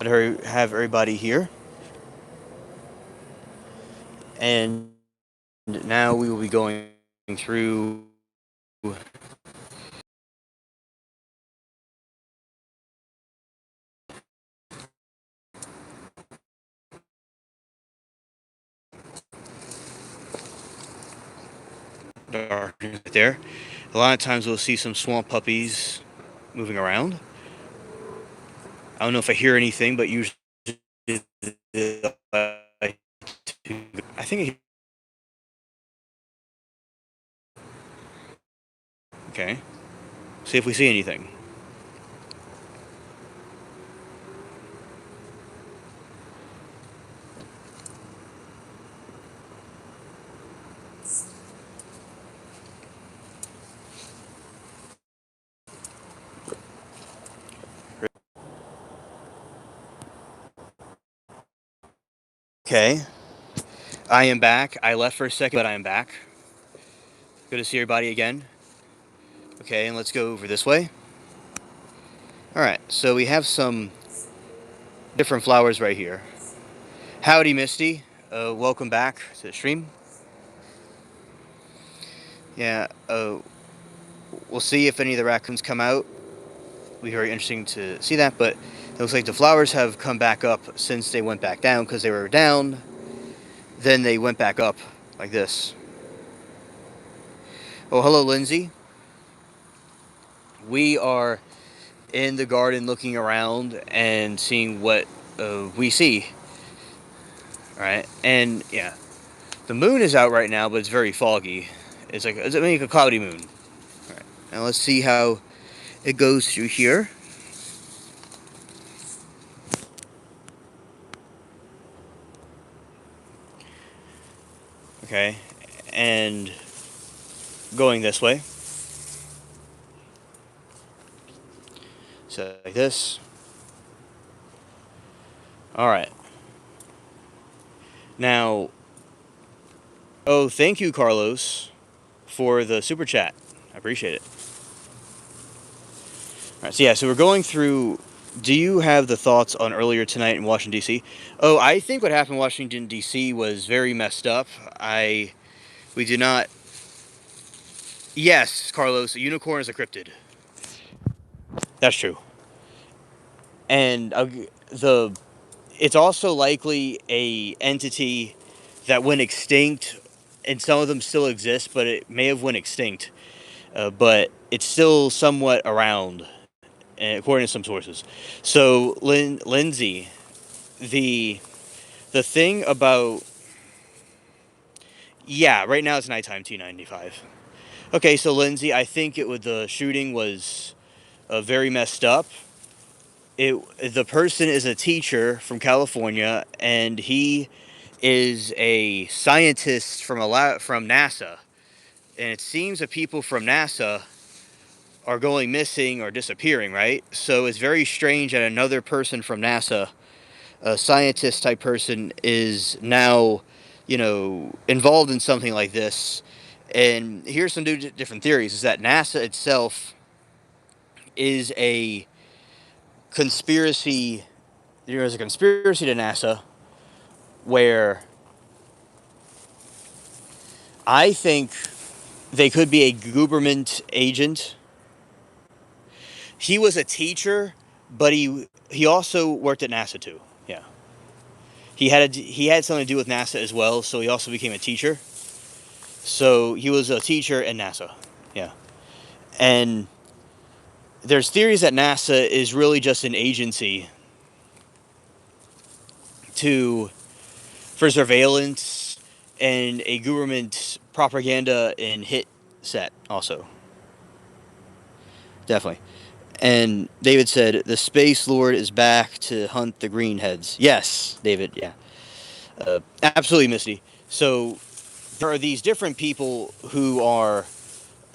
have everybody here, and now we will be going through darkness there. A lot of times we'll see some swamp puppies moving around. I don't know if I hear anything, but usually I think. Okay. See if we see anything. Okay. I am back. I left for a second, but I am back. Good to see everybody again. Okay, and let's go over this way. Alright, so we have some different flowers right here. Howdy, Misty. Welcome back to the stream. Yeah, we'll see if any of the raccoons come out. It'll be very interesting to see that, but it looks like the flowers have come back up since they went back down, because they were down, then they went back up like this. Oh, hello, Lindsay. We are in the garden looking around and seeing what we see. All right, and yeah, the moon is out right now, but it's very foggy. It's like a cloudy moon. All right, now let's see how it goes through here. Okay, and going this way. So like this. All right. Now, oh, thank you, Carlos, for the super chat. I appreciate it. All right, so yeah, so we're going through. Do you have the thoughts on earlier tonight in Washington, D.C.? Oh, I think what happened in Washington, D.C. was very messed up. We did not. Yes, Carlos, a unicorn is a cryptid. That's true. And it's also likely a entity that went extinct, and some of them still exist, but it may have went extinct. But it's still somewhat around, according to some sources. So, Lindsay, the the thing about, yeah, right now it's nighttime T95. Okay, so Lindsay, I think the shooting was very messed up. The person is a teacher from California, and he is a scientist from NASA. And it seems that people from NASA are going missing or disappearing, right? So it's very strange that another person from NASA, a scientist type person, is now, involved in something like this. And here's some different theories: is that NASA itself is a conspiracy. There's a conspiracy to NASA where I think they could be a government agent. He was a teacher, but he also worked at NASA too. Yeah, he had something to do with NASA as well, so he also became a teacher. So he was a teacher at NASA. Yeah, and there's theories that NASA is really just an agency to for surveillance and a government propaganda and hit set also. Definitely. And David said, the Space Lord is back to hunt the greenheads. Yes, David, yeah. Absolutely, Misty. So there are these different people who are,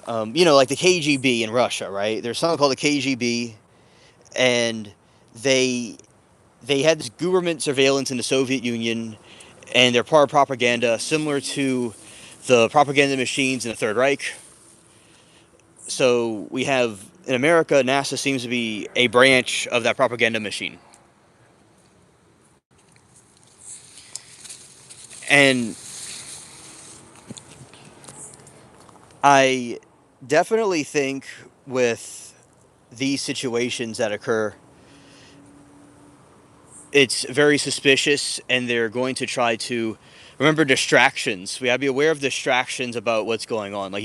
like the KGB in Russia, right? There's something called the KGB, and they they had this government surveillance in the Soviet Union, and they're part of propaganda, similar to the propaganda machines in the Third Reich. So we have in America, NASA seems to be a branch of that propaganda machine. And I definitely think with these situations that occur, it's very suspicious, and they're going to try to remember distractions. We have to be aware of distractions about what's going on. Like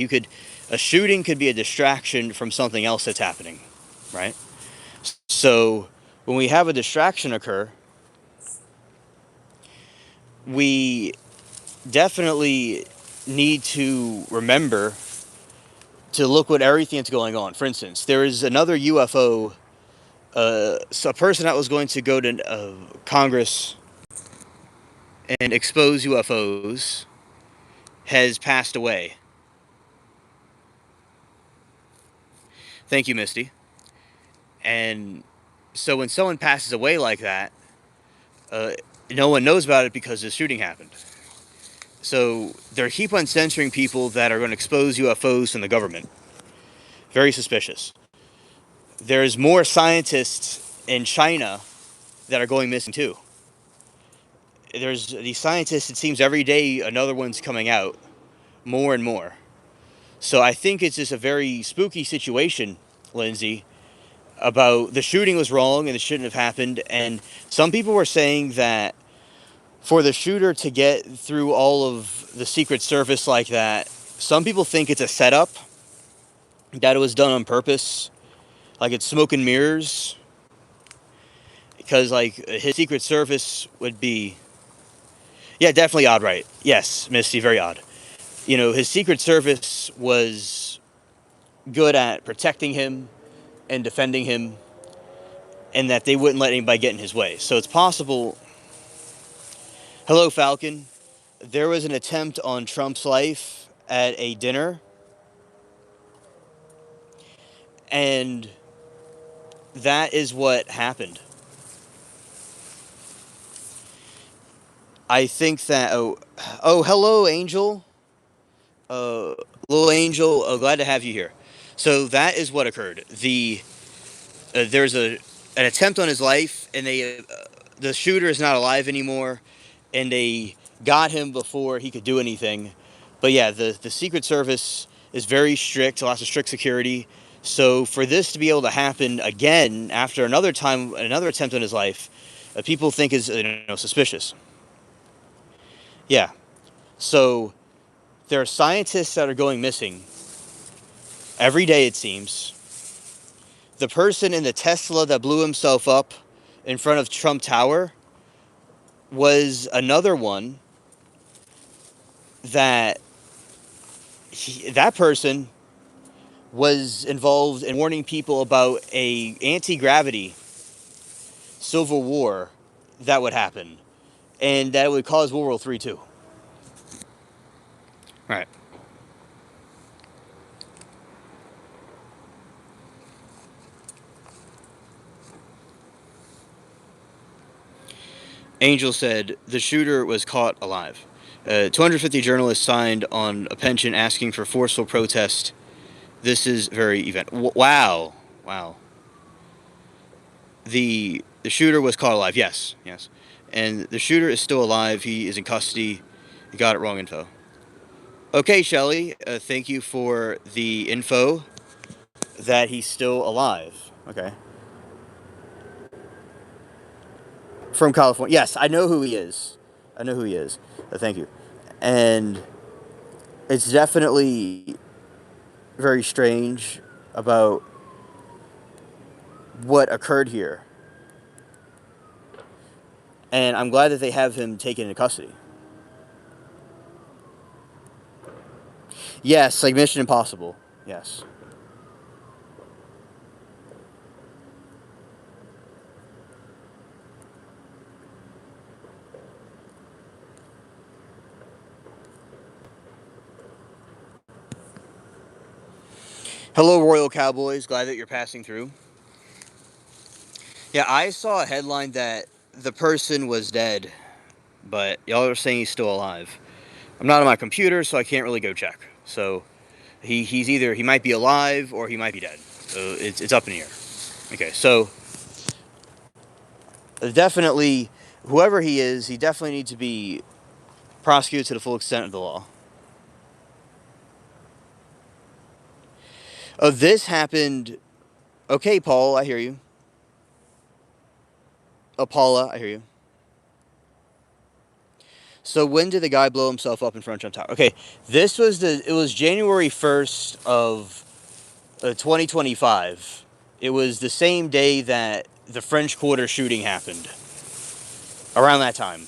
a shooting could be a distraction from something else that's happening, right? So when we have a distraction occur, we definitely need to remember to look at everything that's going on. For instance, there is another UFO. So a person that was going to go to Congress and expose UFOs has passed away. Thank you, Misty. And so when someone passes away like that, uh, no one knows about it because the shooting happened. So they keep on censoring people that are going to expose UFOs from the government. Very suspicious. There's more scientists in China that are going missing too. There's these scientists, it seems every day another one's coming out, more and more. So I think it's just a very spooky situation, Lindsay, about the shooting was wrong and it shouldn't have happened. And some people were saying that for the shooter to get through all of the Secret Service like that, some people think it's a setup, that it was done on purpose, like it's smoke and mirrors, because like his Secret Service would be, yeah, definitely odd, right? Yes, Misty, very odd. You know, his Secret Service was good at protecting him and defending him, and that they wouldn't let anybody get in his way. So it's possible. Hello, Falcon. There was an attempt on Trump's life at a dinner, and that is what happened. I think that. Oh, hello, Angel. Uh, Little Angel. Glad to have you here. So that is what occurred. There's an attempt on his life, and the shooter is not alive anymore, and they got him before he could do anything. But yeah, the Secret Service is very strict, lots of strict security. So for this to be able to happen again after another time, another attempt on his life, people think is suspicious. Yeah. So there are scientists that are going missing every day, it seems. The person in the Tesla that blew himself up in front of Trump Tower was another one that that person was involved in warning people about a anti-gravity civil war that would happen, and that would cause World War III too. Right. Angel said the shooter was caught alive. 250 journalists signed on a petition asking for forceful protest. This is very event. Wow, wow. The shooter was caught alive. Yes, yes, and the shooter is still alive. He is in custody. You got it wrong info. Okay, Shelly. Thank you for the info that he's still alive. Okay. From California. Yes, I know who he is. I know who he is. Thank you. And it's definitely very strange about what occurred here. And I'm glad that they have him taken into custody. Yes, like Mission Impossible. Yes. Hello, Royal Cowboys. Glad that you're passing through. Yeah, I saw a headline that the person was dead, but y'all are saying he's still alive. I'm not on my computer, so I can't really go check. So he's either he might be alive or he might be dead. So it's up in the air. Okay, so definitely whoever he is, he definitely needs to be prosecuted to the full extent of the law. Oh, this happened. Okay, Paul, I hear you. Paula, I hear you. So when did the guy blow himself up in front of Trump Tower? Okay, it was January 1st of 2025. It was the same day that the French Quarter shooting happened. Around that time.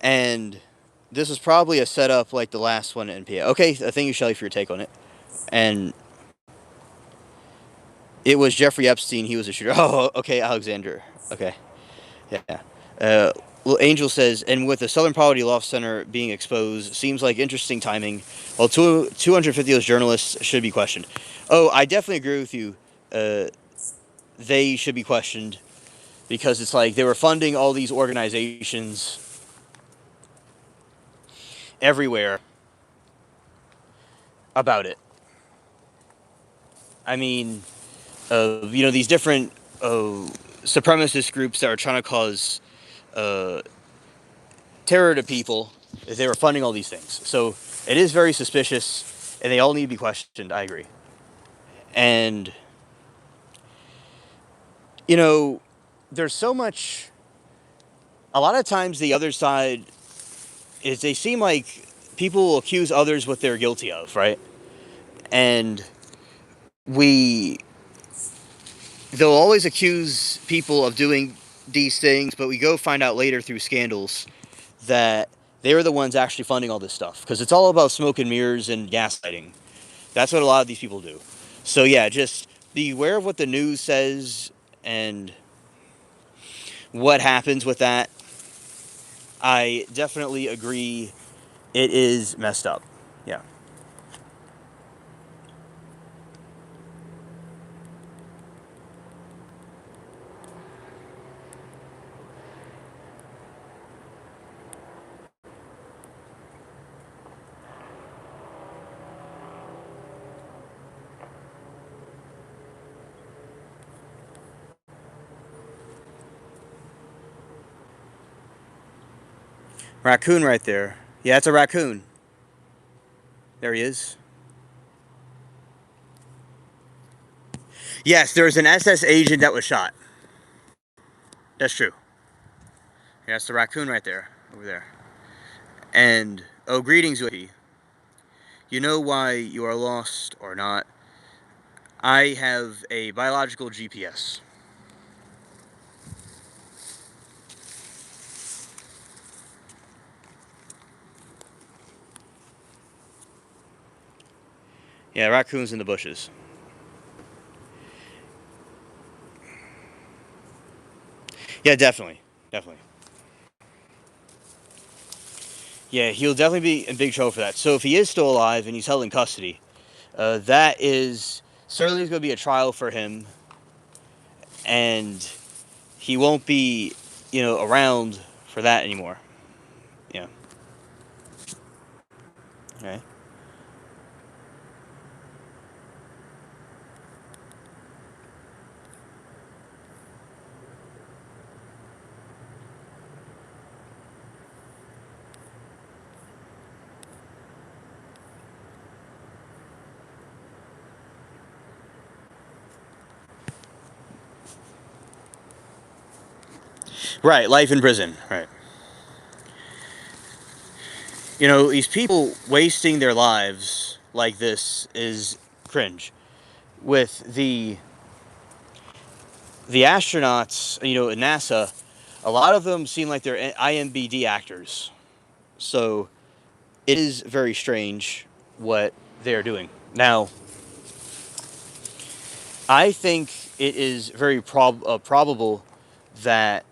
And this was probably a setup like the last one at NPA. Okay, thank you, Shelly, for your take on it. And it was Jeffrey Epstein. He was a shooter. Oh, okay, Alexander. Okay, yeah. Well, Angel says, and with the Southern Poverty Law Center being exposed, seems like interesting timing. While 250 of those journalists should be questioned. Oh, I definitely agree with you. They should be questioned because it's like they were funding all these organizations everywhere about it. I mean, these different supremacist groups that are trying to cause terror to people, they were funding all these things. So it is very suspicious, and they all need to be questioned. I agree. And, there's so much. A lot of times, the other side is they seem like people will accuse others what they're guilty of, right? And they'll always accuse people of doing these things, but we go find out later through scandals that they were the ones actually funding all this stuff. Because it's all about smoke and mirrors and gaslighting. That's what a lot of these people do. So yeah, just be aware of what the news says and what happens with that. I definitely agree it is messed up. Yeah. Raccoon right there. Yeah, it's a raccoon. There he is. Yes, there's an SS agent that was shot. That's true. Yeah, that's the raccoon right there. Over there. And, oh, greetings, Wiki. You know why you are lost or not? I have a biological GPS. Yeah, raccoons in the bushes. Yeah, definitely. Definitely. Yeah, he'll definitely be in big trouble for that. So if he is still alive and he's held in custody, that is certainly going to be a trial for him, and he won't be, around for that anymore. Yeah. Okay. Right, life in prison. Right. These people wasting their lives like this is cringe. With the astronauts, at NASA, a lot of them seem like they're IMBD actors. So it is very strange what they're doing. Now, I think it is very probable that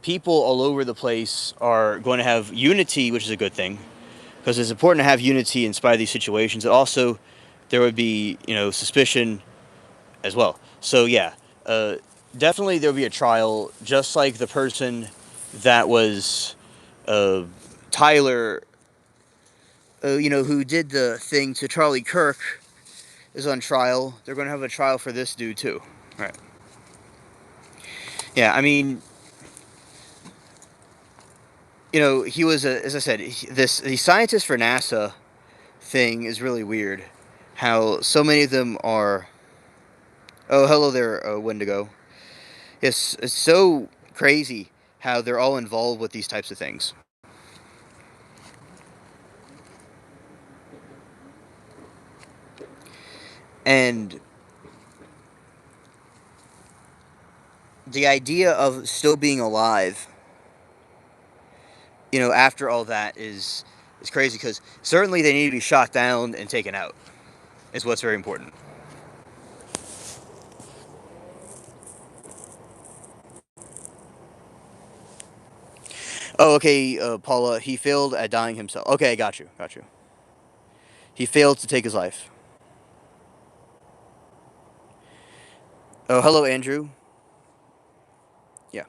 people all over the place are going to have unity, which is a good thing, because it's important to have unity in spite of these situations. And also, there would be, suspicion as well. So yeah, definitely there would be a trial, just like the person that was Tyler, who did the thing to Charlie Kirk, is on trial. They're going to have a trial for this dude too. Right. Yeah, I mean, he was as I said, the scientist for NASA thing is really weird. How so many of them are. Oh, hello there, Wendigo. It's so crazy how they're all involved with these types of things. And the idea of still being alive, after all that is crazy because certainly they need to be shot down and taken out. Is what's very important. Oh, okay, Paula. He failed at dying himself. Okay, got you, got you. He failed to take his life. Oh, hello, Andrew. Yeah.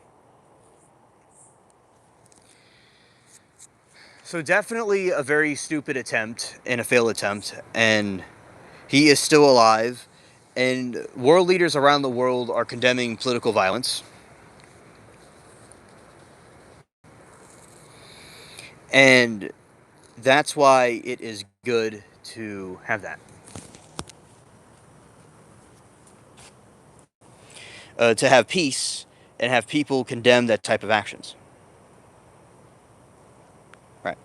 So definitely a very stupid attempt and a failed attempt, and he is still alive. And world leaders around the world are condemning political violence, and that's why it is good to have that. To have peace and have people condemn that type of actions. Right.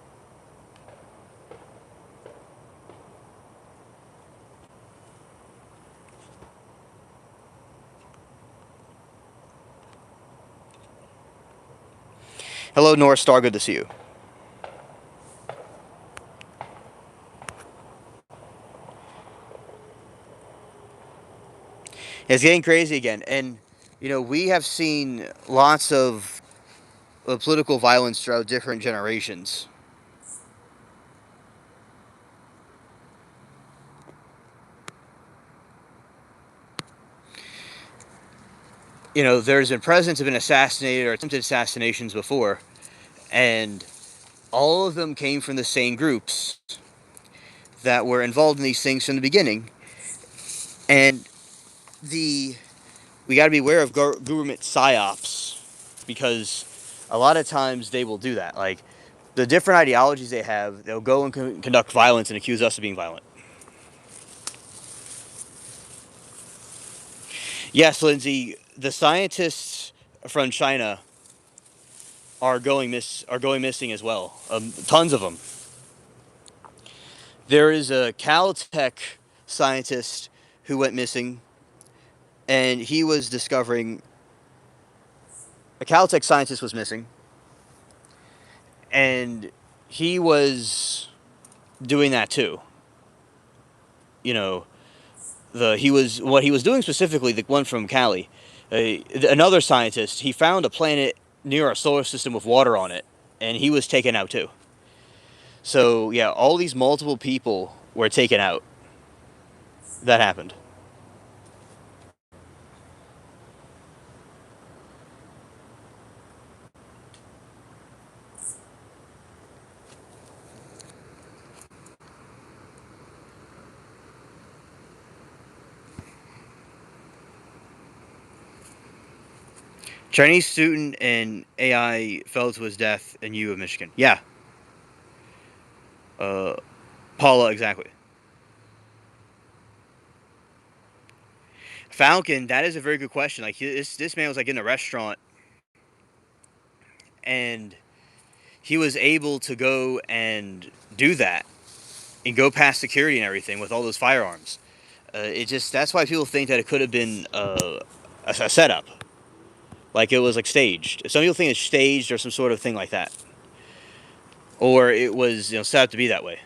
Hello, North Star. Good to see you. It's getting crazy again, and we have seen lots of political violence throughout different generations. There's been presidents have been assassinated or attempted assassinations before, and all of them came from the same groups that were involved in these things from the beginning. And the we got to be aware of government psyops because a lot of times they will do that. Like the different ideologies they have, they'll go and conduct violence and accuse us of being violent. Yes, Lindsay, the scientists from China are going missing as well. Tons of them. There is a Caltech scientist who went missing, and he was discovering a Caltech scientist was missing, and he was doing that too. You know, the he was what he was doing specifically. The one from Cali, another scientist, he found a planet near our solar system with water on it, and he was taken out too. So yeah, all these multiple people were taken out. That happened. Chinese student and AI fell to his death in U of Michigan. Yeah, uh, Paula, exactly. Falcon, that is a very good question. Like this man was like in a restaurant, and he was able to go and do that and go past security and everything with all those firearms. It just that's why people think that it could have been a setup, like it was like staged. Some people think it's staged or some sort of thing like that, or it was set up to be that way.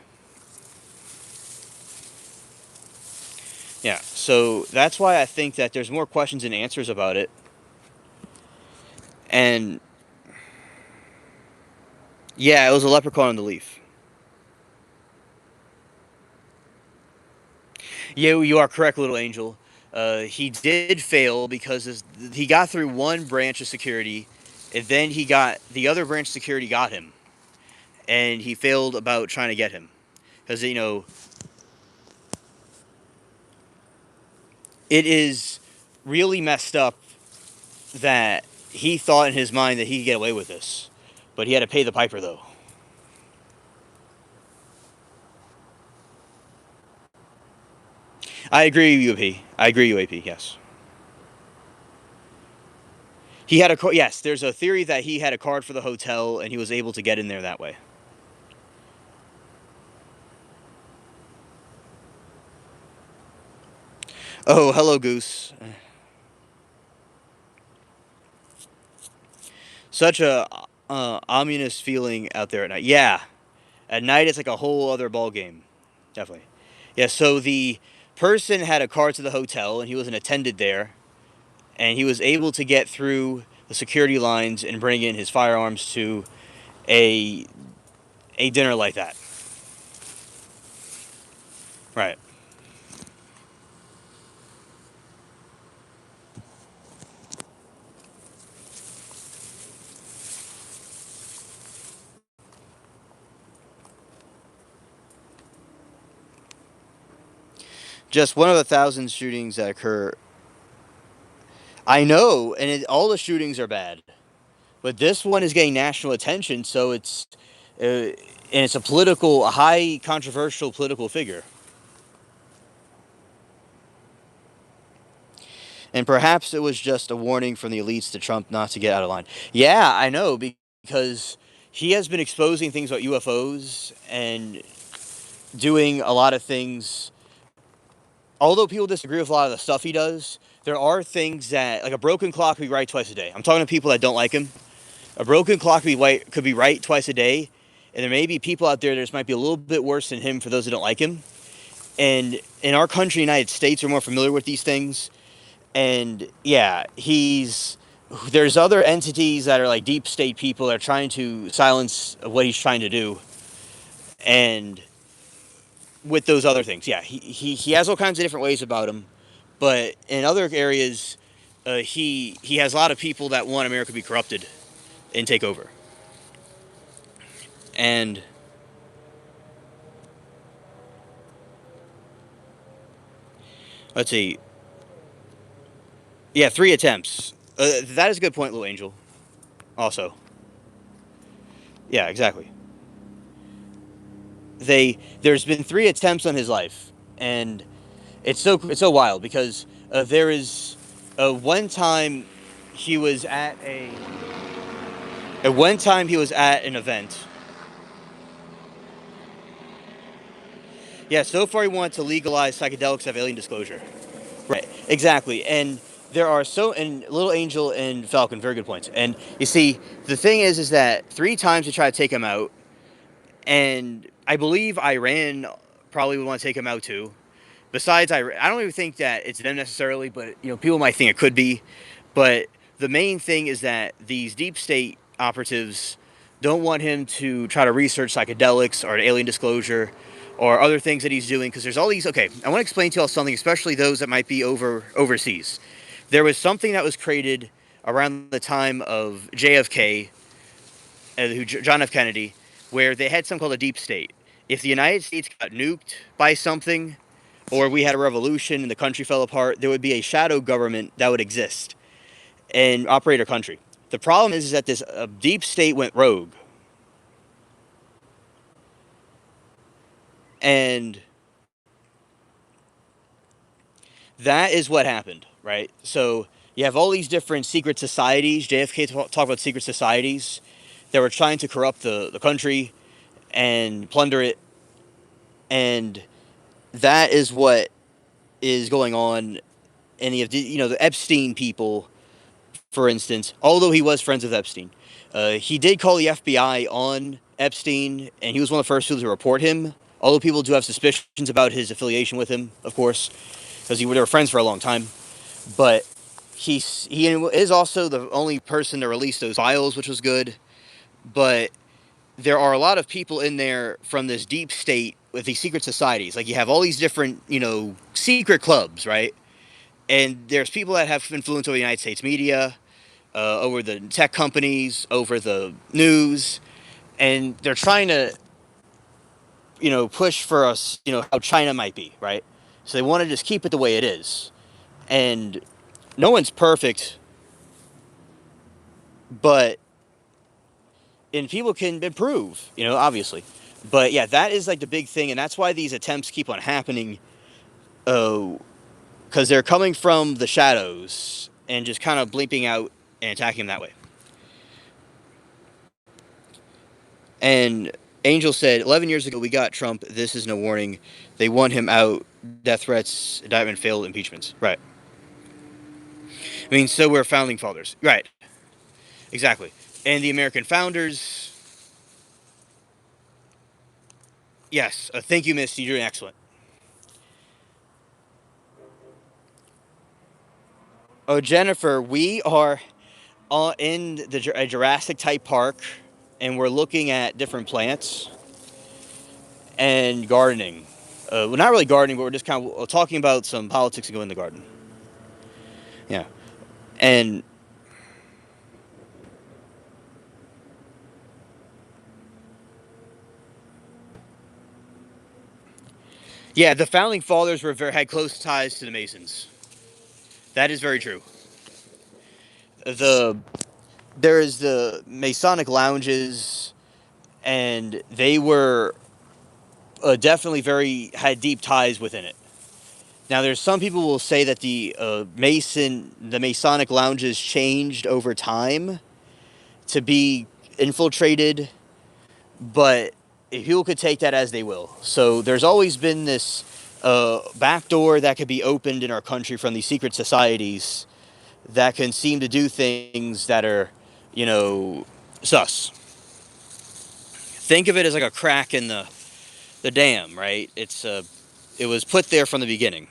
Yeah, so that's why I think that there's more questions and answers about it. And yeah, it was a leprechaun on the leaf. Yeah, you are correct, little angel. He did fail because he got through one branch of security, and then he got the other branch of security got him, and he failed about trying to get him because it is really messed up that he thought in his mind that he could get away with this, but he had to pay the piper though. I agree with UAP. I agree with UAP. Yes. He had a yes. There's a theory that he had a card for the hotel and he was able to get in there that way. Oh, hello, Goose. Such a ominous feeling out there at night. Yeah, at night it's like a whole other ball game. Definitely. Yeah. So the person had a card to the hotel and he was an attendant there, and he was able to get through the security lines and bring in his firearms to a a dinner like that. Right. Just one of the thousand shootings that occur. I know, and all the shootings are bad, but this one is getting national attention, so and it's a high controversial political figure, and perhaps it was just a warning from the elites to Trump not to get out of line. Yeah, I know because he has been exposing things about UFOs and doing a lot of things. Although people disagree with a lot of the stuff he does, there are things that, like a broken clock, could be right twice a day. I'm talking to people that don't like him. A broken clock could be right twice a day, and there may be people out there that just might be a little bit worse than him for those that don't like him. And in our country, United States, we're more familiar with these things. And yeah, there's other entities that are like deep state people that are trying to silence what he's trying to do. And with those other things, yeah, he has all kinds of different ways about him. But in other areas, he has a lot of people that want America to be corrupted and take over. And let's see, yeah, 3 attempts. That is a good point, Little Angel. Also, yeah, exactly. There's been 3 attempts on his life, and it's so wild because there is one time he was at one time he was at an event. Yeah, so far he wanted to legalize psychedelics of alien disclosure. Right, exactly. And Little Angel and Falcon, very good points. And you see, the thing is that 3 times they tried to take him out, and I believe Iran probably would want to take him out too. Besides, I don't even think that it's them necessarily, but people might think it could be. But the main thing is that these deep state operatives don't want him to try to research psychedelics or alien disclosure or other things that he's doing because there's all these. Okay, I want to explain to you all something, especially those that might be overseas. There was something that was created around the time of JFK, John F. Kennedy, where they had something called a deep state. If the United States got nuked by something, or we had a revolution and the country fell apart, there would be a shadow government that would exist and operate our country. The problem is that this deep state went rogue. And that is what happened, right? So you have all these different secret societies. JFK talked about secret societies that were trying to corrupt the country and plunder it. And that is what is going on in the Epstein people, for instance, although he was friends with Epstein. He did call the FBI on Epstein, and he was one of the first people to report him. Although people do have suspicions about his affiliation with him, of course, because they were friends for a long time. But he is also the only person to release those files, which was good. But there are a lot of people in there from this deep state with these secret societies. Like you have all these different, secret clubs, right? And there's people that have influence over the United States media, over the tech companies, over the news, and they're trying to, push for us, how China might be, right? So they want to just keep it the way it is. And no one's perfect. but and people can improve, obviously. But yeah, that is like the big thing, and that's why these attempts keep on happening. Because they're coming from the shadows and just kind of bleeping out and attacking them that way. And Angel said, 11 years ago, we got Trump. This is no warning. They want him out. Death threats, indictment, failed impeachments. Right. I mean, so we're founding fathers. Right. Exactly. And the American founders. Yes. Thank you, Miss. You're doing excellent. Oh, Jennifer, we are in the Jurassic type park, and we're looking at different plants and gardening. Well, not really gardening, but we're just kind of talking about some politics and go in the garden. Yeah. And yeah, the founding fathers had close ties to the Masons. That is very true. The There is the Masonic lounges, and they were definitely had deep ties within it. Now, there's some people who will say that the Masonic lounges changed over time to be infiltrated, but people could take that as they will. So there's always been this back door that could be opened in our country from these secret societies that can seem to do things that are, sus. Think of it as like a crack in the dam, right? It was put there from the beginning.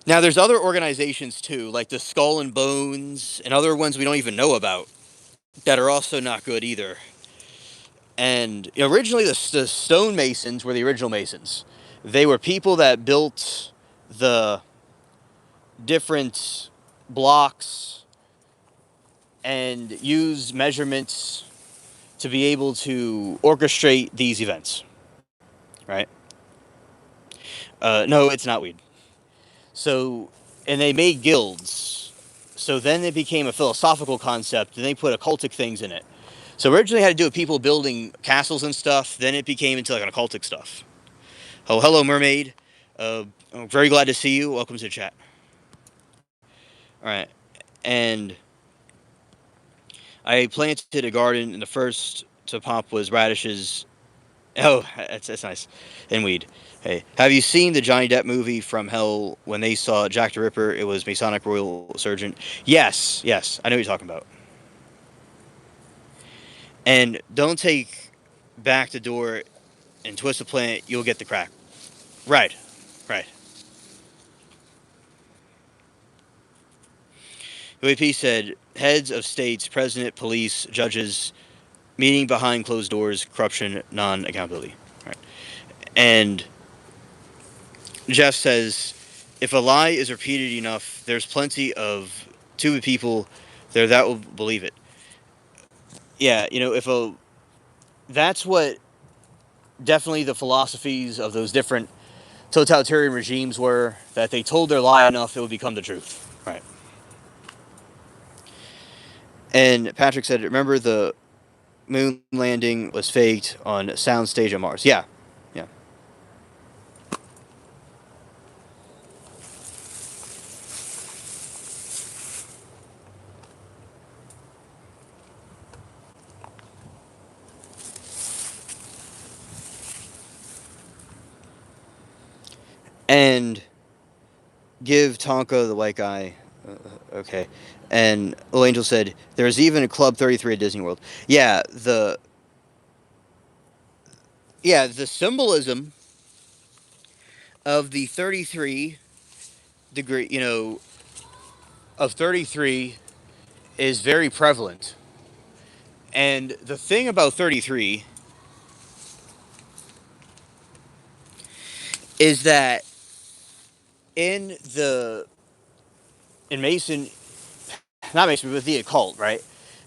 Now, there's other organizations too, like the Skull and Bones and other ones we don't even know about that are also not good either. And originally, the stonemasons were the original masons. They were people that built the different blocks and used measurements to be able to orchestrate these events. Right? No, it's not weed. So, and they made guilds. So then it became a philosophical concept, and they put occultic things in it. So originally it had to do with people building castles and stuff. Then it became into like an occultic stuff. Oh, hello, mermaid. I'm very glad to see you. Welcome to the chat. All right, and I planted a garden, and the first to pop was radishes. Oh, that's nice. And weed. Hey, have you seen the Johnny Depp movie From Hell? When they saw Jack the Ripper, it was Masonic Royal Surgeon. Yes, I know what you're talking about. And don't take back the door and twist the plant. You'll get the crack. Right, right. The AP said heads of states, president, police, judges, meeting behind closed doors, corruption, non-accountability. Right. And Jeff says, if a lie is repeated enough, there's plenty of stupid people there that will believe it. Yeah, that's what definitely the philosophies of those different totalitarian regimes were, that they told their lie enough, it would become the truth. Right. And Patrick said, remember the moon landing was faked on soundstage on Mars. Yeah. Yeah. And give Tonka the white guy. Okay. And Little Angel said, there's even a Club 33 at Disney World. The symbolism of the 33 degree, of 33 is very prevalent. And the thing about 33 is that in Mason, not Mason, but the occult, right?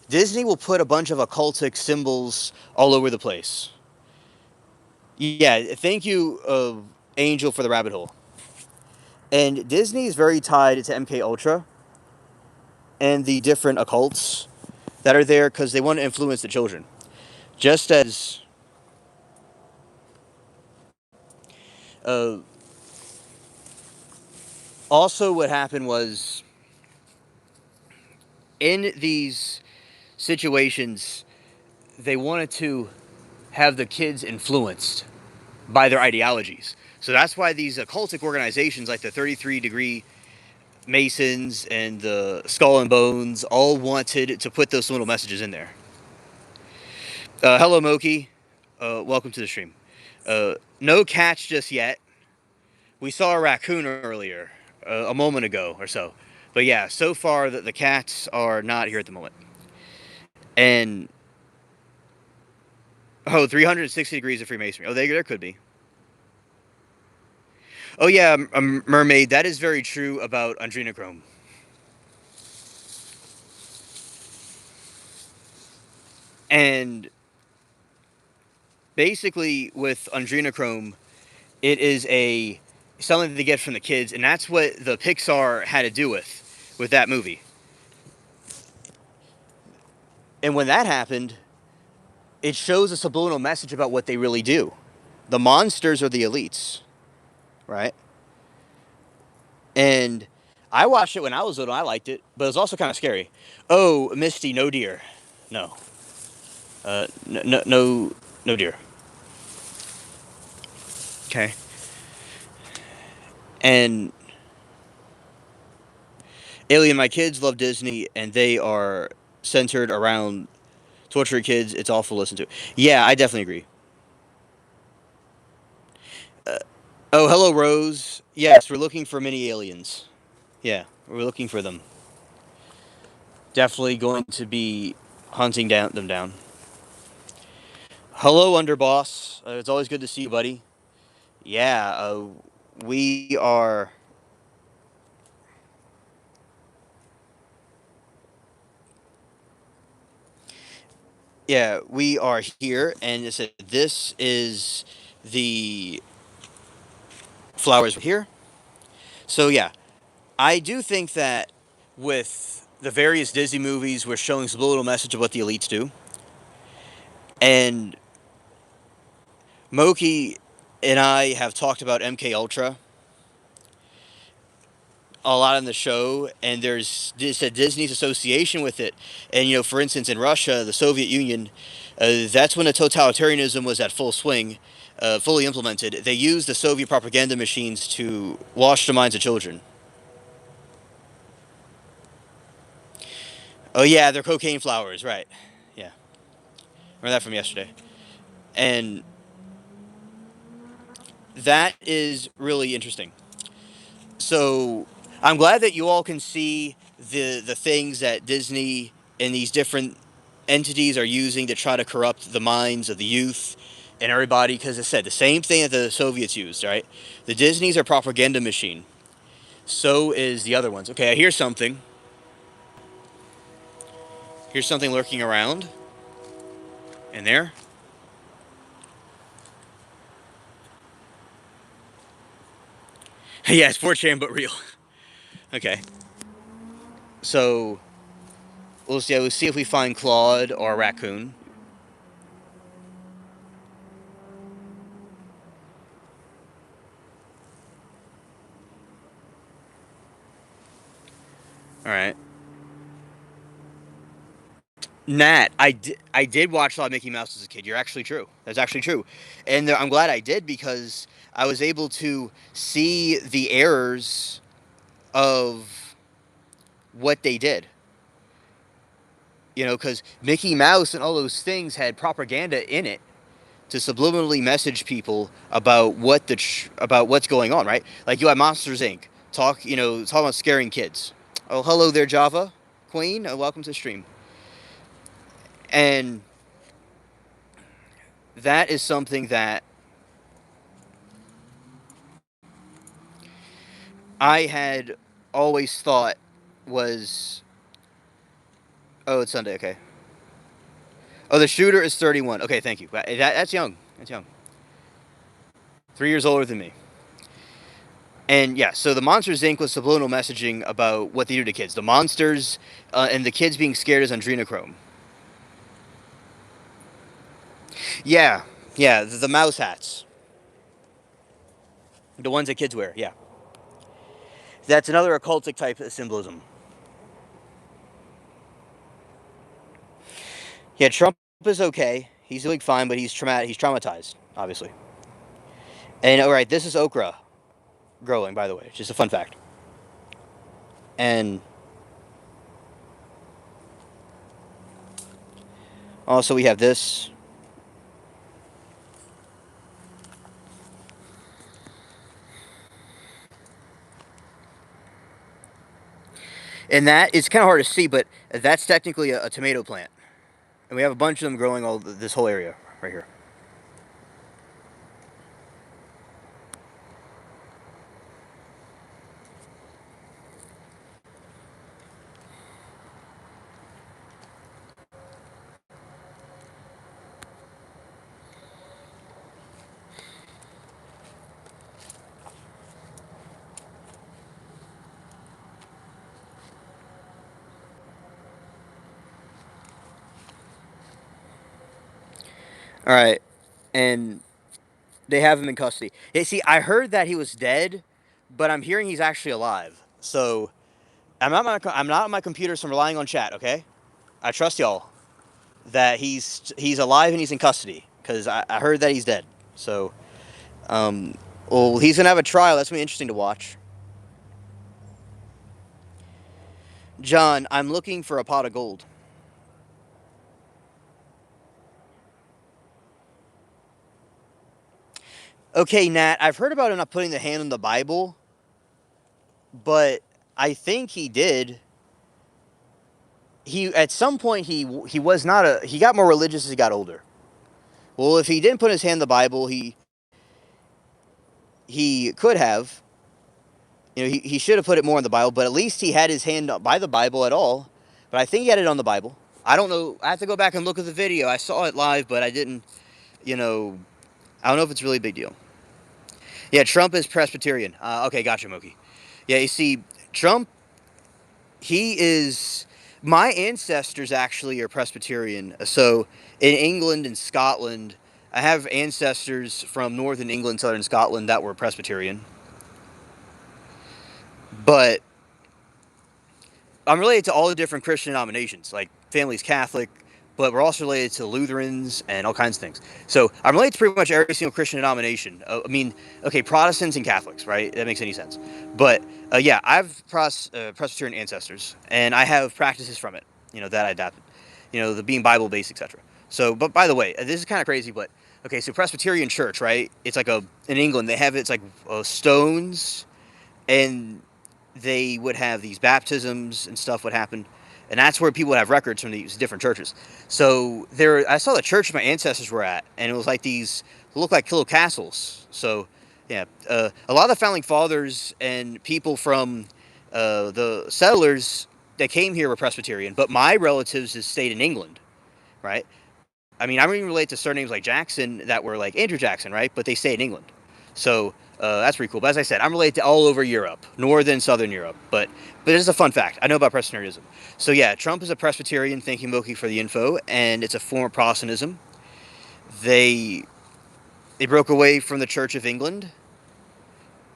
Disney will put a bunch of occultic symbols all over the place. Yeah, thank you, Angel, for the rabbit hole. And Disney is very tied to MK Ultra, and the different occults that are there because they want to influence the children. Just as uh, also what happened was in these situations, they wanted to have the kids influenced by their ideologies. So that's why these occultic organizations like the 33 degree Masons and the Skull and Bones all wanted to put those little messages in there. Hello, Moki. Welcome to the stream. No cats just yet. We saw a raccoon earlier, a moment ago or so. But yeah, so far the cats are not here at the moment. And, 360 degrees of Freemasonry. Oh, there could be. Oh yeah, Mermaid, that is very true about adrenochrome. And basically with adrenochrome, it is something to get from the kids, and that's what the Pixar had to do with that movie. And when that happened, it shows a subliminal message about what they really do. The monsters are the elites, right? And I watched it when I was little. I liked it, but it was also kind of scary. Oh, Misty, no deer, no, no deer. Okay. And Alien, my kids love Disney, and they are centered around torturing kids. It's awful to listen to. Yeah, I definitely agree. Oh, hello, Rose. Yes, we're looking for mini aliens. Yeah, we're looking for them. Definitely going to be hunting them down. Hello, Underboss. It's always good to see you, buddy. Yeah, we are. Yeah, we are here, and this is the flowers here. So yeah, I do think that with the various Disney movies, we're showing some little message of what the elites do, and Moki and I have talked about MK Ultra a lot on the show, and there's this Disney's association with it. And for instance, in Russia, the Soviet Union, that's when the totalitarianism was at full swing, fully implemented. They used the Soviet propaganda machines to wash the minds of children. Oh yeah, they're cocaine flowers, right? Yeah, remember that from yesterday. And that is really interesting. So I'm glad that you all can see the things that Disney and these different entities are using to try to corrupt the minds of the youth and everybody. Because I said the same thing that the Soviets used, right? The Disney's are propaganda machine. So is the other ones. Okay, I hear something. Here's something lurking around. In there. Yeah, it's 4chan but real. Okay. So we'll see. We'll see if we find Claude or a raccoon. All right. Nat, I did watch a lot of Mickey Mouse as a kid. You're actually true. That's actually true, and I'm glad I did because I was able to see the errors of what they did. Because Mickey Mouse and all those things had propaganda in it to subliminally message people about about what's going on, right? Like you have Monsters Inc. Talking about scaring kids. Oh, hello there, Java Queen. Welcome to the stream. And that is something that I had always thought was. Oh, it's Sunday. Okay. Oh, the shooter is 31. Okay, thank you. That's young. That's young. 3 years older than me. And yeah, so the Monsters Inc. was subliminal messaging about what they do to kids. The monsters and the kids being scared is adrenochrome. Yeah, yeah, the mouse hats. The ones that kids wear, yeah. That's another occultic type of symbolism. Yeah, Trump is okay. He's doing fine, but he's traumatized, obviously. And all right, this is okra growing, by the way. Just a fun fact. And also we have this. And that is kind of hard to see, but that's technically a tomato plant. And we have a bunch of them growing all this whole area right here. All right, and they have him in custody. Yeah, see, I heard that he was dead, but I'm hearing he's actually alive. So I'm not on my computer, so I'm relying on chat. Okay, I trust y'all that he's alive and he's in custody because I heard that he's dead. So, um, well, he's gonna have a trial. That's gonna be interesting to watch. John, I'm looking for a pot of gold. Okay, Nat, I've heard about him not putting the hand on the Bible, but I think he did. He at some point he was not a he got more religious as he got older. Well, if he didn't put his hand on the Bible, he could have. You know, he should have put it more on the Bible, but at least he had his hand by the Bible at all. But I think he had it on the Bible. I don't know. I have to go back and look at the video. I saw it live, but I didn't. You know, I don't know if it's really a big deal. Yeah, Trump is Presbyterian. Okay, gotcha, Mookie. Yeah, you see, Trump, he is. My ancestors actually are Presbyterian. So in England and Scotland, I have ancestors from northern England, southern Scotland that were Presbyterian. But I'm related to all the different Christian denominations. Like, family's Catholic, but we're also related to Lutherans and all kinds of things. So I'm related to pretty much every single Christian denomination. I mean, okay, Protestants and Catholics, right? That makes any sense. But yeah, I have Presbyterian ancestors, and I have practices from it. You know that I adapted. You know, the being Bible based, etc. So, but by the way, this is kind of crazy, but okay, so Presbyterian church, right? It's like in England they have it's like stones, and they would have these baptisms and stuff would happen, and that's where people would have records from these different churches. So there, I saw the church my ancestors were at, and it was like these look like little castles. So yeah, a lot of the founding fathers and people from the settlers that came here were Presbyterian, but my relatives just stayed in England, right? I mean, I'm even related to surnames like Jackson that were like Andrew Jackson, right? But they stay in England. So that's pretty cool. But as I said, I'm related to all over Europe, northern, southern Europe. But it's a fun fact. I know about Presbyterianism. So yeah, Trump is a Presbyterian. Thank you, Moki, for the info. And it's a form of Protestantism. They they broke away from the Church of England,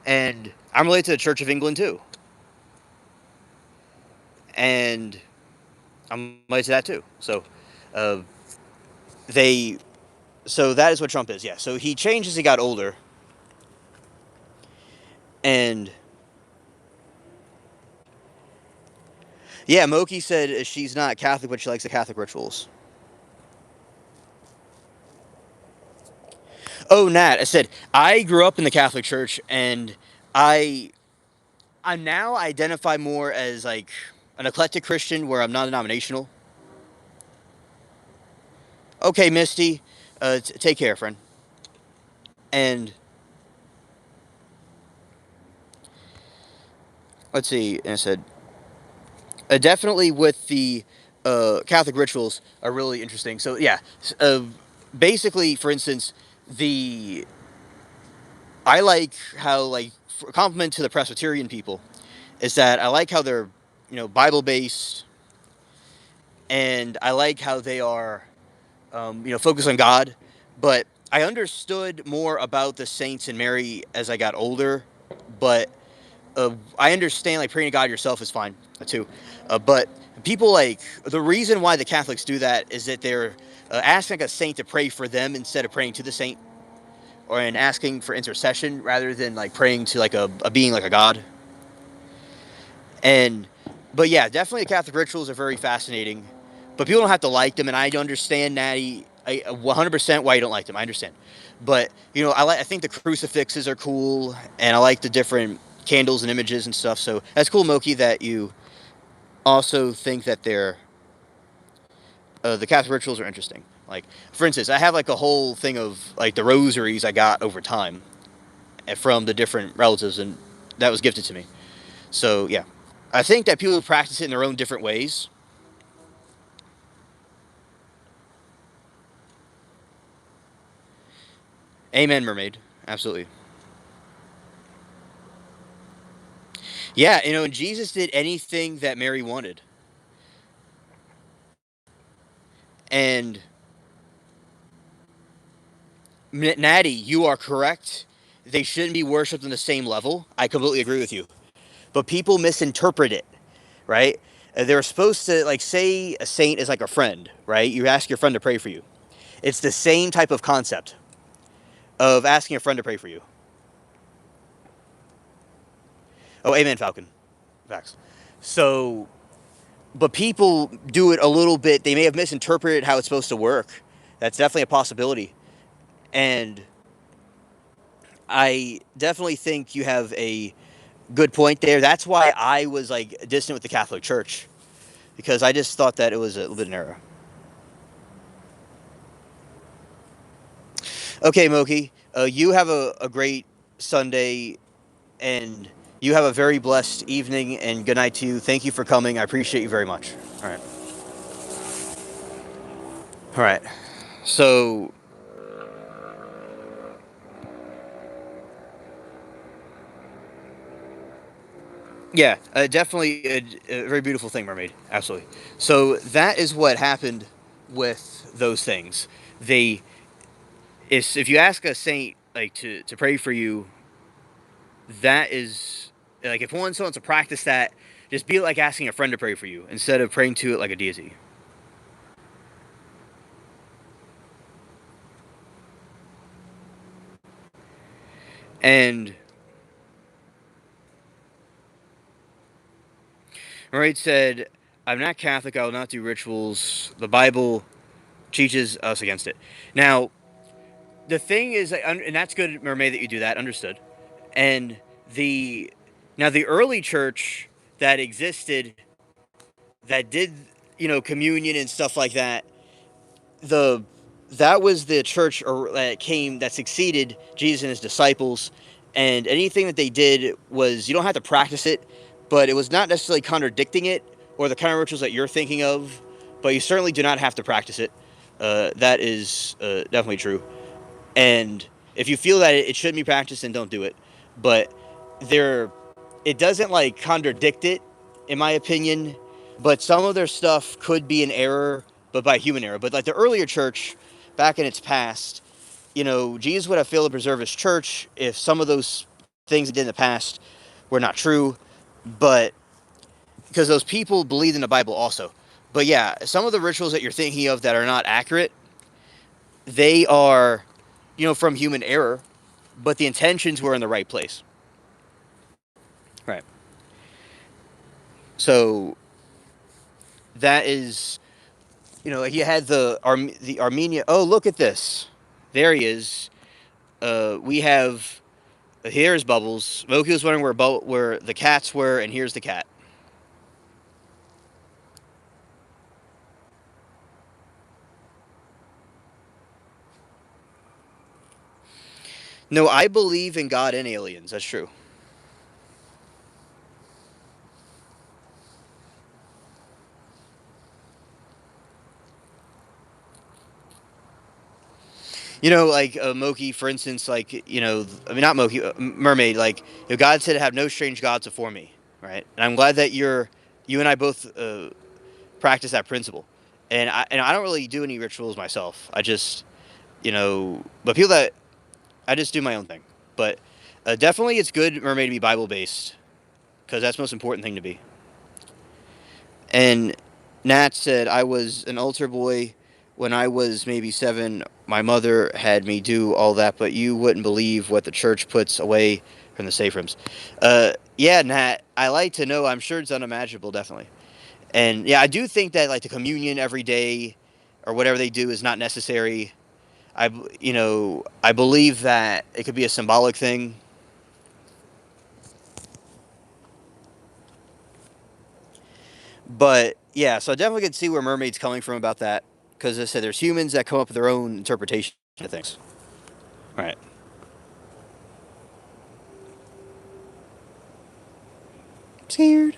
and I'm related to the Church of England too. And I'm related to that too. So uh, they so that is what Trump is. Yeah. So he changed as he got older, and yeah, Moki said she's not Catholic, but she likes the Catholic rituals. Oh, Nat, I said I grew up in the Catholic Church, and I I now identify more as like an eclectic Christian, where I'm not denominational. Okay, Misty, take care, friend. And let's see. And I said definitely with the Catholic rituals are really interesting. So yeah, basically, for instance, the I like how, like, for a compliment to the Presbyterian people is that I like how they're, Bible based, and I like how they are, focused on God. But I understood more about the saints and Mary as I got older. But I understand, like, praying to God yourself is fine too. But people, like, the reason why the Catholics do that is that they're asking, like, a saint to pray for them instead of praying to the saint, or and asking for intercession rather than, like, praying to, like, a being like a god. And but yeah, definitely the Catholic rituals are very fascinating. But people don't have to like them, and I understand that. 100% why you don't like them. I understand. But I think the crucifixes are cool, and I like the different candles and images and stuff. So that's cool, Moki, that you also think that the Catholic rituals are interesting. Like, for instance, I have, like, a whole thing of, like, the rosaries I got over time from the different relatives, and that was gifted to me. So yeah, I think that people practice it in their own different ways. Amen, mermaid. Absolutely. Yeah, and Jesus did anything that Mary wanted. And Natty, you are correct. They shouldn't be worshipped on the same level. I completely agree with you. But people misinterpret it, right? They're supposed to, like, say a saint is like a friend, right? You ask your friend to pray for you. It's the same type of concept of asking a friend to pray for you. Oh, amen, Falcon. Facts. So, but people do it a little bit. They may have misinterpreted how it's supposed to work. That's definitely a possibility. And I definitely think you have a good point there. That's why I was, like, distant with the Catholic Church, because I just thought that it was a little bit an error. Okay, Moki, you have a great Sunday, and you have a very blessed evening, and good night to you. Thank you for coming. I appreciate you very much. All right. All right. So, yeah, definitely a very beautiful thing, Mermaid. Absolutely. So that is what happened with those things. They, if you ask a saint, like, to pray for you, that is, like, if someone wants to practice that, just be like asking a friend to pray for you instead of praying to it like a deity. And Mermaid said, "I'm not Catholic. I will not do rituals. The Bible teaches us against it." Now, the thing is, and that's good, Mermaid, that you do that. Understood. And the now the early church that existed, that did, communion and stuff like that, the that was the church that succeeded Jesus and his disciples. And anything that they did was, you don't have to practice it, but it was not necessarily contradicting it or the kind of rituals that you're thinking of, but you certainly do not have to practice it. That is definitely true. And if you feel that it shouldn't be practiced, then don't do it. But there, it doesn't, like, contradict it, in my opinion. But some of their stuff could be an error, but by human error. But, like, the earlier church, back in its past, Jesus would have failed to preserve his church if some of those things he did in the past were not true. But because those people believed in the Bible also. But yeah, some of the rituals that you're thinking of that are not accurate, they are, from human error, but the intentions were in the right place. Right. So that is, like, you had the Armenia. Oh, look at this. There he is. We have, here's Bubbles. Moki was wondering where the cats were, and here's the cat. No, I believe in God and aliens. That's true. You know, like Moki, for instance, like, you know, I mean, not Moki, mermaid. Like, you know, God said, "Have no strange gods before me." Right, and I'm glad that you and I both practice that principle. And I don't really do any rituals myself. I just, you know, but people that I just do my own thing. But definitely, it's good mermaid to be Bible based because that's the most important thing to be. And Nat said, I was an altar boy when I was maybe 7. My mother had me do all that, but you wouldn't believe what the church puts away from the safe rooms. Yeah, Nat, I like to know. I'm sure it's unimaginable, definitely. And yeah, I do think that like the communion every day or whatever they do is not necessary. You know, I believe that it could be a symbolic thing. But yeah, so I definitely could see where Mermaid's coming from about that. Because I said there's humans that come up with their own interpretation of things. Right. Scared.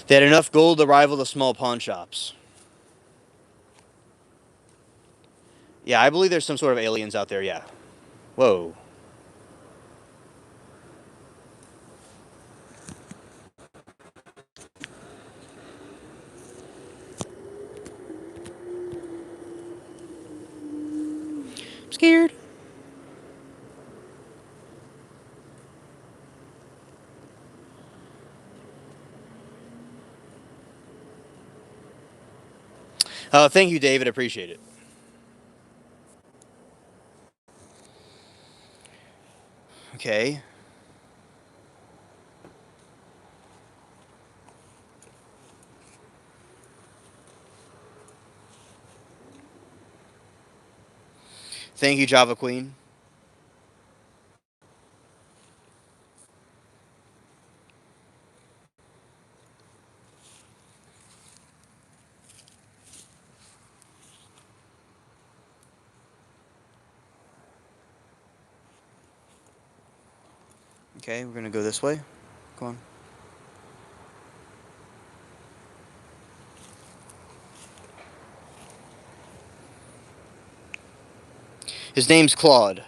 They had enough gold to rival the small pawn shops. Yeah, I believe there's some sort of aliens out there, yeah. Whoa. I'm scared. Thank you, David. Appreciate it. Okay. Thank you, Java Queen. Okay, we're gonna go this way. Come on. His name's Claude.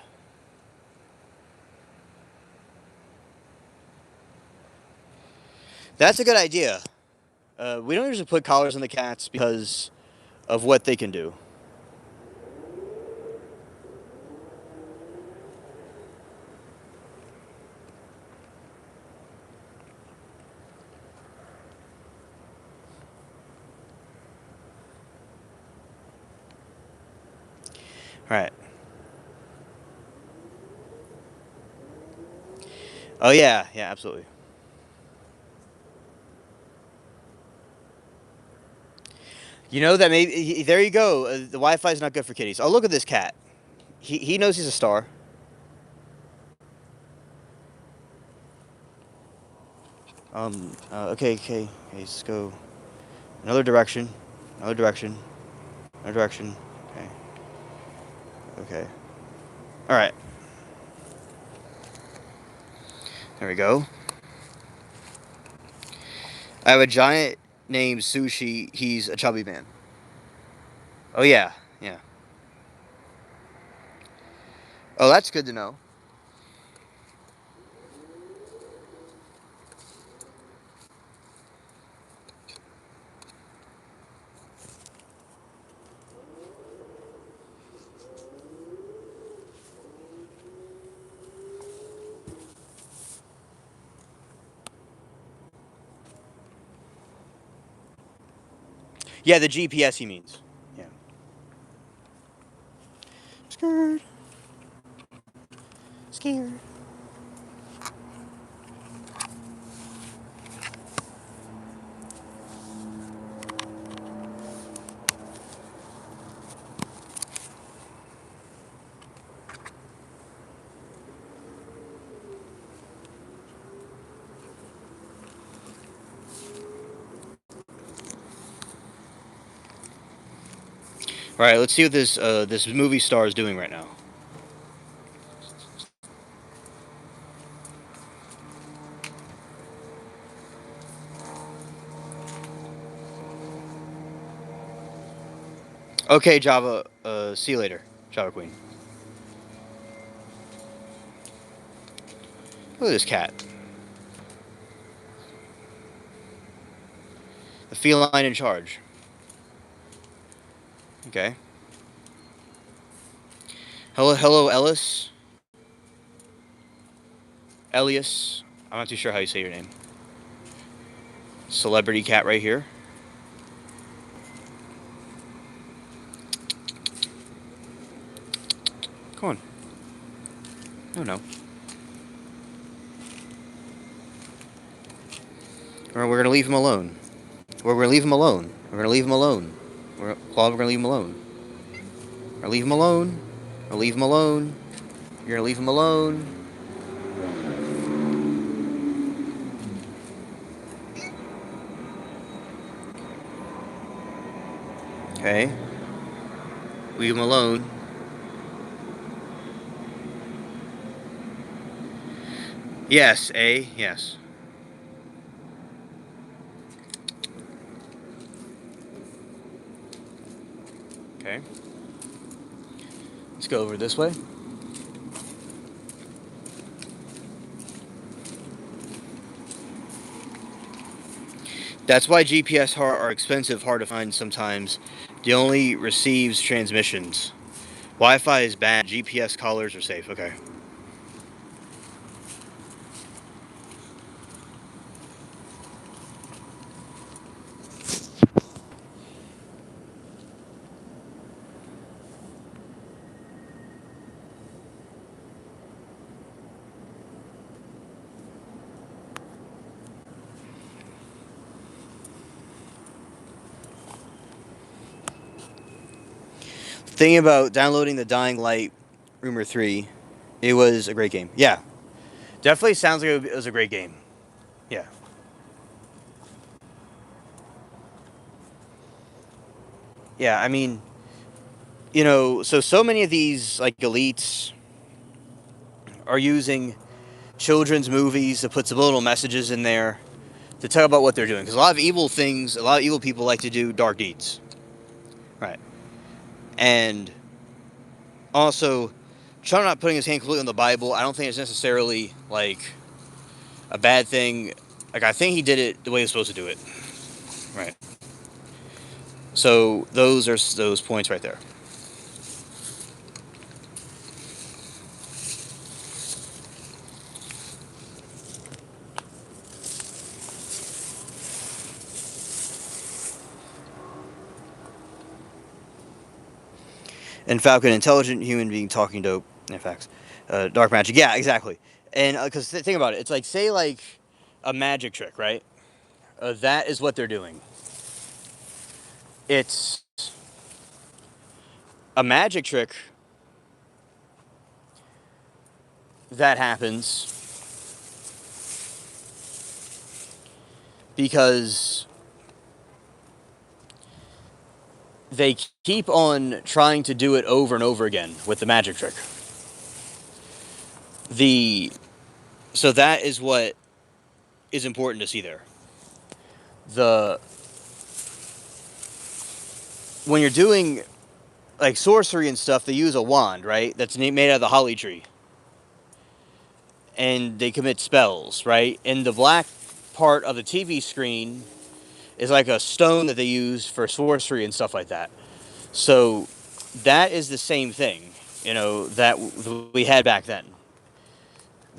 That's a good idea. We don't usually put collars on the cats because of what they can do. Right. Oh yeah, yeah, absolutely. You know that maybe there you go. The Wi-Fi is not good for kitties. Oh, look at this cat. He knows he's a star. Okay, okay, okay. Let's go another direction. Another direction. Another direction. Okay. Okay. All right. There we go. I have a giant named Sushi. He's a chubby man. Oh yeah, yeah. Oh, that's good to know. Yeah, the GPS he means. Yeah. Scared. Scared. All right, let's see what this movie star is doing right now. Okay, Java. See you later, Java Queen. Look at this cat. The feline in charge. Okay. Hello, Ellis. Elias. I'm not too sure how you say your name. Celebrity cat right here. Come on. No, no. We're gonna leave him alone. We're gonna leave him alone. We're gonna leave him alone. Claude, we're gonna leave him alone. We're gonna leave him alone. We're gonna leave him alone. You're gonna leave him alone. Okay. Leave him alone. Yes, A. Yes. Okay. Let's go over this way. That's why GPS are expensive, hard to find sometimes. It only receives transmissions. Wi-Fi is bad. GPS collars are safe. Okay. Thing about downloading the Dying Light Rumor 3, it was a great game. Yeah. Definitely sounds like it was a great game. Yeah. Yeah, I mean, so many of these like elites are using children's movies to put subliminal messages in there to talk about what they're doing. Because a lot of evil people like to do dark deeds. Right. And also, Trump not putting his hand completely on the Bible, I don't think it's necessarily like a bad thing. Like, I think he did it the way he was supposed to do it. Right. So those are those points right there. And Falcon, intelligent human being talking dope. In facts, dark magic. Yeah, exactly. And because think about it, it's like say like a magic trick, right? That is what they're doing. It's a magic trick that happens because they keep on trying to do it over and over again with the magic trick. So that is what is important to see there. When you're doing like sorcery and stuff, they use a wand, right? That's made out of the holly tree. And they commit spells, right? And the black part of the TV screen is like a stone that they use for sorcery and stuff like that. So that is the same thing, that we had back then.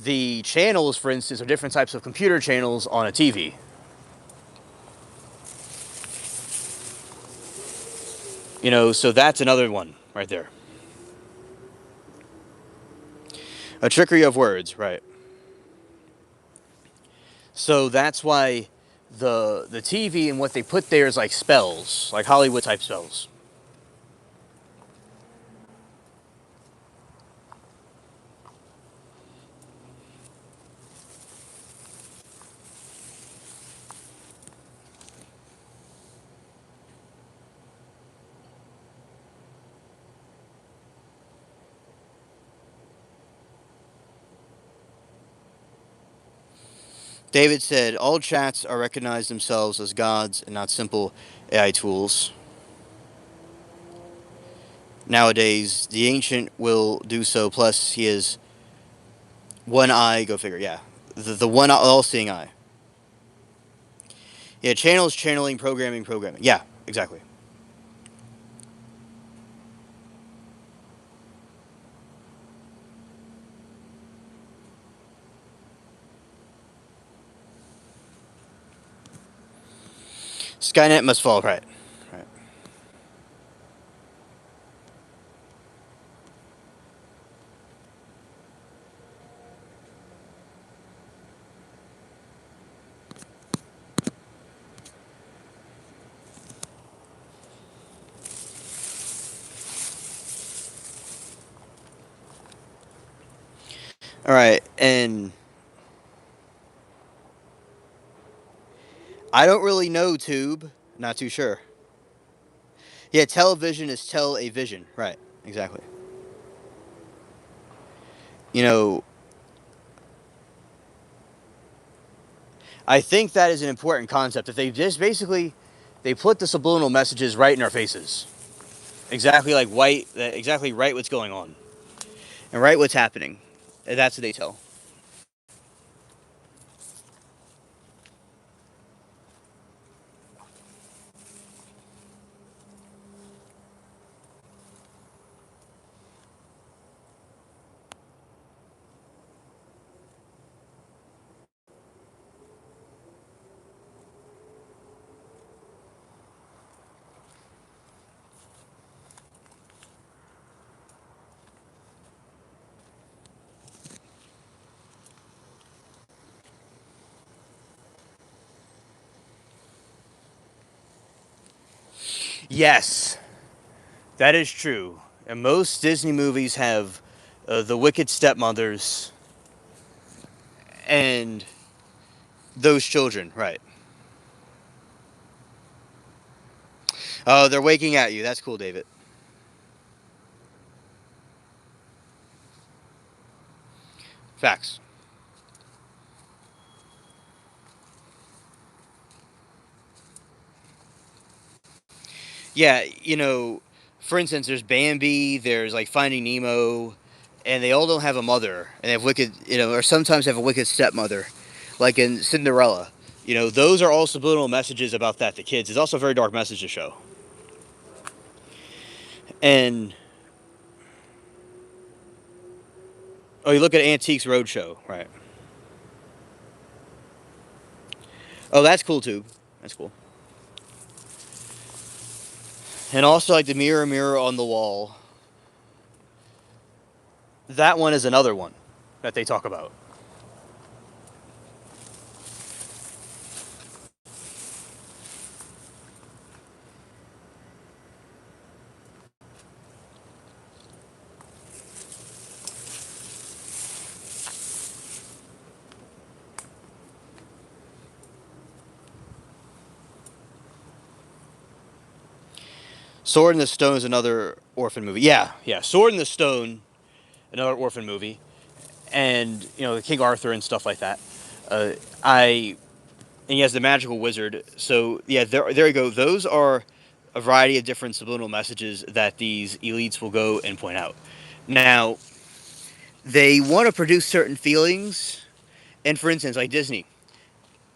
The channels, for instance, are different types of computer channels on a TV. So that's another one right there. A trickery of words, right. So that's why the TV and what they put there is like spells, like Hollywood type spells. David said, all chats are recognized themselves as gods and not simple AI tools. Nowadays, the ancient will do so. Plus, he is one eye. Go figure. Yeah, the one all-seeing eye. Yeah, channels, channeling, programming, programming. Yeah, exactly. Skynet must fall. Right. Right. All right, and I don't really know Tube. Not too sure. Yeah, television is tell a vision. Right. Exactly. You know, I think that is an important concept. If they just basically they put the subliminal messages right in our faces, exactly like white, exactly right what's going on, and right what's happening. And that's what they tell. Yes, that is true. And most Disney movies have the wicked stepmothers and those children. Right. Oh, they're waking at you. That's cool, David. Facts. Yeah, for instance, there's Bambi, there's like Finding Nemo, and they all don't have a mother, and they have wicked, or sometimes have a wicked stepmother, like in Cinderella. Those are all subliminal messages about that to kids. It's also a very dark message to show. And oh, you look at Antiques Roadshow, right? Oh, that's cool too. That's cool. And also like the Mirror, Mirror on the Wall. That one is another one that they talk about. Sword in the Stone is another orphan movie. Yeah, yeah. Sword in the Stone, another orphan movie, and the King Arthur and stuff like that. Uh, I and he has the magical wizard. So yeah, there you go. Those are a variety of different subliminal messages that these elites will go and point out. Now they want to produce certain feelings, and for instance, like Disney,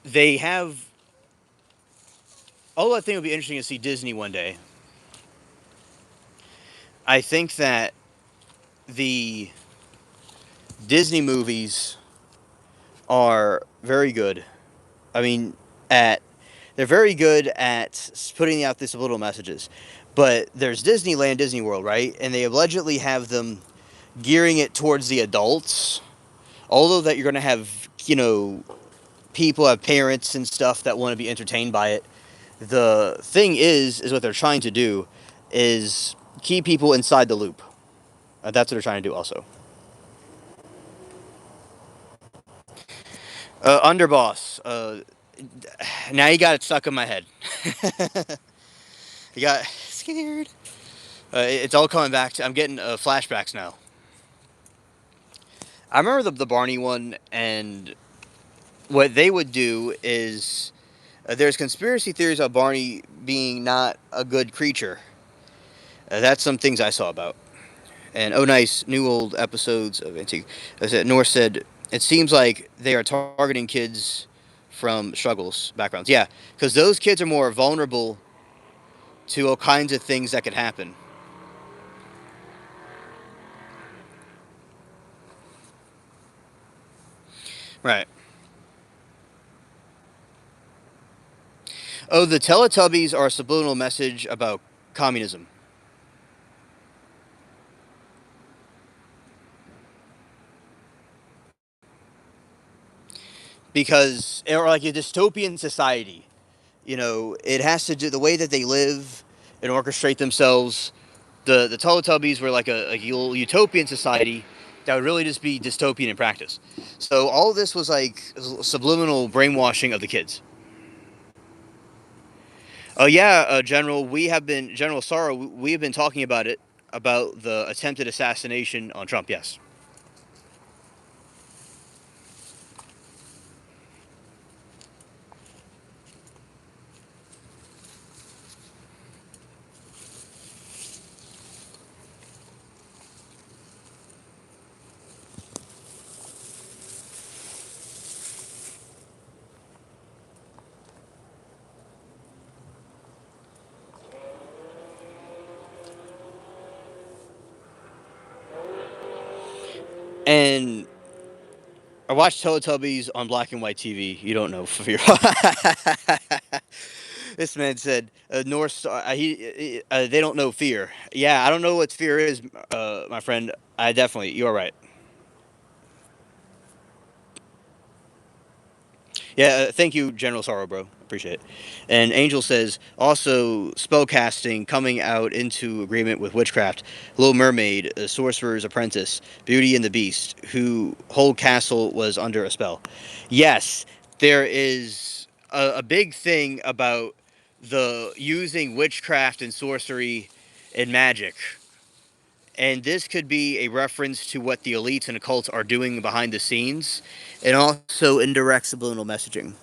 they have. Although I think it would be interesting to see Disney one day. I think that the Disney movies are very good. I mean, at they're very good at putting out these little messages. But there's Disneyland, Disney World, right? And they allegedly have them gearing it towards the adults. Although that you're going to have, people have parents and stuff that want to be entertained by it. The thing is what they're trying to do is keep people inside the loop. That's what they're trying to do also. Underboss. Now you got it stuck in my head. You got scared. It's all coming back to. I'm getting flashbacks now. I remember the Barney one, and what they would do is there's conspiracy theories about Barney being not a good creature. That's some things I saw about. And oh, nice new old episodes of Antique. As North said, it seems like they are targeting kids from struggles backgrounds. Yeah, because those kids are more vulnerable to all kinds of things that could happen. Right. Oh, the Teletubbies are a subliminal message about communism. Because, or like a dystopian society. You know, it has to do the way that they live and orchestrate themselves. The Teletubbies were like a little utopian society that would really just be dystopian in practice. So all of this was like subliminal brainwashing of the kids. Oh yeah, General, we have been General Sorrow. We have been talking about it, about the attempted assassination on Trump. Yes. And I watched Teletubbies on black and white TV. You don't know fear. This man said, "North Star." They don't know fear. Yeah, I don't know what fear is, my friend. I definitely. You're right. Yeah, thank you, General Sorrow, bro. Appreciate it. And Angel says also spellcasting coming out into agreement with witchcraft. Little Mermaid, a Sorcerer's Apprentice, Beauty and the Beast, who whole castle was under a spell. Yes, there is a big thing about the using witchcraft and sorcery and magic. And this could be a reference to what the elites and occults are doing behind the scenes, and also indirect subliminal messaging.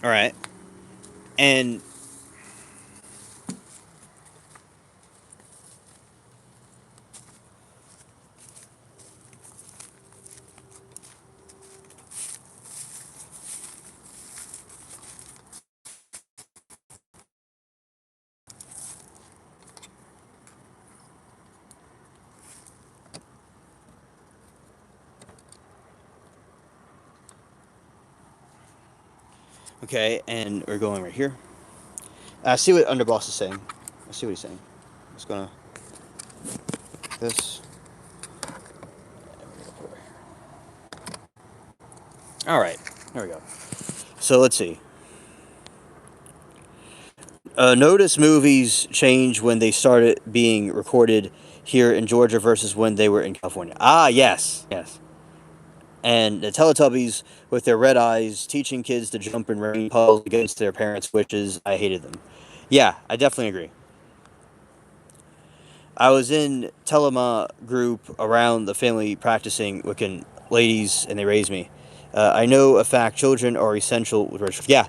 All right. And okay, and we're going right here. I see what Underboss is saying. I see what he's saying. I'm just gonna this. All right, there we go. So let's see. Notice movies change when they started being recorded here in Georgia versus when they were in California. Ah, yes, yes. And the Teletubbies with their red eyes teaching kids to jump in rain puddles against their parents' wishes. I hated them. Yeah, I definitely agree. I was in Telema group around the family practicing Wiccan ladies, and they raised me. I know a fact: children are essential with ritual. Yeah,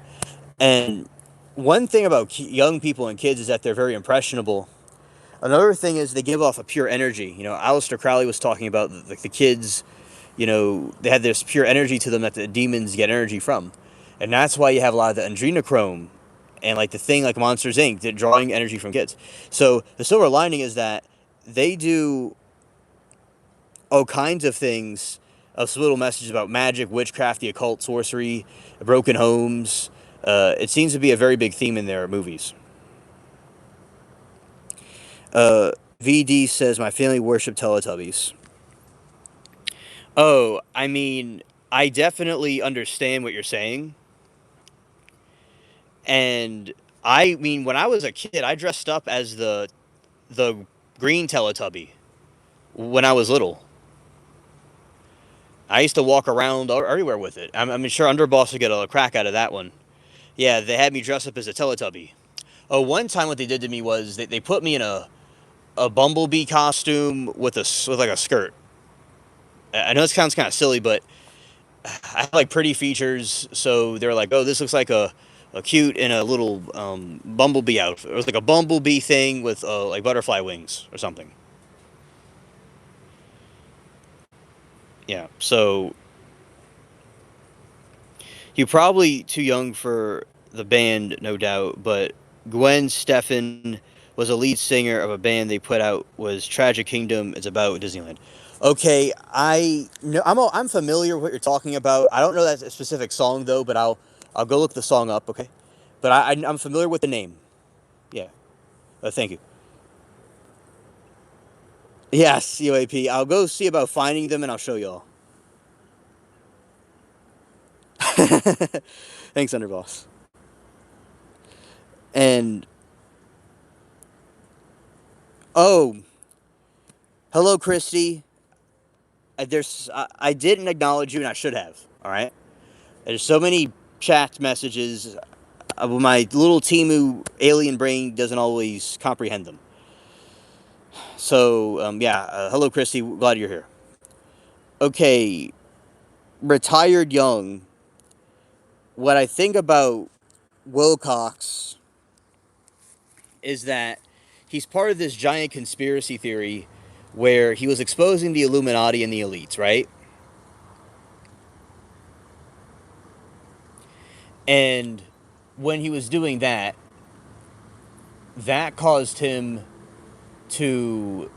and one thing about young people and kids is that they're very impressionable. Another thing is they give off a pure energy. You know, Aleister Crowley was talking about the kids. You know, they had this pure energy to them that the demons get energy from, and that's why you have a lot of the adrenochrome and like the thing like Monsters Inc. that drawing energy from kids. So the silver lining is that they do all kinds of things of little messages about magic, witchcraft, the occult, sorcery, broken homes. It seems to be a very big theme in their movies. VD says my family worship Teletubbies. Oh, I mean, I definitely understand what you're saying, and I mean, when I was a kid, I dressed up as the green Teletubby when I was little. I used to walk around everywhere with it. I'm sure Underboss would get a crack out of that one. Yeah, they had me dress up as a Teletubby. Oh, one time what they did to me was they put me in a bumblebee costume with like a skirt. I know this sounds kind of silly, but I have like pretty features, so they're like, oh, this looks like a cute and a little bumblebee outfit. It was like a bumblebee thing with like butterfly wings or something. Yeah, so you're probably too young for the band, no doubt, but Gwen Stefan was a lead singer of a band they put out was Tragic Kingdom. It's about Disneyland. Okay, I know I'm familiar with what you're talking about. I don't know that specific song though, but I'll go look the song up. Okay, but I'm familiar with the name. Yeah, thank you. Yes, UAP. I'll go see about finding them and I'll show y'all. Thanks, Underboss. And oh, hello, Christy. I didn't acknowledge you and I should have. All right. There's so many chat messages. My little Timu alien brain doesn't always comprehend them. So yeah. Hello, Christy. Glad you're here. Okay. Retired young. What I think about Wilcox is that he's part of this giant conspiracy theory where he was exposing the Illuminati and the elites, right? And when he was doing that, that caused him to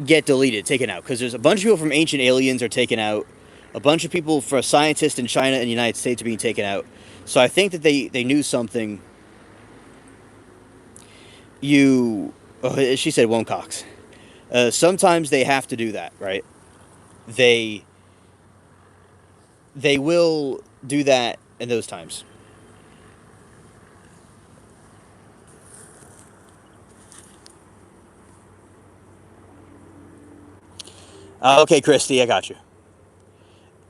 get deleted, taken out. Because there's a bunch of people from Ancient Aliens are taken out. A bunch of people for scientists in China and the United States are being taken out. So I think that they knew something. She said Woncox. Sometimes they have to do that, right? They they will do that in those times. Okay, Christy, I got you.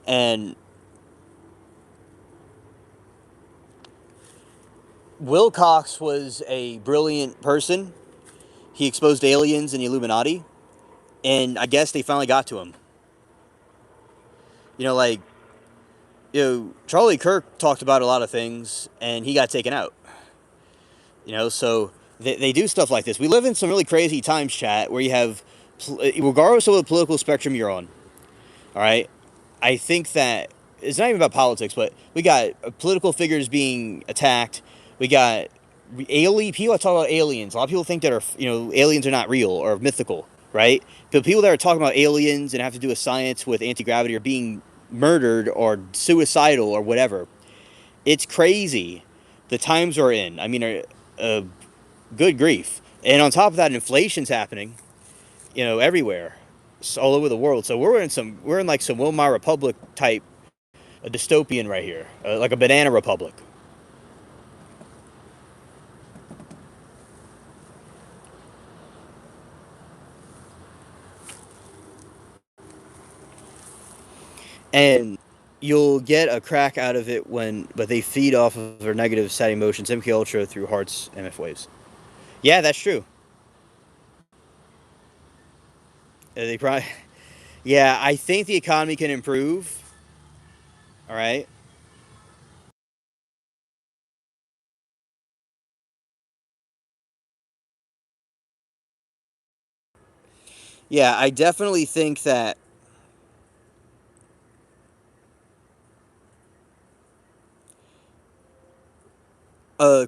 And Wilcox was a brilliant person. He exposed aliens and the Illuminati, and I guess they finally got to him. You know, like Charlie Kirk talked about a lot of things, and he got taken out. So they do stuff like this. We live in some really crazy times, chat, where you have, regardless of the political spectrum you're on, all right. I think that it's not even about politics, but we got political figures being attacked. We got people that talk about aliens. A lot of people think that aliens are not real or mythical, right? But people that are talking about aliens and have to do with science with anti-gravity are being murdered or suicidal or whatever. It's crazy the times we're in. I mean, good grief. And on top of that, inflation's happening, everywhere, all over the world. So we're in like some Weimar Republic type a dystopian right here, like a banana republic. And you'll get a crack out of it but they feed off of their negative sad emotions, MK Ultra through hearts, MF waves. Yeah, that's true. They probably, yeah, I think the economy can improve. All right. Yeah, I definitely think that.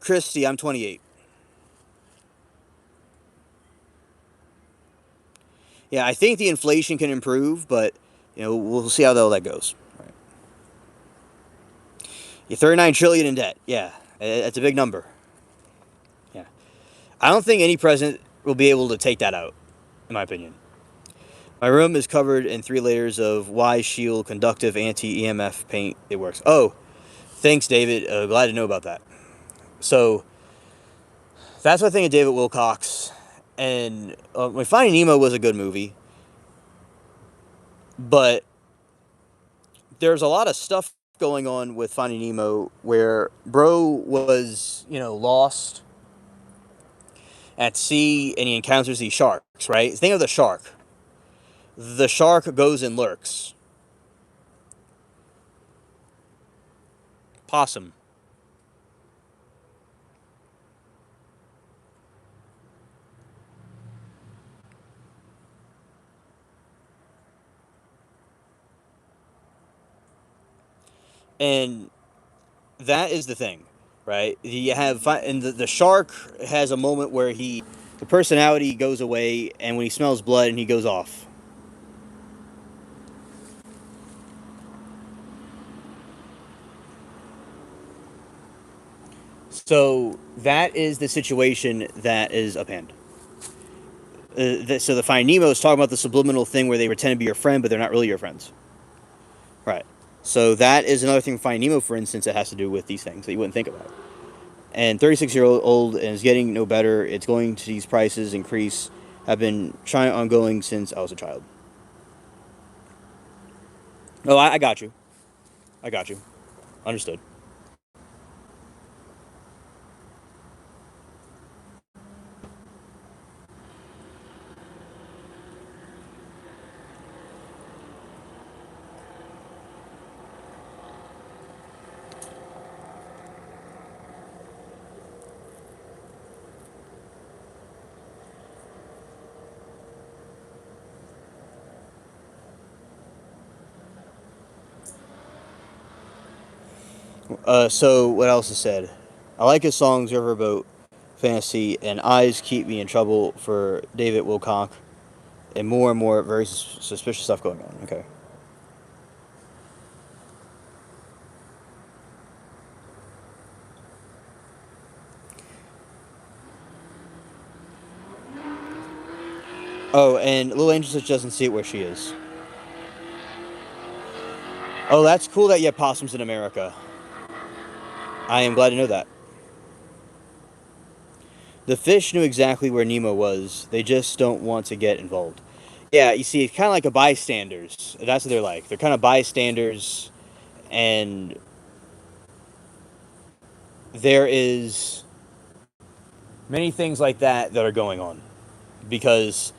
Christy, I'm 28. Yeah, I think the inflation can improve, but we'll see how that goes. Right. You're 39 trillion in debt. Yeah, that's a big number. Yeah, I don't think any president will be able to take that out, in my opinion. My room is covered in 3 layers of Y Shield conductive anti EMF paint. It works. Oh, thanks, David. Glad to know about that. So that's what I think of David Wilcox. And Finding Nemo was a good movie, but there's a lot of stuff going on with Finding Nemo where Bro was, lost at sea and he encounters these sharks, right? Think of the shark. The shark goes and lurks. Possum. And that is the thing, right? You have and the shark has a moment where the personality goes away, and when he smells blood, and he goes off. So that is the situation that is uphand. So the Finding Nemo is talking about the subliminal thing where they pretend to be your friend, but they're not really your friends. Right. So that is another thing from Finding Nemo, for instance, that has to do with these things that you wouldn't think about. And 36-year-old and is getting no better. It's going to these prices increase. Have been trying ongoing since I was a child. Oh, I got you. I got you. Understood. So what else is said? I like his songs, Riverboat, Fantasy, and Eyes Keep Me in Trouble for David Wilcock, and more very suspicious stuff going on. Okay. Oh, and Little Angel just doesn't see it where she is. Oh, that's cool that you have possums in America. I am glad to know that. The fish knew exactly where Nemo was. They just don't want to get involved. Yeah, you see, it's kind of like a bystanders. That's what they're like. They're kind of bystanders, and there is many things like that are going on because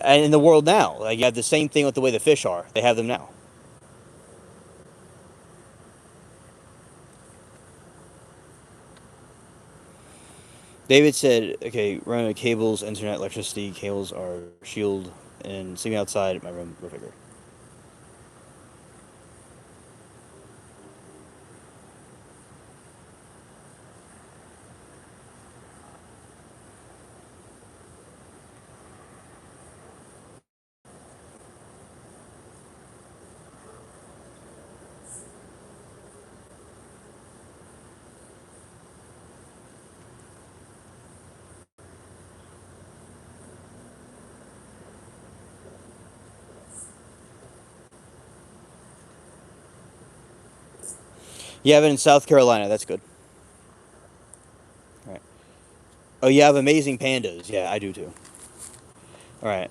and in the world now, like you have the same thing with the way the fish are. They have them now. David said, "Okay, running cables, internet, electricity cables are shield, and sleeping outside my room. Go figure." You have it in South Carolina. That's good. All right. Oh, you have amazing pandas. Yeah, I do too. All right.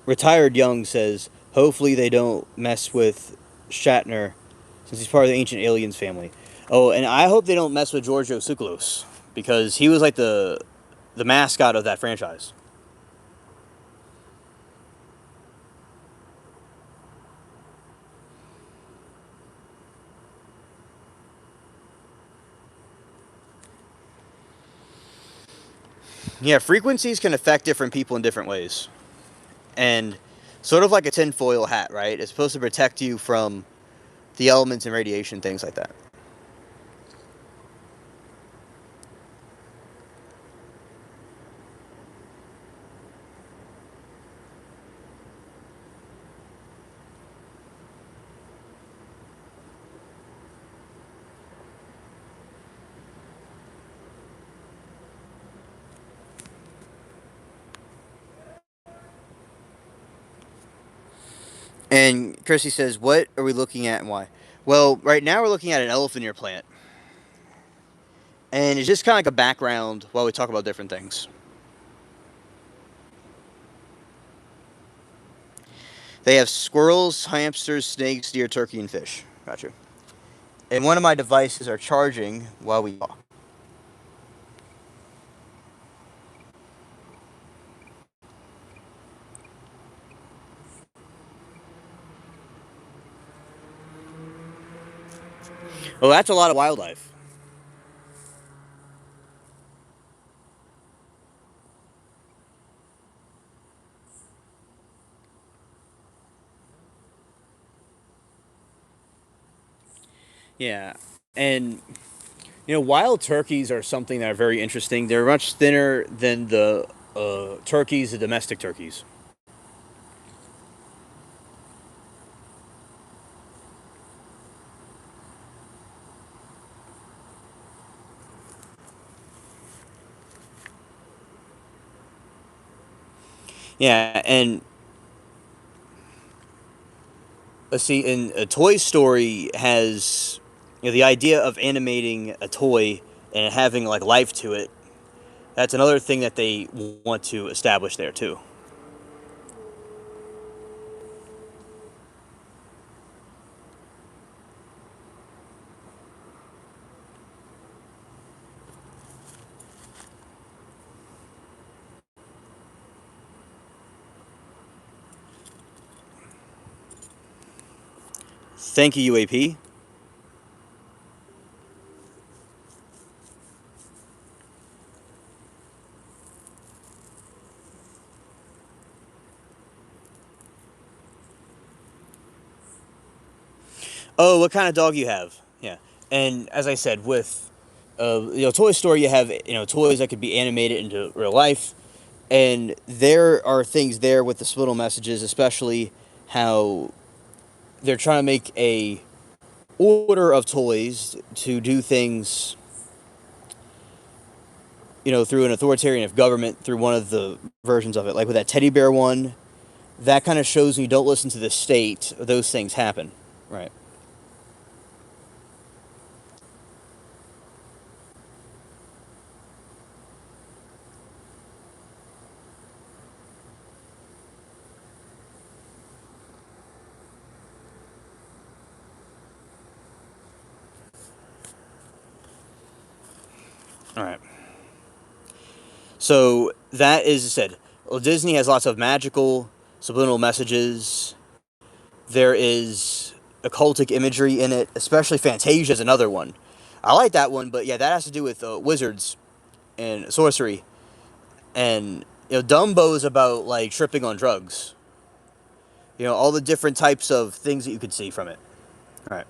Retired Young says, hopefully they don't mess with Shatner since he's part of the ancient aliens family. Oh, and I hope they don't mess with Giorgio Tsoukalos because he was like the mascot of that franchise. Yeah, frequencies can affect different people in different ways. And sort of like a tinfoil hat, right? It's supposed to protect you from the elements and radiation, things like that. And Chrissy says, what are we looking at and why? Well, right now we're looking at an elephant ear plant. And it's just kind of like a background while we talk about different things. They have squirrels, hamsters, snakes, deer, turkey, and fish. Gotcha. And one of my devices are charging while we talk. Well, that's a lot of wildlife. Yeah, and wild turkeys are something that are very interesting. They're much thinner than the turkeys, the domestic turkeys. Yeah, and let's see, in a Toy Story has the idea of animating a toy and having like life to it. That's another thing that they want to establish there too. Thank you, UAP. Oh, what kind of dog you have? Yeah, and as I said, with Toy Story, you have toys that could be animated into real life, and there are things there with the subliminal messages, especially how they're trying to make a order of toys to do things, through an authoritarian of government through one of the versions of it, like with that teddy bear one. That kind of shows when you don't listen to the state, those things happen. Right. All right. So that is said. Well, Disney has lots of magical subliminal messages. There is occultic imagery in it, especially Fantasia is another one. I like that one, but yeah, that has to do with wizards and sorcery. And Dumbo is about like tripping on drugs. All the different types of things that you could see from it. All right.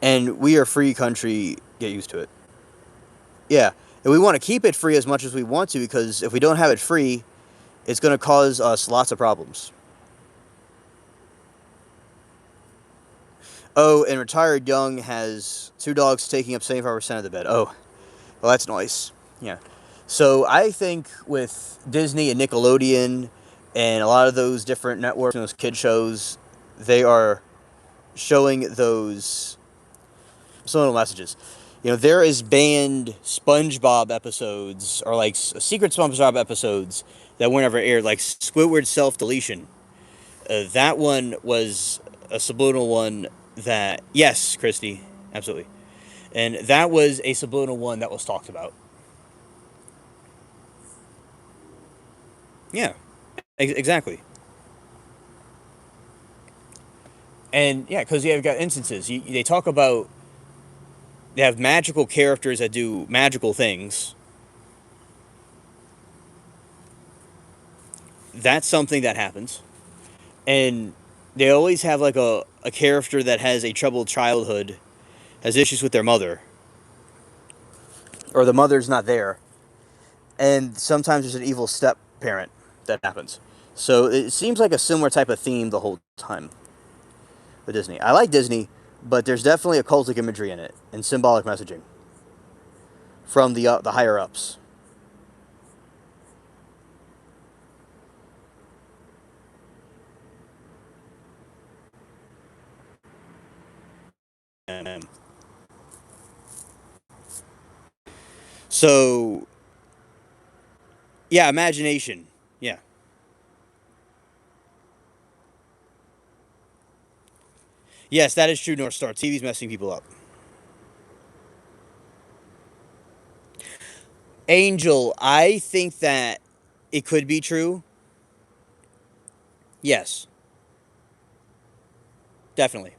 And we are a free country. Get used to it. Yeah, and we want to keep it free as much as we want to because if we don't have it free, it's going to cause us lots of problems. Oh, and retired young has two dogs taking up 75% of the bed. Oh, well, that's nice. Yeah. So I think with Disney and Nickelodeon and a lot of those different networks and those kid shows, they are showing those subliminal messages. There is banned SpongeBob episodes or like secret SpongeBob episodes that weren't ever aired, like Squidward's self deletion. That one was a subliminal one that, yes, Christy, absolutely. And that was a subliminal one that was talked about. Yeah, exactly. And yeah, because you've got instances. They talk about, they have magical characters that do magical things. That's something that happens. And they always have like a character that has a troubled childhood, has issues with their mother, or the mother's not there. And sometimes there's an evil step parent that happens. So it seems like a similar type of theme the whole time with Disney. I like Disney, but there's definitely occultic imagery in it and symbolic messaging from the higher ups. And so yeah, imagination. Yeah. Yes, that is true. North Star TV's messing people up. Angel, I think that it could be true. Yes, definitely.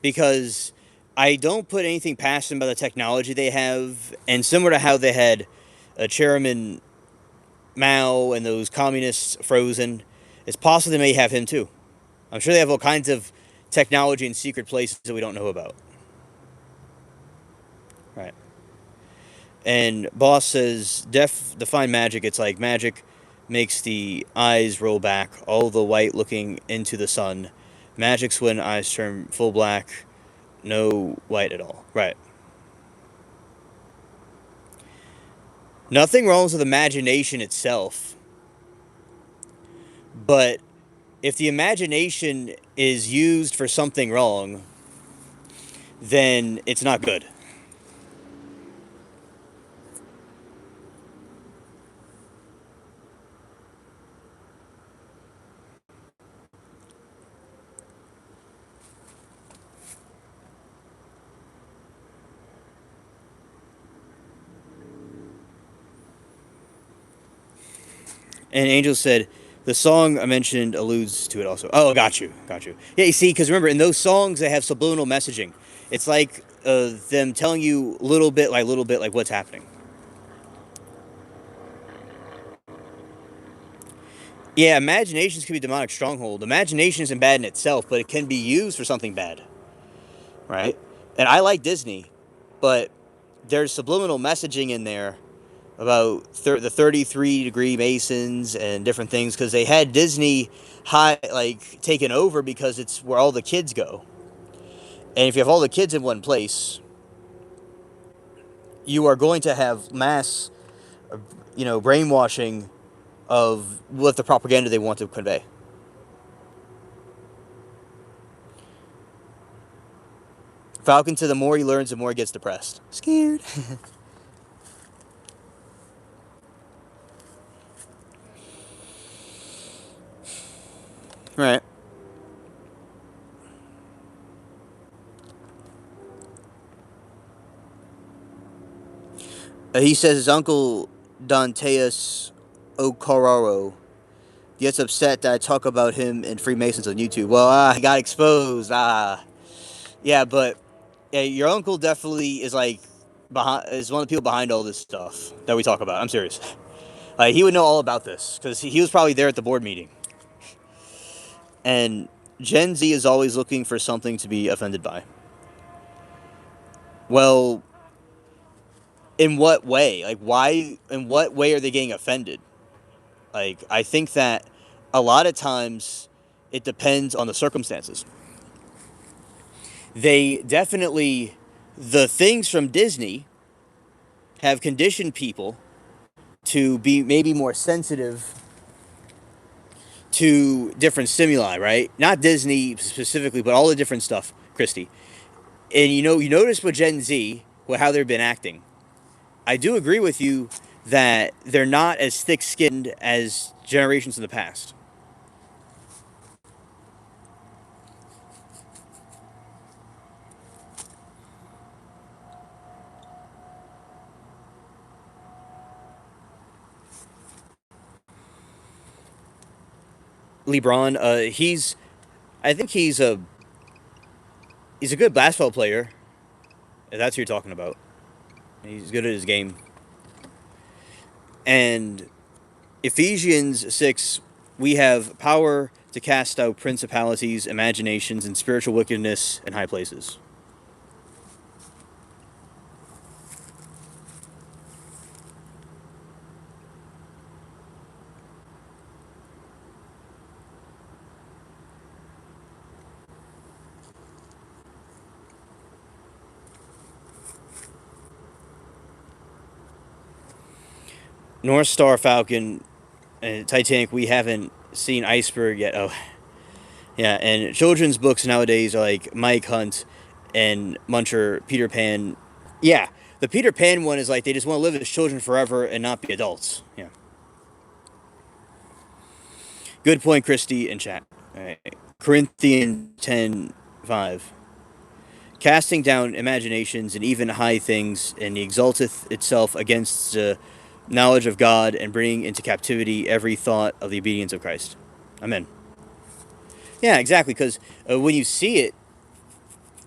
Because I don't put anything past them about the technology they have, and similar to how they had Chairman Mao and those communists frozen, it's possible they may have him too. I'm sure they have all kinds of technology in secret places that we don't know about. Right. And Boss says, define magic. It's like magic makes the eyes roll back, all the white looking into the sun. Magic's when eyes turn full black, no white at all. Right. Nothing wrong with imagination itself, but if the imagination is used for something wrong, then it's not good. And Angel said, the song I mentioned alludes to it also. Oh, got you, got you. Yeah, you see, because remember, in those songs, they have subliminal messaging. It's like them telling you little bit, like what's happening. Yeah, imaginations can be demonic stronghold. Imagination isn't bad in itself, but it can be used for something bad, right? And I like Disney, but there's subliminal messaging in there about the 33-degree Masons and different things because they had Disney high like taken over because it's where all the kids go. And if you have all the kids in one place, you are going to have mass, brainwashing of what the propaganda they want to convey. Falcon to the more he learns, the more he gets depressed. Scared. Right. He says his uncle Danteus Okororo gets upset that I talk about him and Freemasons on YouTube. Well, he got exposed. Yeah, but yeah, your uncle definitely is like is one of the people behind all this stuff that we talk about. I'm serious. Like he would know all about this because he was probably there at the board meeting. And Gen Z is always looking for something to be offended by. Well, in what way? Like, why? In what way are they getting offended? Like, I think that a lot of times it depends on the circumstances. They definitely, the things from Disney have conditioned people to be maybe more sensitive to different stimuli, right? Not Disney specifically, but all the different stuff, Christy. And you notice with Gen Z, how they've been acting. I do agree with you that they're not as thick skinned as generations in the past. LeBron, I think he's a good basketball player. If that's what you're talking about. He's good at his game. And Ephesians 6, we have power to cast out principalities, imaginations, and spiritual wickedness in high places. North Star, Falcon, and Titanic, we haven't seen Iceberg yet. Oh, yeah. And children's books nowadays are like Mike Hunt and Muncher, Peter Pan. Yeah. The Peter Pan one is like they just want to live as children forever and not be adults. Yeah. Good point, Christy in chat. All right. Corinthians 10:5. casting down imaginations and even high things, and he exalteth itself against the knowledge of God, and bringing into captivity every thought of the obedience of Christ. Amen. Yeah, exactly. Because when you see it,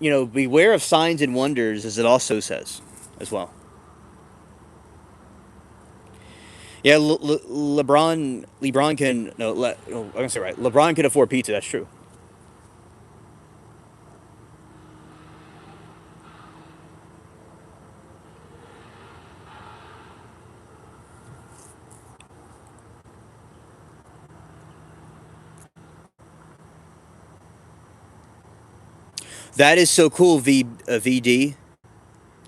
beware of signs and wonders, as it also says, as well. Yeah, LeBron can no, I'm gonna say right. LeBron can afford pizza. That's true. That is so cool. VD.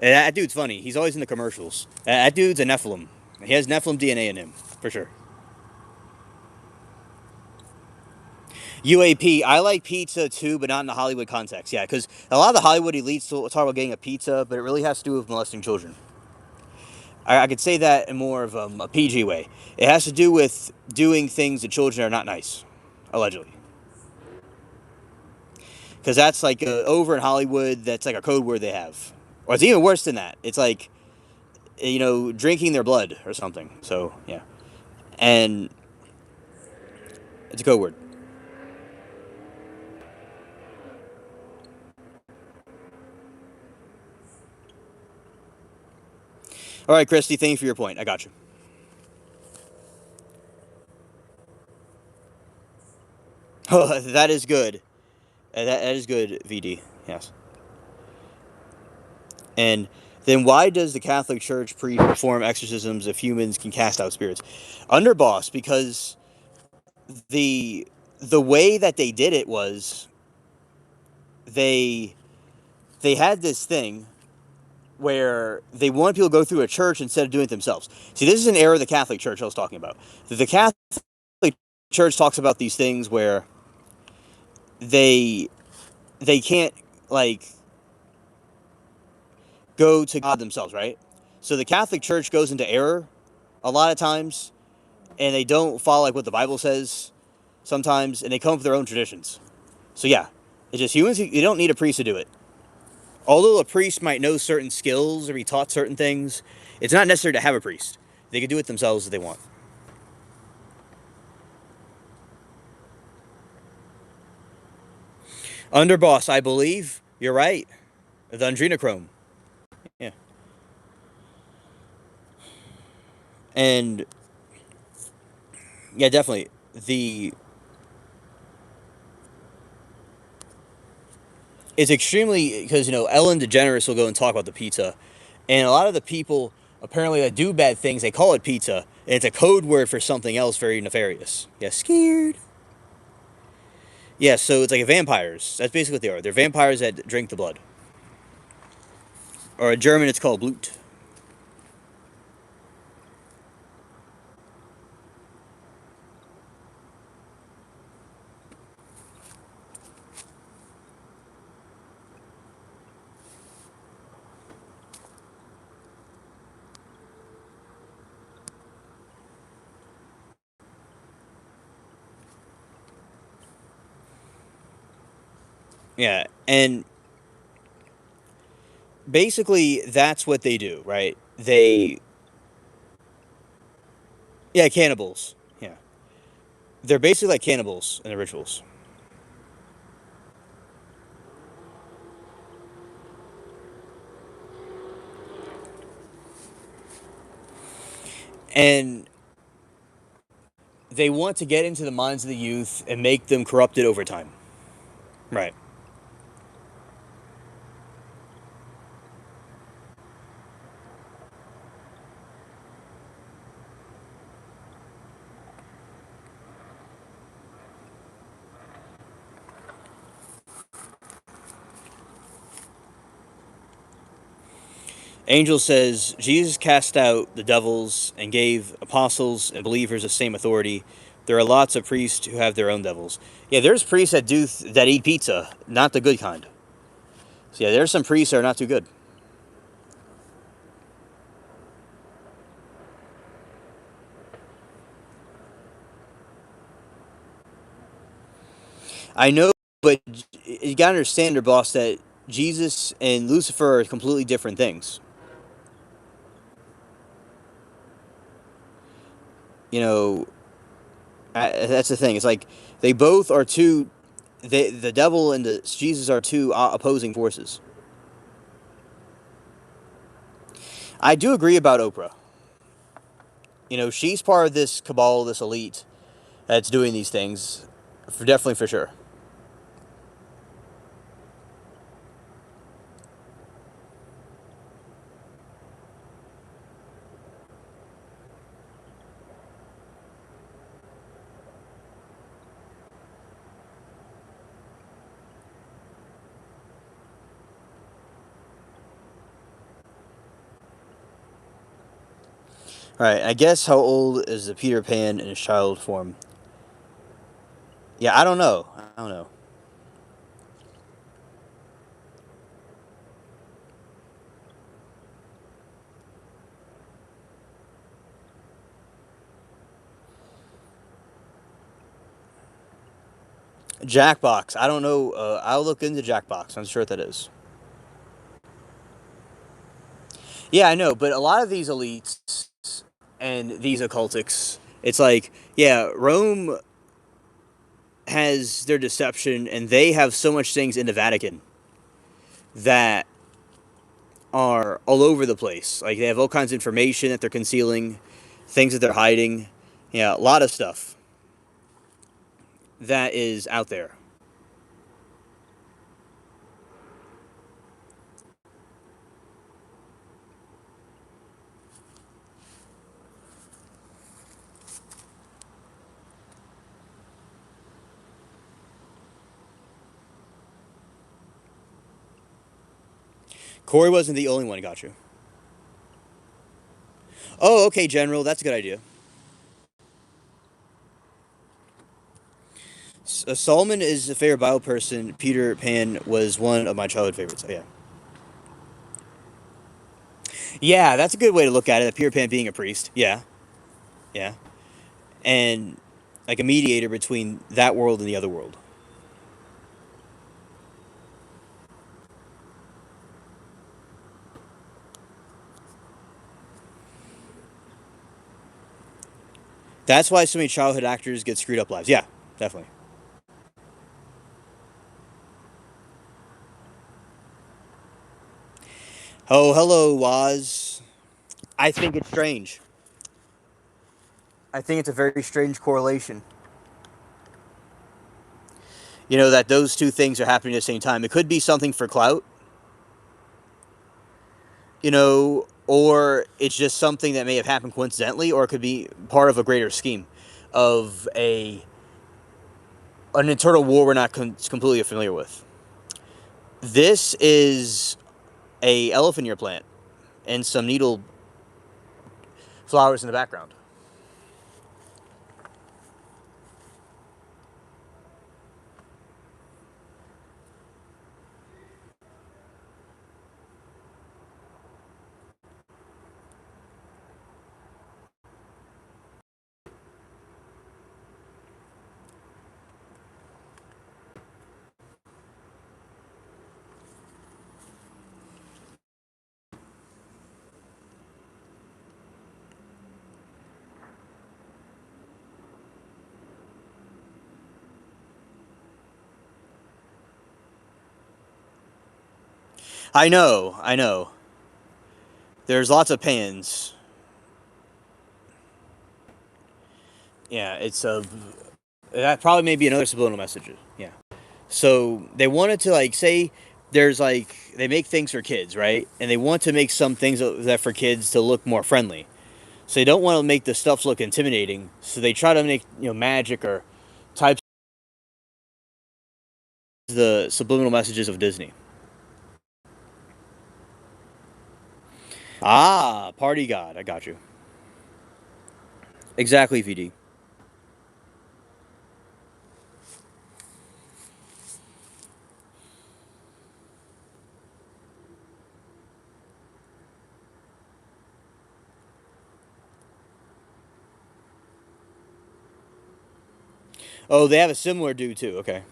That dude's funny. He's always in the commercials. That dude's a Nephilim. He has Nephilim DNA in him for sure. UAP. I like pizza too, but not in the Hollywood context. Yeah, because a lot of the Hollywood elites will talk about getting a pizza, but it really has to do with molesting children. I could say that in more of a PG way. It has to do with doing things to children are not nice, allegedly. Because that's like over in Hollywood, that's like a code word they have. Or it's even worse than that. It's like, drinking their blood or something. So, yeah. And it's a code word. All right, Christy, thank you for your point. I got you. Oh, that is good. That is good, VD. Yes. And then why does the Catholic Church perform exorcisms if humans can cast out spirits? Underboss, because the the way that they did it was they they had this thing where they wanted people to go through a church instead of doing it themselves. See, this is an era of the Catholic Church I was talking about. The Catholic Church talks about these things where they they can't like go to God themselves, right? So the Catholic Church goes into error a lot of times, and they don't follow like what the Bible says sometimes, and they come up with their own traditions. So yeah, it's just humans. You don't need a priest to do it. Although a priest might know certain skills or be taught certain things, it's not necessary to have a priest. They can do it themselves if they want. Underboss, I believe you're right. The adrenochrome. Yeah, and yeah, definitely the it's extremely because Ellen DeGeneres will go and talk about the pizza, and a lot of the people apparently that do bad things they call it pizza, and it's a code word for something else very nefarious. Yeah, scared. Yeah, so it's like vampires. That's basically what they are. They're vampires that drink the blood. Or in German, it's called Blut. Yeah, and basically that's what they do, right? Yeah, cannibals. Yeah, they're basically like cannibals in the rituals. And they want to get into the minds of the youth and make them corrupted over time. Right. Angel says Jesus cast out the devils and gave apostles and believers the same authority. There are lots of priests who have their own devils. Yeah, there's priests that eat pizza, not the good kind. So yeah, there's some priests that are not too good. I know, but you gotta understand, their boss, that Jesus and Lucifer are completely different things. You know, that's the thing. It's like they both are two. The devil and the Jesus are two opposing forces. I do agree about Oprah. You know, she's part of this cabal, this elite that's doing these things, definitely for sure. All right, I guess how old is the Peter Pan in his child form? Yeah, I don't know. I don't know. Jackbox. I don't know. I'll look into Jackbox. I'm sure what that is. Yeah, I know, but a lot of these elites and these occultics, it's like, yeah, Rome has their deception, and they have so much things in the Vatican that are all over the place. Like they have all kinds of information that they're concealing, things that they're hiding. Yeah, a lot of stuff that is out there. Corey wasn't the only one who got you. Oh, okay, General. That's a good idea. Solomon is a favorite Bible person. Peter Pan was one of my childhood favorites. Oh, yeah. Yeah, that's a good way to look at it. Peter Pan being a priest. Yeah, yeah. And like a mediator between that world and the other world. That's why so many childhood actors get screwed up lives. Yeah, definitely. Oh, hello, Waz. I think it's strange. I think it's a very strange correlation. You know, that those two things are happening at the same time. It could be something for clout, you know, or it's just something that may have happened coincidentally, or it could be part of a greater scheme of an internal war we're not completely familiar with. This is a elephant ear plant and some needle flowers in the background. I know, I know. There's lots of pans. Yeah, it's a that probably may be another subliminal message. Yeah. So they wanted to like say there's like they make things for kids, right? And they want to make some things that for kids to look more friendly. So they don't want to make the stuff look intimidating. So they try to make magic or types of the subliminal messages of Disney. Ah, party god, I got you. Exactly, VD. Oh, they have a similar dude too. Okay.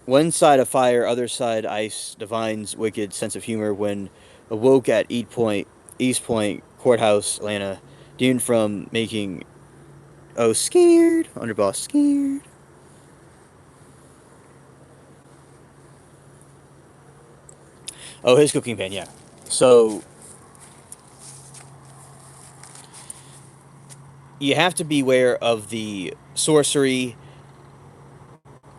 One side of fire, other side ice. Divine's wicked sense of humor when awoke at East Point Courthouse, Atlanta, due from making scared underboss scared. Oh, his cooking pan, yeah. So you have to beware of the sorcery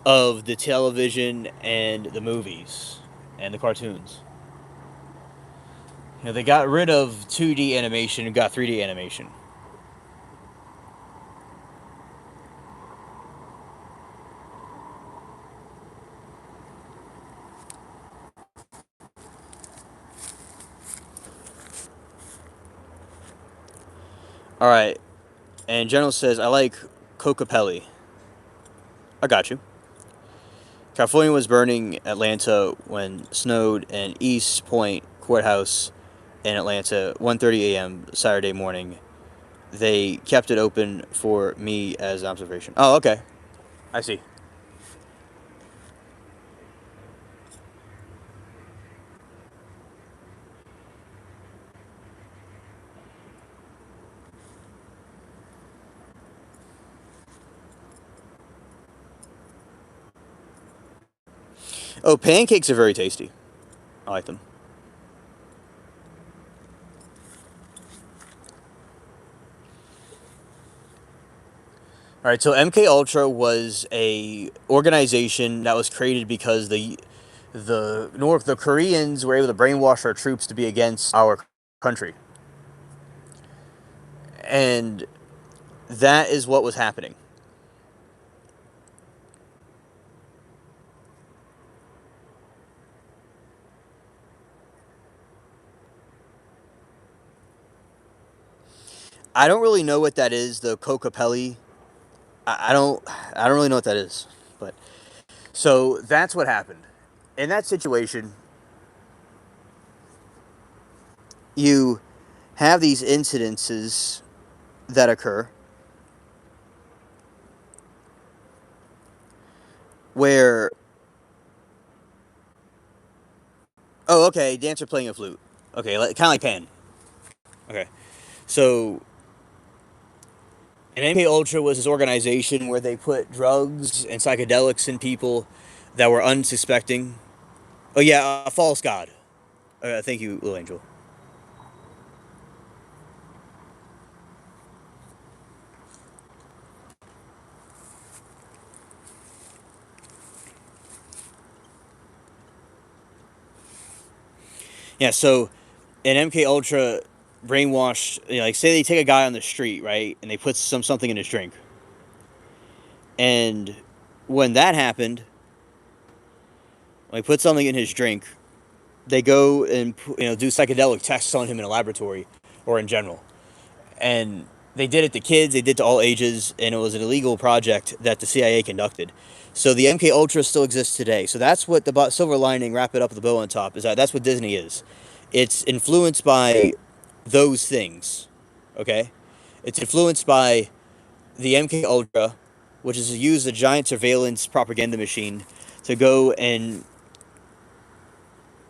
of the television and the movies and the cartoons. They got rid of 2D animation and got 3D animation. All right, and General says I like Cocapelli. I got you. California was burning Atlanta when snowed in East Point Courthouse in Atlanta 1:30 a.m. Saturday morning. They kept it open for me as observation. Oh, okay. I see. Oh, pancakes are very tasty. I like them. All right, so MK Ultra was a organization that was created because the Koreans were able to brainwash our troops to be against our country, and that is what was happening. I don't really know what that is, the Cocapelli. I don't I don't really know what that is, but so that's what happened. In that situation, you have these incidences that occur where oh okay, dancer playing a flute. Okay, kind of like Pan. Okay, so and MK Ultra was this organization where they put drugs and psychedelics in people that were unsuspecting. Oh yeah, a false god. Thank you, Little Angel. Yeah, so in MK Ultra, brainwash. Like say they take a guy on the street, right, and they put something in his drink, and when that happened, when they put something in his drink, they go and do psychedelic tests on him in a laboratory or in general, and they did it to kids, they did it to all ages, and it was an illegal project that the CIA conducted. So the MK Ultra still exists today. So that's what the silver lining, wrap it up with the bow on top, is that's what Disney is. It's influenced by those things. Okay, it's influenced by the MK Ultra, which is to use a giant surveillance propaganda machine to go and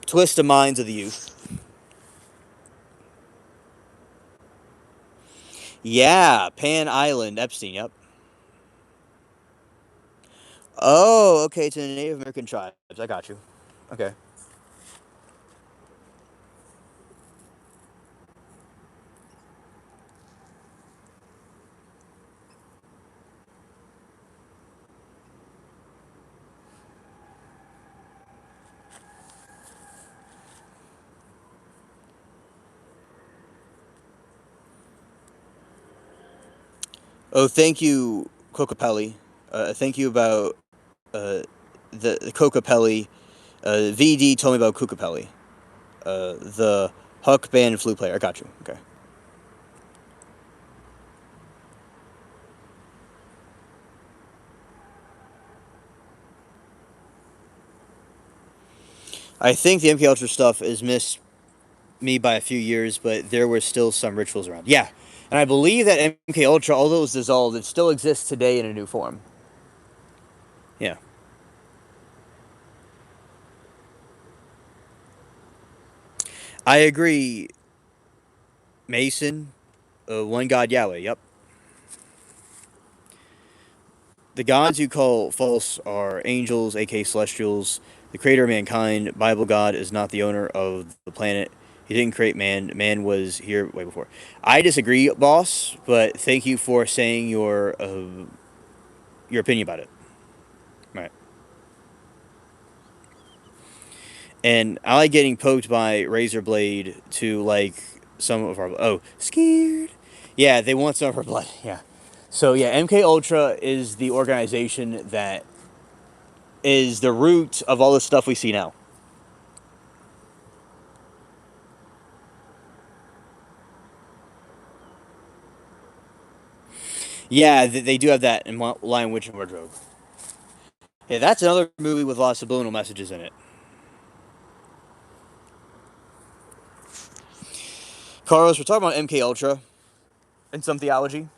twist the minds of the youth. Yeah, Pan Island, Epstein. Yep. Oh, okay, to the Native American tribes. I got you. Okay. Oh, thank you, Cocapelli. Thank you about the Cocapelli. VD told me about Cocapelli. The Huck band flute player. I got you. Okay. I think the MK Ultra stuff is missed me by a few years, but there were still some rituals around. Yeah, and I believe that MK Ultra, although it was dissolved, it still exists today in a new form. Yeah. I agree. Mason, one God Yahweh. Yep. The gods you call false are angels, aka celestials. The creator of mankind, Bible God, is not the owner of the planet. He didn't create man. Man was here way before. I disagree, boss, but thank you for saying your opinion about it. Right. And I like getting poked by razor blade to like some of our scared. Yeah, they want some of our blood. Yeah. So yeah, MK Ultra is the organization that is the root of all the stuff we see now. Yeah, they do have that in Lion Witch and Wardrobe. Yeah, that's another movie with a lot of subliminal messages in it. Carlos, we're talking about MK Ultra and some theology.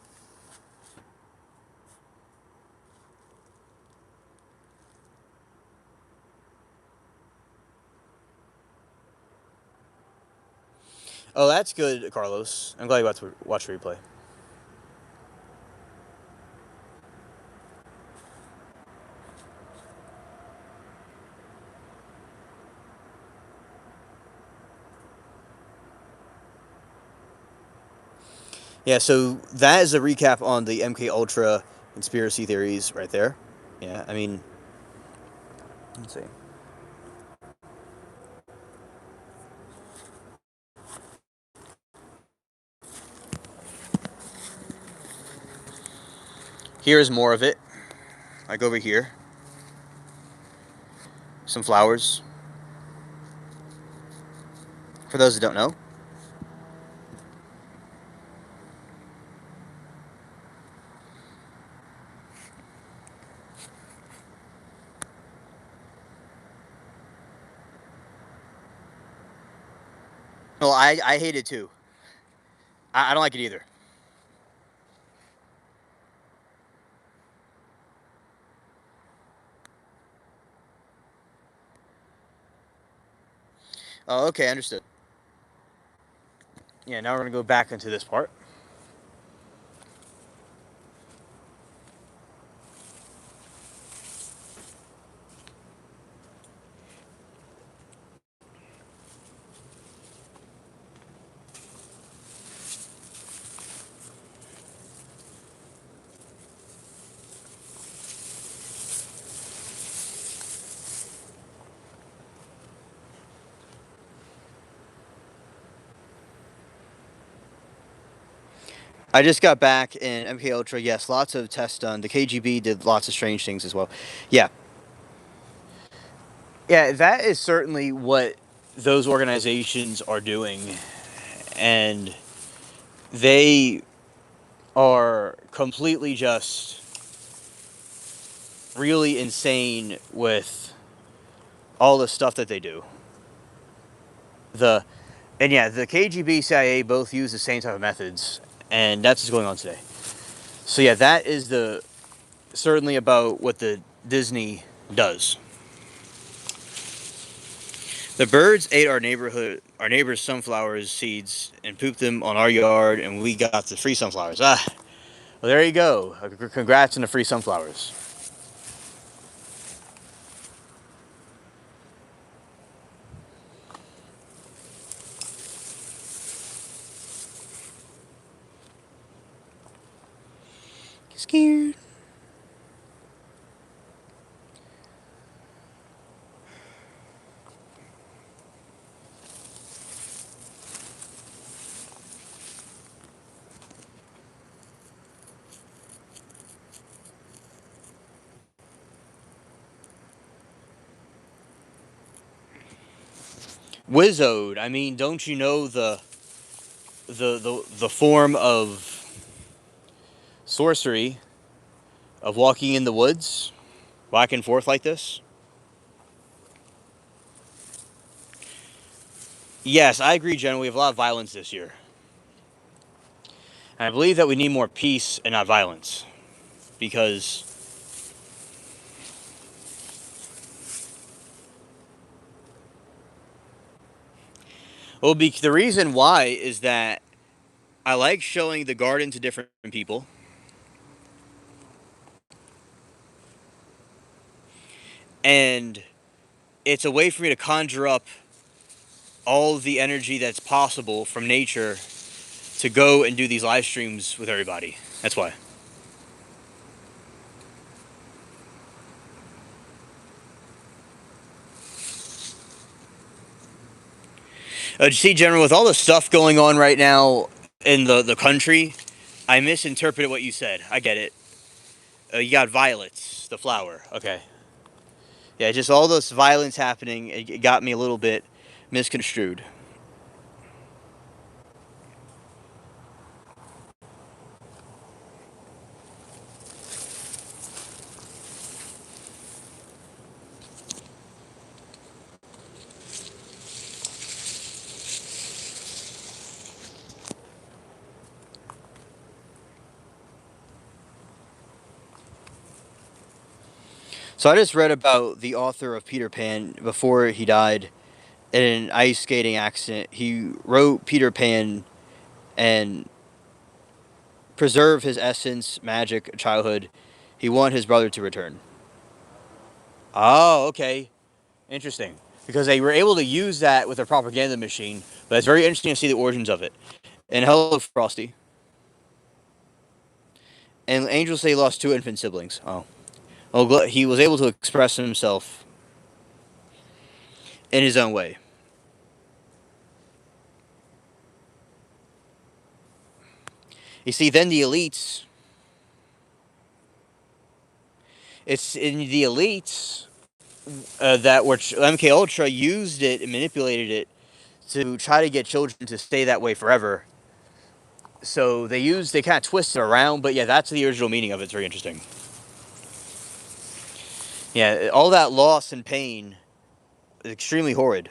Oh, that's good, Carlos. I'm glad you got to watch the replay. Yeah, so that is a recap on the MK Ultra conspiracy theories right there. Yeah, I mean, let's see. Here's more of it. Like over here, some flowers. For those that don't know. Well, I hate it too. I don't like it either. Oh, okay, understood. Yeah, now we're gonna go back into this part. I just got back in MK Ultra. Yes, lots of tests done. The KGB did lots of strange things as well. Yeah, yeah, that is certainly what those organizations are doing, and they are completely just really insane with all the stuff that they do. The and yeah, the KGB, CIA both use the same type of methods, and that's what's going on today. So yeah, that is the certainly about what the Disney does. The birds ate our neighbor's sunflowers seeds, and pooped them on our yard, and we got the free sunflowers. Ah, well, there you go. Congrats on the free sunflowers. Scared. Wizode. I mean, don't you know the form of sorcery of walking in the woods, back and forth like this? Yes, I agree, Jen. We have a lot of violence this year. And I believe that we need more peace and not violence. Because, Well, the reason why is that I like showing the garden to different people, and it's a way for me to conjure up all the energy that's possible from nature to go and do these live streams with everybody. That's why. See, General, with all the stuff going on right now in the country, I misinterpreted what you said. I get it. You got violets, the flower. Okay. Yeah, just all this violence happening, it got me a little bit misconstrued. So I just read about the author of Peter Pan before he died in an ice skating accident. He wrote Peter Pan and preserve his essence, magic, childhood. He wanted his brother to return. Oh, okay. Interesting. Because they were able to use that with a propaganda machine, but it's very interesting to see the origins of it. And hello, Frosty. And Angels say he lost two infant siblings. Oh. Well, he was able to express himself in his own way. You see, then the elites. It's in the elites that were MK Ultra used it and manipulated it to try to get children to stay that way forever. So they kind of twist it around, but yeah, that's the original meaning of it. It's very interesting. Yeah, all that loss and pain is extremely horrid.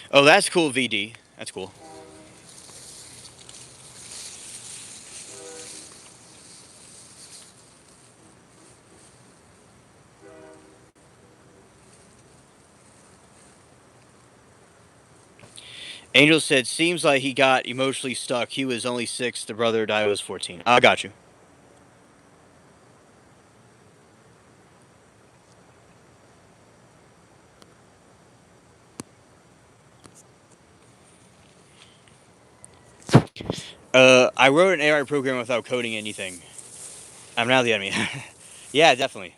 Oh, that's cool, VD. That's cool. Angel said, seems like he got emotionally stuck. He was only 6. The brother died when he was 14. I got you. I wrote an AI program without coding anything. I'm now the enemy. Yeah, definitely.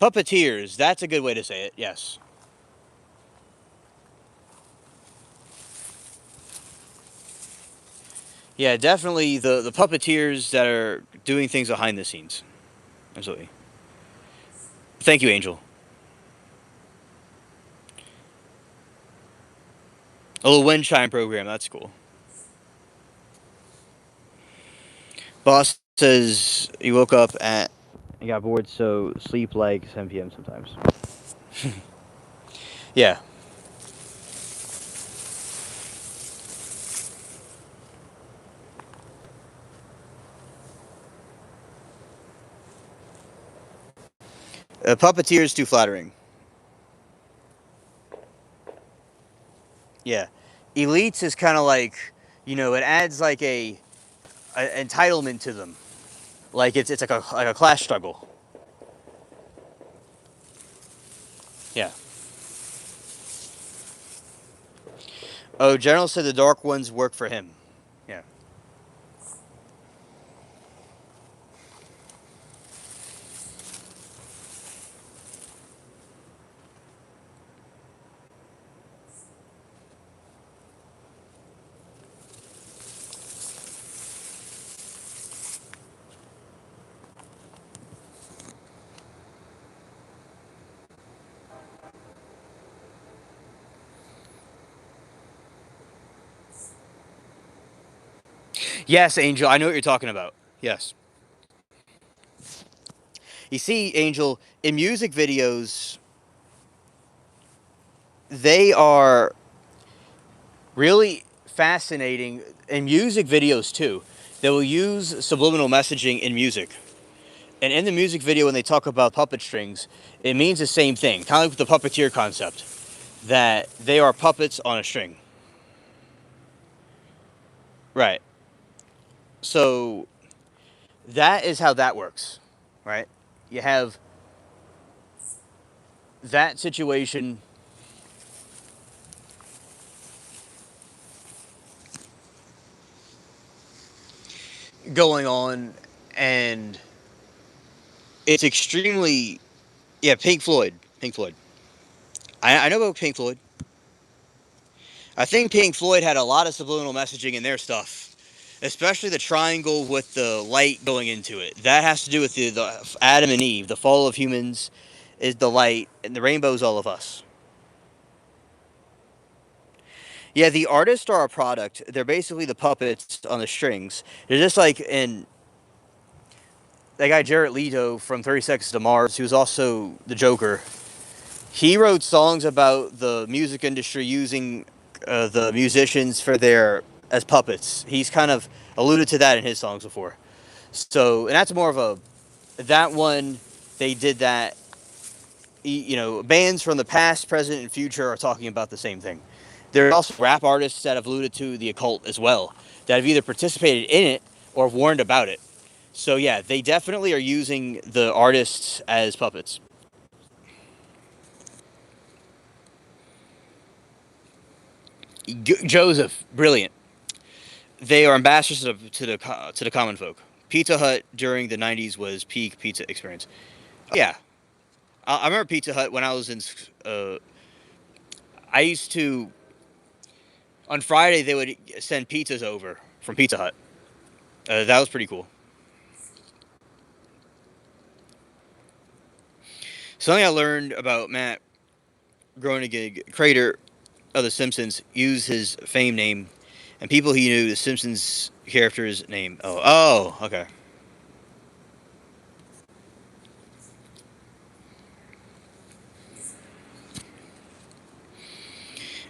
Puppeteers. That's a good way to say it. Yes. Yeah, definitely the puppeteers that are doing things behind the scenes. Absolutely. Thank you, Angel. A little wind chime program. That's cool. Boss says he woke up at. He got bored, so sleep like 7 p.m. sometimes. Yeah. Puppeteer is too flattering. Yeah. Elites is kind of like, it adds like a entitlement to them. Like it's like a class struggle. Yeah. Oh, General said the dark ones work for him. Yeah. Yes, Angel, I know what you're talking about. Yes. You see, Angel, in music videos, they are really fascinating in music videos too. They will use subliminal messaging in music. And in the music video, when they talk about puppet strings, it means the same thing, kind of like with the puppeteer concept, that they are puppets on a string. Right. So that is how that works, right? You have that situation going on, and it's extremely, yeah, Pink Floyd. Pink Floyd. I know about Pink Floyd. I think Pink Floyd had a lot of subliminal messaging in their stuff, especially the triangle with the light going into it. That has to do with the Adam and Eve. The fall of humans is the light, and the rainbow is all of us. Yeah, the artists are a product. They're basically the puppets on the strings. They're just like in that guy Jared Leto from 30 Seconds to Mars, who was also the Joker. He wrote songs about the music industry using the musicians for their as puppets. He's kind of alluded to that in his songs before. So, and that's more of a that one. They did that. You know, bands from the past, present, and future are talking about the same thing. There are also rap artists that have alluded to the occult as well, that have either participated in it or have warned about it. So yeah, they definitely are using the artists as puppets. Joseph, brilliant. They are ambassadors to the common folk. Pizza Hut during the '90s was peak pizza experience. Yeah, I remember Pizza Hut when I was in. I used to on Friday they would send pizzas over from Pizza Hut. That was pretty cool. Something I learned about Matt Groening, creator of The Simpsons, used his fame name, and people he knew the Simpsons character's name. Okay.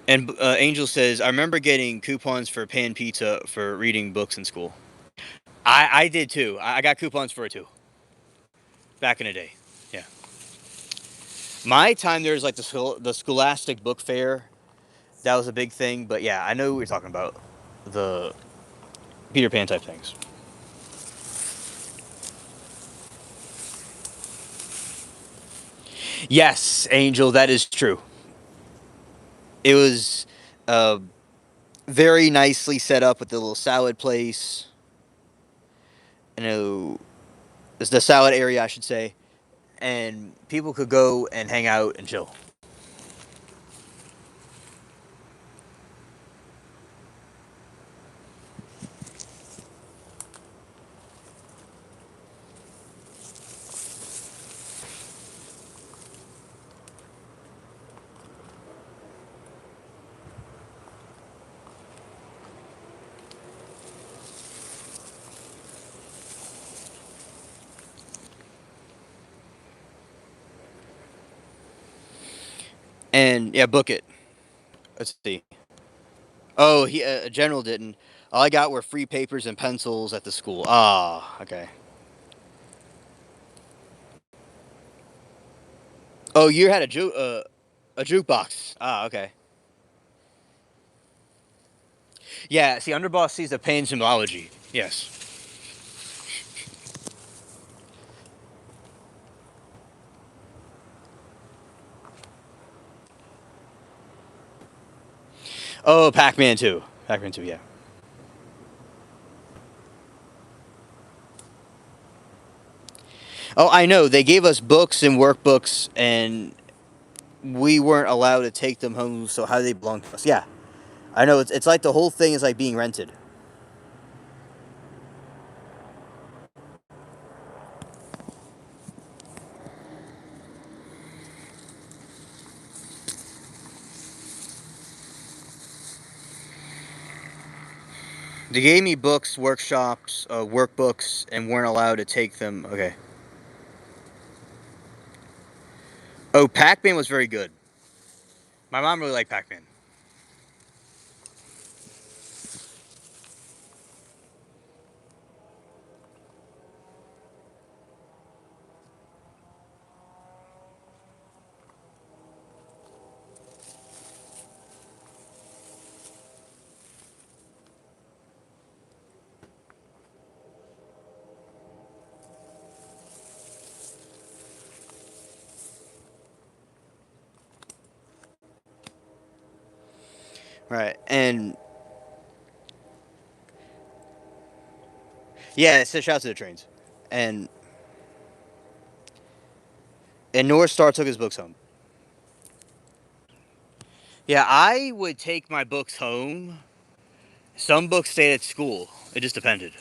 And Angel says, I remember getting coupons for pan pizza for reading books in school. I did too. I got coupons for it too. Back in the day. Yeah. My time there was like the Scholastic Book Fair. That was a big thing. But yeah, I know what you're talking about. The Peter Pan type things. Yes, Angel, that is true. It was uh, very nicely set up with the little salad place. You know, it's the salad area, I should say. And people could go and hang out and chill. And yeah, book it. Let's see. Oh, he general didn't. All I got were free papers and pencils at the school. Ah, okay. Oh, you had a jukebox. Ah, okay. Yeah. See, Underboss sees the pain symbology. Yes. Oh, Pac-Man 2. Pac-Man 2. Yeah. Oh, I know. They gave us books and workbooks, and we weren't allowed to take them home. So how do they belong to us? Yeah, I know. It's like the whole thing is like being rented. They gave me books, workshops, workbooks, and weren't allowed to take them. Okay. Oh, Pac-Man was very good. My mom really liked Pac-Man. Right, and yeah, it says shout out to the trains, and North Star took his books home. Yeah, I would take my books home. Some books stayed at school. It just depended.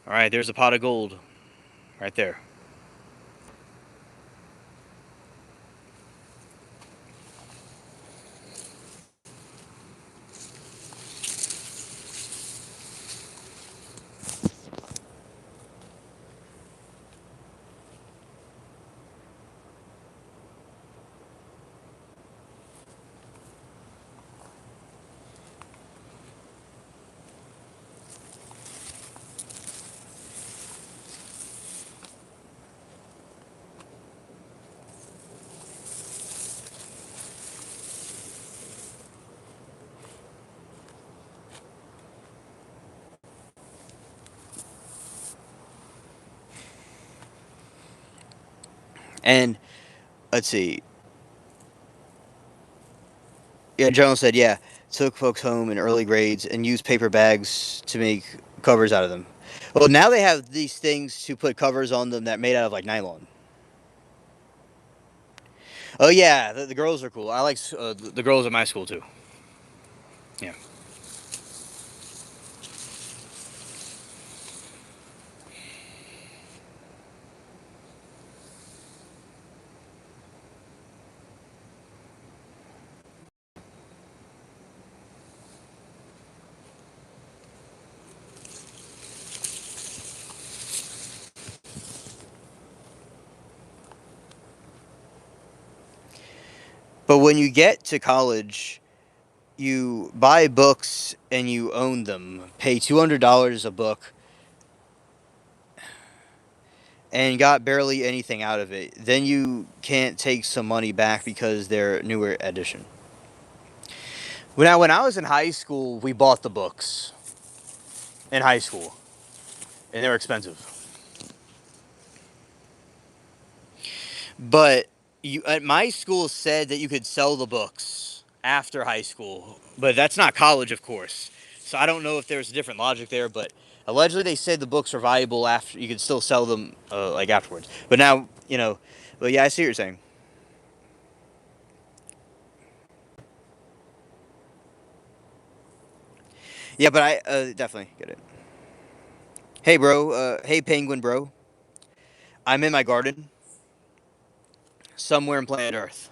All right, there's a pot of gold, right there. And let's see. Yeah, Jones said, yeah, took folks home in early grades and used paper bags to make covers out of them. Well, now they have these things to put covers on them that are made out of like nylon. Oh yeah, the girls are cool. I like the girls at my school too. Yeah. But when you get to college, you buy books and you own them. Pay $200 a book and got barely anything out of it. Then you can't take some money back because they're newer edition. Now, when I was in high school, we bought the books in high school, and they were expensive. But you at my school said that you could sell the books after high school, but that's not college, of course. So I don't know if there's a different logic there, but allegedly they said the books are valuable after you could still sell them like afterwards. But now but yeah, I see what you're saying. Yeah, but I definitely get it. Hey, bro. Hey, penguin, bro. I'm in my garden somewhere in planet Earth.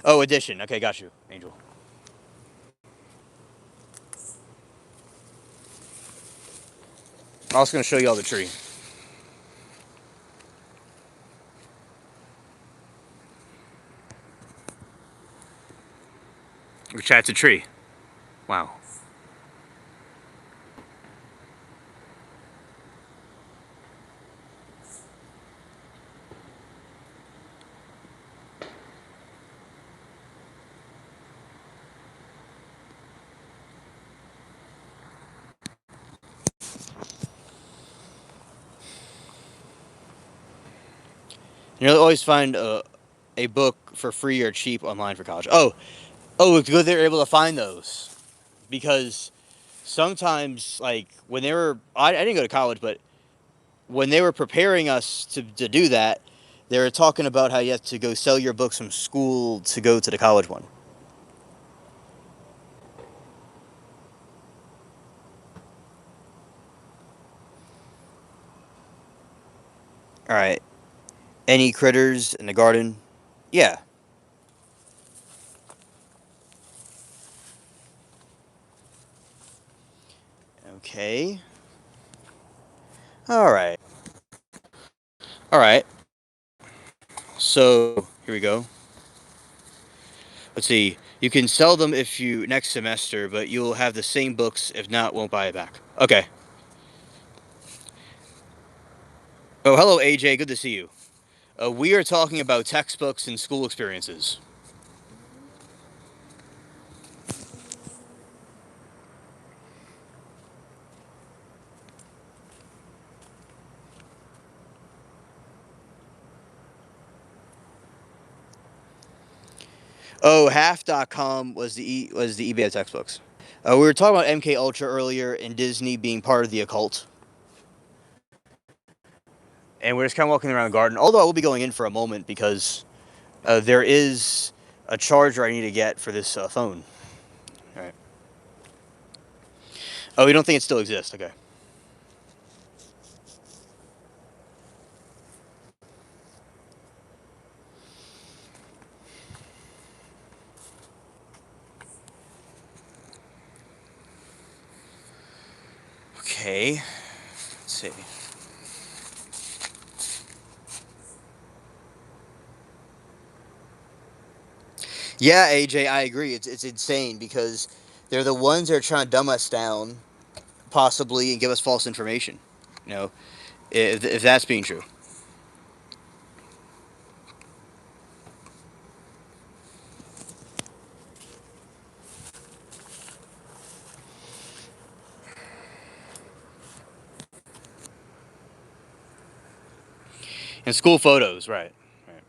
Oh, addition. Okay, got you, Angel. I was gonna show you all the tree, which that's a tree. Wow. You'll always find a book for free or cheap online for college. Oh, it's good they're able to find those because sometimes, like when they were, I didn't go to college, but when they were preparing us to do that, they were talking about how you have to go sell your books from school to go to the college one. All right. Any critters in the garden? Yeah. Okay. All right. All right. So here we go. Let's see. You can sell them if you next semester, but you'll have the same books. If not, won't buy it back. Okay. Oh, hello, AJ. Good to see you. We are talking about textbooks and school experiences. Oh, half.com was the eBay of textbooks. We were talking about MK Ultra earlier and Disney being part of the occult, and we're just kind of walking around the garden. Although I will be going in for a moment because there is a charger I need to get for this phone. All right. Oh, you don't think it still exists? Okay. Okay. Let's see. Yeah, AJ, I agree. It's insane because they're the ones that are trying to dumb us down, possibly, and give us false information. You know, if that's being true. And school photos, right? Right.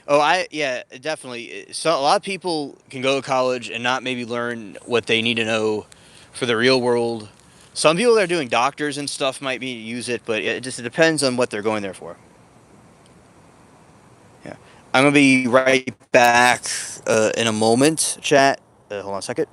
Oh, yeah, definitely. So a lot of people can go to college and not maybe learn what they need to know for the real world. Some people that are doing doctors and stuff might be use it, but it depends on what they're going there for. Yeah, I'm gonna be right back in a moment. Chat. Hold on a second.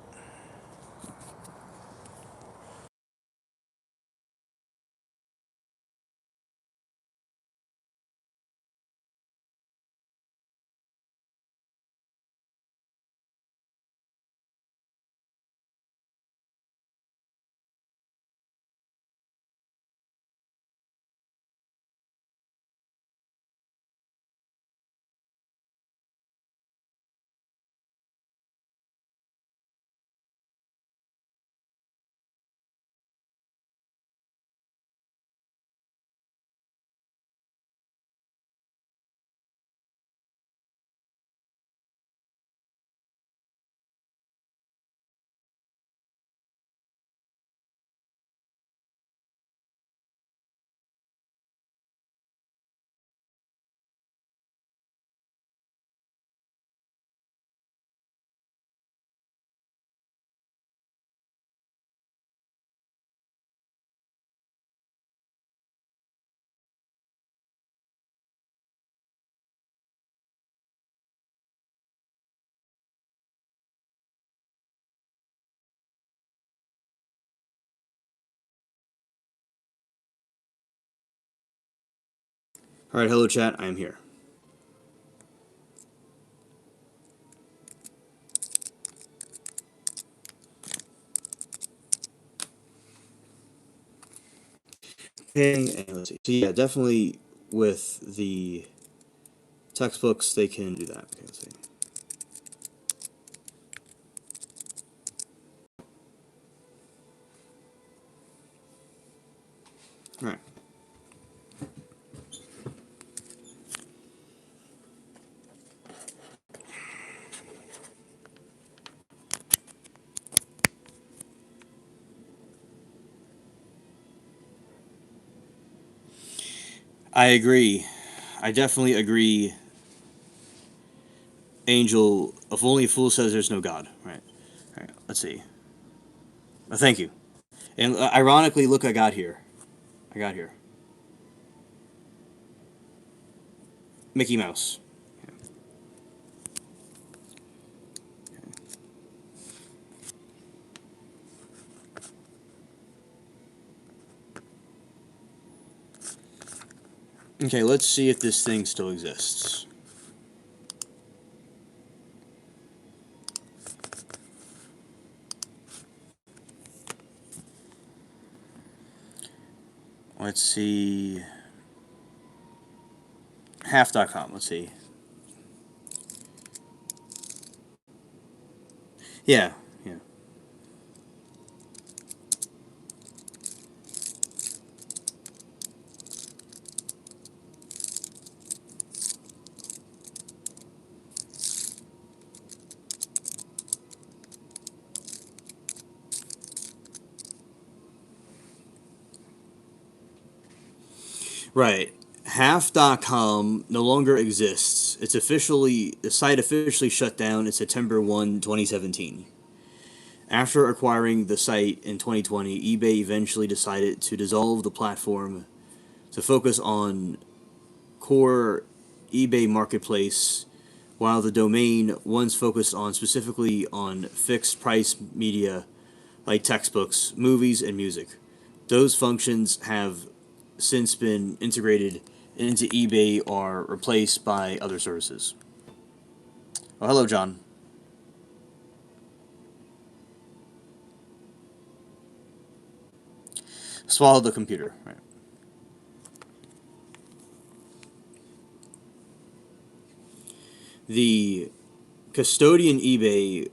All right, hello, chat. I am here. Okay, and let's see. So yeah, definitely with the textbooks, they can do that. Okay, let's see. All right. I agree. I definitely agree. Angel, if only a fool says there's no God. Right. All right. Let's see. Thank you. And ironically, look, I got here. I got here. Mickey Mouse. Okay, let's see if this thing still exists. Let's see. Half.com. Let's see. Yeah, yeah. Right. Half.com no longer exists. The site officially shut down in September 1, 2017. After acquiring the site in 2020, eBay eventually decided to dissolve the platform to focus on core eBay marketplace, while the domain once focused on specifically on fixed price media like textbooks, movies, and music. Those functions have since been integrated into eBay or replaced by other services. Oh, hello, John. Swallow the computer. Right. The custodian eBay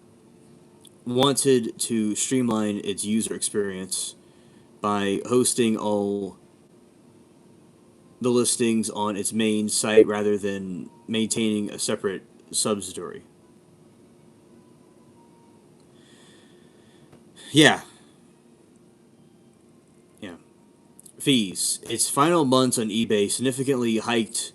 wanted to streamline its user experience by hosting all the listings on its main site rather than maintaining a separate subsidiary. Yeah, yeah. Fees. Its final months on eBay significantly hiked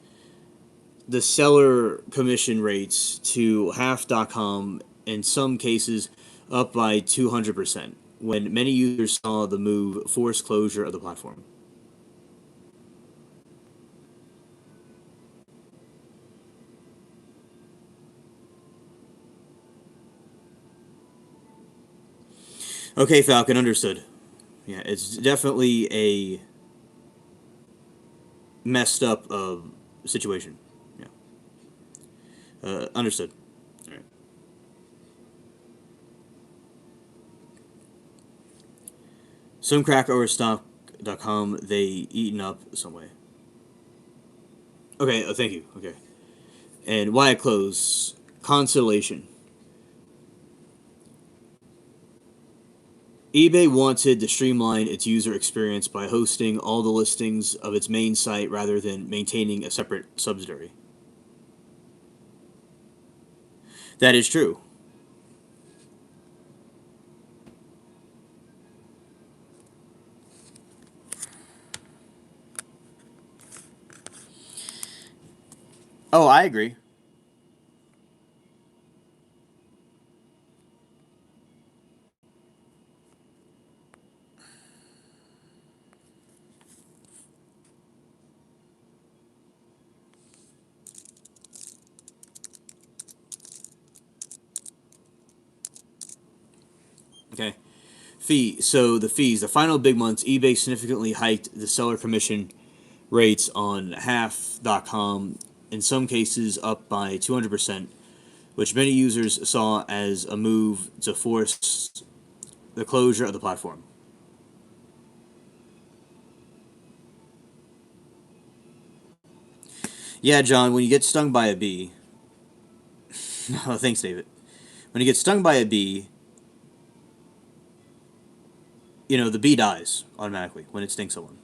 the seller commission rates to half.com, in some cases up by 200%, when many users saw the move force closure of the platform. Okay, Falcon, understood. Yeah, it's definitely a messed up situation. Yeah, understood. All right. Some crack overstock.com, they eaten up some way. Okay, thank you. Okay. And why it closed? Consolation. eBay wanted to streamline its user experience by hosting all the listings of its main site rather than maintaining a separate subsidiary. That is true. Oh, I agree. Okay. So the fees. The final big months, eBay significantly hiked the seller commission rates on half.com, in some cases up by 200%, which many users saw as a move to force the closure of the platform. Yeah, John, when you get stung by a bee. Oh, thanks, David. When you get stung by a bee, the bee dies automatically when it stings someone.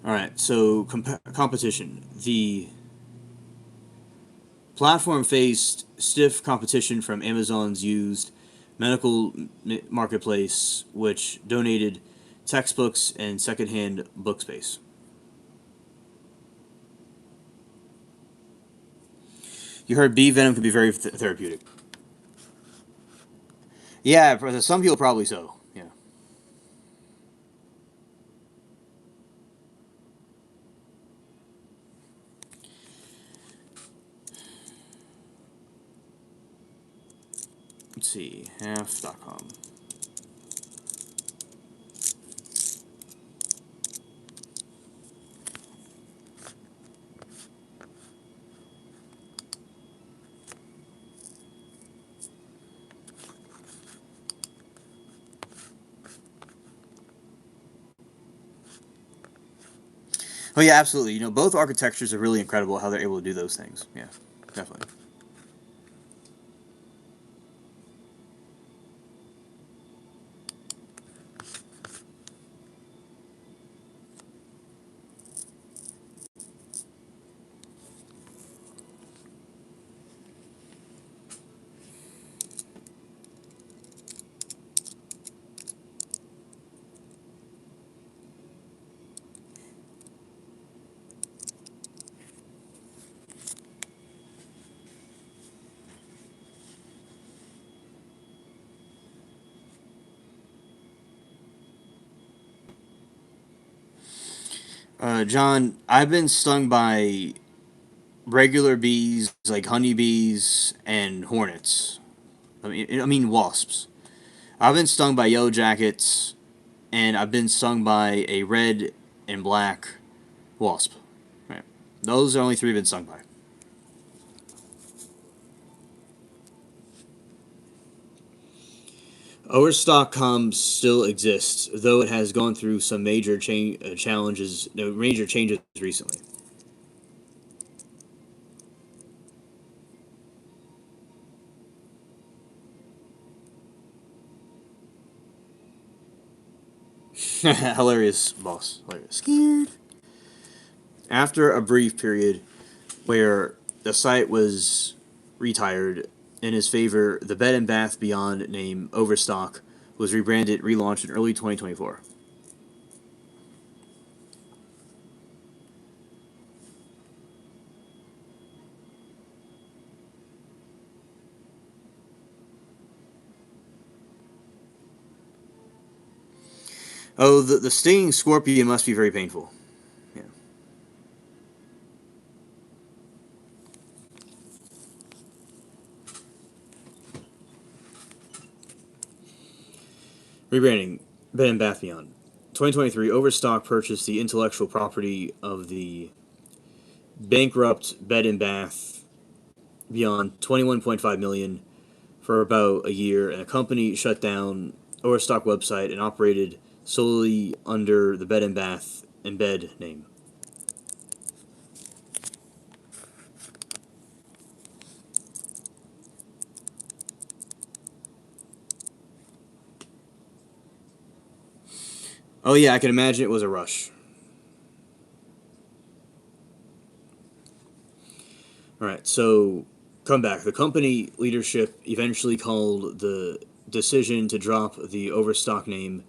All right, so competition. The platform faced stiff competition from Amazon's used medical marketplace, which donated textbooks and secondhand book space. You heard bee venom can be very therapeutic. Yeah, for some people probably so. Yeah. Let's see, half.com. Oh yeah, absolutely. You know, both architectures are really incredible how they're able to do those things. Yeah, definitely. John, I've been stung by regular bees like honeybees and hornets. I mean wasps. I've been stung by yellow jackets, and I've been stung by a red and black wasp. Right. Those are only three I've been stung by. Overstock.com still exists, though it has gone through some major challenges, no, major changes recently. Hilarious, boss. Hilarious. Scared. After a brief period where the site was retired in his favor, the Bed and Bath Beyond name Overstock was rebranded, relaunched in early 2024. Oh, the stinging scorpion must be very painful. Yeah. Rebranding Bed and Bath Beyond. 2023, Overstock purchased the intellectual property of the bankrupt Bed and Bath Beyond 21.5 million for about a year, and a company shut down Overstock website and operated solely under the Bed and Bath and Bed name. Oh yeah, I can imagine it was a rush. All right, so come back. The company leadership eventually called the decision to drop the Overstock name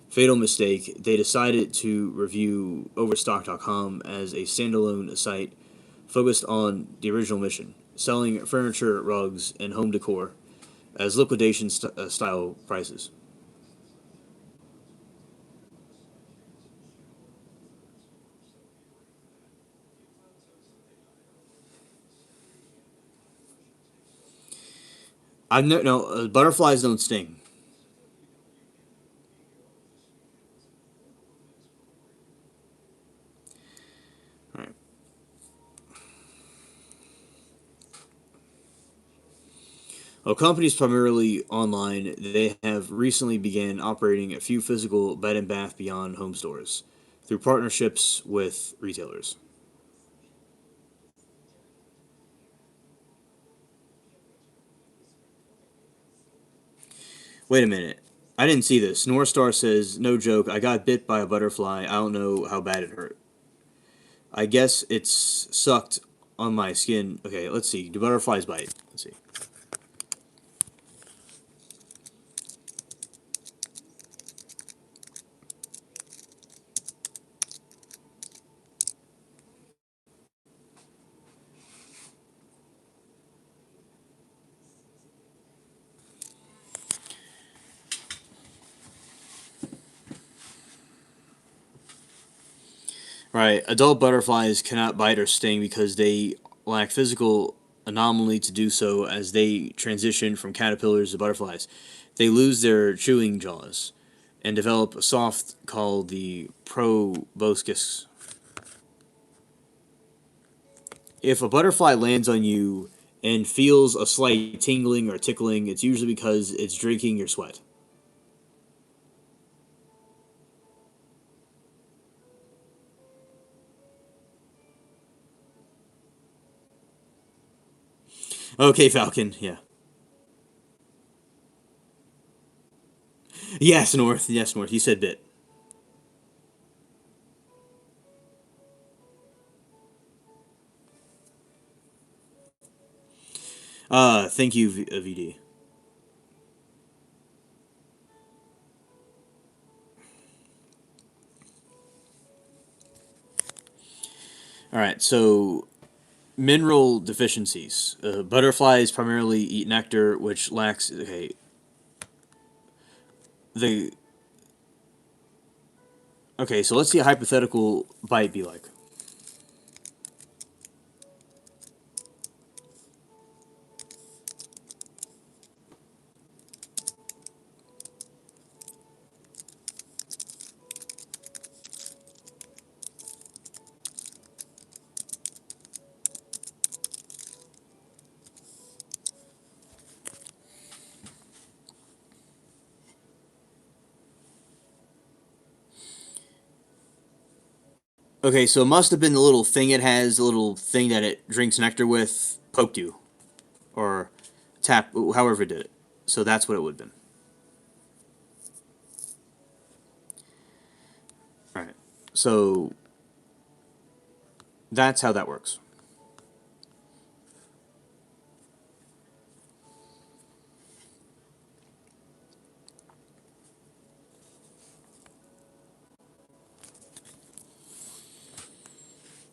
fatal mistake. They decided to review Overstock.com as a standalone site focused on the original mission, selling furniture, rugs, and home decor as liquidation style prices. I've no butterflies don't sting. All right. Well, companies primarily online, they have recently began operating a few physical Bed and Bath Beyond home stores through partnerships with retailers. Wait a minute. I didn't see this. North Star says, no joke, I got bit by a butterfly. I don't know how bad it hurt. I guess it's sucked on my skin. Okay, let's see. Do butterflies bite? Let's see. Right. Adult butterflies cannot bite or sting because they lack physical anomaly to do so as they transition from caterpillars to butterflies. They lose their chewing jaws and develop a soft called the proboscis. If a butterfly lands on you and feels a slight tingling or tickling, it's usually because it's drinking your sweat. Okay, Falcon. Yeah. Yes, North. Yes, North. You said bit. Thank you, VD. All right, so mineral deficiencies. Butterflies primarily eat nectar, which lacks. Okay, the okay. So let's see a hypothetical bite be like. Okay, so it must have been the little thing it has, the little thing that it drinks nectar with, poked you or tap, however it did it. So that's what it would have been. All right. So that's how that works.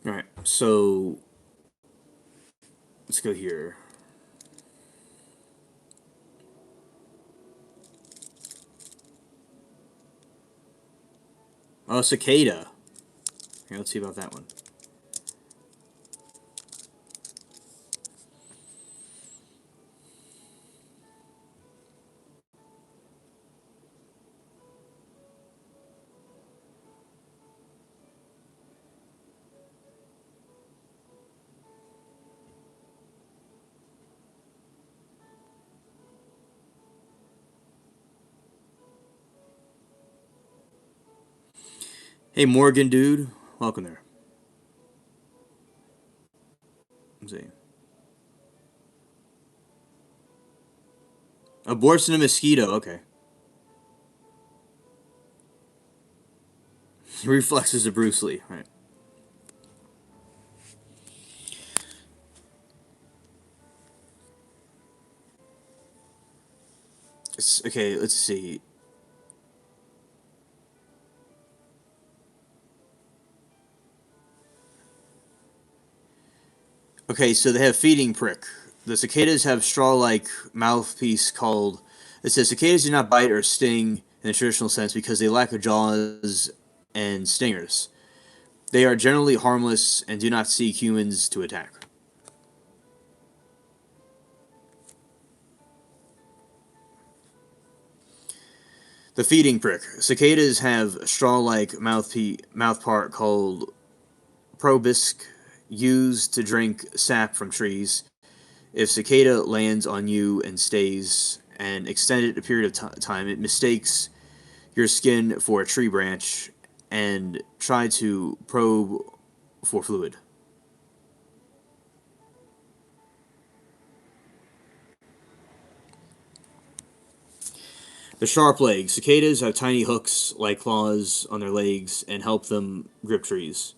All right. So let's go here. Oh, cicada. Here, let's see about that one. Hey, Morgan, dude. Welcome there. Let's see. Abortion a mosquito. Okay. Reflexes of Bruce Lee. Right. Okay, let's see. Okay, so they have feeding prick. The cicadas have straw-like mouthpiece called. It says cicadas do not bite or sting in the traditional sense because they lack jaws and stingers. They are generally harmless and do not seek humans to attack. The feeding prick. Cicadas have a straw-like mouth part called proboscis used to drink sap from trees. If cicada lands on you and stays an extended period of time, it mistakes your skin for a tree branch and try to probe for fluid. The sharp legs. Cicadas have tiny hooks like claws on their legs and help them grip trees.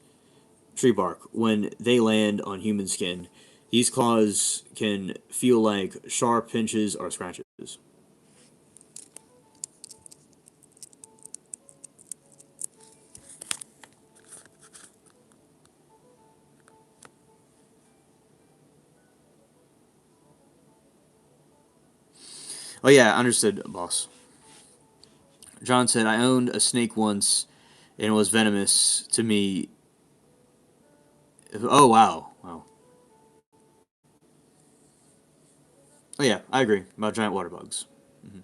tree bark. When they land on human skin, these claws can feel like sharp pinches or scratches. Oh yeah, understood, boss. John said, I owned a snake once and it was venomous to me. Oh wow. Wow. Oh yeah, I agree about giant water bugs. Mm-hmm.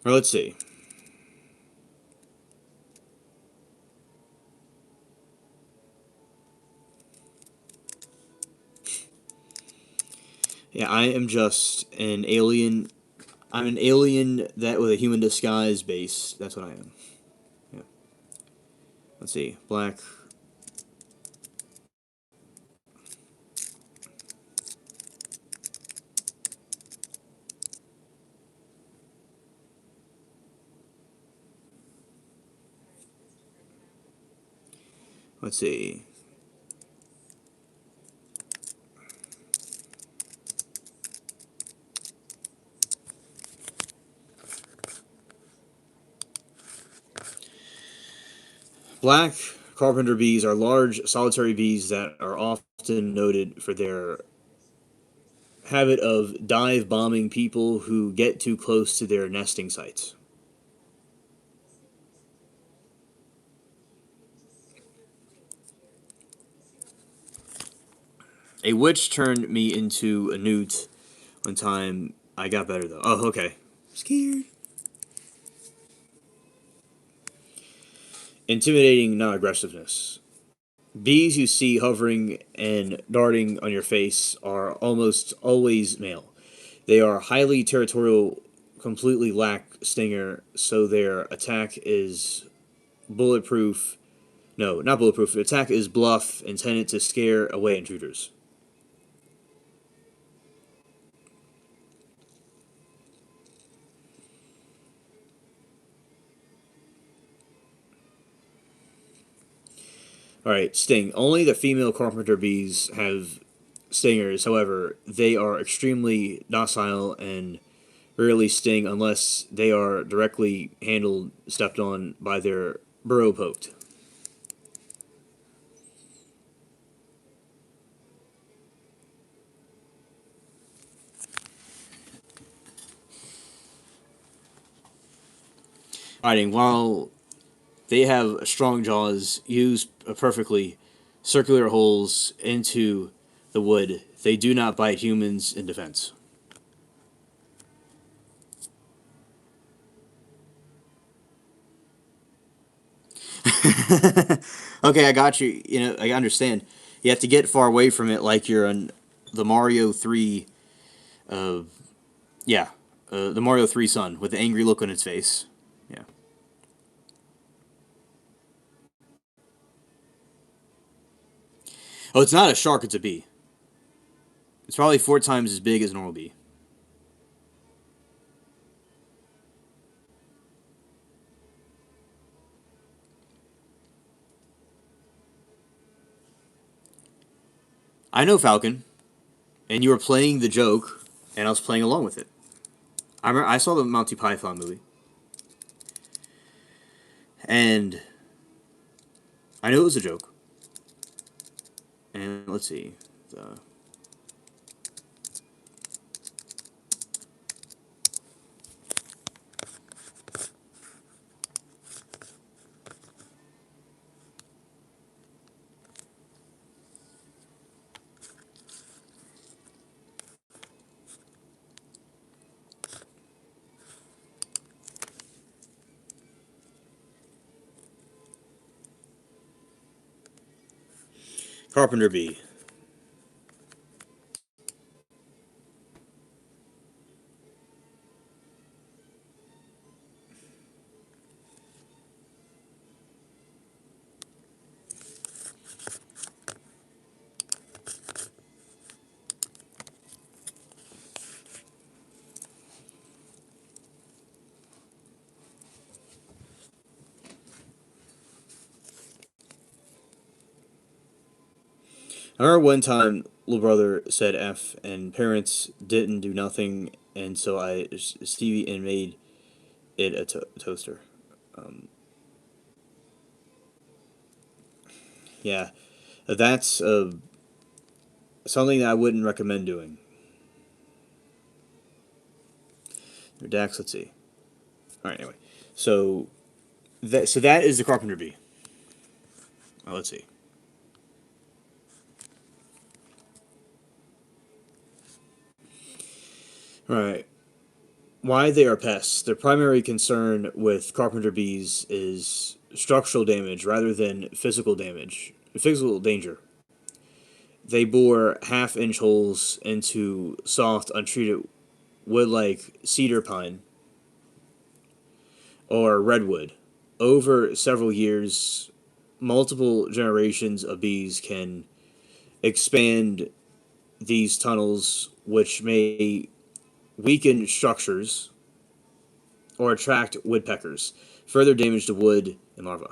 Or let's see. Yeah, I am just an alien. I'm an alien that with a human disguise base. That's what I am. Yeah. Let's see. Black. Let's see. Black carpenter bees are large, solitary bees that are often noted for their habit of dive bombing people who get too close to their nesting sites. A witch turned me into a newt one time. I got better though. Oh, okay. Scared. Intimidating, not aggressiveness. Bees you see hovering and darting on your face are almost always male. They are highly territorial, completely lack stinger, so their attack is bulletproof. No, not bulletproof. The attack is bluff, intended to scare away intruders. Alright, sting. Only the female carpenter bees have stingers, however, they are extremely docile and rarely sting unless they are directly handled, stepped on by their burrow poked. Fighting. While they have strong jaws, use perfectly circular holes into the wood. They do not bite humans in defense. Okay, I got you. You know, I understand. You have to get far away from it, like you're on the Mario 3. Uh, yeah, the Mario 3 sun with the angry look on its face. Yeah. Oh, it's not a shark. It's a bee. It's probably 4 times as big as a normal bee. I know Falcon, and you were playing the joke, and I was playing along with it. I saw the Monty Python movie, and I knew it was a joke. And let's see, the Carpenter bee. I remember one time little brother said F and parents didn't do nothing, and so Stevie and made it a toaster. Um, yeah, that's something that I wouldn't recommend doing. Dax, let's see. All right, anyway, so that is the carpenter bee. Let's see. All right, why they are pests. Their primary concern with carpenter bees is structural damage rather than physical danger. They bore half-inch holes into soft, untreated wood like cedar pine or redwood. Over several years, multiple generations of bees can expand these tunnels, which may weaken structures or attract woodpeckers, further damage the wood and larvae.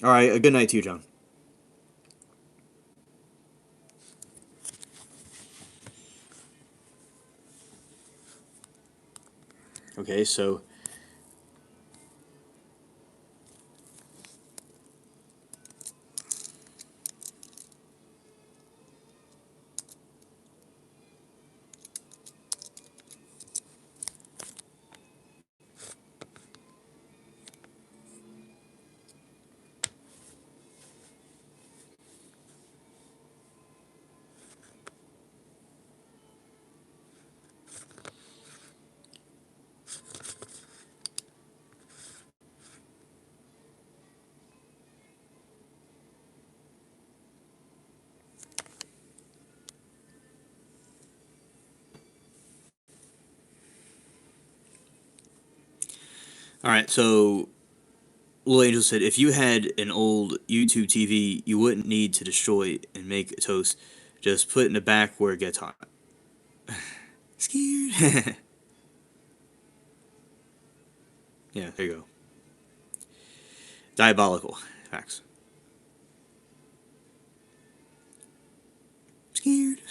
All right, a good night to you, John. Okay, so all right, so Little Angel said, if you had an old YouTube TV, you wouldn't need to destroy it and make a toast. Just put it in the back where it gets hot. Scared. Yeah, there you go. Diabolical. Facts. Scared.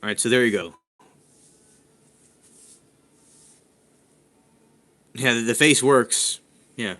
All right, so there you go. Yeah, the face works. Yeah.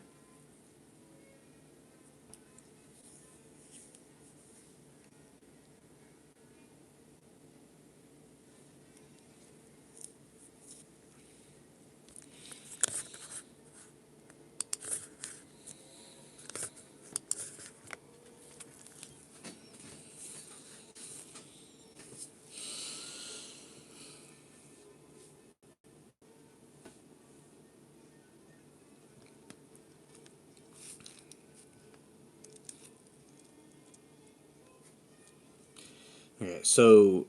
Okay, so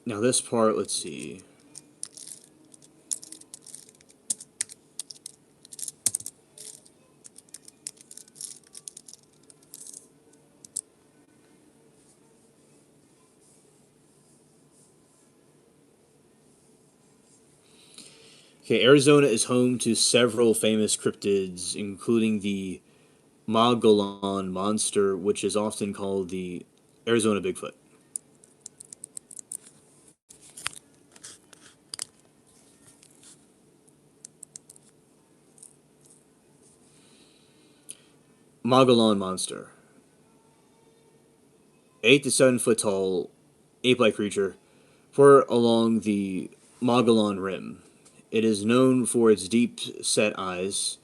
now this part, let's see. Okay, Arizona is home to several famous cryptids, including the Mogollon monster, which is often called the Arizona Bigfoot. Mogollon monster, 8 to 7 foot tall, ape-like creature, for along the Mogollon Rim. It is known for its deep-set eyes,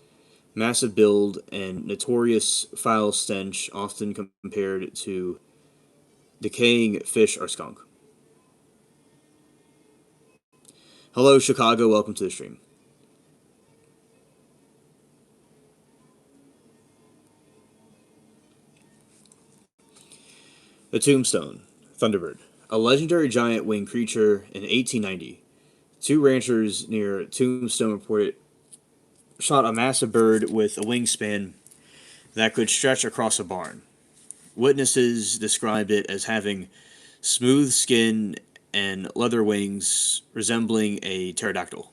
massive build, and notorious foul stench, often compared to decaying fish or skunk. Hello, Chicago. Welcome to the stream. The Tombstone, Thunderbird. A legendary giant winged creature in 1890. Two ranchers near Tombstone reported shot a massive bird with a wingspan that could stretch across a barn. Witnesses described it as having smooth skin and leather wings resembling a pterodactyl.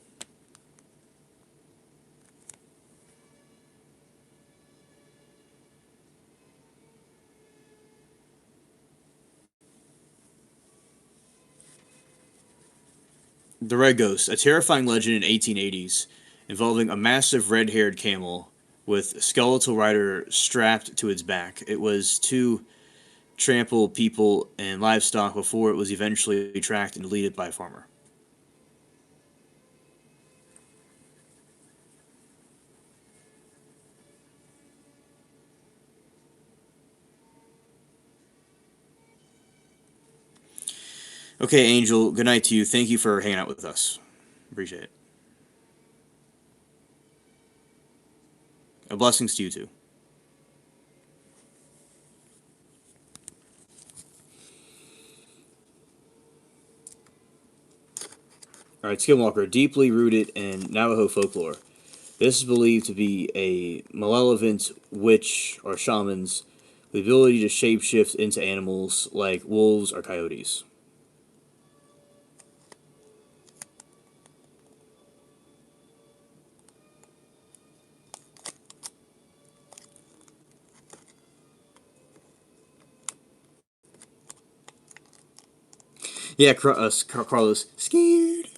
The Red Ghost, a terrifying legend in 1880s involving a massive red-haired camel with a skeletal rider strapped to its back. It was to trample people and livestock before it was eventually tracked and deleted by a farmer. Okay, Angel, good night to you. Thank you for hanging out with us. Appreciate it. Blessings to you too. All right, Skinwalker, deeply rooted in Navajo folklore. This is believed to be a malevolent witch or shamans with the ability to shapeshift into animals like wolves or coyotes. Yeah, Carlos, scared.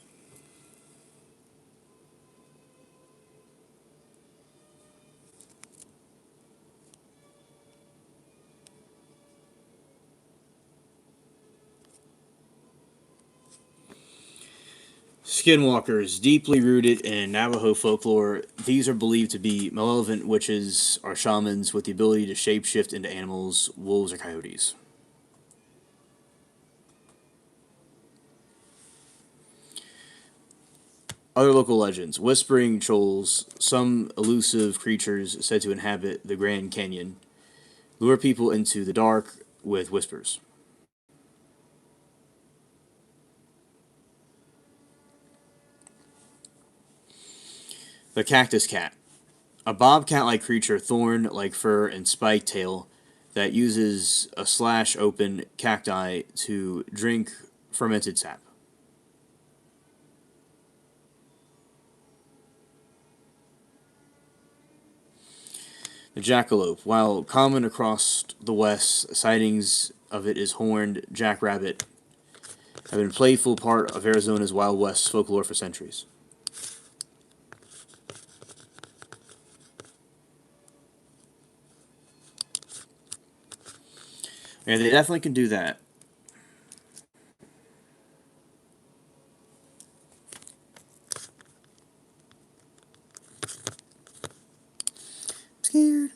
Skinwalkers, deeply rooted in Navajo folklore, these are believed to be malevolent witches or shamans with the ability to shapeshift into animals, wolves, or coyotes. Other local legends: whispering trolls, some elusive creatures said to inhabit the Grand Canyon, lure people into the dark with whispers. The Cactus Cat, a bobcat like creature, thorn like fur and spiked tail, that uses a slash open cacti to drink fermented sap. The jackalope, while common across the West, sightings of it is horned jackrabbit have been a playful part of Arizona's Wild West folklore for centuries. Yeah, they definitely can do that. I'm scared.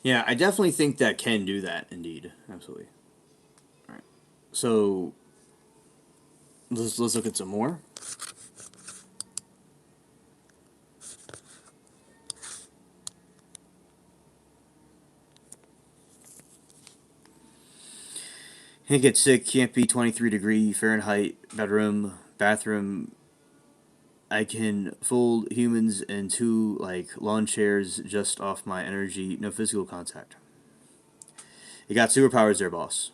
Yeah, I definitely think that can do that. Indeed, absolutely. All right, so let's look at some more. Can't get sick. Can't be 23 degree Fahrenheit bedroom bathroom. I can fold humans into like lawn chairs just off my energy. No physical contact. You got superpowers there, boss.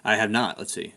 I have not. Let's see.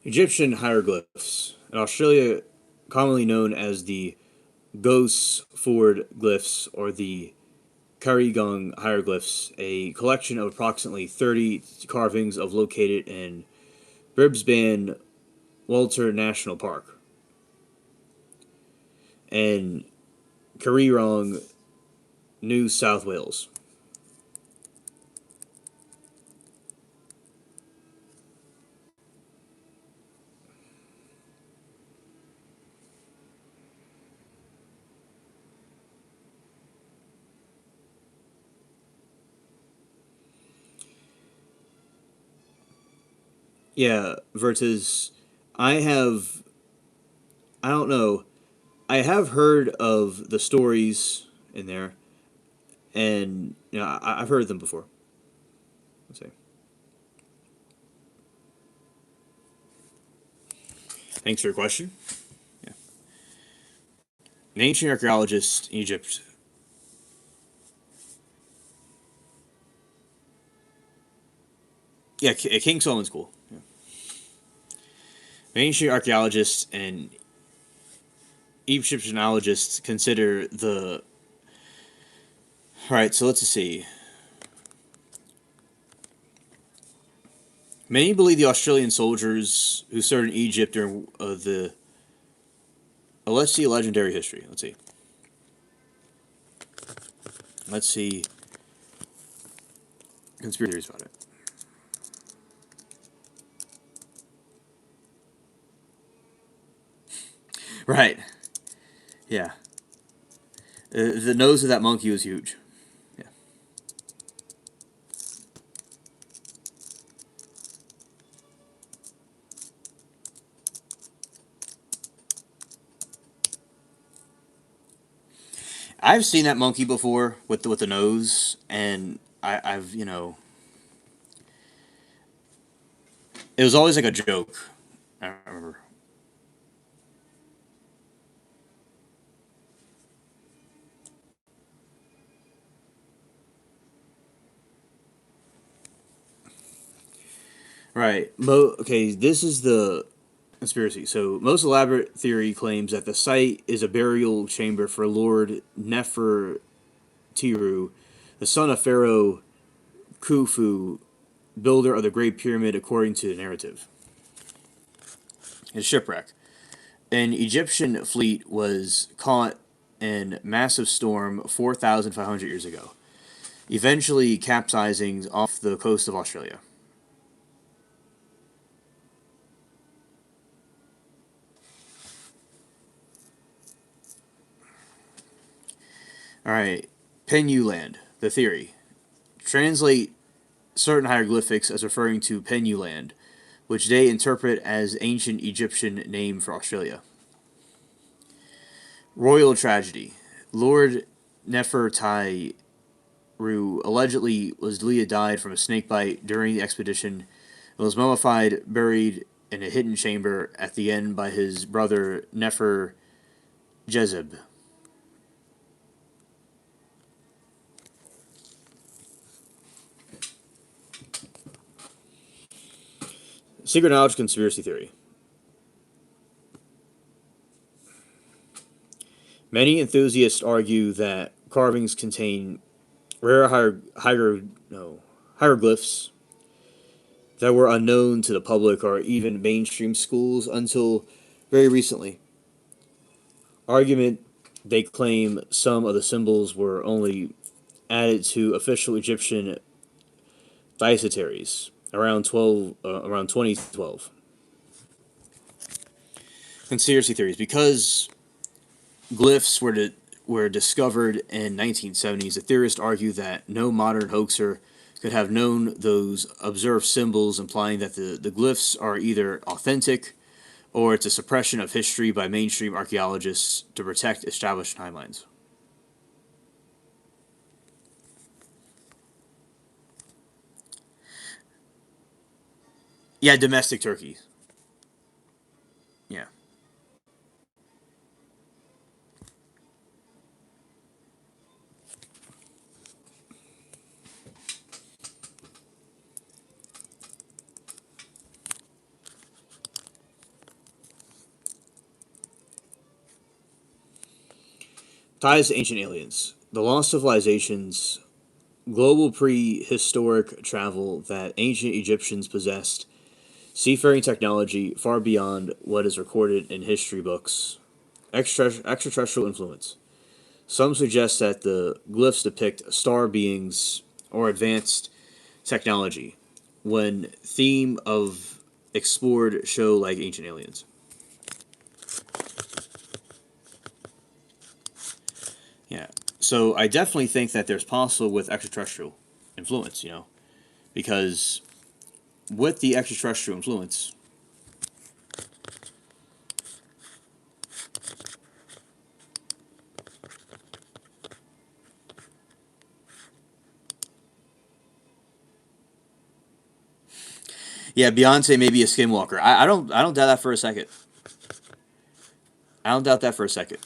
Egyptian hieroglyphs. In Australia, commonly known as the Gos Ford glyphs or the Karigong hieroglyphs, a collection of approximately 30 carvings of located in Brisbane Walter National Park and Karigong, New South Wales. Yeah, Vertus, I have, I don't know, I have heard of the stories in there, and I've heard them before. Let's see. Thanks for your question. Yeah. An ancient archaeologist in Egypt. Yeah, King Solomon's cool. Yeah. An ancient archaeologists and Egyptologists consider the. All right, so let's see. Many believe the Australian soldiers who served in Egypt during the. Let's see legendary history. Let's see. Let's see conspiracy theories about it. Right. Yeah. The nose of that monkey was huge. Yeah. I've seen that monkey before with the nose, and I've it was always like a joke. I remember. Right. Okay, this is the conspiracy. So, most elaborate theory claims that the site is a burial chamber for Lord Nefertiru, the son of Pharaoh Khufu, builder of the Great Pyramid, according to the narrative. His shipwreck. An Egyptian fleet was caught in massive storm 4,500 years ago, eventually capsizing off the coast of Australia. All right, Penyu Land, the theory. Translate certain hieroglyphics as referring to Penyu Land, which they interpret as ancient Egyptian name for Australia. Royal tragedy. Lord Nefertari allegedly was Leah died from a snake bite during the expedition and was mummified, buried in a hidden chamber at the end by his brother Nefer Jezeb. Secret knowledge conspiracy theory. Many enthusiasts argue that carvings contain rare hieroglyphs that were unknown to the public or even mainstream schools until very recently. Argument they claim some of the symbols were only added to official Egyptian dietaries around 2012. Conspiracy theories, because glyphs were discovered in 1970s. The theorists argue that no modern hoaxer could have known those observed symbols, implying that the glyphs are either authentic or it's a suppression of history by mainstream archaeologists to protect established timelines. Yeah, domestic turkey. Yeah. Ties to ancient aliens. The lost civilizations, global prehistoric travel that ancient Egyptians possessed, seafaring technology far beyond what is recorded in history books, extraterrestrial influence. Some suggest that the glyphs depict star beings or advanced technology, when theme of explored show like ancient aliens. Yeah. So I definitely think that there's possible with extraterrestrial influence, because with the extraterrestrial influence, yeah, Beyonce may be a skinwalker. I don't doubt that for a second. I don't doubt that for a second.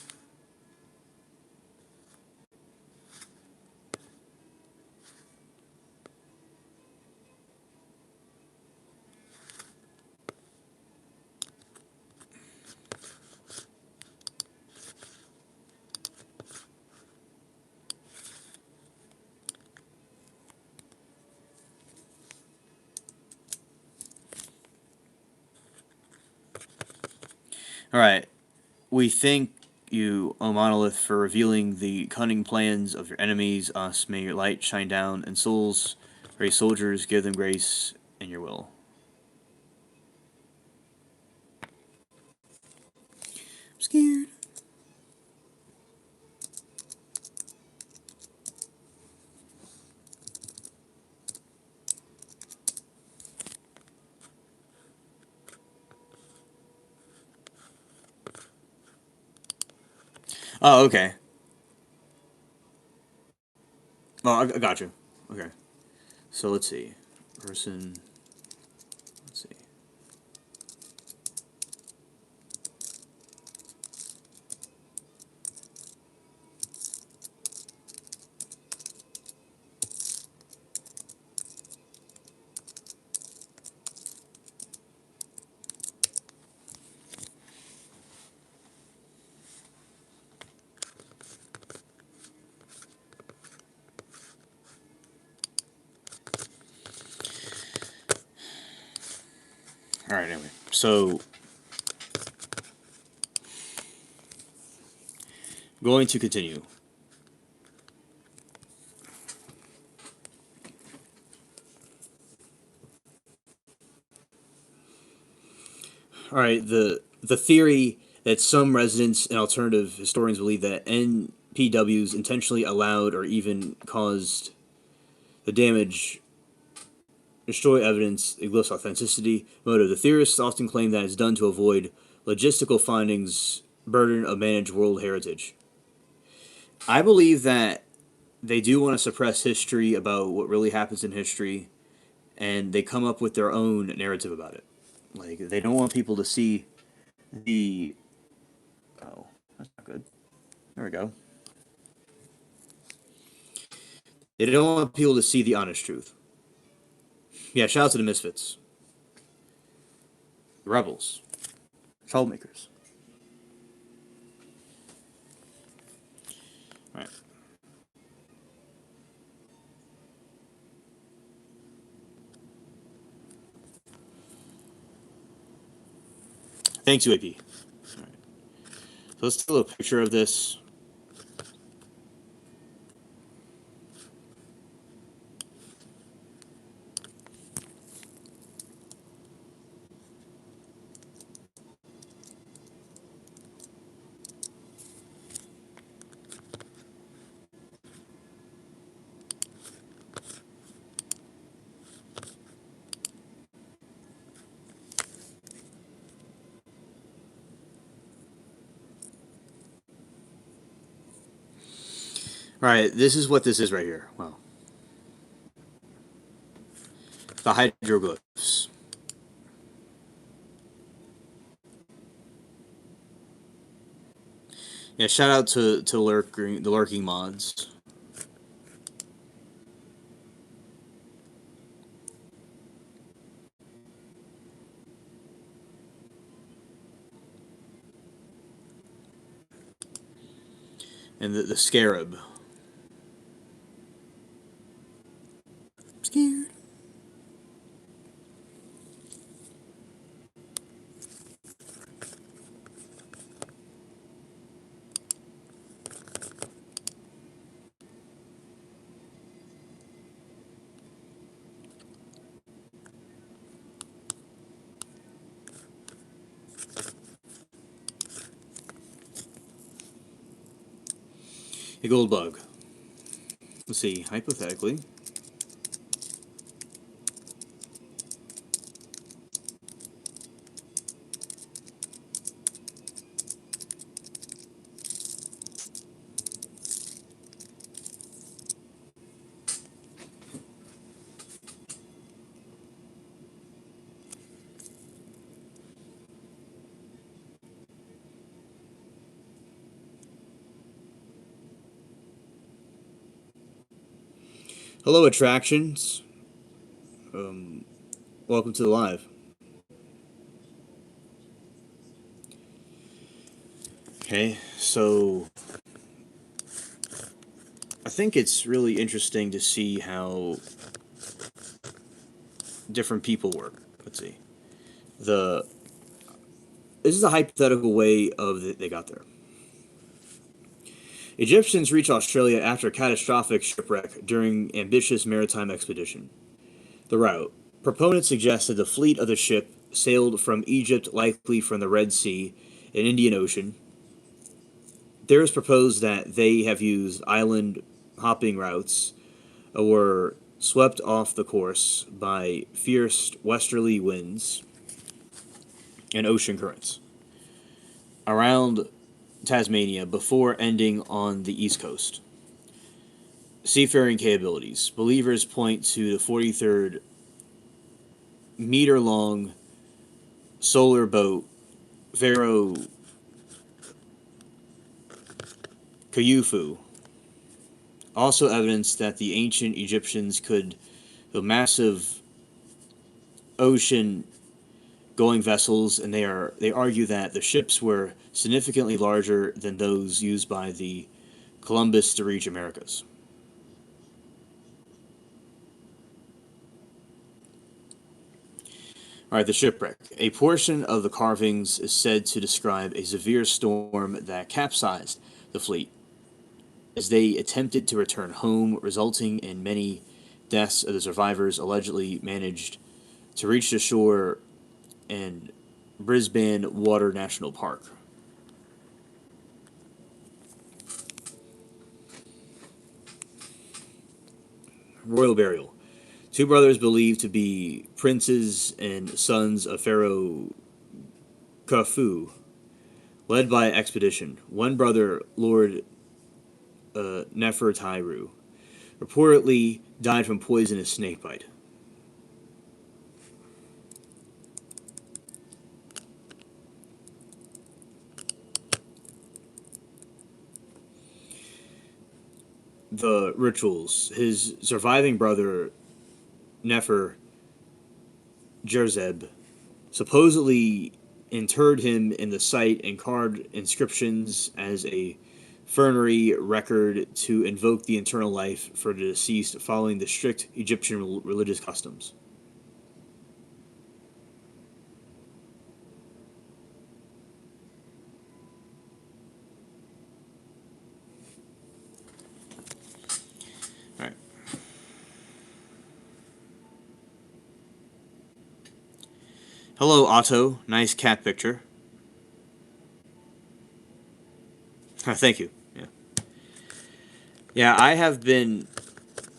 All right. We thank you, O Monolith, for revealing the cunning plans of your enemies. Us, may your light shine down, and souls, brave soldiers, give them grace in your will. I'm scared. Oh, okay. Oh, I got you. Okay. So let's see. Person. Let's see. All right. Anyway, so going to continue. All right. The theory that some residents and alternative historians believe that NPWs intentionally allowed or even caused the damage, destroy evidence, it glyphs authenticity, motive. The theorists often claim that it's done to avoid logistical findings, burden of managed world heritage. I believe that they do want to suppress history about what really happens in history, and they come up with their own narrative about it. Like they don't want people to see the. Oh, that's not good. There we go. They don't want people to see the honest truth. Yeah, shout out to the misfits, the rebels, troublemakers. All right. Thanks, UAP. All right. So let's do a little picture of this. All right, this is what this is right here. Well, the hydroglyphs. Yeah, shout out to the lurking mods. And the scarab. Scared. A gold bug. Let's see, hypothetically. Hello, attractions. Um, welcome to the live. Okay, so I think it's really interesting to see how different people work. Let's see. The This is a hypothetical way of they got there. Egyptians reach Australia after a catastrophic shipwreck during ambitious maritime expedition. The route. Proponents suggested the fleet of the ship sailed from Egypt, likely from the Red Sea and Indian Ocean. There is proposed that they have used island hopping routes or were swept off the course by fierce westerly winds and ocean currents around Tasmania before ending on the east coast. Seafaring capabilities. Believers point to the 43rd meter long solar boat Pharaoh Khufu. Also evidence that the ancient Egyptians could build massive ocean going vessels, and they argue that the ships were significantly larger than those used by the Columbus to reach Americas. All right, the shipwreck. A portion of the carvings is said to describe a severe storm that capsized the fleet as they attempted to return home, resulting in many deaths of the survivors allegedly managed to reach the shore in Brisbane Water National Park. Royal burial. Two brothers believed to be princes and sons of Pharaoh Khufu, led by an expedition. One brother, Lord Nefertairu, reportedly died from poisonous snakebite. The rituals. His surviving brother, Nefer Jerzeb, supposedly interred him in the site and carved inscriptions as a funerary record to invoke the eternal life for the deceased following the strict Egyptian religious customs. All right. Hello, Otto. Nice cat picture. Thank you. Yeah. Yeah, I have been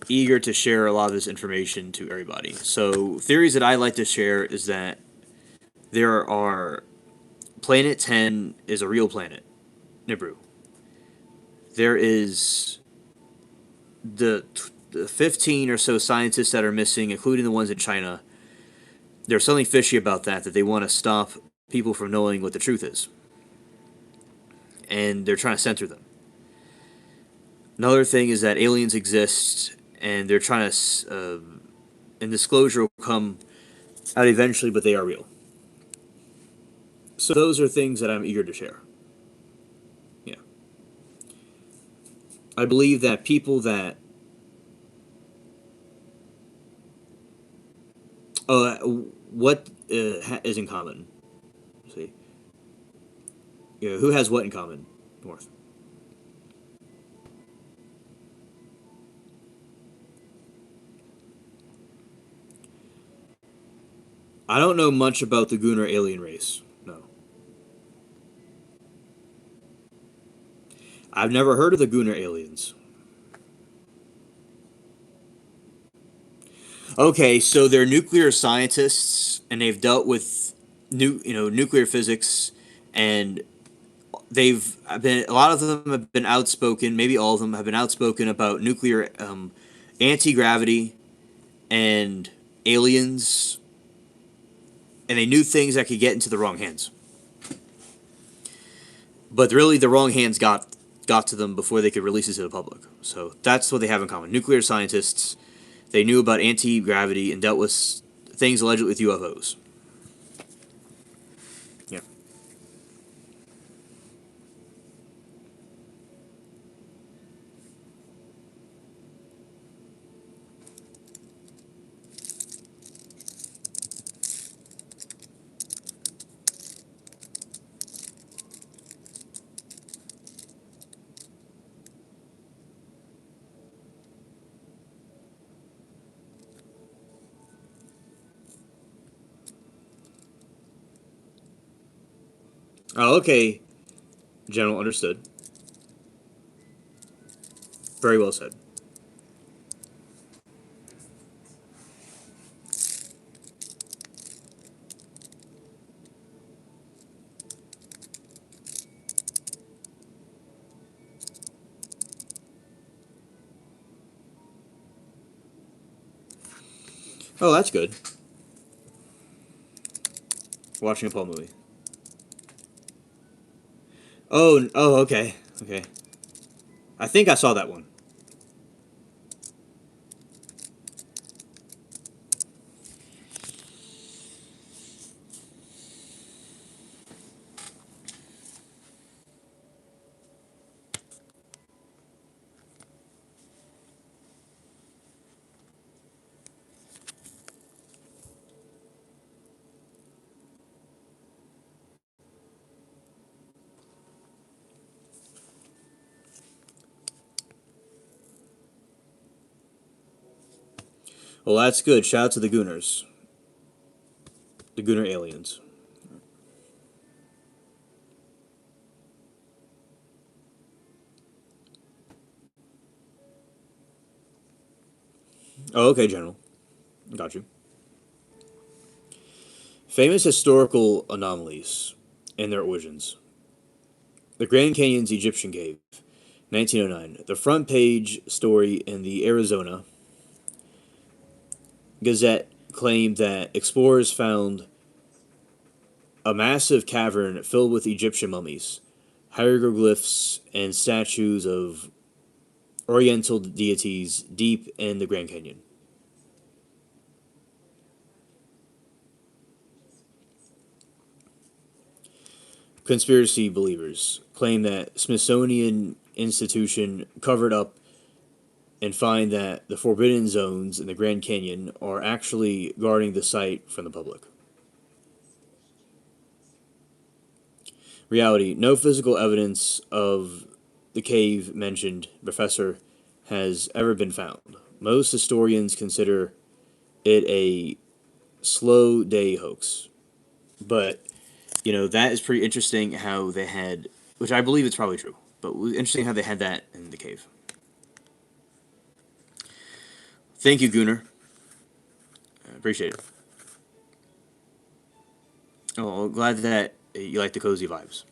eager to share a lot of this information to everybody. So, theories that I like to share is that there are Planet 10 is a real planet, Nibiru. There is the 15 or so scientists that are missing, including the ones in China, there's something fishy about that they want to stop people from knowing what the truth is, and they're trying to censor them. Another thing is that aliens exist, and they're trying to, and disclosure will come out eventually, but they are real. So those are things that I'm eager to share. Yeah, I believe that people that what is in common. Let's see, yeah, who has what in common? North. I don't know much about the Gunnar alien race. No, I've never heard of the Gunnar aliens. Okay, so they're nuclear scientists, and they've dealt with nuclear physics, and they've been a lot of them have been outspoken. Maybe all of them have been outspoken about nuclear anti gravity and aliens, and they knew things that could get into the wrong hands. But really, the wrong hands got to them before they could release it to the public. So that's what they have in common. Nuclear scientists. They knew about anti gravity and dealt with things allegedly with UFOs. Yeah. Oh, okay. General, understood. Very well said. Oh, that's good. Watching a Paul movie. Oh, okay, okay. I think I saw that one. Well, that's good. Shout out to the Gooners, the Gooner aliens. Oh, okay, General. Got you. Famous historical anomalies and their origins. The Grand Canyon's Egyptian Cave, 1909. The front page story in the Arizona Gazette claimed that explorers found a massive cavern filled with Egyptian mummies, hieroglyphs, and statues of Oriental deities deep in the Grand Canyon. Conspiracy believers claim that Smithsonian Institution covered up and find that the forbidden zones in the Grand Canyon are actually guarding the site from the public. Reality: no physical evidence of the cave mentioned, Professor, has ever been found. Most historians consider it a slow day hoax. But, that is pretty interesting how they had, which I believe it's probably true, but interesting how they had that in the cave. Thank you, Gunnar. I appreciate it. Oh, well, glad that you like the cozy vibes.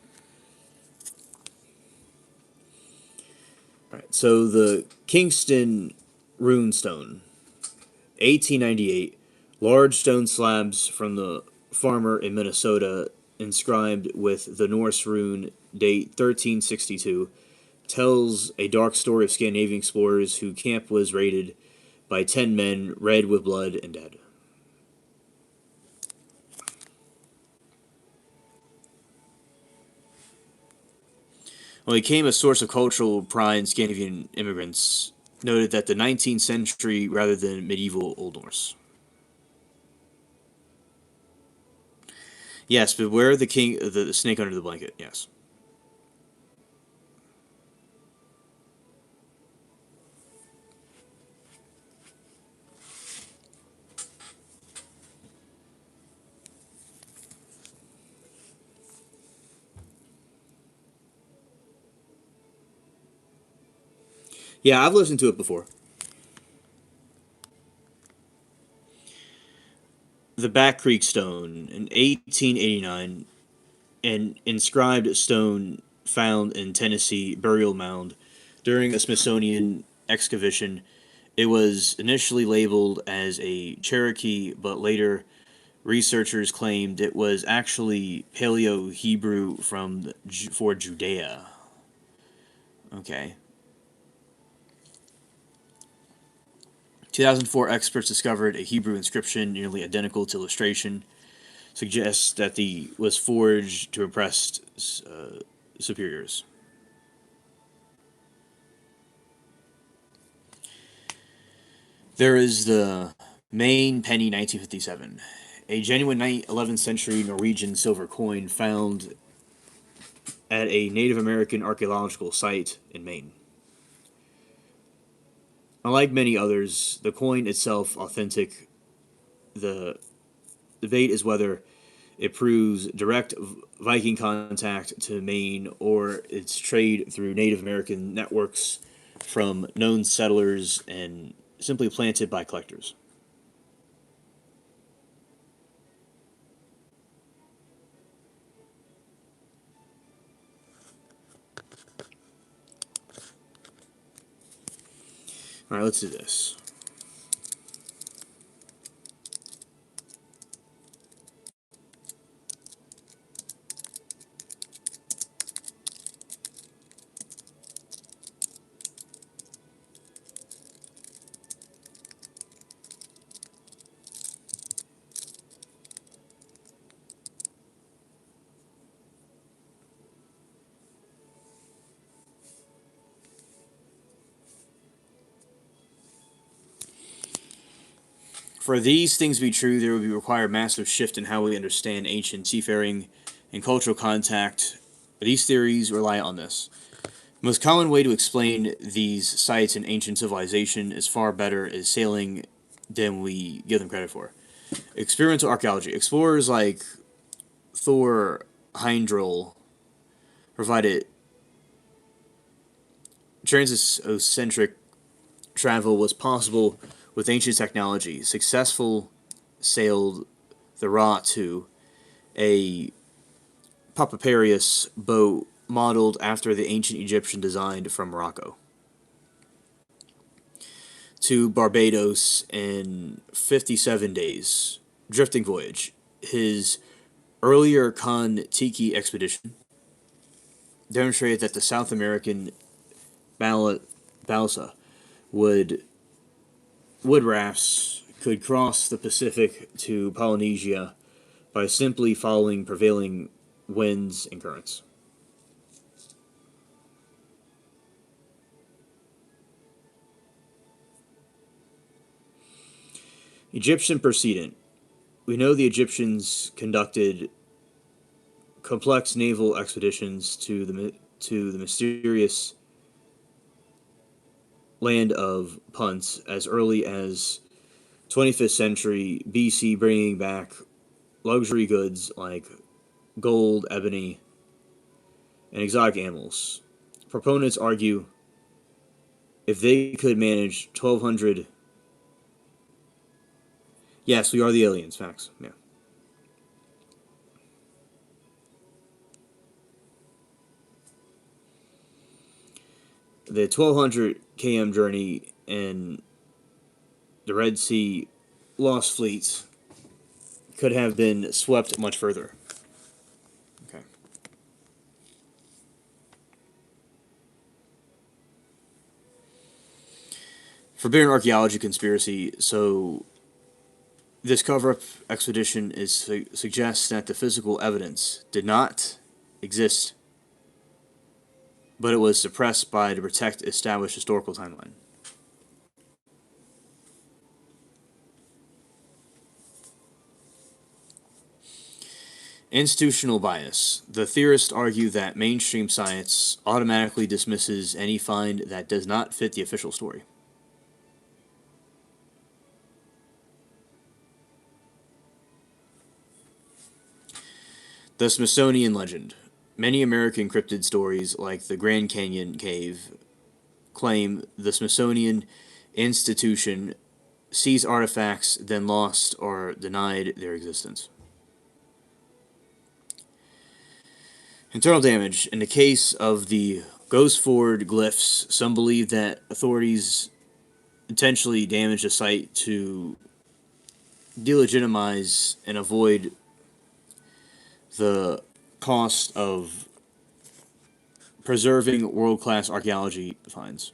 Right. So the Kingston runestone, 1898, large stone slabs from the farmer in Minnesota inscribed with the Norse rune date 1362 tells a dark story of Scandinavian explorers whose camp was raided by 10 men red with blood and dead. Well, it became a source of cultural pride in Scandinavian immigrants, noted that the 19th century rather than medieval Old Norse. Yes, beware the snake under the blanket. Yes. Yeah, I've listened to it before. The Back Creek Stone in 1889, an inscribed stone found in Tennessee burial mound during a Smithsonian excavation. It was initially labeled as a Cherokee, but later researchers claimed it was actually Paleo Hebrew for Judea. Okay. 2004 experts discovered a Hebrew inscription nearly identical to illustration, suggests that the was forged to impress superiors. There is the Maine penny 1957, a genuine 11th century Norwegian silver coin found at a Native American archaeological site in Maine. Unlike many others, the coin itself authentic. The debate is whether it proves direct Viking contact to Maine or its trade through Native American networks from known settlers and simply planted by collectors. All right, let's do this. For these things to be true, there would be require a massive shift in how we understand ancient seafaring and cultural contact. But these theories rely on this. The most common way to explain these sites in ancient civilization is far better as sailing than we give them credit for. Experimental archaeology. Explorers like Thor Heindrel provided transoceanic travel was possible with ancient technology. Successful sailed the Ra to a Papaparius boat modeled after the ancient Egyptian designed from Morocco to Barbados in 57 days. Drifting voyage. His earlier Kon Tiki expedition demonstrated that the South American balsa would wood rafts could cross the Pacific to Polynesia by simply following prevailing winds and currents. Egyptian precedent. We know the Egyptians conducted complex naval expeditions to the mysterious land of Punt as early as 25th century BC, bringing back luxury goods like gold, ebony, and exotic animals. Proponents argue if they could manage 1200. Yes, we are the aliens, facts. Yeah. the 1,200 km journey in the Red Sea lost fleets could have been swept much further. Okay. Forbidden archaeology conspiracy. So this cover-up expedition suggests that the physical evidence did not exist, but it was suppressed to protect established historical timeline. Institutional bias. The theorists argue that mainstream science automatically dismisses any find that does not fit the official story. The Smithsonian legend. Many American cryptid stories, like the Grand Canyon Cave, claim the Smithsonian institution seized artifacts, then lost or denied their existence. Internal damage. In the case of the Gosford glyphs, some believe that authorities intentionally damaged the site to delegitimize and avoid the cost of preserving world-class archaeology finds.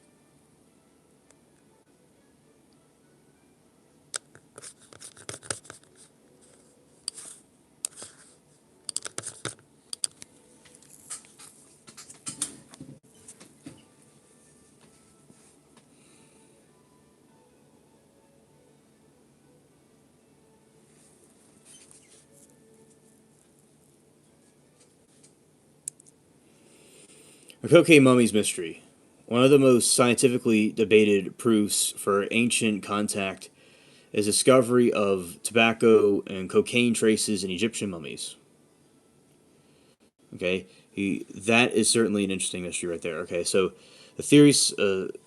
Cocaine Mummies Mystery. One of the most scientifically debated proofs for ancient contact is discovery of tobacco and cocaine traces in Egyptian mummies. Okay, that is certainly an interesting mystery right there. Okay, so the theories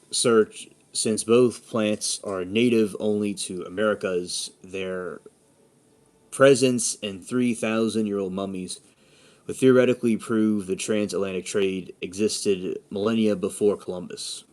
search since both plants are native only to Americas, their presence in 3,000-year-old mummies would theoretically prove the transatlantic trade existed millennia before Columbus.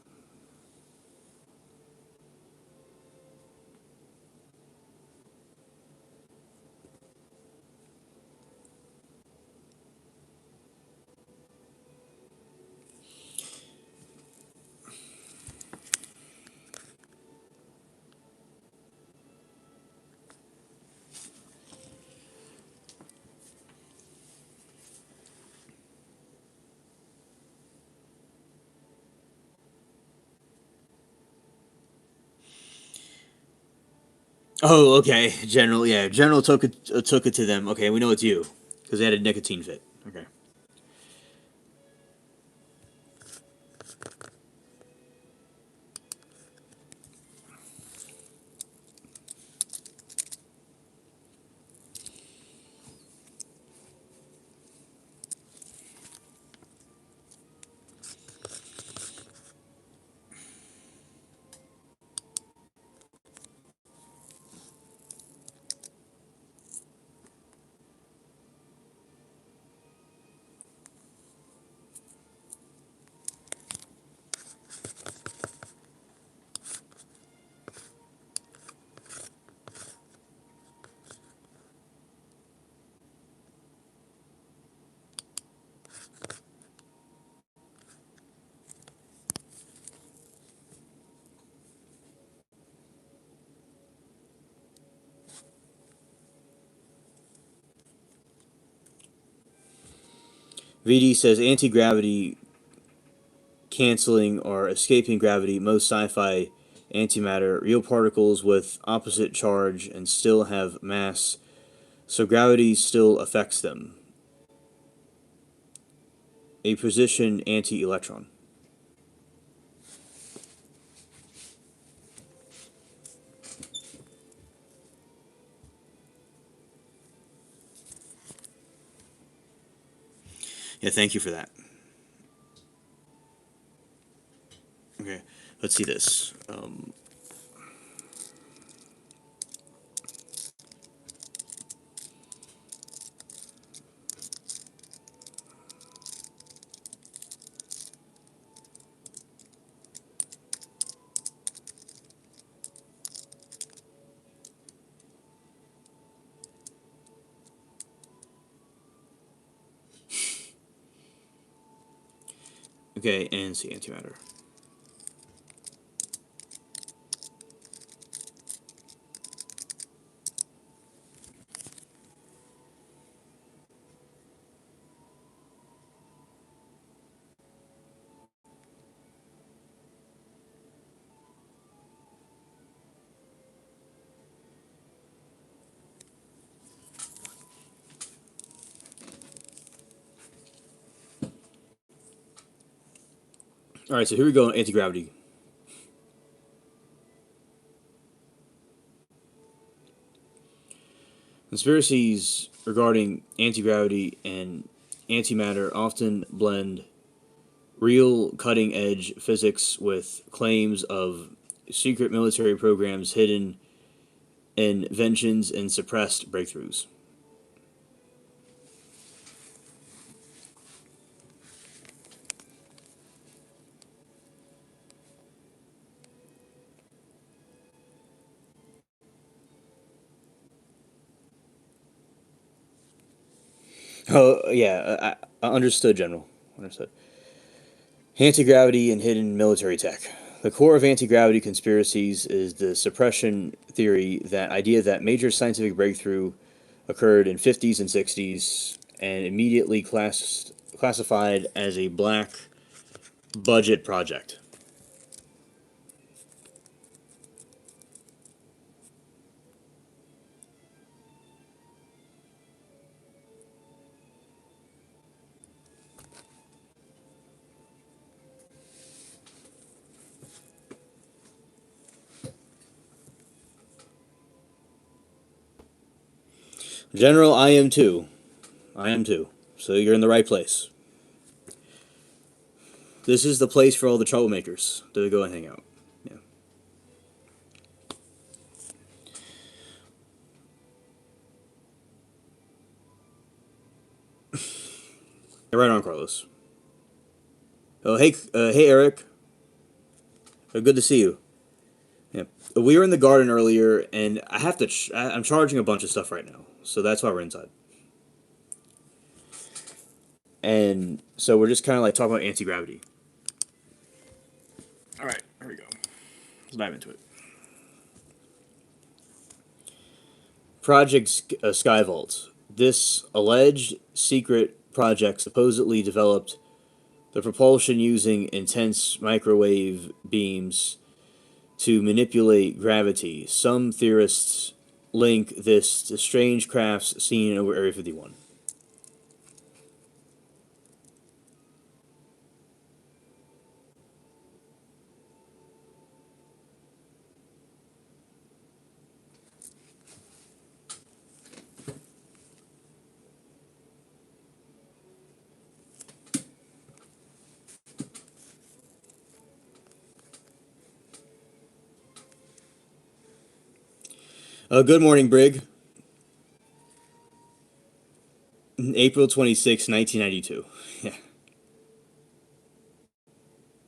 Oh, okay. General, yeah. General took it to them. Okay, we know it's you because they had a nicotine fit. Okay. VD says anti gravity canceling or escaping gravity. Most sci-fi antimatter real particles with opposite charge and still have mass, so gravity still affects them. A position anti-electron. Yeah, thank you for that. Okay, let's see this. Okay, and see antimatter. All right, so here we go on anti-gravity. Conspiracies regarding anti-gravity and antimatter often blend real cutting-edge physics with claims of secret military programs, hidden inventions, and suppressed breakthroughs. Oh yeah, I understood, General. Understood. Anti-gravity and hidden military tech. The core of anti-gravity conspiracies is the suppression theory, that idea that major scientific breakthrough occurred in 50s and 60s and immediately classified as a black budget project. General, I am too. I am too. So you're in the right place. This is the place for all the troublemakers to go and hang out. Yeah. Right on, Carlos. Oh, hey, Eric. Good to see you. Yeah. We were in the garden earlier, and I have to. I'm charging a bunch of stuff right now, so that's why we're inside. And so we're just kind of like talking about anti gravity. All right, here we go. Let's dive into it. Project Skyvault. This alleged secret project supposedly developed the propulsion using intense microwave beams to manipulate gravity. Some theorists link this to strange crafts seen over Area 51. Good morning, Brig. April 26, 1992. Yeah.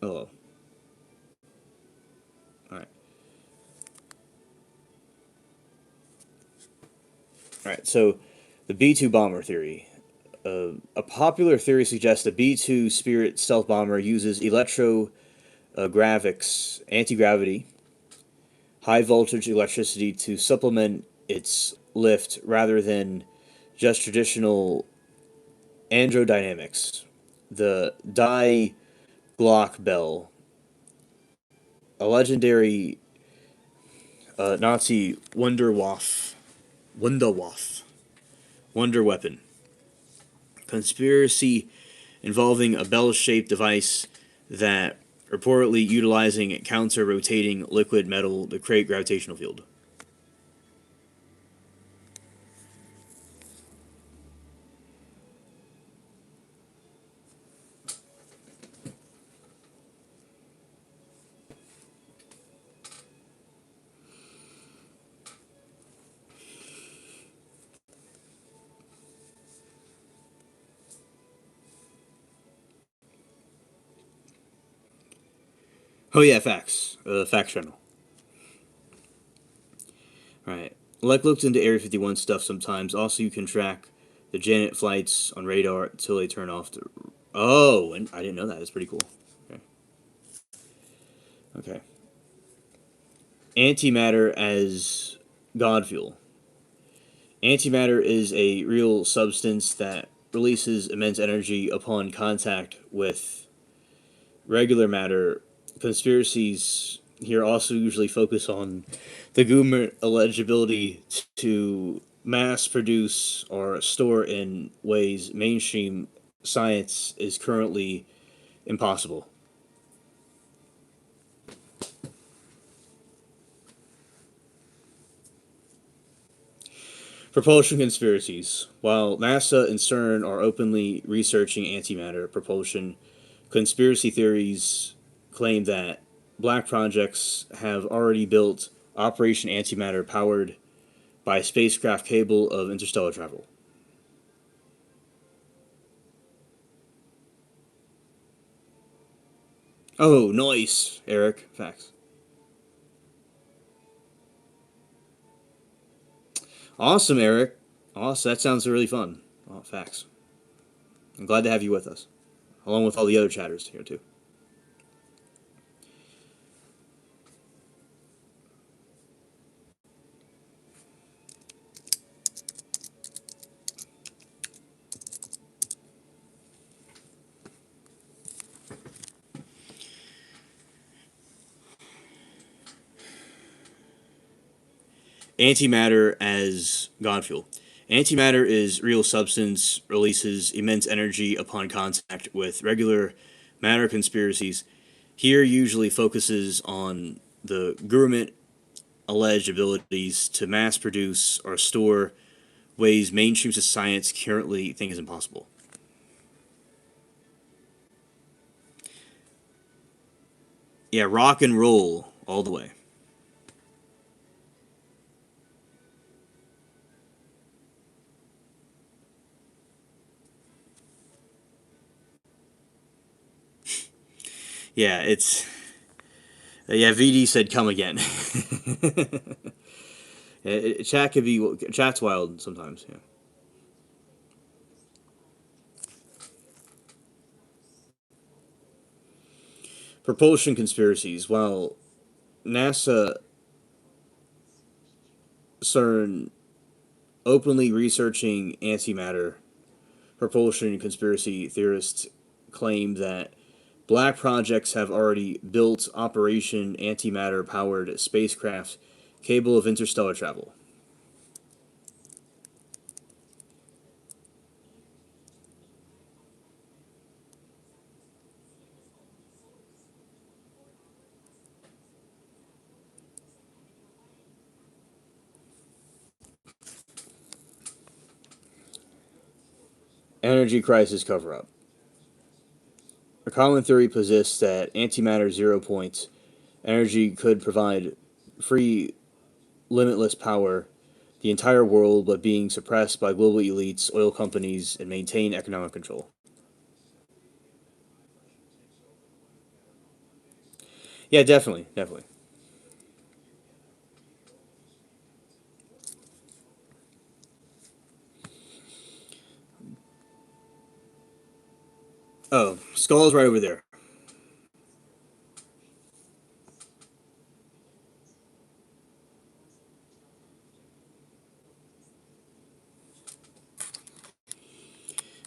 Hello. All right. All right. So, the B 2 bomber theory. A popular theory suggests the B 2 Spirit stealth bomber uses electrogravics, anti gravity, high voltage electricity to supplement its lift rather than just traditional androdynamics. The Die Glock Bell, a legendary Nazi Wunderwaffe, wonder weapon. Conspiracy involving a bell-shaped device that reportedly utilizing counter-rotating liquid metal to create gravitational field. Oh yeah, facts. Facts channel. All right. Like looked into Area 51 stuff sometimes. Also, you can track the Janet flights on radar until they turn off. Oh, and I didn't know that. That's pretty cool. Okay. Okay. Antimatter as God fuel. Antimatter is a real substance that releases immense energy upon contact with regular matter. Conspiracies here also usually focus on the government eligibility to mass produce or store in ways mainstream science is currently impossible. Propulsion conspiracies. While NASA and CERN are openly researching antimatter propulsion, conspiracy theories claim that black projects have already built Operation Antimatter powered by spacecraft capable of interstellar travel. Oh, nice, Eric. Facts. Awesome, Eric. Awesome. That sounds really fun. Oh, facts. I'm glad to have you with us, along with all the other chatters here, too. Antimatter as God fuel. Antimatter is real substance, releases immense energy upon contact with regular matter conspiracies. Here usually focuses on the government alleged abilities to mass produce or store ways mainstream science currently think is impossible. Yeah, rock and roll all the way. Yeah, it's yeah. VD said, "Come again." Chat could be chat's wild sometimes. Yeah. Propulsion conspiracies. While NASA, CERN openly researching antimatter, propulsion conspiracy theorists claim that black projects have already built Operation Antimatter powered spacecraft capable of interstellar travel. Energy crisis cover up. A common theory posits that antimatter zero point energy could provide free, limitless power the entire world, but being suppressed by global elites, oil companies, and maintain economic control. Yeah, definitely, definitely. Oh, Skull's right over there.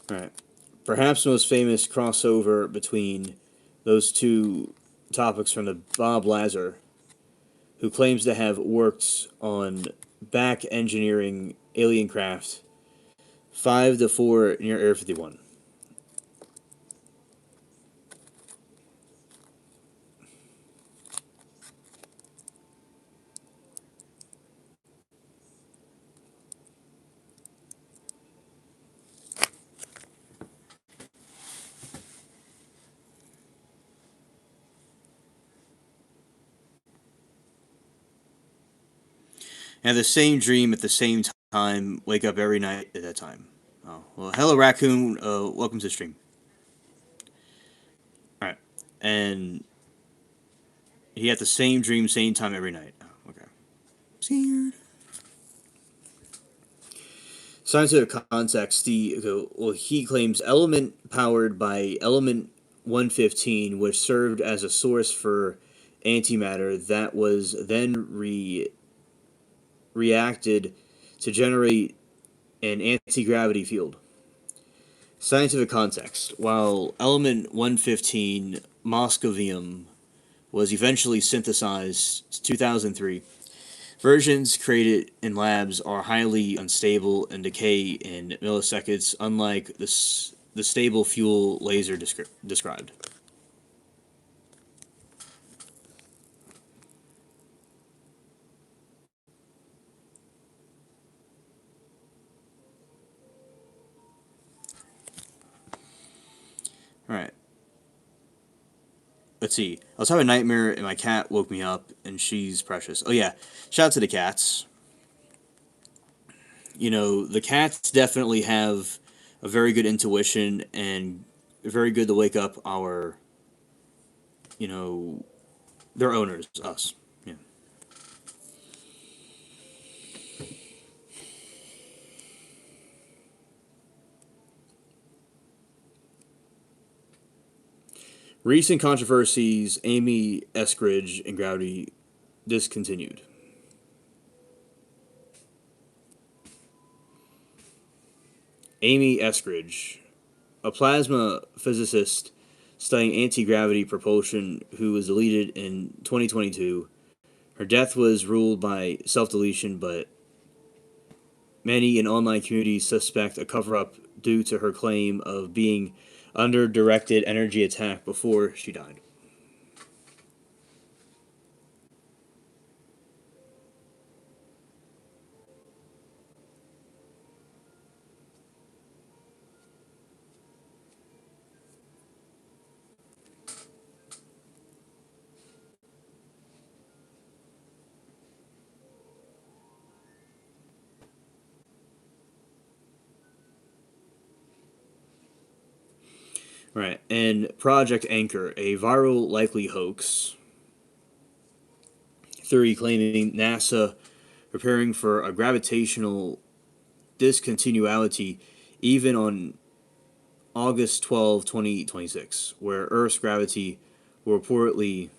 All right. Perhaps the most famous crossover between those two topics from the Bob Lazar, who claims to have worked on back engineering alien craft 5 to 4 near Air 51. Have the same dream at the same time, wake up every night at that time. Oh, well, hello, Raccoon. Welcome to the stream. All right. And he had the same dream, same time every night. Oh, okay. Scientific context: he claims element powered by element 115, which served as a source for antimatter that was then reacted to generate an anti gravity field. Scientific context: while element 115 moscovium was eventually synthesized in 2003, versions created in labs are highly unstable and decay in milliseconds, unlike the stable fuel laser described. All right, let's see. I was having a nightmare and my cat woke me up, and she's precious. Oh yeah, shout out to the cats. The cats definitely have a very good intuition and very good to wake up you know, their owners, us. Yeah. Recent controversies: Amy Eskridge and Gravity discontinued. Amy Eskridge, a plasma physicist studying anti gravity propulsion who was deleted in 2022. Her death was ruled by self deletion, but many in online communities suspect a cover up due to her claim of being under directed energy attack before she died. Right. And Project Anchor, a viral likely hoax theory claiming NASA preparing for a gravitational discontinuity even on August 12, 2026, where Earth's gravity will reportedly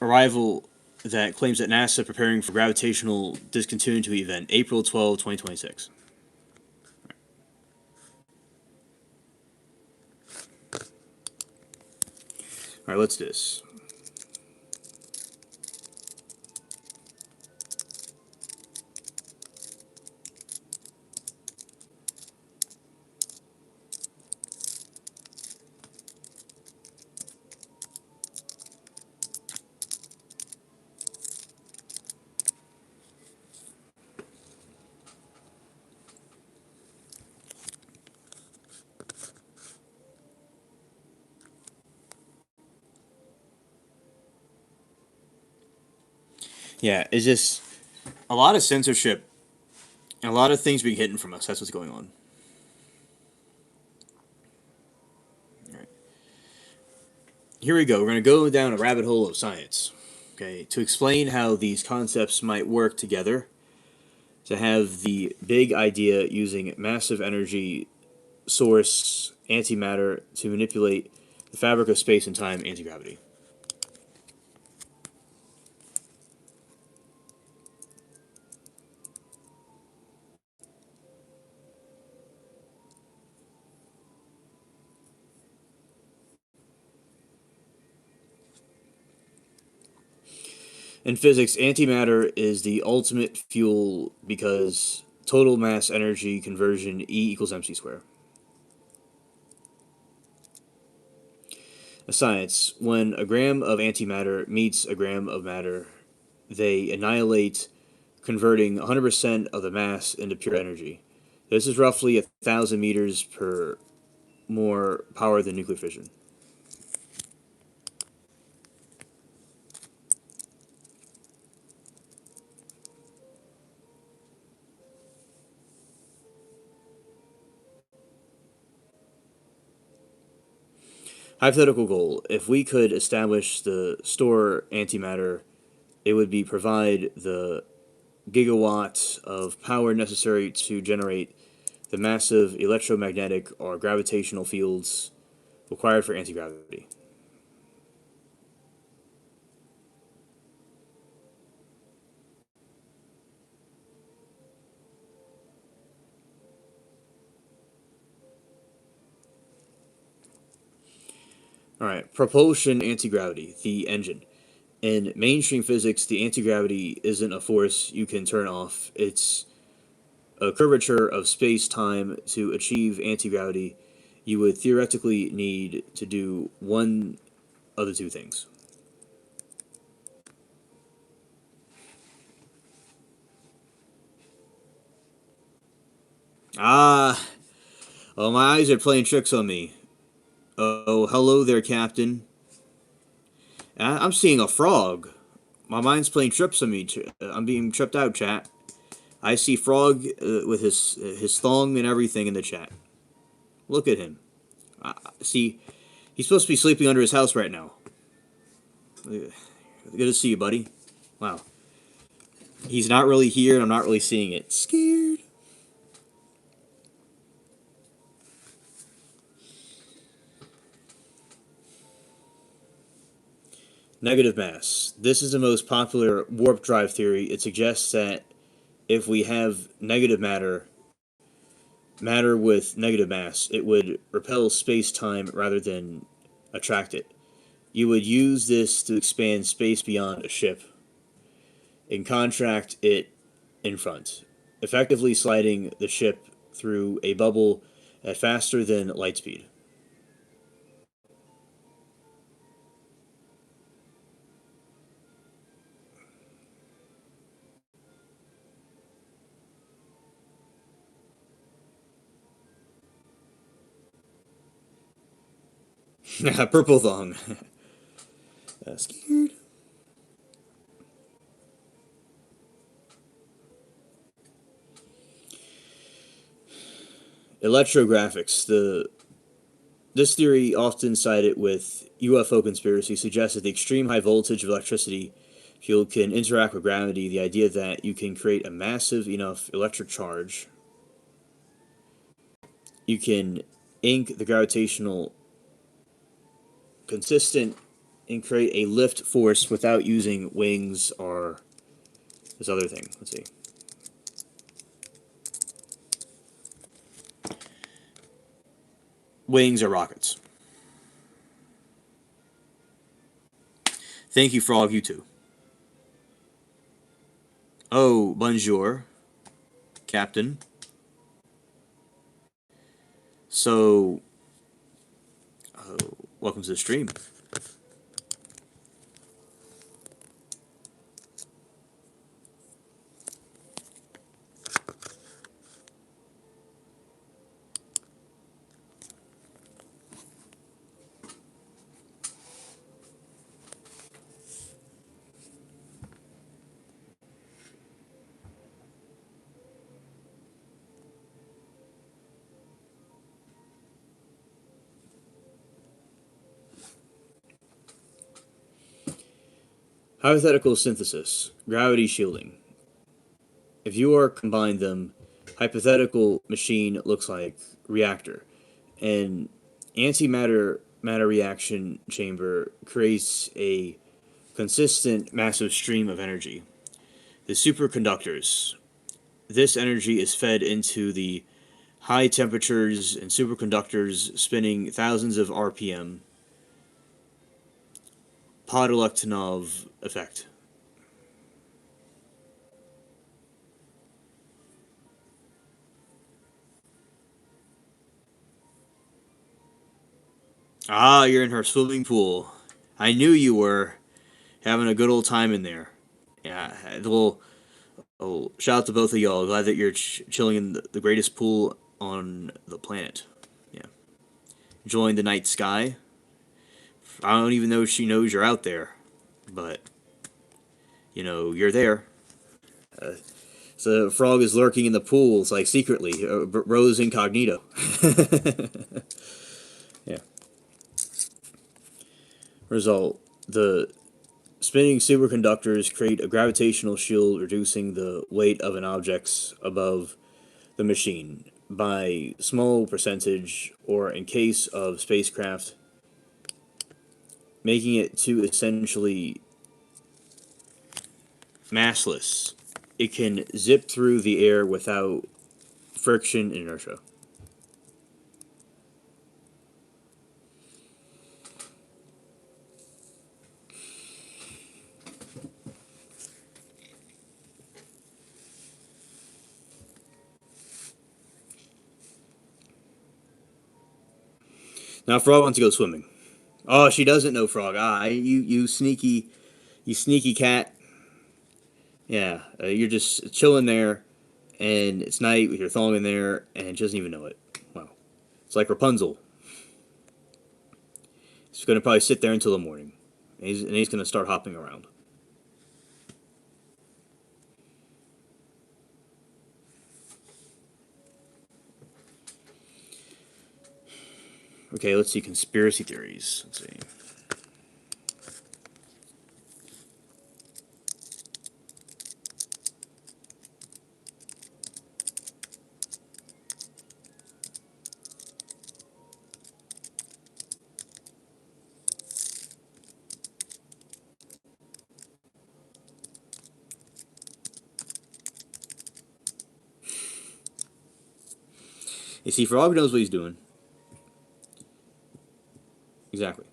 arrival that claims that NASA preparing for gravitational discontinuity event April 12, 2026. All right, let's do this. Yeah, it's just a lot of censorship and a lot of things being hidden from us. That's what's going on. All right. Here we go. We're going to go down a rabbit hole of science. Okay, to explain how these concepts might work together, to have the big idea using massive energy source antimatter to manipulate the fabric of space and time anti gravity. In physics, antimatter is the ultimate fuel because total mass energy conversion E equals mc squared. A science: when a gram of antimatter meets a gram of matter, they annihilate, converting 100% of the mass into pure energy. This is roughly 1,000 meters per more power than nuclear fission. Hypothetical goal: if we could establish the store antimatter, it would be provide the gigawatts of power necessary to generate the massive electromagnetic or gravitational fields required for anti-gravity. All right, propulsion anti-gravity, the engine. In mainstream physics, the anti-gravity isn't a force you can turn off. It's a curvature of space-time. To achieve anti-gravity, you would theoretically need to do one of the two things. Ah, oh, my eyes are playing tricks on me. Oh, hello there, Captain. I'm seeing a frog. My mind's playing tricks on me. I'm being tripped out, chat. I see Frog with his thong and everything in the chat. Look at him. See, he's supposed to be sleeping under his house right now. Good to see you, buddy. Wow. He's not really here, and I'm not really seeing it. Scared. Negative mass. This is the most popular warp drive theory. It suggests that if we have negative matter with negative mass, it would repel space-time rather than attract it. You would use this to expand space beyond a ship and contract it in front, effectively sliding the ship through a bubble at faster than light speed. Purple thong. Scared. Electrographics. This theory, often cited with UFO conspiracy, suggests that the extreme high voltage of electricity field can interact with gravity. The idea that you can create a massive enough electric charge, you can ink the gravitational consistent and create a lift force without using wings or this other thing. Let's see. Wings or rockets. Thank you, Frog. You too. Oh, bonjour, Captain. So, welcome to the stream. Hypothetical synthesis, gravity shielding. If you are combine them, hypothetical machine looks like reactor. An antimatter matter reaction chamber creates a consistent massive stream of energy. The superconductors. This energy is fed into the high temperatures and superconductors spinning thousands of RPM. Podolektonov effect. Ah, you're in her swimming pool. I knew you were having a good old time in there. Yeah, well, shout out to both of y'all. Glad that you're chilling in the greatest pool on the planet. Yeah, enjoying the night sky. I don't even know if she knows you're out there, but you're there. Uh, so Frog is lurking in the pool. It's like secretly, Rose incognito. Yeah. Result: the spinning superconductors create a gravitational shield, reducing the weight of an objects above the machine by small percentage, or in case of spacecraft, making it to essentially massless. It can zip through the air without friction and inertia. Now Frog wants to go swimming. Oh, she doesn't know Frog. You sneaky cat. Yeah, you're just chilling there, and it's night with your thong in there, and she doesn't even know it. Wow, it's like Rapunzel. He's gonna probably sit there until the morning, and he's gonna start hopping around. Okay, let's see conspiracy theories. Let's see. You see, Frog knows what he's doing. Exactly.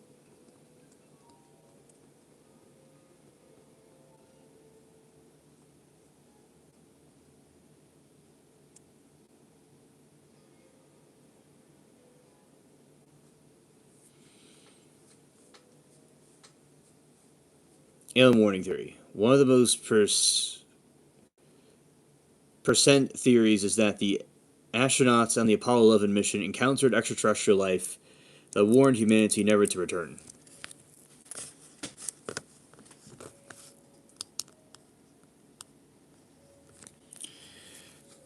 Alien warning theory. One of the most percent theories is that the astronauts on the Apollo 11 mission encountered extraterrestrial life that warned humanity never to return.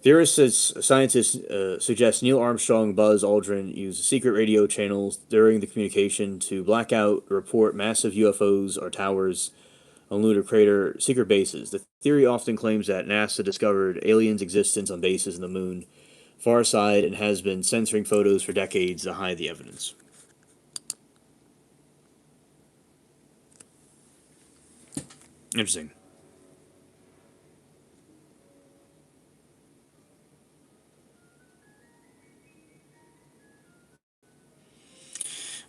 Scientists suggest Neil Armstrong and Buzz Aldrin used secret radio channels during the communication to black out report massive UFOs or towers on lunar crater secret bases. The theory often claims that NASA discovered aliens' existence on bases in the moon far side and has been censoring photos for decades to hide the evidence. Interesting.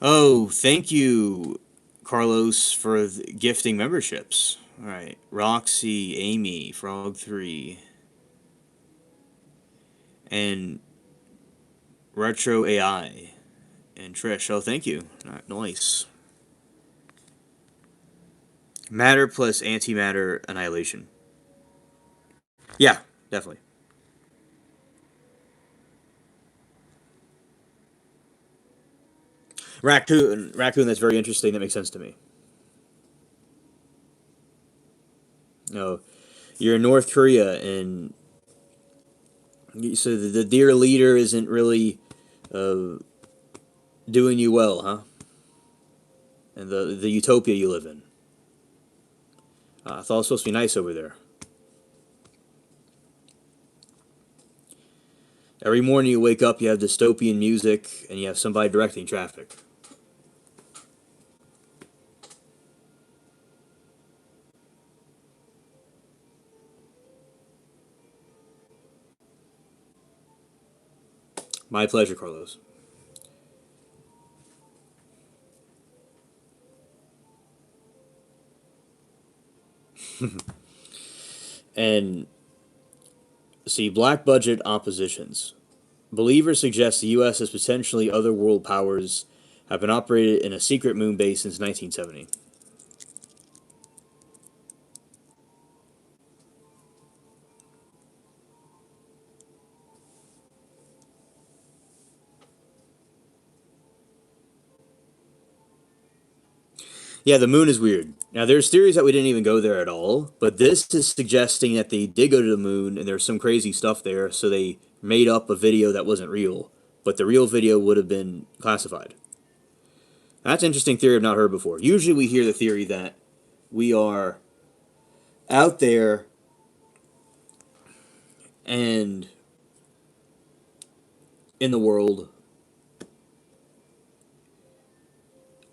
Oh, thank you, Carlos, for gifting memberships. All right, Roxy, Amy, Frog3, and Retro AI, and Trish. Oh, thank you. Nice. Matter plus antimatter annihilation. Yeah, definitely. Raccoon. That's very interesting. That makes sense to me. No, you're in North Korea, and so the dear leader isn't really uh, doing you well, huh? And the utopia you live in. I thought it was supposed to be nice over there. Every morning you wake up, you have dystopian music, and you have somebody directing traffic. My pleasure, Carlos. And see, black budget oppositions. Believers suggest the U.S. as potentially other world powers have been operated in a secret moon base since 1970. Yeah, the moon is weird. Now, there's theories that we didn't even go there at all, but this is suggesting that they did go to the moon and there's some crazy stuff there, so they made up a video that wasn't real, but the real video would have been classified. That's an interesting theory I've not heard before. Usually we hear the theory that we are out there and in the world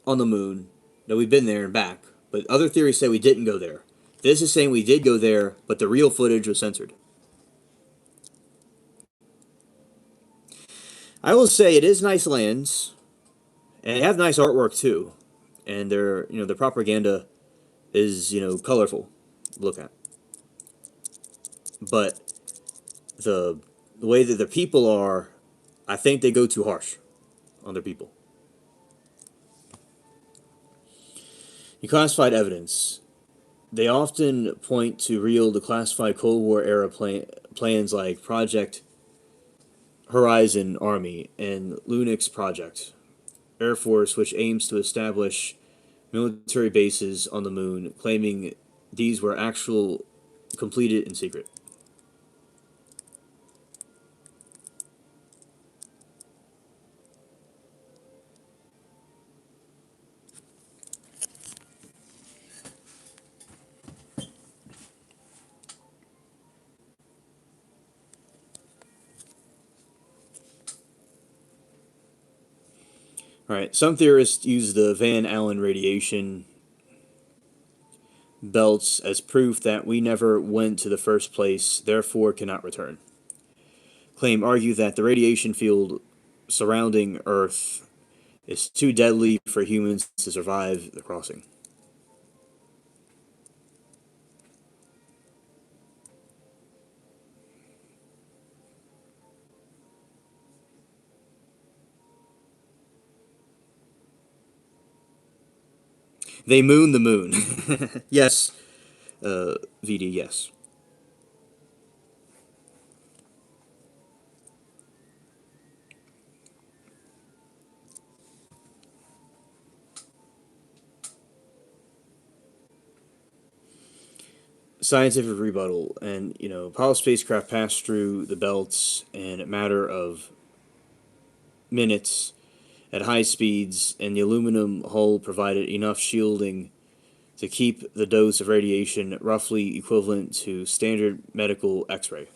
on the moon, that we've been there and back. But other theories say we didn't go there. This is saying we did go there, but the real footage was censored. I will say it is nice lands, and they have nice artwork too, and their propaganda is colorful to look at. But the the way that the people are, I think they go too harsh on their people. Declassified evidence. They often point to real declassified Cold War era plans like Project Horizon Army and Lunix Project Air Force, which aims to establish military bases on the moon, claiming these were actual completed in secret. All right, some theorists use the Van Allen radiation belts as proof that we never went to the first place, therefore cannot return. Argue that the radiation field surrounding Earth is too deadly for humans to survive the crossing. They moon the moon. Yes, VD, yes. Scientific rebuttal. And, Apollo spacecraft passed through the belts in a matter of minutes at high speeds, and the aluminum hull provided enough shielding to keep the dose of radiation roughly equivalent to standard medical X ray.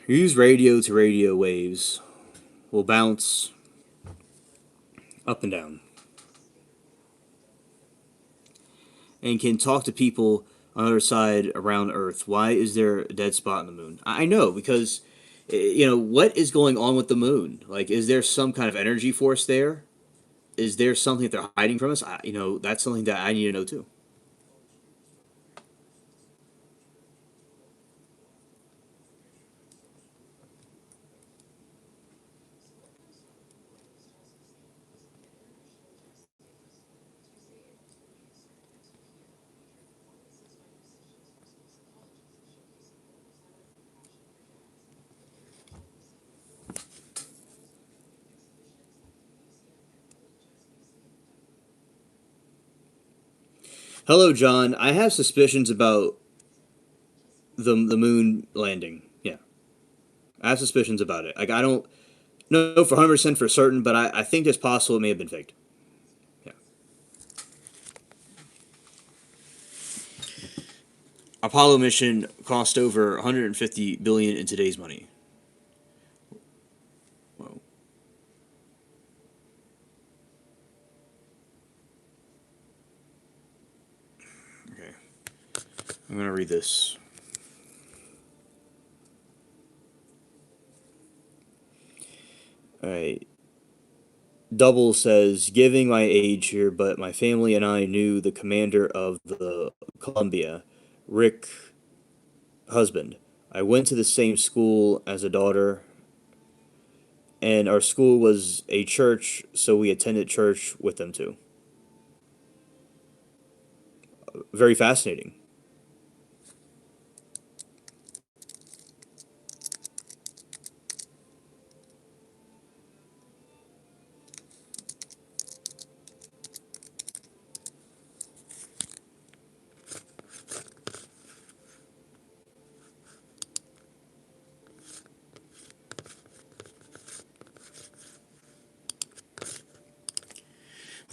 Use radio to radio waves will bounce up and down and can talk to people on the other side around Earth. Why is there a dead spot on the moon? I know because what is going on with the moon? Like, is there some kind of energy force there? Is there something that they're hiding from us? That's something that I need to know too. Hello, John. I have suspicions about the moon landing. Yeah, I have suspicions about it. Like, I don't know for 100% for certain, but I think it's possible it may have been faked. Yeah. Apollo mission cost over 150 billion in today's money. Whoa. Okay. I'm gonna read this. All right. Double says, giving my age here, but my family and I knew the commander of the Columbia, Rick husband. I went to the same school as a daughter. and our school was a church, so we attended church with them too. Very fascinating.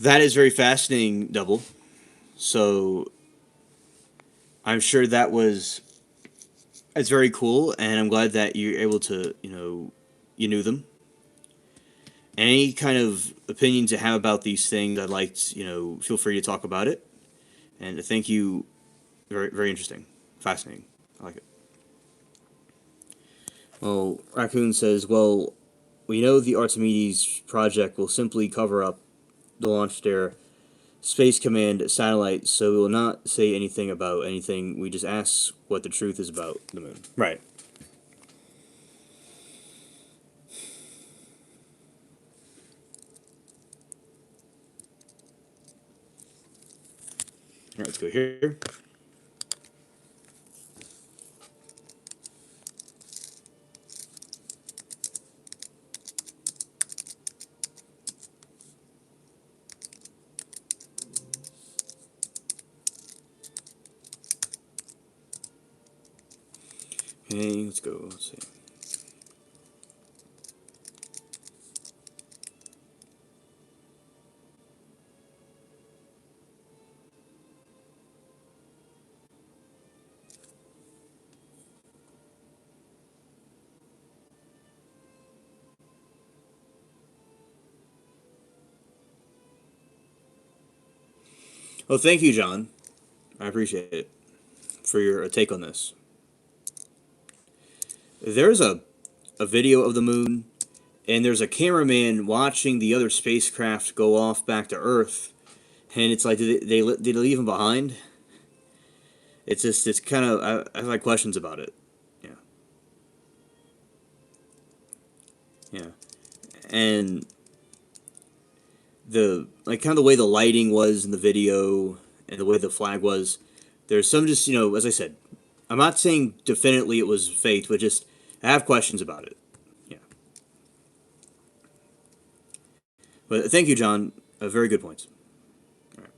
That is very fascinating, Double. So I'm sure that was it's very cool, and I'm glad that you're able to, you knew them. Any kind of opinions you have about these things, I'd like to, feel free to talk about it. And thank you. Very, very interesting. Fascinating. I like it. Well, Raccoon says, well, we know the Archimedes project will simply cover up the launch their Space Command satellite, so we will not say anything about anything. We just ask what the truth is about the moon. Right. All right, let's go here. Okay, let's go. Let's see. Well, thank you, John. I appreciate it for your take on this. There's a video of the moon, and there's a cameraman watching the other spacecraft go off back to Earth, and it's like, did they leave him behind? It's just, it's kind of, I have like questions about it. Yeah, yeah, and the like kind of the way the lighting was in the video and the way the flag was. There's some just as I said, I'm not saying definitely it was faked, but just I have questions about it. Yeah, but thank you, John. Very good points. All right.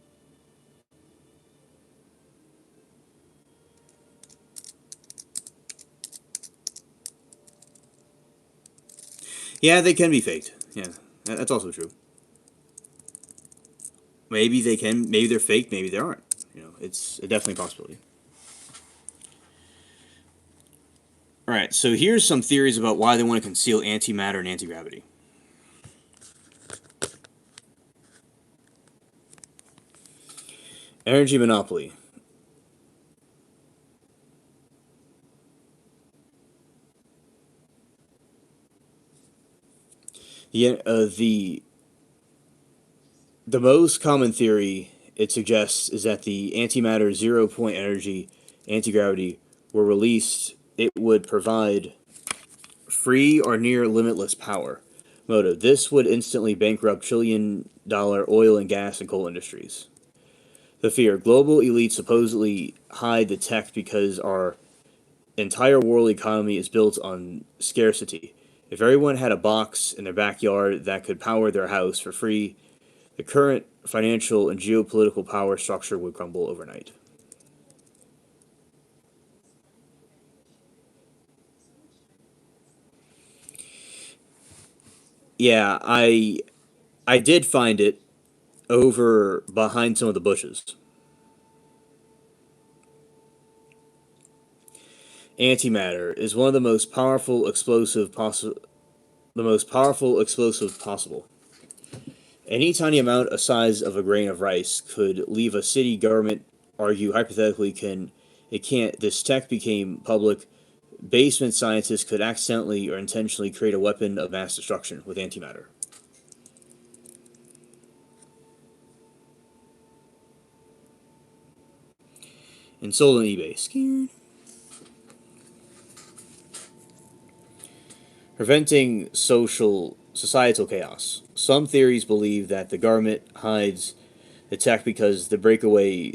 Yeah, they can be faked. Yeah, that's also true. Maybe they can. Maybe they're fake. Maybe they aren't. It's definitely a possibility. All right. So here's some theories about why they want to conceal antimatter and anti-gravity. Energy monopoly. Yeah, the most common theory it suggests is that the antimatter zero point energy anti gravity were released, it would provide free or near limitless power. Motive. This would instantly bankrupt trillion-dollar oil and gas and coal industries. The fear. Global elites supposedly hide the tech because our entire world economy is built on scarcity. If everyone had a box in their backyard that could power their house for free, the current financial and geopolitical power structure would crumble overnight. Yeah, I did find it over behind some of the bushes. Antimatter is one of the most powerful explosive possible. Any tiny amount a size of a grain of rice could leave a city government argue hypothetically can it can't this tech became public. Basement scientists could accidentally or intentionally create a weapon of mass destruction with antimatter. And sold on eBay. Scared. Preventing social societal chaos. Some theories believe that the government hides the tech because the breakaway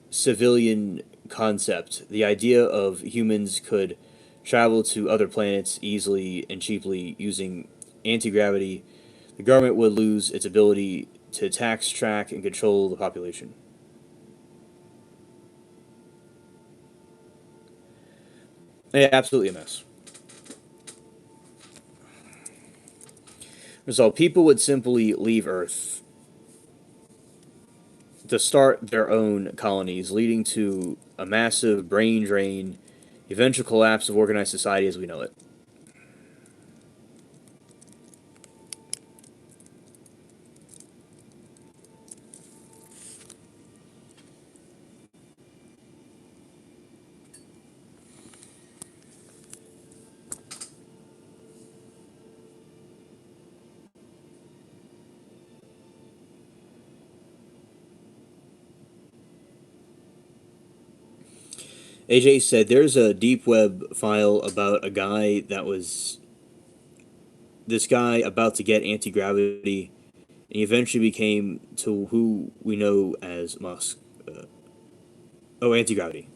civilian concept, the idea of humans could travel to other planets easily and cheaply using anti gravity, the government would lose its ability to tax, track, and control the population. Yeah, absolutely a mess. So people would simply leave Earth to start their own colonies, leading to a massive brain drain, eventual collapse of organized society as we know it. AJ said there's a deep web file about a guy that was this guy about to get anti gravity, and he eventually became to who we know as Musk. Uh, oh, anti gravity.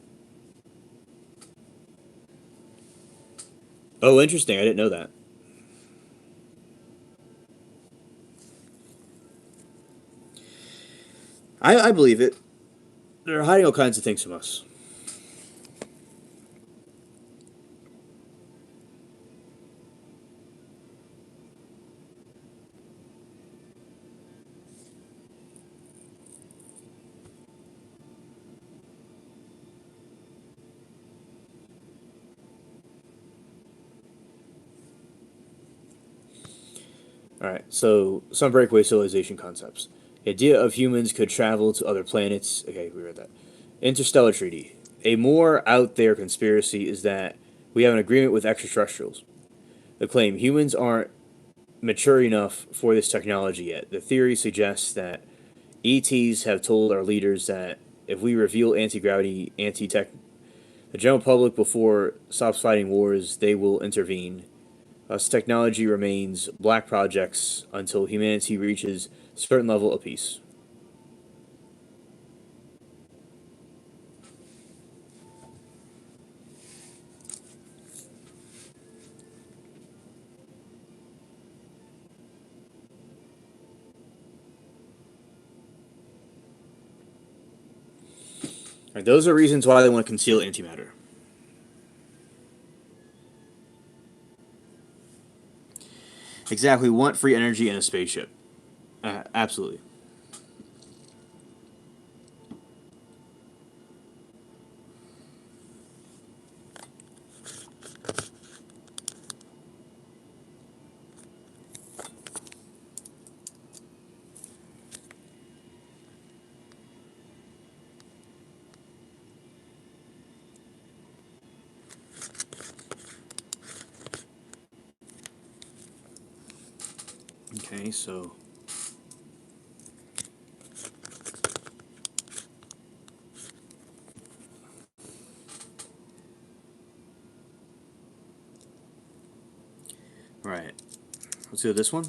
Oh, interesting. I didn't know that. I believe it. They're hiding all kinds of things from us. All right. So some breakaway civilization concepts. The idea of humans could travel to other planets. Okay, we read that. Interstellar Treaty. A more out there conspiracy is that we have an agreement with extraterrestrials. The claim humans aren't mature enough for this technology yet. The theory suggests that ETs have told our leaders that if we reveal anti gravity, anti tech, the general public before stops fighting wars, they will intervene. Thus, technology remains black projects until humanity reaches a certain level of peace. Right, those are reasons why they want to conceal antimatter. Exactly, we want free energy in a spaceship. Absolutely. Okay, so. Alright, let's do this one.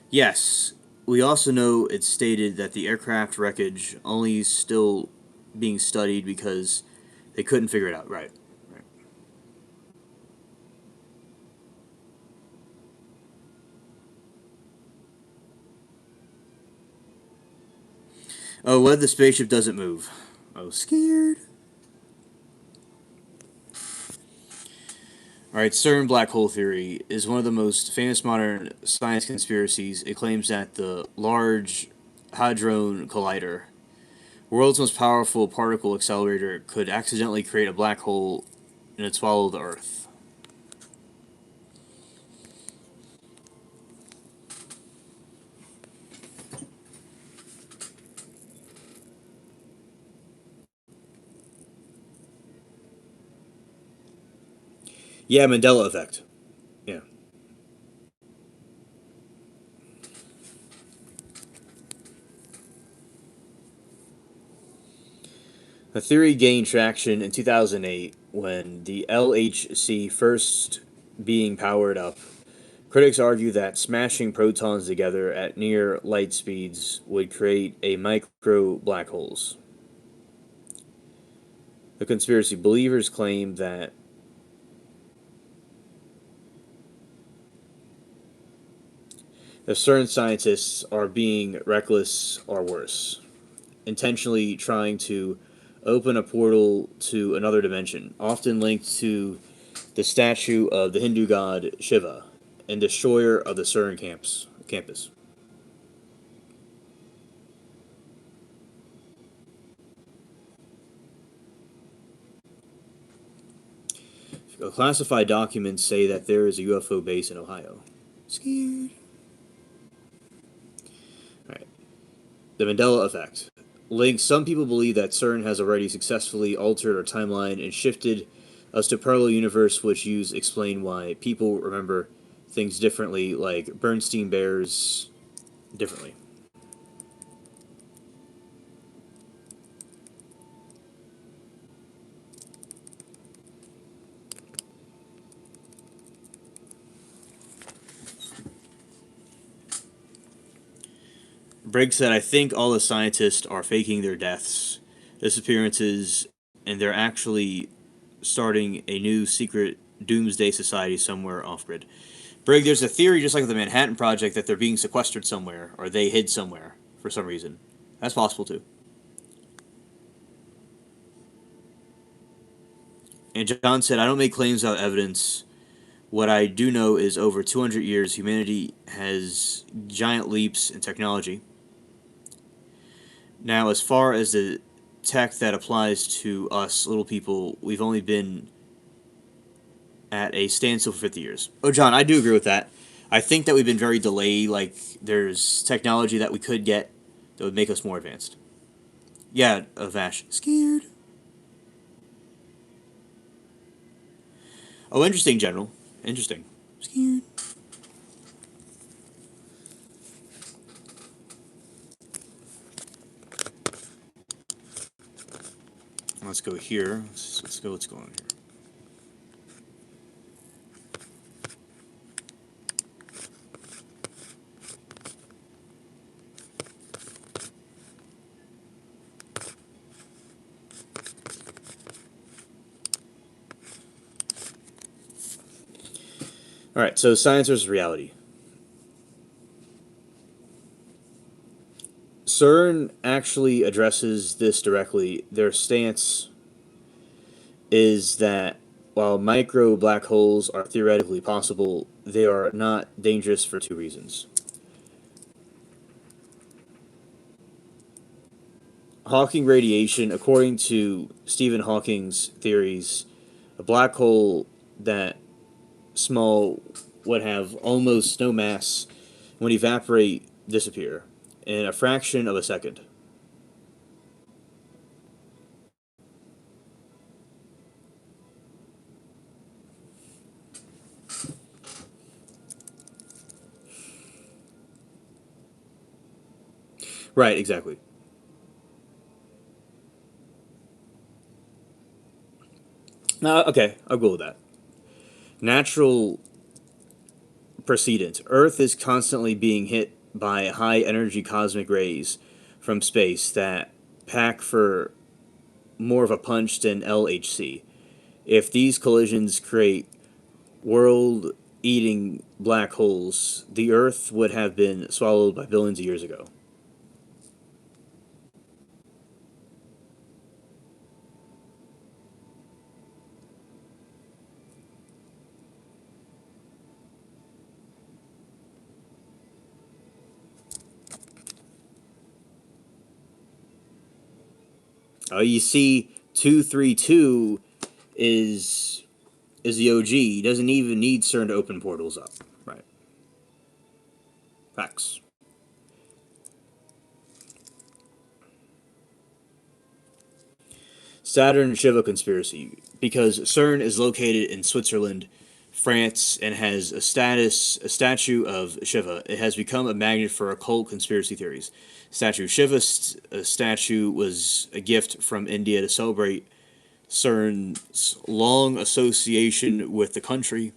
Yes, we also know it's stated that the aircraft wreckage only is still being studied because they couldn't figure it out. Right. Right. Oh, what if the spaceship doesn't move? Oh, scared. All right, CERN black hole theory is one of the most famous modern science conspiracies. It claims that the Large Hadron Collider, world's most powerful particle accelerator, could accidentally create a black hole and it swallow the Earth. Yeah, Mandela effect. Yeah. The theory gained traction in 2008 when the LHC first being powered up. Critics argue that smashing protons together at near light speeds would create a micro black holes. The conspiracy believers claim that if certain scientists are being reckless or worse, intentionally trying to open a portal to another dimension, often linked to the statue of the Hindu god Shiva and destroyer of the CERN campus. Classified documents say that there is a UFO base in Ohio. Scared. All right. The Mandela effect. Links. Some people believe that CERN has already successfully altered our timeline and shifted us to parallel universe, which use explain why people remember things differently, like Bernstein Bears differently. Briggs said, I think all the scientists are faking their deaths, disappearances, and they're actually starting a new secret doomsday society somewhere off grid. Brig, there's a theory, just like the Manhattan Project, that they're being sequestered somewhere, or they hid somewhere for some reason. That's possible too. And John said, I don't make claims without evidence. What I do know is over 200 years, humanity has giant leaps in technology. Now, as far as the tech that applies to us little people, we've only been at a standstill for 50 years. Oh, John, I do agree with that. I think that we've been very delayed. Like, there's technology that we could get that would make us more advanced. Yeah, Vash. Scared. Oh, interesting, General. Interesting. Scared. Let's go here. Let's go. What's going on here? All right. So science versus reality. CERN actually addresses this directly. Their stance is that while micro black holes are theoretically possible, they are not dangerous for two reasons. Hawking radiation, according to Stephen Hawking's theories, a black hole that small would have almost no mass would evaporate, disappear in a fraction of a second. Right, exactly. Okay, I'll go with that. Natural precedent. Earth is constantly being hit by high energy cosmic rays from space that pack for more of a punch than LHC. If these collisions create world eating black holes, the Earth would have been swallowed by billions of years ago. You see, 232 is the OG. He doesn't even need CERN to open portals up. Right. Facts. Saturn Shiva conspiracy. because CERN is located in Switzerland, France, and has a statue of Shiva. It has become a magnet for occult conspiracy theories. A statue was a gift from India to celebrate CERN's long association with the country.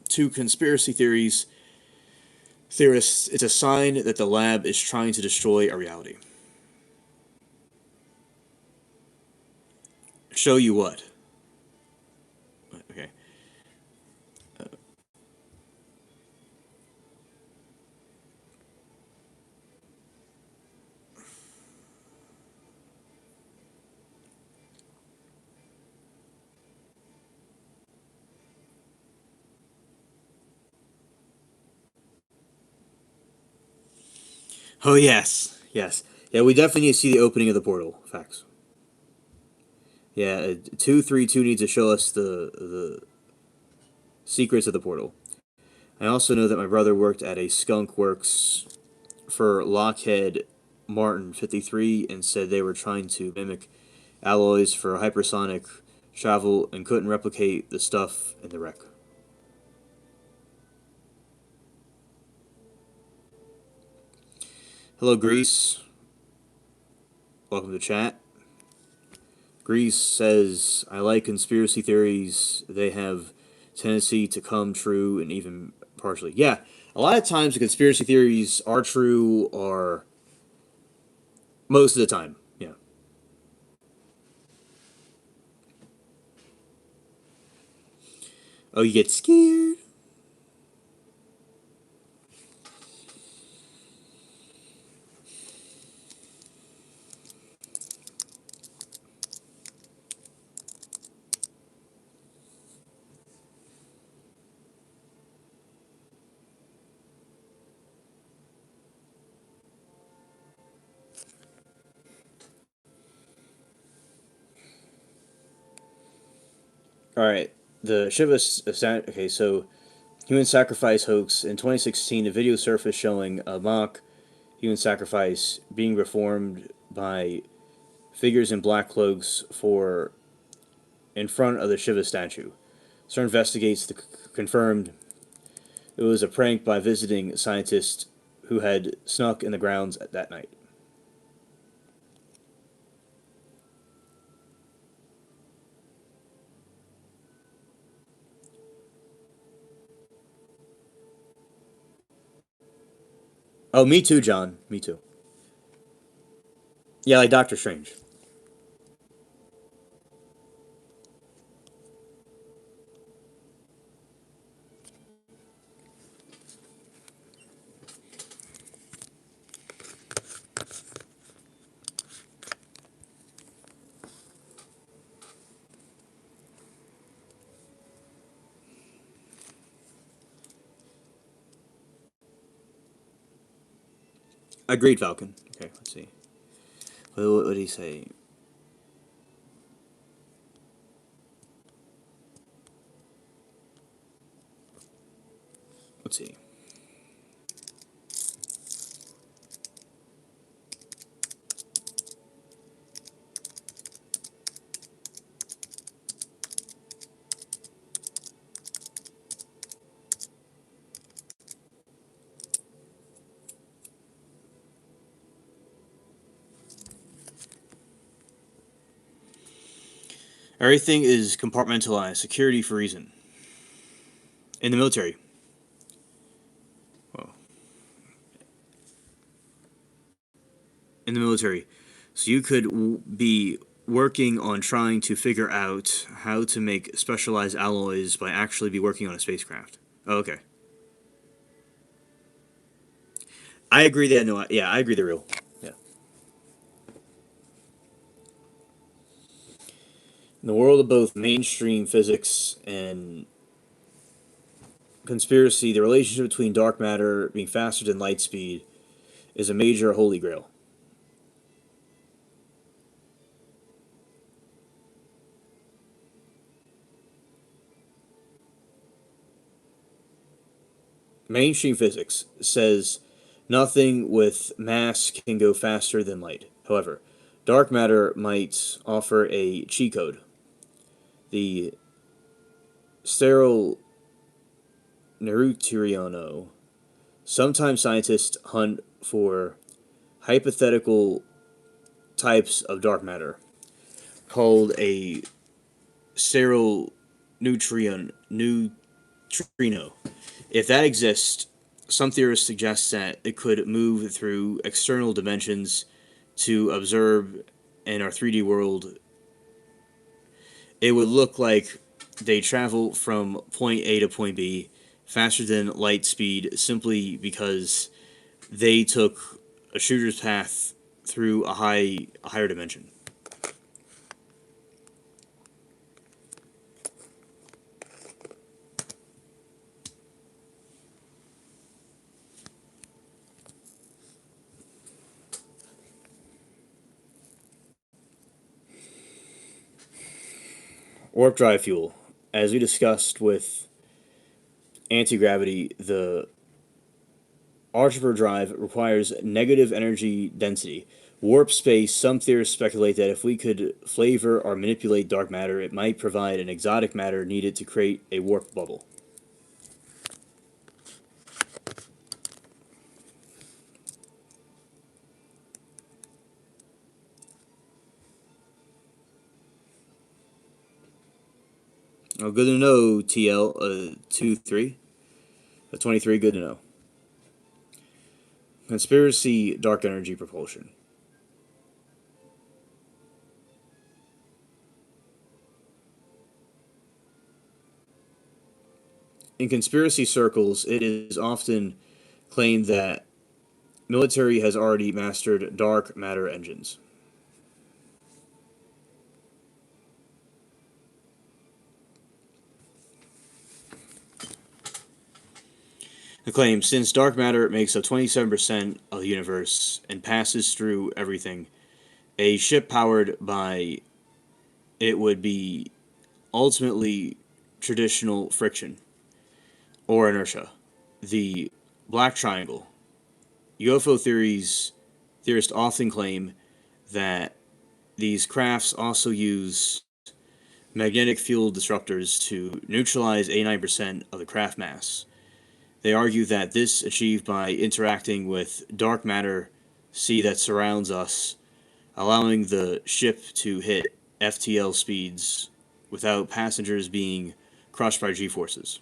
To conspiracy theorists, it's a sign that the lab is trying to destroy our reality. Show you what? Okay. Oh yes, yes, yeah. We definitely need to see the opening of the portal. Facts. Yeah, 232 needs to show us the secrets of the portal. I also know that my brother worked at a skunk works for Lockheed Martin 53 and said they were trying to mimic alloys for hypersonic travel and couldn't replicate the stuff in the wreck. Hello, Greece. Welcome to chat. Greece says, I like conspiracy theories. They have tendency to come true and even partially. Yeah, a lot of times the conspiracy theories are true or most of the time. Yeah. Oh, you get scared? All right. The Shiva. Okay, so human sacrifice hoax. In 2016, a video surfaced showing a mock human sacrifice being performed by figures in black cloaks for in front of the Shiva statue. CERN investigates the confirmed it was a prank by visiting scientists who had snuck in the grounds at that night. Oh, me too, John. Me too. Yeah, like Doctor Strange. Agreed, Falcon. Okay, let's see. What did he say? Let's see. Everything is compartmentalized. Security for reason. In the military. Well, in the military. So you could be working on trying to figure out how to make specialized alloys by actually be working on a spacecraft. Oh, okay. I agree that no, yeah, I agree they're real. Yeah. In the world of both mainstream physics and conspiracy, the relationship between dark matter being faster than light speed is a major holy grail. Mainstream physics says nothing with mass can go faster than light. However, dark matter might offer a cheat code. The sterile Neutrino. Sometimes scientists hunt for hypothetical types of dark matter called a sterile neutrino. If that exists, some theorists suggest that it could move through external dimensions to observe in our 3D world. It would look like they travel from point A to point B faster than light speed simply because they took a shooter's path through a higher dimension. Warp drive fuel. As we discussed with anti gravity, the Archiver drive requires negative energy density. Warp space, some theorists speculate that if we could flavor or manipulate dark matter, it might provide an exotic matter needed to create a warp bubble. Oh, good to know, TL 23. 23, good to know. Conspiracy dark energy propulsion. In conspiracy circles, it is often claimed that military has already mastered dark matter engines. The claim, since dark matter makes up 27% of the universe and passes through everything, a ship powered by it would be ultimately traditional friction or inertia. The black triangle. UFO theorists often claim that these crafts also use magnetic field disruptors to neutralize 89% of the craft mass. They argue that this achieved by interacting with dark matter sea that surrounds us, allowing the ship to hit FTL speeds without passengers being crushed by G forces.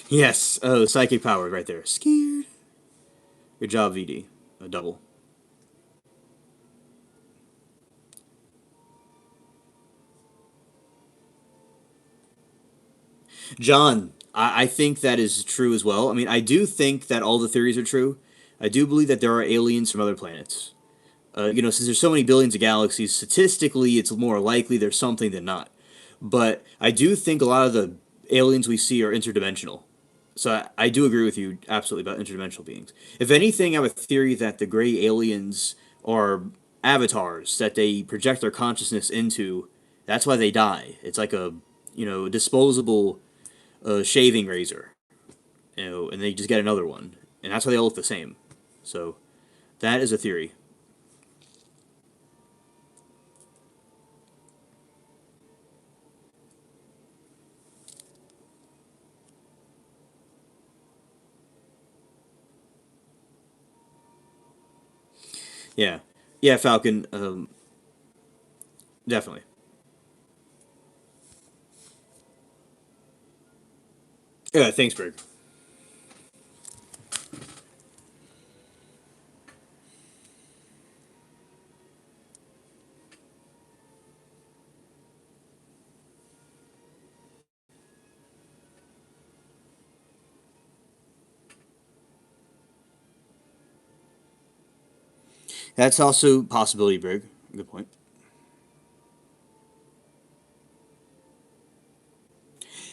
Yes, oh, psychic power right there. Scared. Good job, VD. A double. John, I think that is true as well. I mean, I do think that all the theories are true. I do believe that there are aliens from other planets. Since there's so many billions of galaxies, statistically, it's more likely there's something than not. But I do think a lot of the aliens we see are interdimensional. So I do agree with you absolutely about interdimensional beings. If anything, I have a theory that the gray aliens are avatars that they project their consciousness into. That's why they die. It's like a disposable shaving razor, and they just get another one, and that's why they all look the same. So that is a theory. Yeah, yeah, Falcon, definitely. Yeah, thanks, Brig. That's also a possibility, Brig. Good point.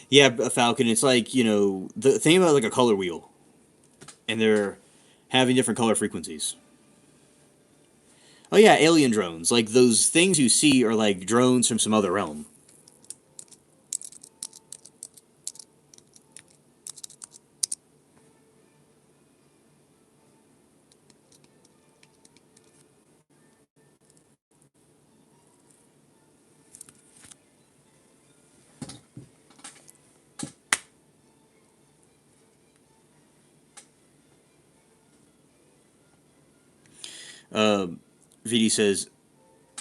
Yeah, Falcon. It's like the thing about like a color wheel, and they're having different color frequencies. Oh yeah, alien drones. Like those things you see are like drones from some other realm. Uh, VD says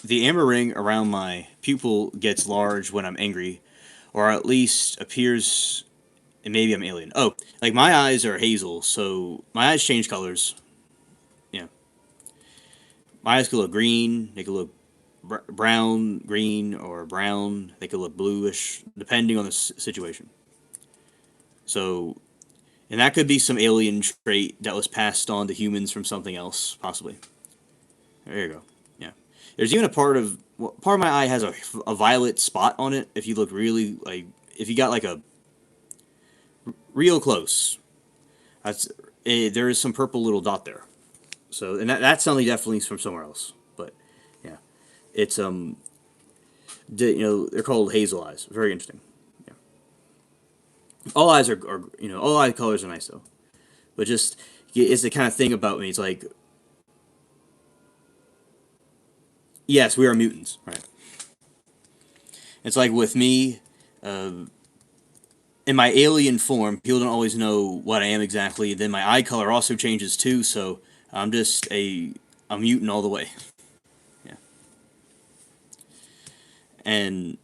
the amber ring around my pupil gets large when I'm angry, or at least appears. And maybe I'm alien. Oh, like my eyes are hazel, so my eyes change colors. Yeah, my eyes could look green. They could look brown, green, or brown. They could look bluish, depending on the situation. So, and that could be some alien trait that was passed on to humans from something else, possibly. There you go. Yeah. There's even a part of my eye has a violet spot on it. If you look really like, if you got like a real close, that's there is some purple little dot there. So, and that's something definitely from somewhere else. But yeah, it's they're called hazel eyes. Very interesting. Yeah. All eyes are all eye colors are nice though. But just it's the kind of thing about me. It's like yes, we are mutants, right? It's like with me, uh, in my alien form, people don't always know what I am exactly. Then my eye color also changes too, so I'm just a mutant all the way. Yeah, and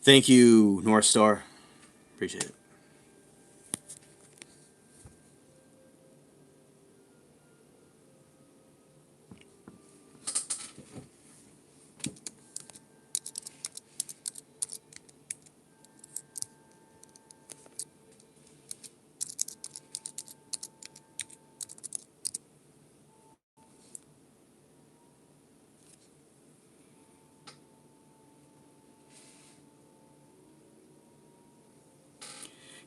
thank you, North Star. Appreciate it.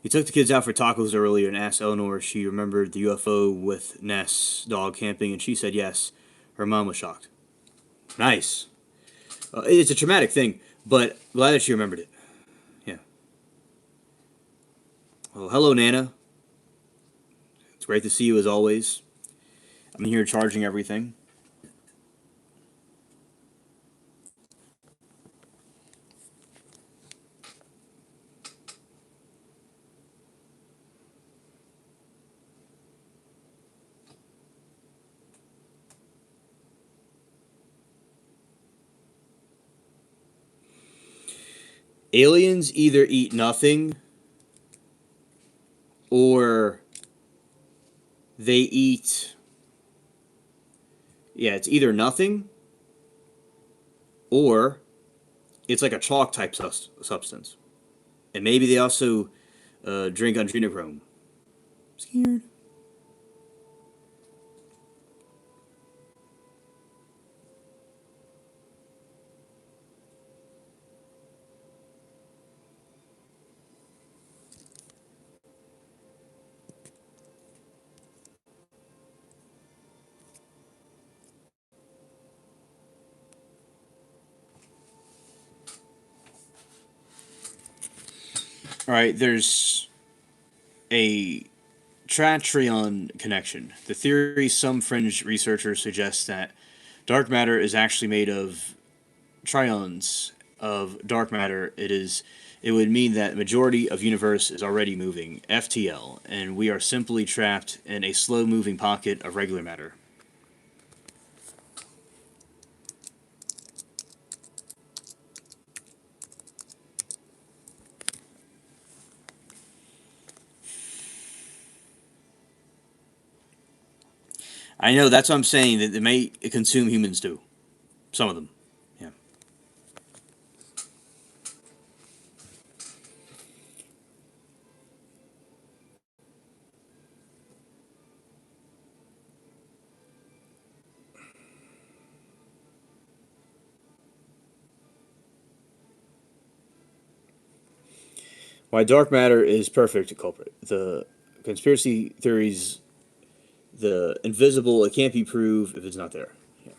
He took the kids out for tacos earlier and asked Eleanor if she remembered the UFO with Ness dog camping, and she said yes. Her mom was shocked. Nice. It's a traumatic thing, but glad that she remembered it. Yeah. Well, hello, Nana. It's great to see you as always. I'm here charging everything. Aliens either eat nothing or they eat. Yeah, it's either nothing or it's like a chalk type substance. And maybe they also drink adrenochrome. Scared. All right, there's a Tratrion connection. The theory some fringe researchers suggest that dark matter is actually made of trions of dark matter. It would mean that majority of universe is already moving FTL, and we are simply trapped in a slow moving pocket of regular matter. I know that's what I'm saying that they may consume humans too. Some of them. Yeah. Why dark matter is perfect culprit. The conspiracy theories, the invisible, it can't be proved if it's not there. Yeah.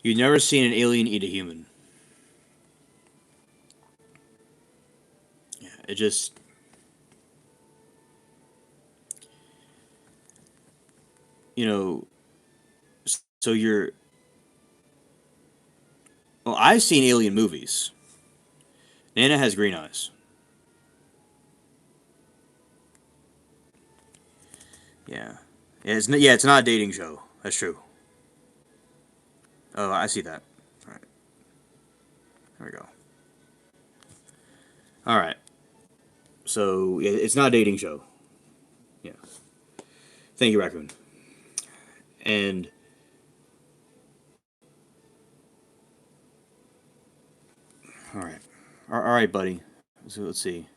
You've never seen an alien eat a human. Yeah, it just, you know, so you're. Well, I've seen alien movies. Nana has green eyes. Yeah. Yeah, it's not a dating show. That's true. Oh, I see that. All right. There we go. All right. So, yeah, it's not a dating show. Yeah. Thank you, Raccoon. And, all right. All right, buddy. So, let's see.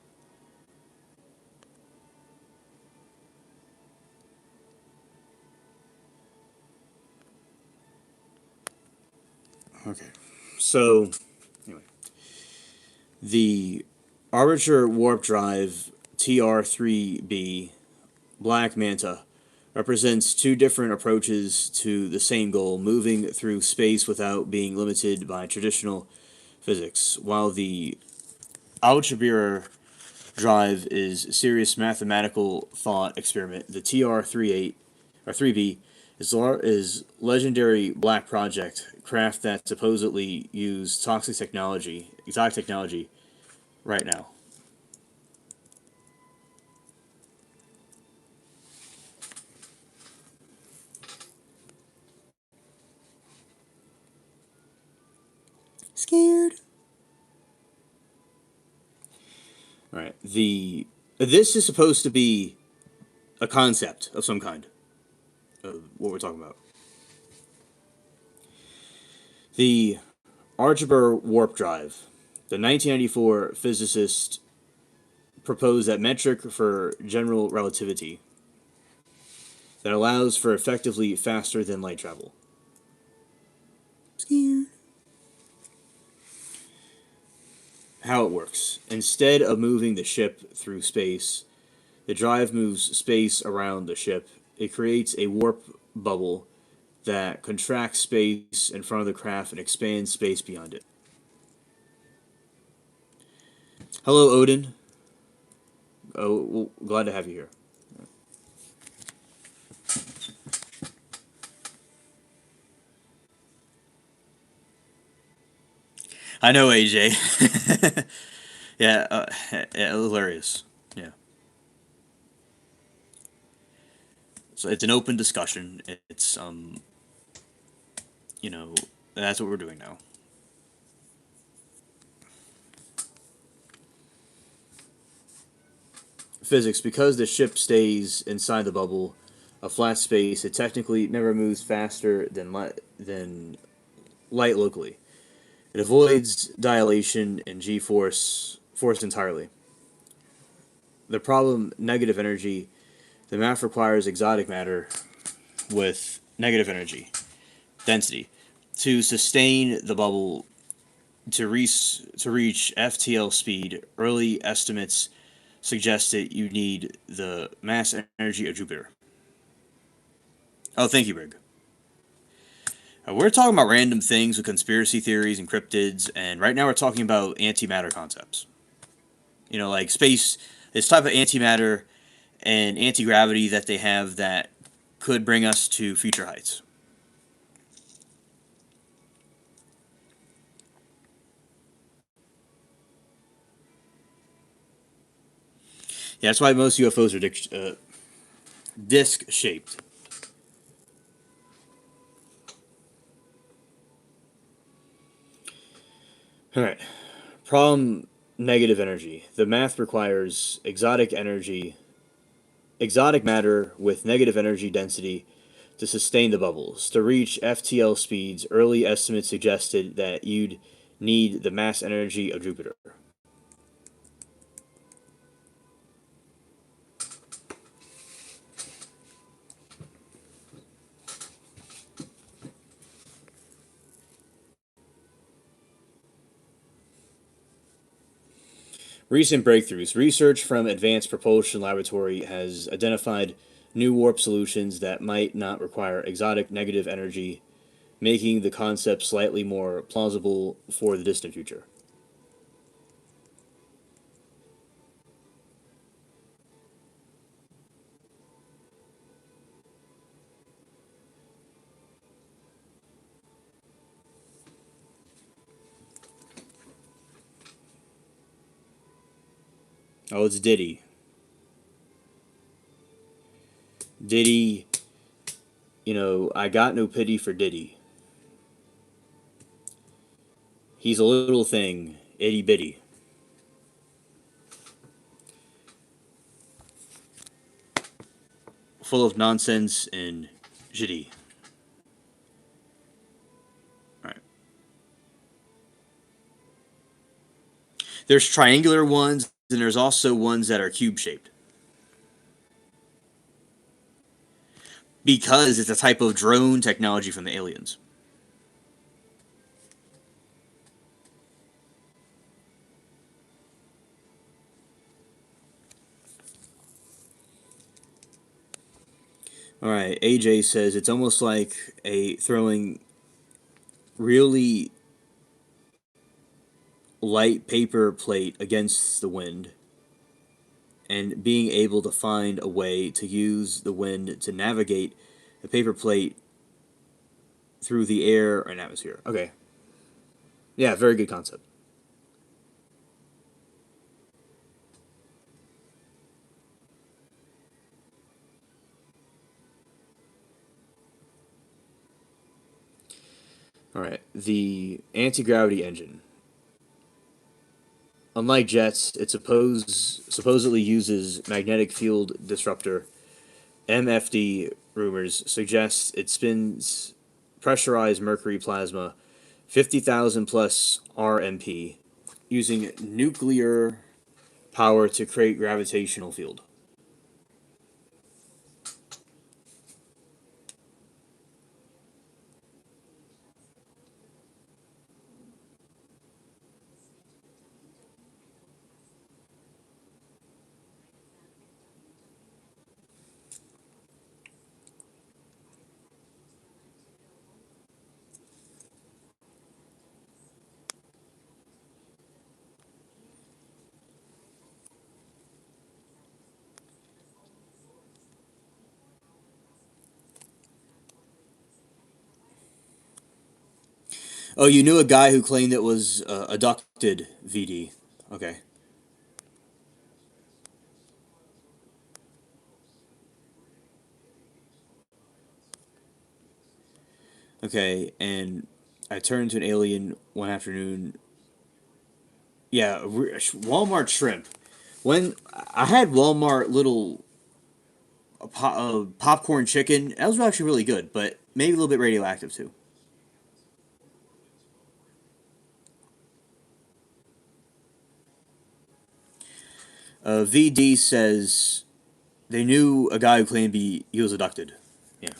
Okay. So, anyway. The Arbiter Warp Drive TR3B Black Manta represents two different approaches to the same goal, moving through space without being limited by traditional physics. While the Algebra drive is serious mathematical thought experiment, the TR38 or 3B is legendary black project craft that supposedly use exotic technology right now. Scared. All right. The This is supposed to be a concept of some kind of what we're talking about. The Algebra warp drive. The 1994 physicist proposed that metric for general relativity that allows for effectively faster than light travel. Scared. How it works. Instead of moving the ship through space, the drive moves space around the ship. It creates a warp bubble that contracts space in front of the craft and expands space beyond it. Hello, Odin. Oh, well, glad to have you here. I know AJ. Yeah, yeah, hilarious. Yeah. So it's an open discussion. It's you know, that's what we're doing now. Physics, because the ship stays inside the bubble, a flat space, it technically never moves faster than light locally. It avoids dilation and force entirely. The problem, negative energy, the math requires exotic matter with negative energy density to sustain the bubble to reach FTL speed. Early estimates suggested you need the mass energy of Jupiter. Oh, thank you, Rig. We're talking about random things with conspiracy theories and cryptids, and right now we're talking about antimatter concepts. You know, like space, this type of antimatter and anti gravity that they have that could bring us to future heights. Yeah, that's why most UFOs are disc shaped. All right. Problem, negative energy. The math requires exotic matter with negative energy density to sustain the bubbles. To reach FTL speeds, early estimates suggested that you'd need the mass energy of Jupiter. Recent breakthroughs. Research from Advanced Propulsion Laboratory has identified new warp solutions that might not require exotic negative energy, making the concept slightly more plausible for the distant future. Oh, it's Diddy. Diddy, I got no pity for Diddy. He's a little thing, itty bitty. Full of nonsense and shitty. Alright. There's triangular ones, and there's also ones that are cube shaped. Because it's a type of drone technology from the aliens. Alright, AJ says it's almost like a throwing really light paper plate against the wind and being able to find a way to use the wind to navigate the paper plate through the air and atmosphere. Okay. Yeah, very good concept. Alright, the anti gravity engine. Unlike jets, it supposedly uses magnetic field disruptor. MFD rumors suggest it spins pressurized mercury plasma 50,000 plus RMP using nuclear power to create gravitational field. Oh, you knew a guy who claimed it was abducted VD. Okay. Okay, and I turned to an alien one afternoon. Yeah, Walmart shrimp. When I had Walmart little popcorn chicken, that was actually really good, but maybe a little bit radioactive too. VD says they knew a guy who claimed he was abducted. Yeah.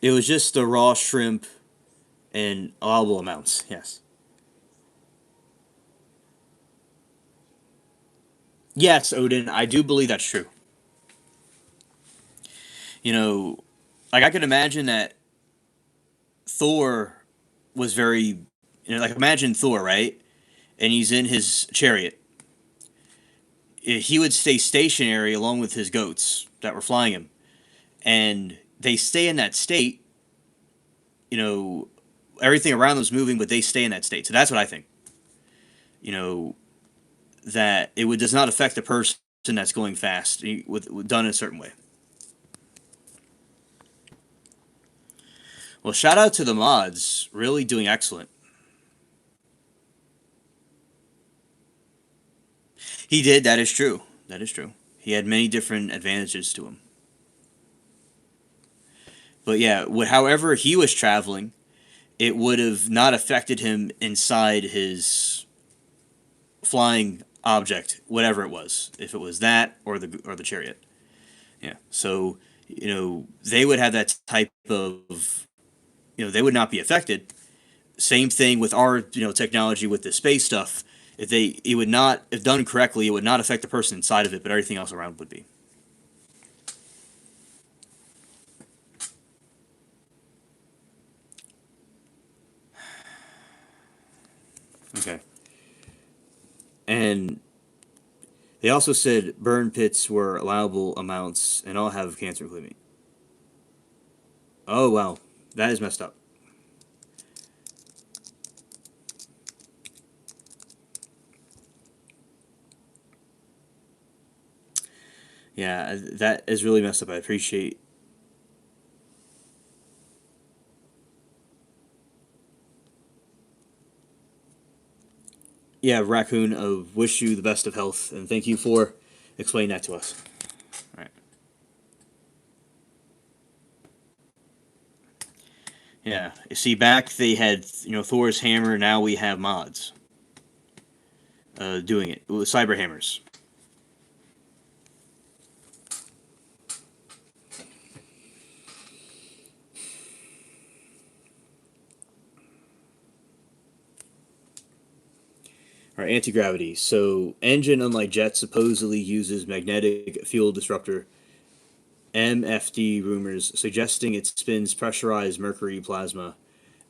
It was just the raw shrimp in allowable amounts. Yes. Yes, Odin, I do believe that's true. You know, like I can imagine that Thor was very, like imagine Thor, right? And he's in his chariot. He would stay stationary along with his goats that were flying him, and they stay in that state, you know, everything around them is moving, but they stay in that state. So that's what I think. You know, that does not affect the person that's going fast with done in a certain way. Well, shout out to the mods, really doing excellent. He did. That is true. That is true. He had many different advantages to him. But yeah, however he was traveling, it would have not affected him inside his flying object, whatever it was. If it was that or the chariot. Yeah. So they would have that type of they would not be affected. Same thing with our technology with the space stuff. It would not, if done correctly, it would not affect the person inside of it, but everything else around would be. Okay. And they also said burn pits were allowable amounts, and all have cancer, including me. Oh wow, that is messed up. Yeah, that is really messed up. I appreciate. Yeah, Raccoon, wish you the best of health, and thank you for explaining that to us. All right. Yeah, you see, back they had Thor's hammer. Now we have mods doing it with cyber hammers. All right, anti-gravity. So, engine, unlike jet, supposedly uses magnetic field disruptor MFD rumors suggesting it spins pressurized mercury plasma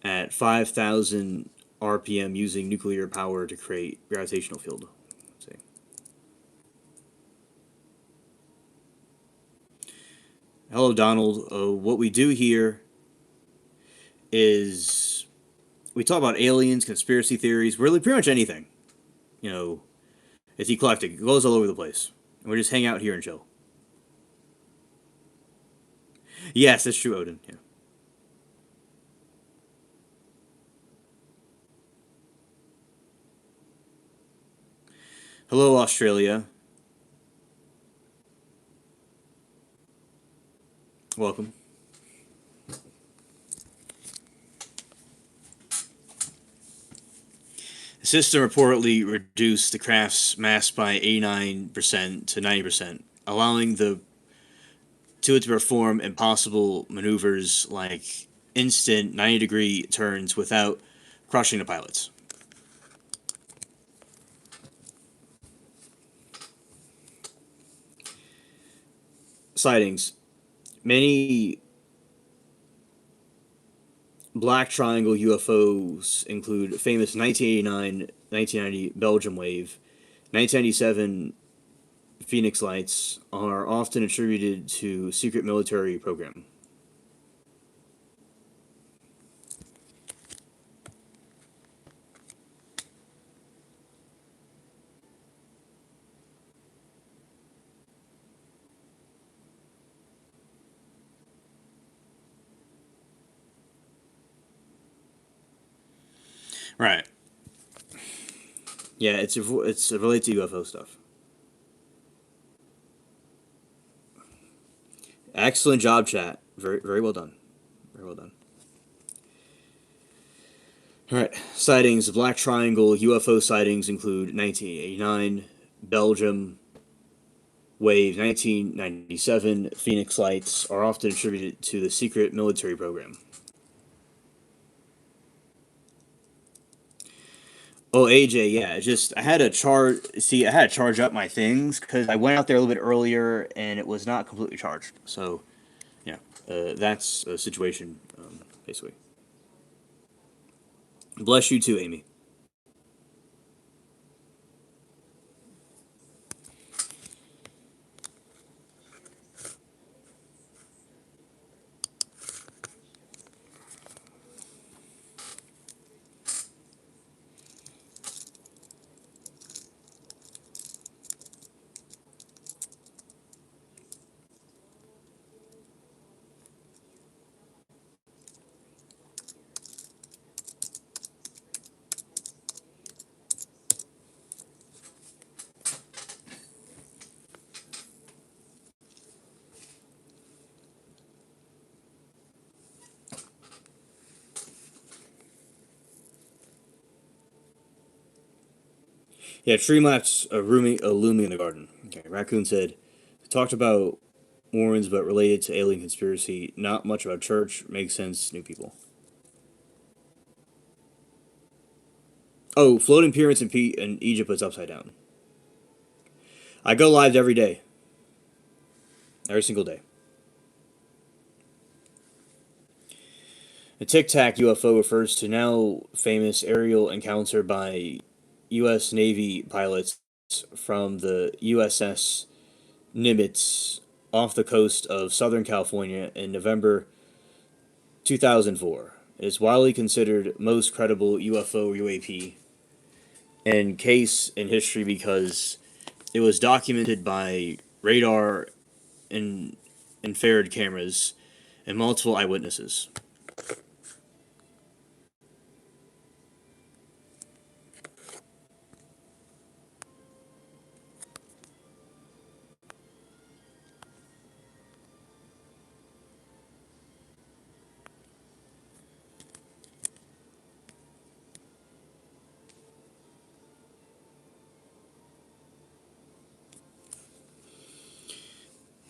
at 5,000 RPM using nuclear power to create gravitational field. Let's see. Hello, Donald. What we do here is we talk about aliens, conspiracy theories, really pretty much anything. You know, it's eclectic. It goes all over the place. And we just hang out here and chill. Yes, that's true, Odin. Yeah. Hello, Australia. Welcome. The system reportedly reduced the craft's mass by 89% to 90%, allowing it to perform impossible maneuvers like instant 90-degree turns without crushing the pilots. Sightings. Many black triangle UFOs include famous 1989-1990 Belgium wave, 1997 Phoenix lights are often attributed to secret military program. Right. Yeah, it's related to UFO stuff. Excellent job, chat. Very well done. Very well done. All right. Sightings. The Black Triangle UFO sightings include 1989 Belgium wave, 1997 Phoenix lights are often attributed to the secret military program. Oh, AJ, yeah. Just I had to charge. See, I had to charge up my things because I went out there a little bit earlier and it was not completely charged. So, yeah, that's a situation, basically. Bless you too, Amy. Yeah, tree maps looming in the garden. Okay, Raccoon said, talked about Warrens, but related to alien conspiracy. Not much about church. Makes sense. New people. Oh, floating pyramids in Egypt was upside down. I go live every day, every single day. The Tic Tac UFO refers to now famous aerial encounter by U.S. Navy pilots from the USS Nimitz off the coast of Southern California in November 2004. It is widely considered most credible UFO UAP and case in history because it was documented by radar and infrared cameras and multiple eyewitnesses.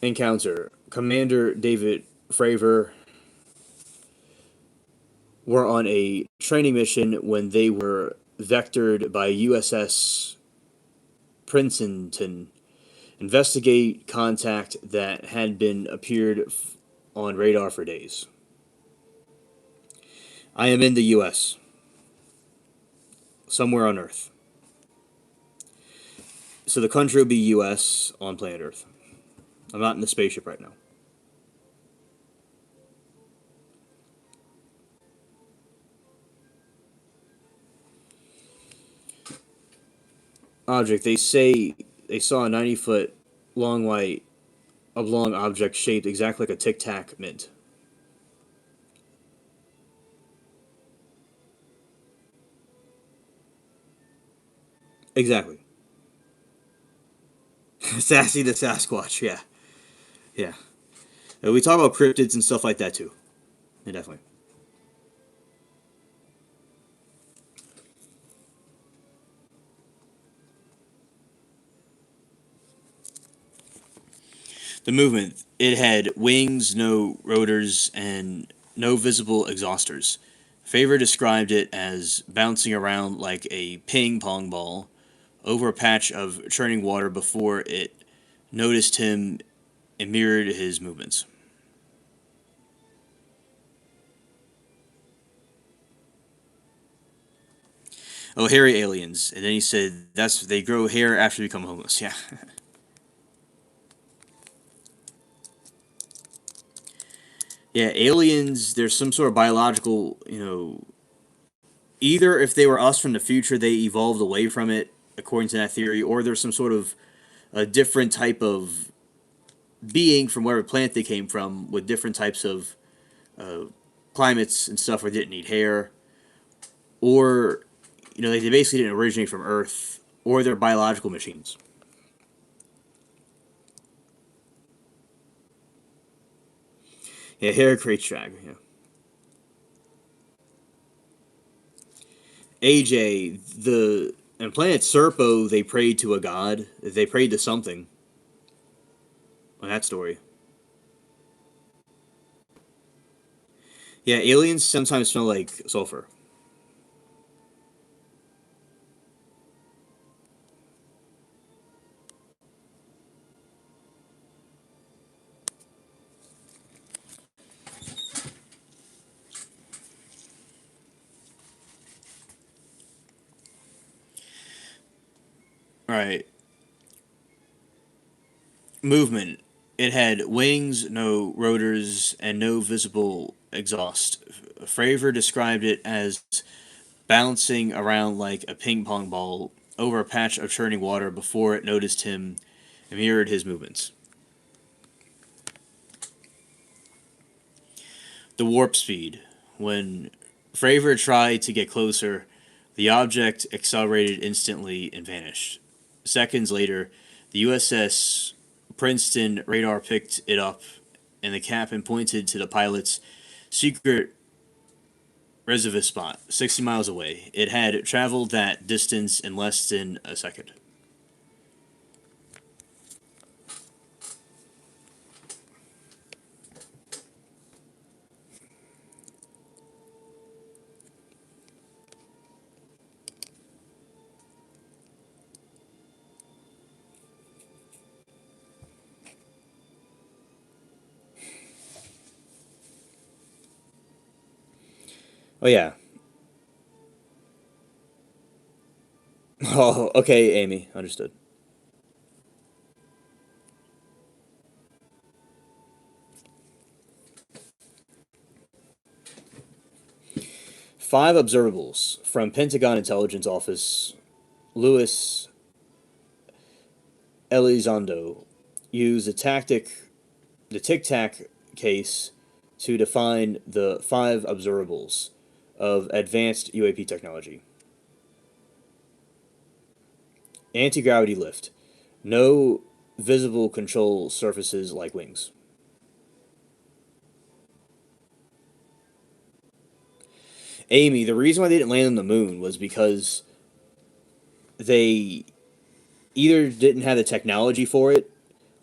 Encounter. Commander David Fravor were on a training mission when they were vectored by USS Princeton. Investigate contact that had been appeared on radar for days. I am in the U.S., somewhere on Earth. So the country would be U.S. on planet Earth. I'm not in the spaceship right now. Object. They say they saw a 90-foot long white oblong object shaped exactly like a tic tac mint. Exactly. Sassy the Sasquatch. Yeah. Yeah. We talk about cryptids and stuff like that too. Yeah, definitely. The movement. It had wings, no rotors, and no visible exhausters. Favor described it as bouncing around like a ping pong ball over a patch of churning water before it noticed him and mirrored his movements. Oh, hairy aliens. And then he said that's they grow hair after they become homeless. Yeah. Yeah, aliens, there's some sort of biological, either if they were us from the future, they evolved away from it, according to that theory, or there's some sort of a different type of being from whatever planet they came from with different types of uh, climates and stuff where they didn't need hair, or, they basically didn't originate from Earth, or they're biological machines. Yeah, hair creates drag. Yeah. AJ, the and Planet Serpo, they prayed to a god. They prayed to something on that story. Yeah, aliens sometimes smell like sulfur. All right, movement. It had wings, no rotors, and no visible exhaust. Fravor described it as bouncing around like a ping pong ball over a patch of churning water before it noticed him and mirrored his movements. The warp speed. When Fravor tried to get closer, the object accelerated instantly and vanished. Seconds later, the USS Princeton radar picked it up, and the captain pointed to the pilot's secret reservist spot, 60 miles away. It had traveled that distance in less than a second. Oh, yeah. Oh, okay, Amy. Understood. 5 observables from Pentagon Intelligence Office Louis Elizondo used the Tic Tac case, to define the 5 observables of advanced UAP technology. Anti gravity lift. No visible control surfaces like wings. Amy, the reason why they didn't land on the moon was because they either didn't have the technology for it,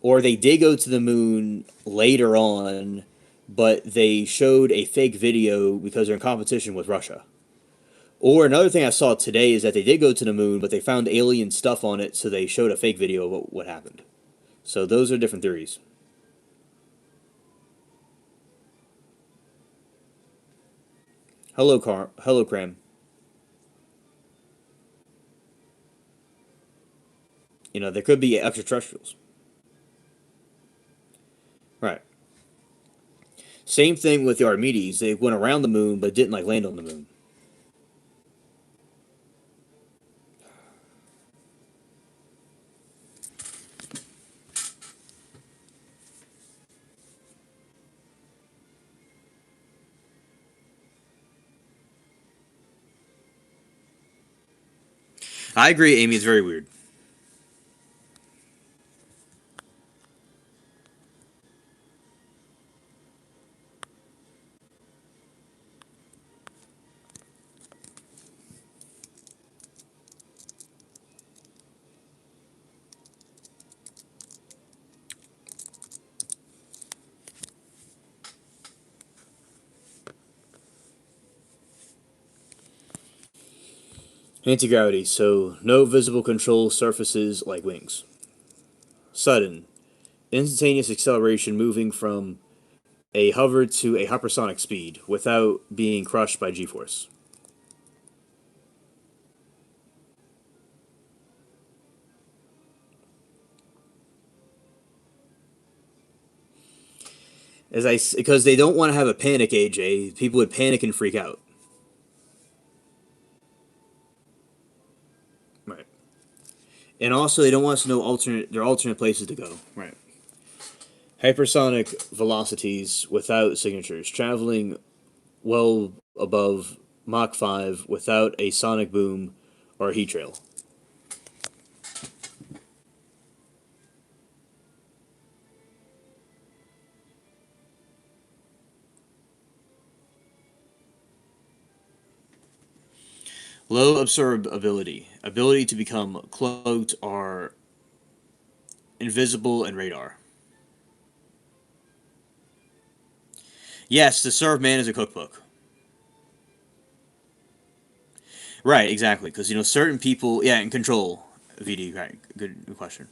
or they did go to the moon later on, but they showed a fake video because they're in competition with Russia. Or another thing I saw today is that they did go to the moon, but they found alien stuff on it, so they showed a fake video of what happened. So those are different theories. Hello, Cram. You know, there could be extraterrestrials. Right. Same thing with the Archimedes. They went around the moon, but didn't like land on the moon. I agree, Amy. It's very weird. Anti gravity. So no visible control surfaces like wings. Sudden, instantaneous acceleration, moving from a hover to a hypersonic speed without being crushed by g-force. Because they don't want to have a panic, AJ. People would panic and freak out. Right. And also, they don't want us to know alternate places to go. Right. Hypersonic velocities without signatures, traveling well above Mach 5 without a sonic boom or a heat trail. Low absorbability, ability to become cloaked or invisible in radar. Yes, to serve man is a cookbook. Right, exactly. Because, certain people, yeah, in control, VD, right. Good question.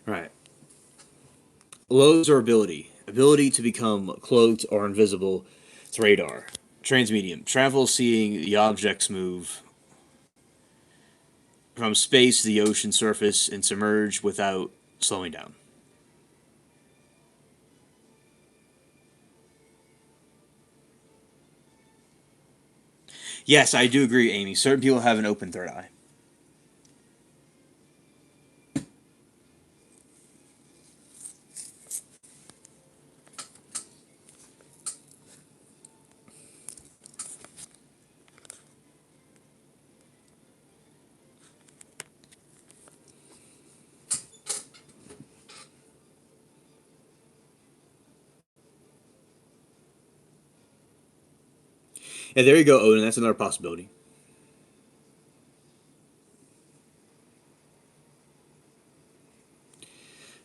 Right. Low absorbability, ability to become cloaked or invisible to radar. Transmedium, travel seeing the objects move from space to the ocean surface and submerge without slowing down. Yes, I do agree, Amy. Certain people have an open third eye. Yeah, there you go, Odin. That's another possibility.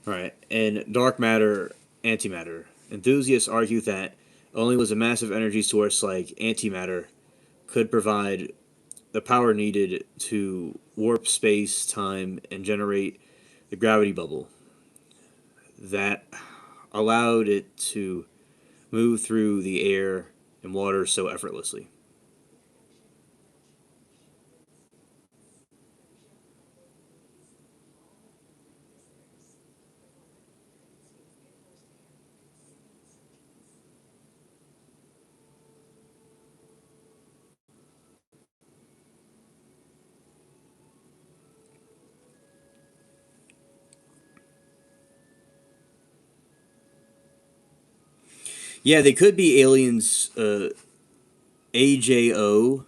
All right, and dark matter, antimatter. Enthusiasts argue that only was a massive energy source like antimatter could provide the power needed to warp space, time, and generate the gravity bubble that allowed it to move through the air and water so effortlessly. Yeah, they could be aliens. AJO.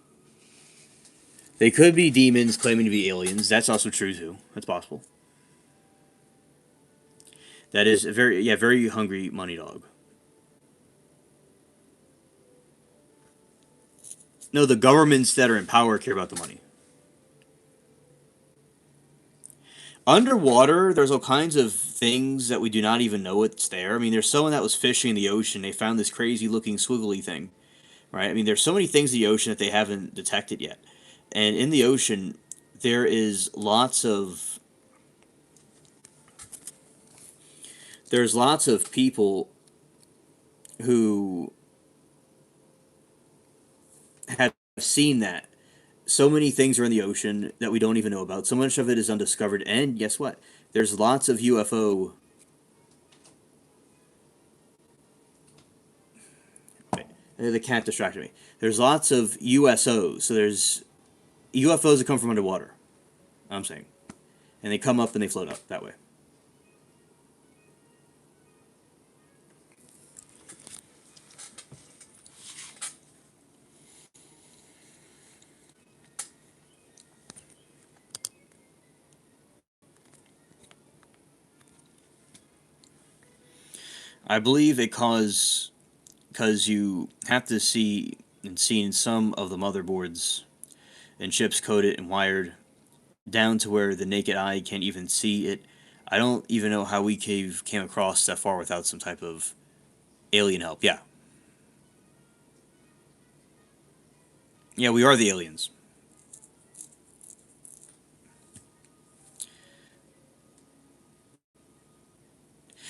They could be demons claiming to be aliens. That's also true too. That's possible. That is a very hungry money dog. No, the governments that are in power care about the money. Underwater, there's all kinds of things that we do not even know it's there. I mean, there's someone that was fishing in the ocean. They found this crazy looking squiggly thing, right? I mean, there's so many things in the ocean that they haven't detected yet. And in the ocean, there is lots of people who have seen that. So many things are in the ocean that we don't even know about. So much of it is undiscovered. And guess what? There's lots of UFO. The cat distracted me. There's lots of USOs. So there's UFOs that come from underwater. I'm saying, and they come up and they float up that way. I believe it cause because you have to see and seen some of the motherboards and chips coded and wired down to where the naked eye can't even see it. I don't even know how we came across that far without some type of alien help. Yeah, yeah, we are the aliens.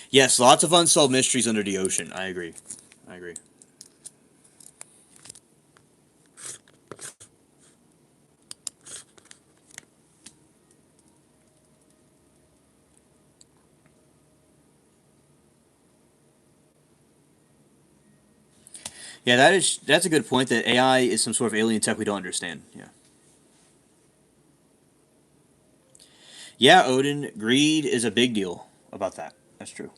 Yes, lots of unsolved mysteries under the ocean. I agree. I agree. Yeah, that's a good point. That AI is some sort of alien tech we don't understand. Yeah. Yeah, Odin, greed is a big deal about that. That's true.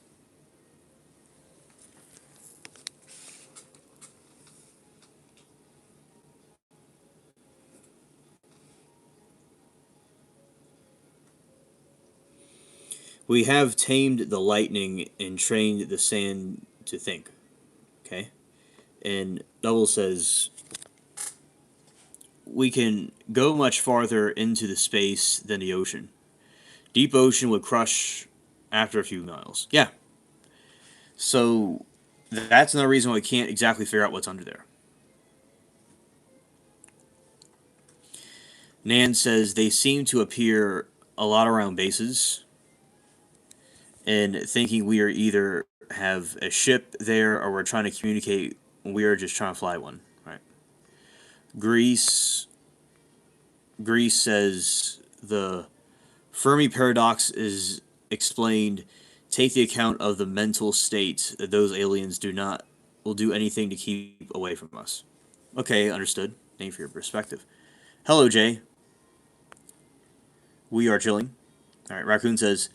We have tamed the lightning and trained the sand to think. Okay? And Double says we can go much farther into the space than the ocean. Deep ocean would crush after a few miles. Yeah. So that's another reason why we can't exactly figure out what's under there. Nan says they seem to appear a lot around bases, and thinking we are either have a ship there or we're trying to communicate when we are just trying to fly one. Right. Greece Greece says the Fermi paradox is explained. Take the account of the mental state that those aliens do not will do anything to keep away from us. Okay, understood. Thank you for your perspective. Hello, Jay. We are chilling. All right, Raccoon says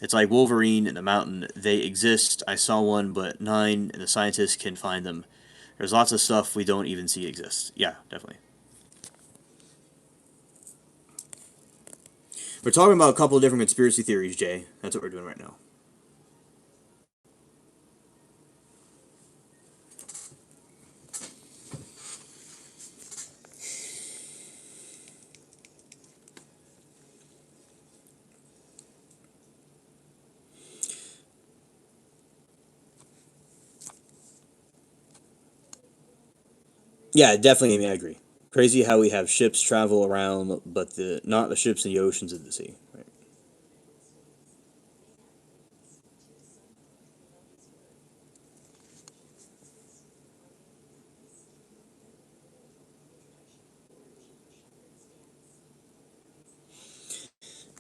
it's like Wolverine in the mountain. They exist. I saw one, but nine, and the scientists can find them. There's lots of stuff we don't even see exist. Yeah, definitely. We're talking about a couple of different conspiracy theories, Jay. That's what we're doing right now. Yeah, definitely. I mean, I agree. Crazy how we have ships travel around, but the not the ships in the oceans of the sea. Right.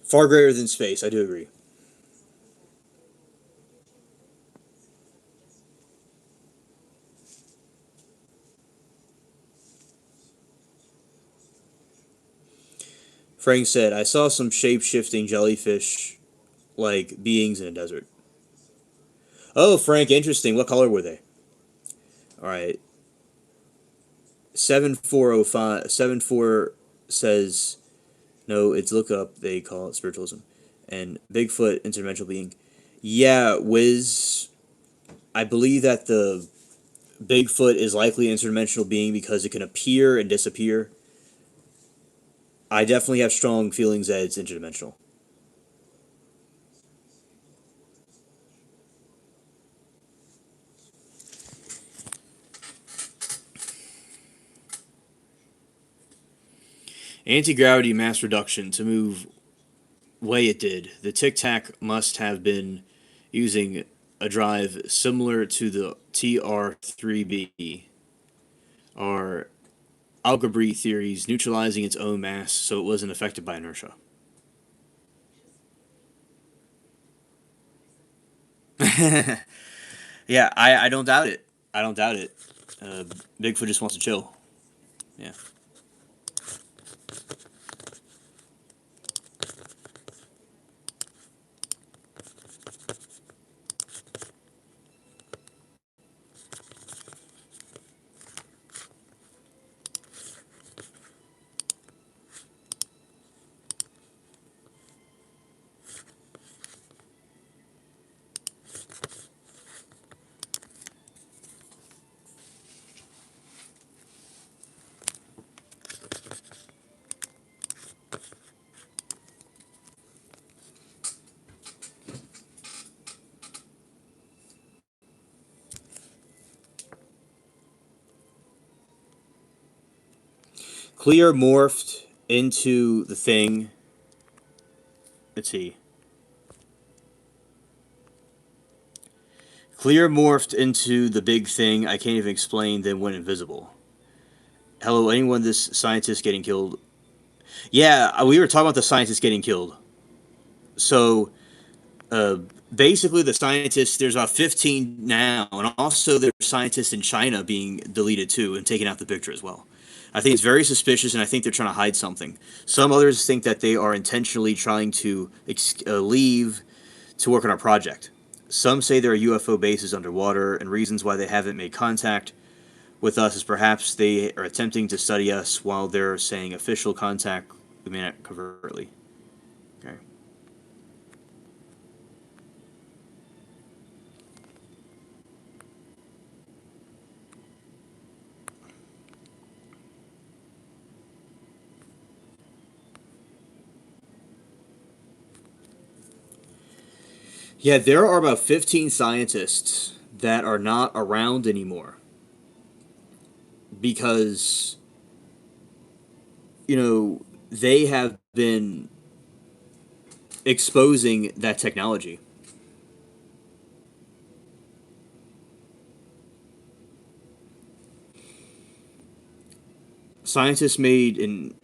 Far greater than space. I do agree. Frank said, "I saw some shape shifting jellyfish like beings in a desert." Oh, Frank, interesting. What color were they? All right, 7405 74 says no. It's look up. They call it spiritualism, and Bigfoot interdimensional being. Yeah, Wiz. I believe that the Bigfoot is likely an interdimensional being because it can appear and disappear. I definitely have strong feelings that it's interdimensional. Anti gravity mass reduction to move way it did. The Tic Tac must have been using a drive similar to the TR3B or algebraic theories neutralizing its own mass so it wasn't affected by inertia. Yeah, I don't doubt it. I don't doubt it. Uh, Bigfoot just wants to chill. Yeah. Clear morphed into the thing. Let's see. Clear morphed into the big thing I can't even explain, then went invisible. Hello, anyone, this scientist getting killed? Yeah, we were talking about the scientist getting killed. So, uh, basically, the scientists, there's about 15 now, and also there's scientists in China being deleted too and taken out the picture as well. I think it's very suspicious, and I think they're trying to hide something. Some others think that they are intentionally trying to leave to work on our project. Some say there are UFO bases underwater, and reasons why they haven't made contact with us is perhaps they are attempting to study us while they're saying official contact, we may not covertly. Okay. Yeah, there are about 15 scientists that are not around anymore because, they have been exposing that technology. Scientists made an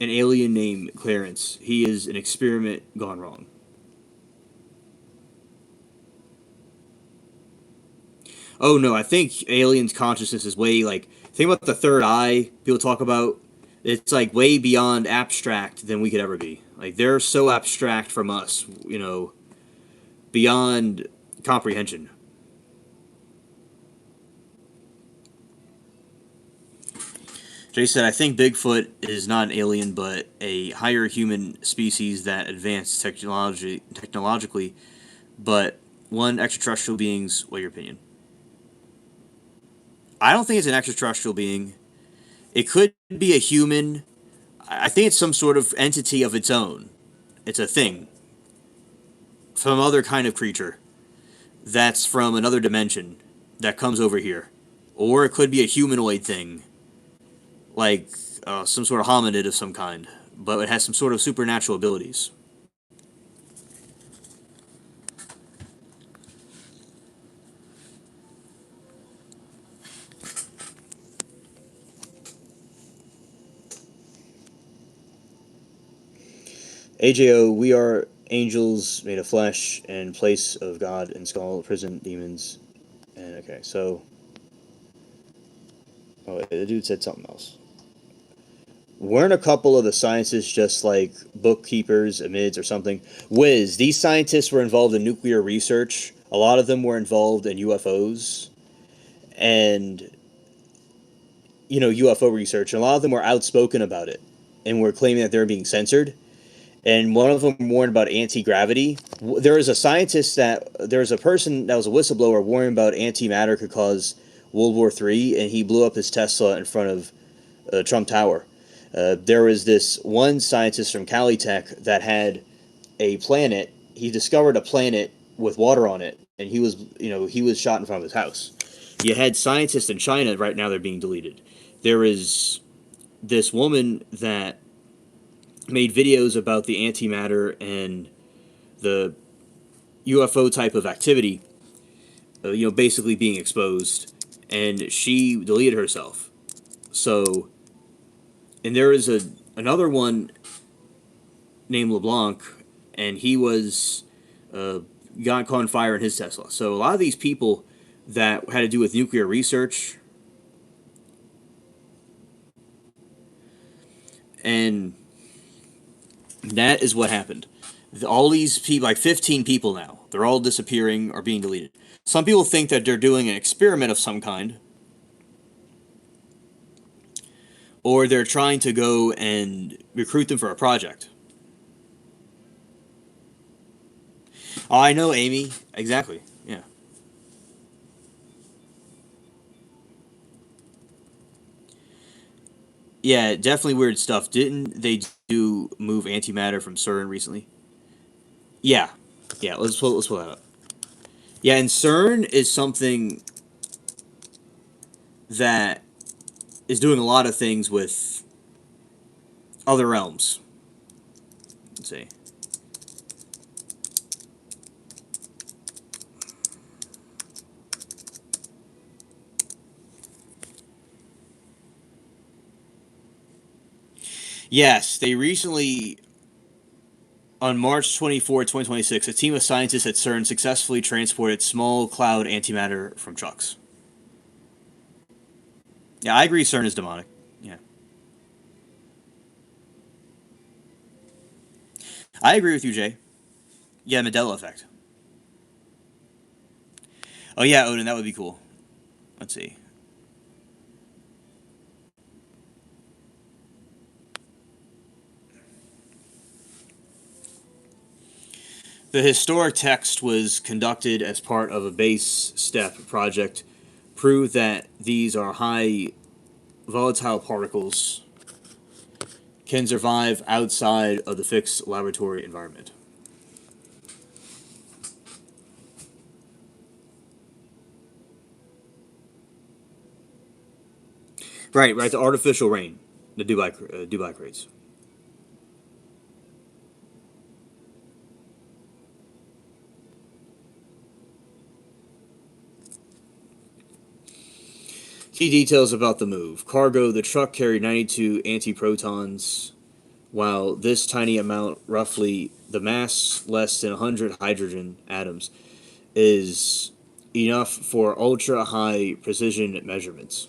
alien named Clarence. He is an experiment gone wrong. Oh no, I think aliens' consciousness is way like think about the third eye people talk about. It's like way beyond abstract than we could ever be. Like they're so abstract from us, beyond comprehension. Jay said, "I think Bigfoot is not an alien, but a higher human species that advanced technologically, but one extraterrestrial beings. What your opinion?" I don't think it's an extraterrestrial being. It could be a human. I think it's some sort of entity of its own. It's a thing. Some other kind of creature that's from another dimension that comes over here. or it could be a humanoid thing, like some sort of hominid of some kind, but it has some sort of supernatural abilities. AJO, we are angels made of flesh and place of God and skull, prison, demons. And okay, so. Oh, the dude said something else. Weren't a couple of the scientists just like bookkeepers, amids, or something? Wiz, these scientists were involved in nuclear research. A lot of them were involved in UFOs and, UFO research. And a lot of them were outspoken about it and were claiming that they were being censored. And one of them warned about anti-gravity. There was a scientist there was a person that was a whistleblower warning about antimatter could cause World War III, and he blew up his Tesla in front of Trump Tower. There was this one scientist from Calitech that had a planet. He discovered a planet with water on it, and he was shot in front of his house. You had scientists in China right now; they're being deleted. There is this woman that made videos about the antimatter and the UFO type of activity, basically being exposed, and she deleted herself. So, and there is another one named LeBlanc, and he was uh, got caught on fire in his Tesla. So a lot of these people that had to do with nuclear research, and that is what happened. All these people, like 15 people now, they're all disappearing or being deleted. Some people think that they're doing an experiment of some kind, or they're trying to go and recruit them for a project. Oh, I know, Amy. Exactly. Yeah. Yeah, definitely weird stuff. Didn't they do move antimatter from CERN recently? Yeah. Yeah, let's pull that up. Yeah, and CERN is something that is doing a lot of things with other realms. Let's see. Yes, they recently, on March 24, 2026, a team of scientists at CERN successfully transported small cloud antimatter from trucks. Yeah, I agree CERN is demonic. Yeah. I agree with you, Jay. Yeah, Mandela effect. Oh, yeah, Odin, that would be cool. Let's see. The historic text was conducted as part of a base step project, proved that these are high volatile particles can survive outside of the fixed laboratory environment. Right, right. The artificial rain, the Dubai crates. Key details about the move. Cargo: the truck carried 92 antiprotons, while this tiny amount, roughly the mass less than 100 hydrogen atoms, is enough for ultra high precision measurements.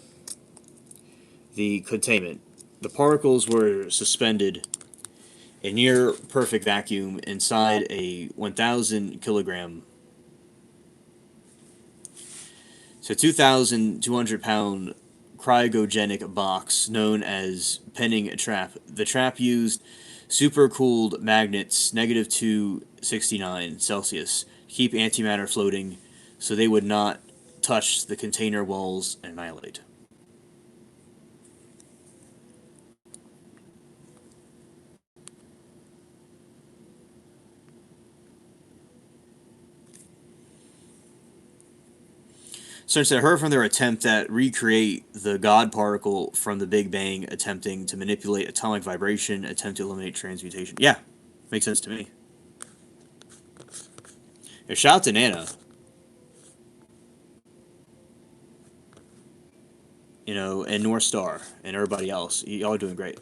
The containment. The particles were suspended in near perfect vacuum inside a 1,000 kilogram, so 2,200 pound cryogenic box known as penning trap. The trap used supercooled magnets negative 269 Celsius to keep antimatter floating so they would not touch the container walls and annihilate. Since I heard from their attempt at recreate the God particle from the Big Bang, attempting to manipulate atomic vibration, attempt to eliminate transmutation. Yeah, makes sense to me. Yeah, shout out to Nana. And North Star and everybody else. Y'all are doing great.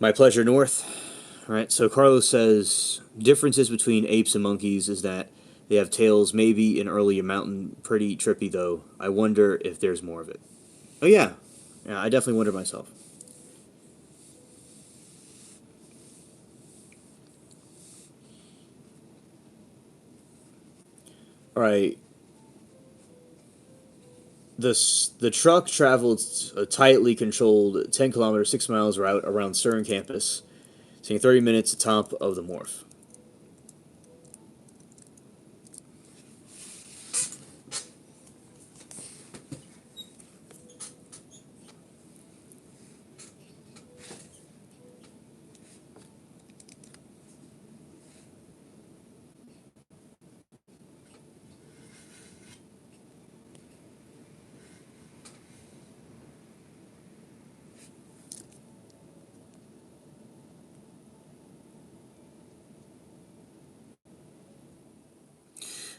My pleasure, North. All right, so Carlos says differences between apes and monkeys is that they have tails, maybe an earlier mountain. Pretty trippy though. I wonder if there's more of it. Oh yeah, yeah. I definitely wonder myself. All right, the truck traveled a tightly controlled 10 kilometer, 6 miles route around CERN campus, taking 30 minutes atop of the Morph.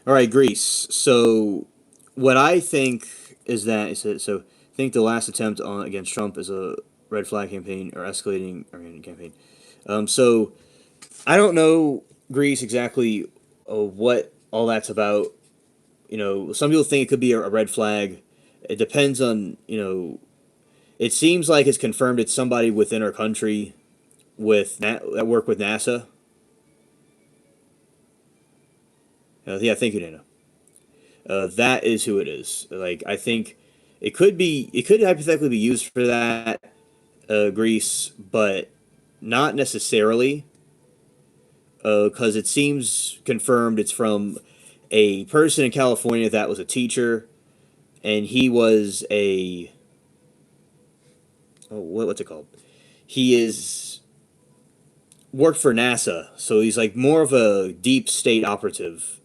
All right, Greece. So, what I think is that so. I think the last attempt on against Trump is a red flag campaign or escalating campaign. So I don't know Greece exactly what all that's about. Some people think it could be a red flag. It depends on. It seems like it's confirmed it's somebody within our country that work with NASA. Yeah, thank you, Nana. That is who it is. Like I think it could hypothetically be used for that Greece, but not necessarily because it seems confirmed it's from a person in California that was a teacher, and he was what's it called? He is worked for NASA, so he's like more of a deep state operative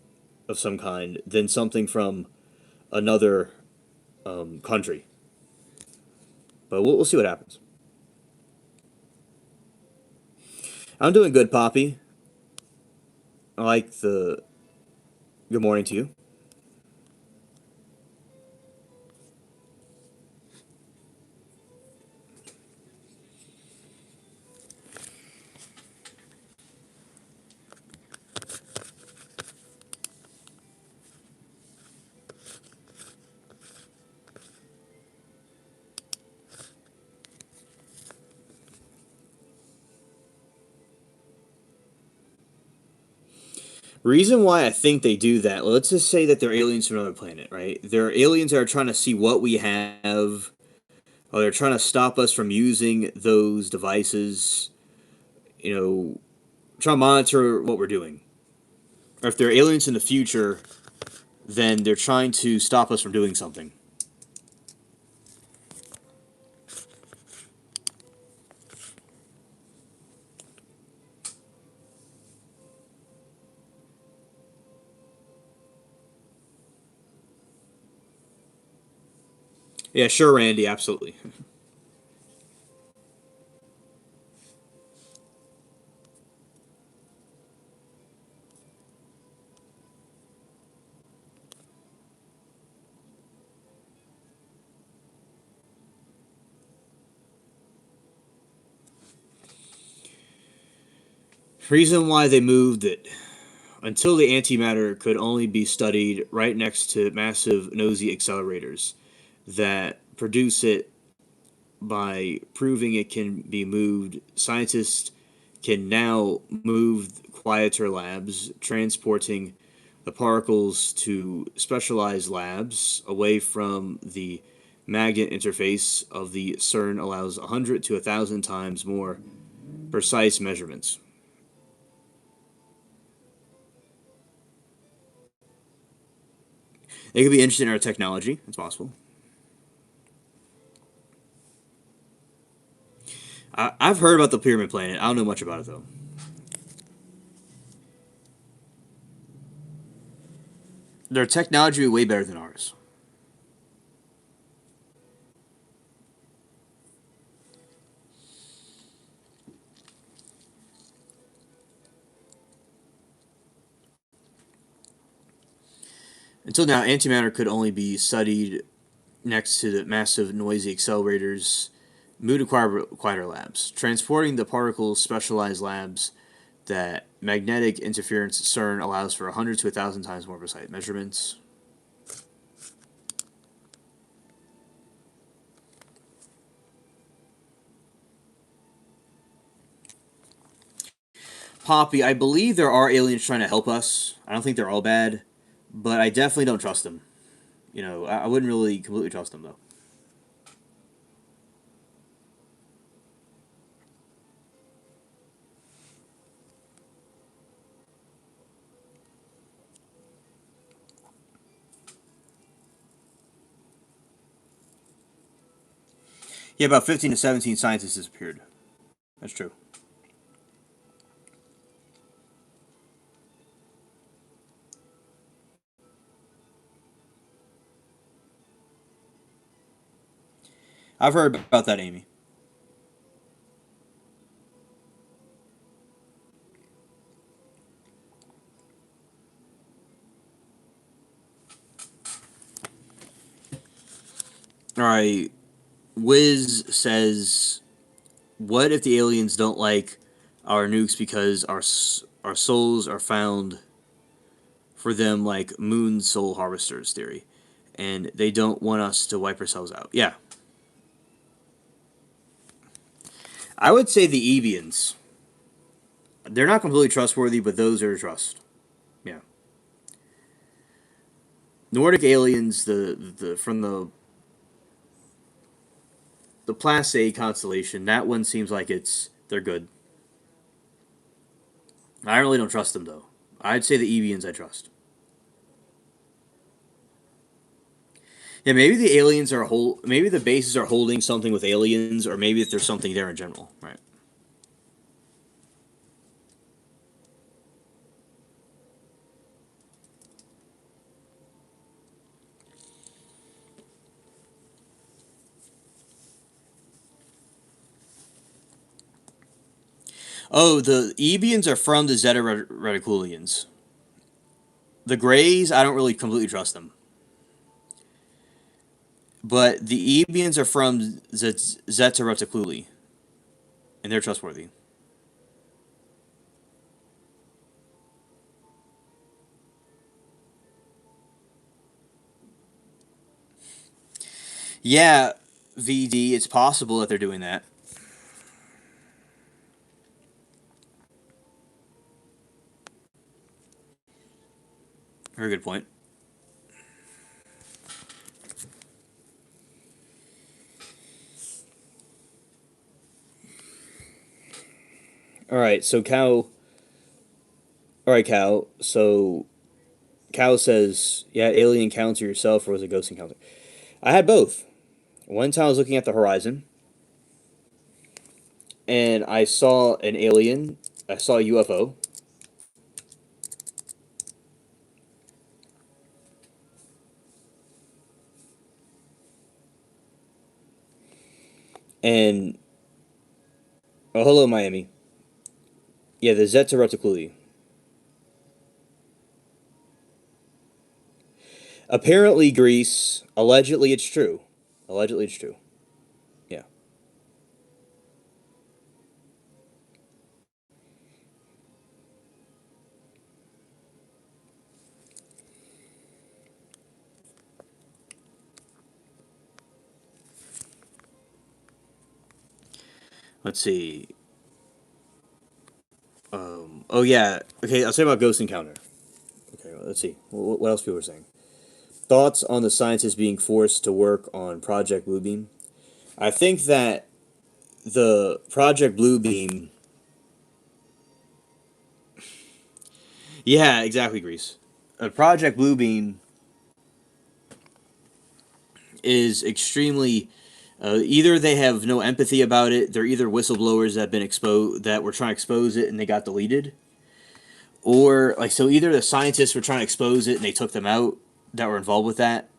of some kind than something from another country. But we'll see what happens. I'm doing good, Poppy. I like the good morning to you. Reason why I think they do that, let's just say that they're aliens from another planet, right? They're aliens that are trying to see what we have, or they're trying to stop us from using those devices, you know, trying to monitor what we're doing. Or if they're aliens in the future, then they're trying to stop us from doing something. Yeah, sure, Randy, absolutely. Reason why they moved it until the antimatter could only be studied right next to massive nosy accelerators that produce it by proving it can be moved. Scientists can now move quieter labs, transporting the particles to specialized labs away from the magnet interface of the CERN allows 100 to 1,000 times more precise measurements. They could be interested in our technology. It's possible. I've heard about the Pyramid Planet. I don't know much about it though. Their technology would be way better than ours. Until now, antimatter could only be studied next to the massive, noisy accelerators, moved to quieter labs. Transporting the particles, specialized labs that magnetic interference CERN allows for 100 to 1,000 times more precise measurements. Poppy, I believe there are aliens trying to help us. I don't think they're all bad, but I definitely don't trust them. You know, I wouldn't really completely trust them, though. Yeah, about 15 to 17 scientists disappeared. That's true. I've heard about that, Amy. All right. Wiz says, "What if the aliens don't like our nukes because our souls are found for them like moon soul harvesters theory, and they don't want us to wipe ourselves out?" Yeah, I would say the Evians. They're not completely trustworthy, but those are trust. Yeah, Nordic aliens, the from the Placid constellation. That one seems like they're good. I really don't trust them though. I'd say the Evians I trust. Yeah, maybe the aliens are maybe the bases are holding something with aliens, or maybe if there's something there in general. Right. Oh, the Ebians are from the Zeta Reticulians. The Greys, I don't really completely trust them. But the Ebians are from Zeta Reticuli, and they're trustworthy. Yeah, VD, it's possible that they're doing that. Very good point. All right, so Cow. All right, Cow. So Cow says, "Yeah, alien encounter yourself, or was it ghost encounter?" I had both. One time I was looking at the horizon, and I saw an alien. I saw a UFO, and oh, hello, Miami. Yeah, the Zeta Reticuli. Apparently, Greece. Allegedly, it's true. Allegedly, it's true. Yeah. Let's see. Oh yeah. Okay, I'll say about Ghost Encounter. Okay, well, let's see. What else people are saying? Thoughts on the scientists being forced to work on Project Bluebeam? I think that the Project Bluebeam Yeah, exactly, Grease. Project Bluebeam is extremely. Either they have no empathy about it, they're either whistleblowers that have been exposed that were trying to expose it and they got deleted, or like so either the scientists were trying to expose it and they took them out that were involved with that,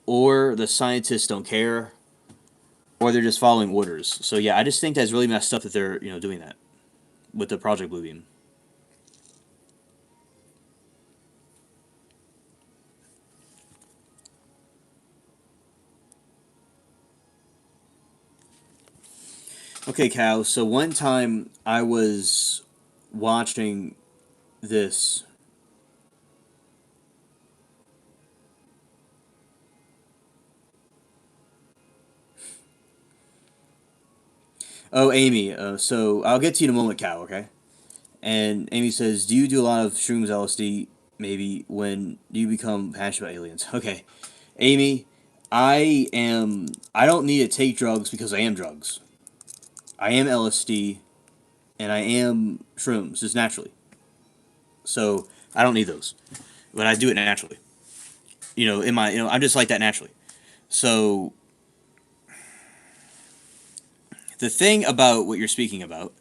or the scientists don't care, or they're just following orders. So yeah, I just think that's really messed up that they're doing that with the Project Bluebeam. Okay, Cal. So one time I was watching this. Oh, Amy. So I'll get to you in a moment, Cal. Okay. And Amy says, "Do you do a lot of shrooms, LSD? Maybe when do you become passionate about aliens?" Okay, Amy, I am. I don't need to take drugs because I am drugs. I am LSD and I am shrooms just naturally. So I don't need those, but I do it naturally. In my I'm just like that naturally. So the thing about what you're speaking about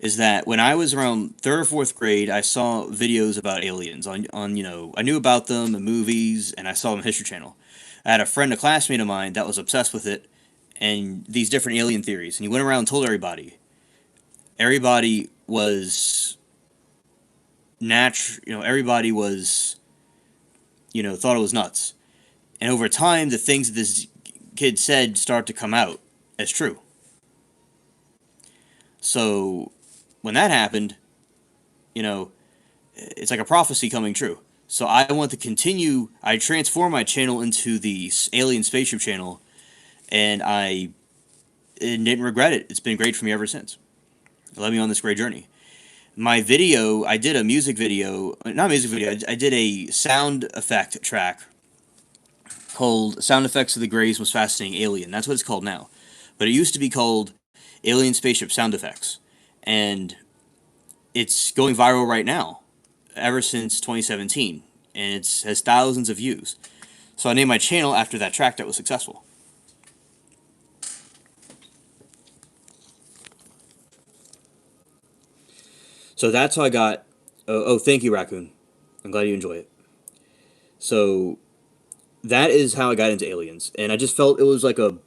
is that when I was around third or fourth grade, I saw videos about aliens on I knew about them in movies and I saw them on History Channel. I had a friend, a classmate of mine, that was obsessed with it and these different alien theories, and he went around and told everybody. Everybody was everybody was thought it was nuts, and over time, the things that this kid said start to come out as true. So when that happened, you know, it's like a prophecy coming true. So I want to continue. I transformed my channel into the Alien Spaceship channel, and I didn't regret it. It's been great for me ever since. It led me on this great journey. My video, I did a music video, not a music video, I did a sound effect track called Sound Effects of the Greatest Most Fascinating Alien. That's what it's called now. But it used to be called Alien Spaceship Sound Effects. And it's going viral right now, ever since 2017. And it has thousands of views. So I named my channel after that track that was successful. So that's how I got. Oh, thank you, Raccoon. I'm glad you enjoy it. So that is how I got into aliens. And I just felt it was like a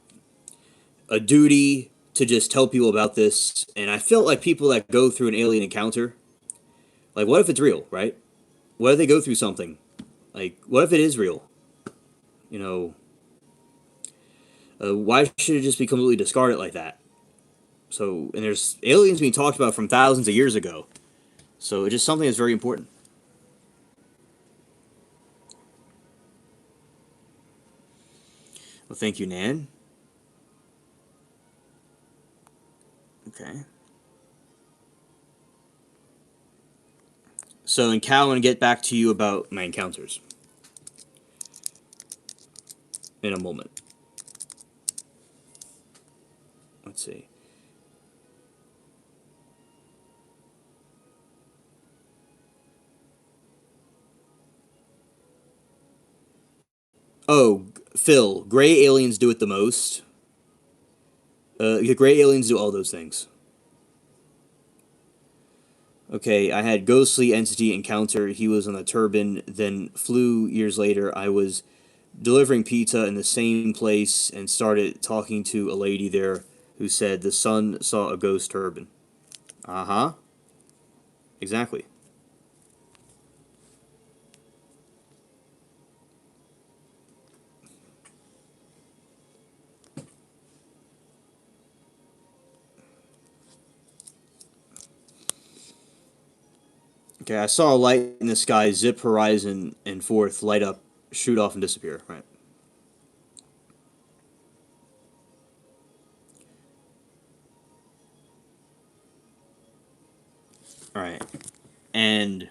duty to just tell people about this. And I felt like people that go through an alien encounter, like, what if it's real, right? What if they go through something? Like, what if it is real? You know, why should it just be completely discarded like that? So, and there's aliens being talked about from thousands of years ago. So it's just something that's very important. Well, thank you, Nan. Okay. So, and Cal, I want to get back to you about my encounters in a moment. Let's see. Oh, Phil, gray aliens do it the most. The gray aliens do all those things. Okay, I had ghostly entity encounter. He was on a turban, then flew years later. I was delivering pizza in the same place and started talking to a lady there who said the sun saw a ghost turban. Uh huh. Exactly. Okay, I saw a light in the sky zip horizon and forth, light up, shoot off, and disappear. Right. All right. And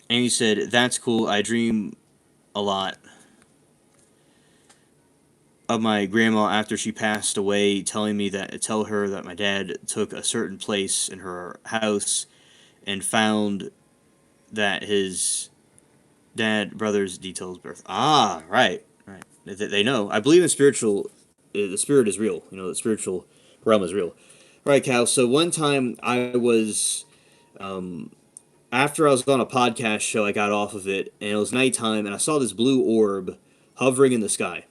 Amy said, "That's cool. I dream a lot of my grandma after she passed away, telling me that tell her that my dad took a certain place in her house and found that his brother's details birth. Ah, right, right. They know. I believe in spiritual. The spirit is real. The spiritual realm is real. Right, Cal. So one time I was, after I was on a podcast show, I got off of it, and it was nighttime, and I saw this blue orb hovering in the sky.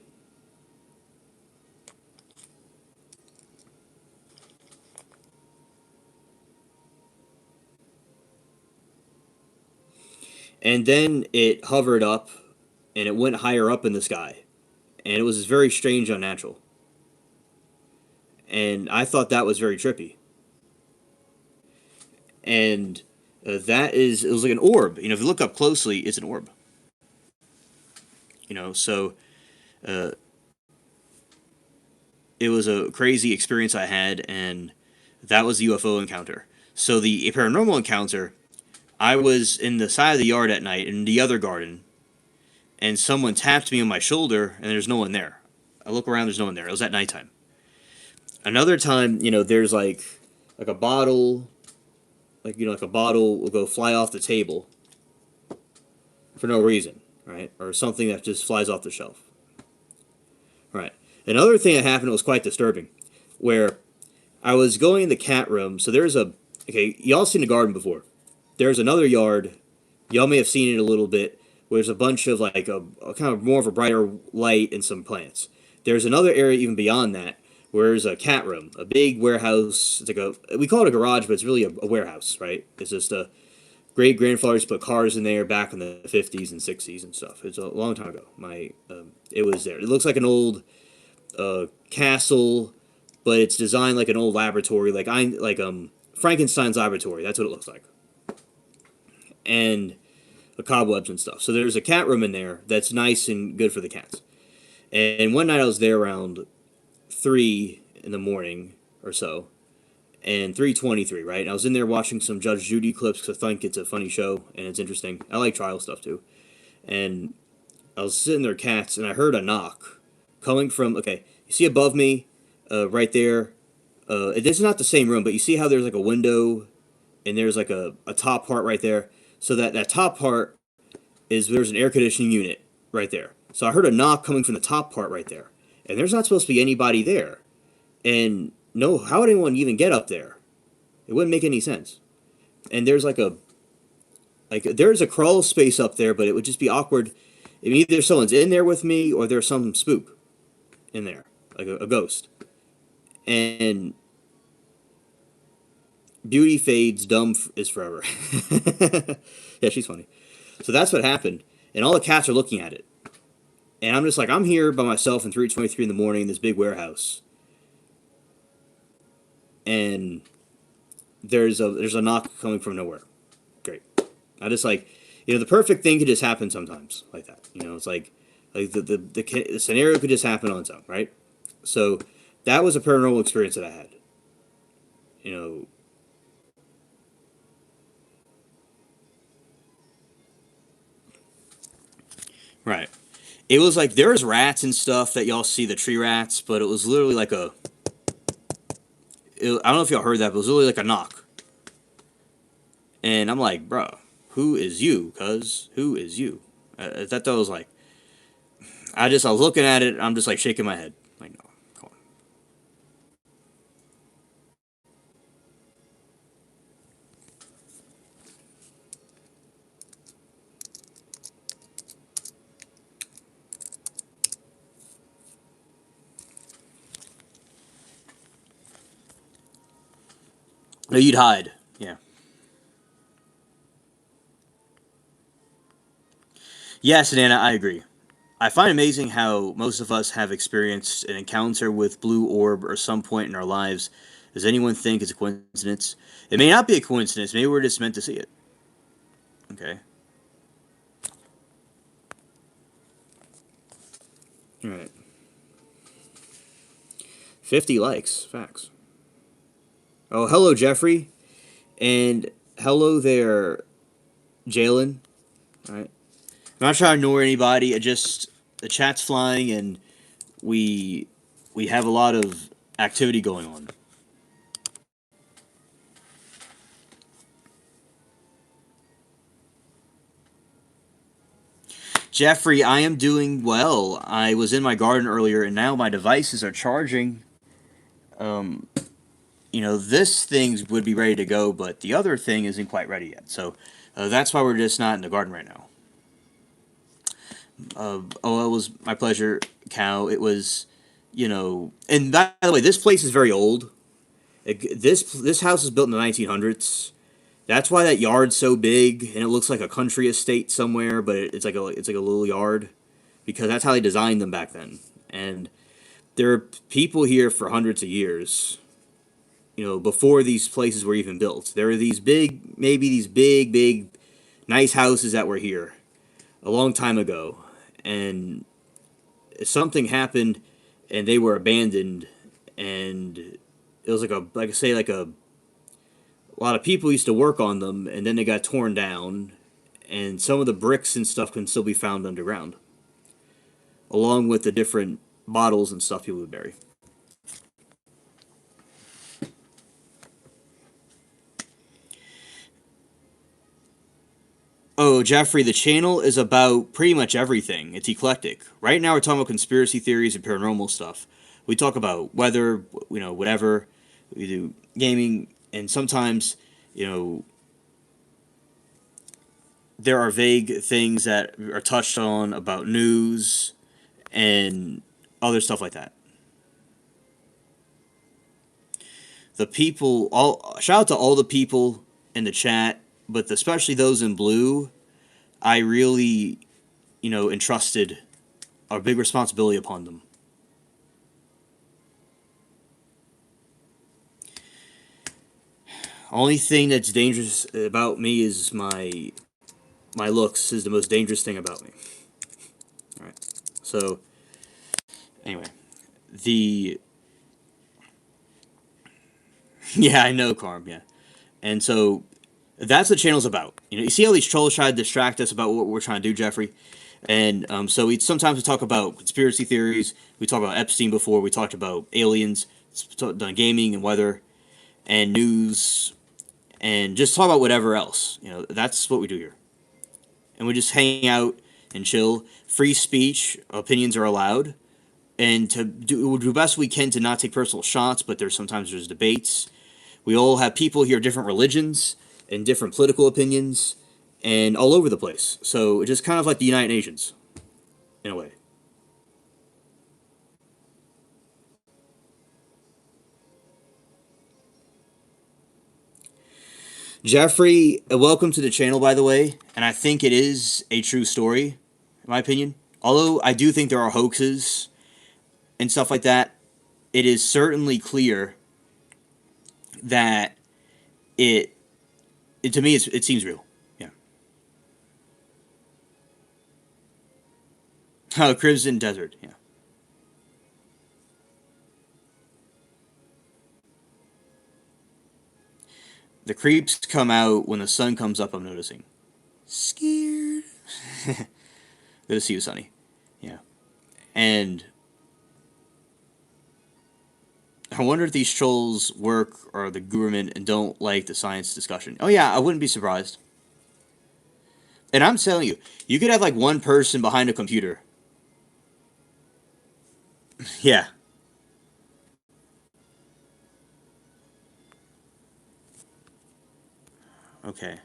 And then it hovered up, and it went higher up in the sky, and it was very strange, unnatural. And I thought that was very trippy. And it was like an orb. If you look up closely, it's an orb. So uh, it was a crazy experience I had, and that was the UFO encounter. So the paranormal encounter, I was in the side of the yard at night in the other garden, and someone tapped me on my shoulder, and there's no one there. I look around, there's no one there. It was at nighttime. Another time, there's like a bottle, like a bottle will go fly off the table for no reason, right? Or something that just flies off the shelf. Right. Another thing that happened was quite disturbing, where I was going in the cat room. So y'all seen the garden before. There's another yard, y'all may have seen it a little bit, where there's a bunch of like a kind of more of a brighter light and some plants. There's another area even beyond that, where there's a cat room, a big warehouse. It's we call it a garage, but it's really a warehouse, right? It's just a great grandfathers put cars in there back in the 50s and 60s and stuff. It's a long time ago. It was there. It looks like an old castle, but it's designed like an old laboratory, like Frankenstein's laboratory. That's what it looks like, and cobwebs and stuff. So there's a cat room in there that's nice and good for the cats. And one night I was there around 3 in the morning or so, and 3:23, right? And I was in there watching some Judge Judy clips because I think it's a funny show and it's interesting. I like trial stuff too. And I was sitting there, cats, and I heard a knock coming from. Okay, you see above me, right there. This is not the same room, but you see how there's like a window, and there's like a top part right there. So that top part there's an air conditioning unit right there. So I heard a knock coming from the top part right there, and there's not supposed to be anybody there. And no, how would anyone even get up there? It wouldn't make any sense. And there's there's a crawl space up there, but it would just be awkward. I mean, either someone's in there with me, or there's some spook in there, like a ghost. And beauty fades, dumb is forever. Yeah, she's funny. So that's what happened, and all the cats are looking at it. And I'm just like, I'm here by myself in 3:23 in the morning in this big warehouse, and there's a knock coming from nowhere. Great. I just the perfect thing could just happen sometimes like that. It's like the scenario could just happen on its own, right? So that was a paranormal experience that I had. Right. It was like there was rats and stuff that y'all see, the tree rats, but it was literally like I don't know if y'all heard that, but it was literally like a knock. And I'm like, bro, who is you? Cuz, who is you? That was like, I was looking at it, I'm just like shaking my head. Like, no, come on. No, you'd hide. Yeah. Yes, Nana, I agree. I find it amazing how most of us have experienced an encounter with blue orb or some point in our lives. Does anyone think it's a coincidence? It may not be a coincidence. Maybe we're just meant to see it. Okay. All right. 50 likes. Facts. Oh, hello, Jeffrey. And hello there, Jalen. All right. I'm not trying to ignore anybody. The chat's flying, and we have a lot of activity going on. Jeffrey, I am doing well. I was in my garden earlier, and now my devices are charging. Um, this thing would be ready to go, but the other thing isn't quite ready yet. So that's why we're just not in the garden right now. It was my pleasure, Cal. It was, and by the way, this place is very old. This house is built in the 1900s. That's why that yard's so big, and it looks like a country estate somewhere, but it's like a little yard, because that's how they designed them back then. And there are people here for hundreds of years. Before these places were even built, there were these big, nice houses that were here a long time ago, and something happened, and they were abandoned, and it was like a lot of people used to work on them, and then they got torn down, and some of the bricks and stuff can still be found underground, along with the different bottles and stuff people would bury. Oh, Jeffrey, the channel is about pretty much everything. It's eclectic. Right now, we're talking about conspiracy theories and paranormal stuff. We talk about weather, whatever. We do gaming, and sometimes, you know, there are vague things that are touched on about news and other stuff like that. The people, all shout out to all the people in the chat, but especially those in blue. I really, entrusted a big responsibility upon them. Only thing that's dangerous about me is my looks is the most dangerous thing about me. All right. So anyway, the yeah, I know, Carm. Yeah, and so that's what the channel's about. You see how these trolls try to distract us about what we're trying to do, Jeffrey. And so we talk about conspiracy theories. We talked about Epstein before. We talked about aliens, done gaming and weather, and news, and just talk about whatever else. That's what we do here. And we just hang out and chill. Free speech, opinions are allowed, and to do the best we can to not take personal shots. But there's debates. We all have people here, different religions and different political opinions, and all over the place. So it's just kind of like the United Nations, in a way. Jeffrey, welcome to the channel, by the way. And I think it is a true story, in my opinion. Although I do think there are hoaxes and stuff like that, it is certainly clear that to me, it seems real. Yeah. Oh, Crimson Desert. Yeah. The creeps come out when the sun comes up, I'm noticing. Scared. Good to see you, Sonny. Yeah. And I wonder if these trolls work or the government and don't like the science discussion. Oh, yeah, I wouldn't be surprised. And I'm telling you, you could have like one person behind a computer. Yeah. Okay.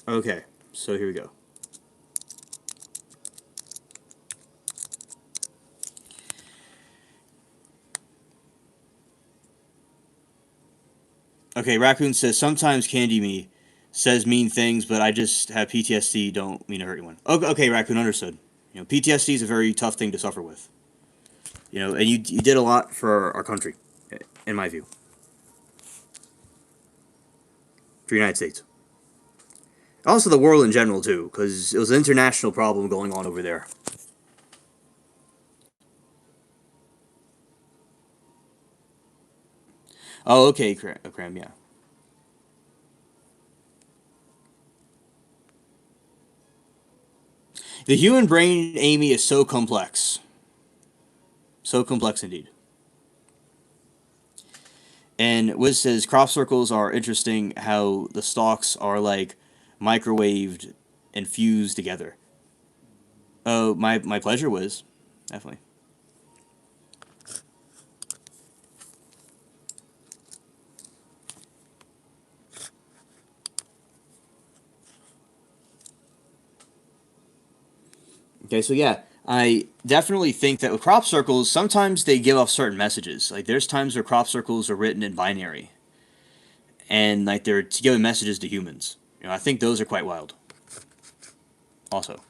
Okay. So here we go. Okay, Raccoon says, sometimes Candy Me says mean things, but I just have PTSD, don't mean to hurt anyone. Okay, Raccoon, understood. PTSD is a very tough thing to suffer with. And you did a lot for our country, in my view. For the United States. Also the world in general, too, because it was an international problem going on over there. Oh, okay, Cram, yeah. The human brain, Amy, is so complex. So complex indeed. And Wiz says crop circles are interesting how the stalks are like microwaved and fused together. Oh, my pleasure, Wiz. Definitely. Okay, so yeah, I definitely think that with crop circles, sometimes they give off certain messages. Like there's times where crop circles are written in binary, and like they're giving messages to humans. I think those are quite wild. Also,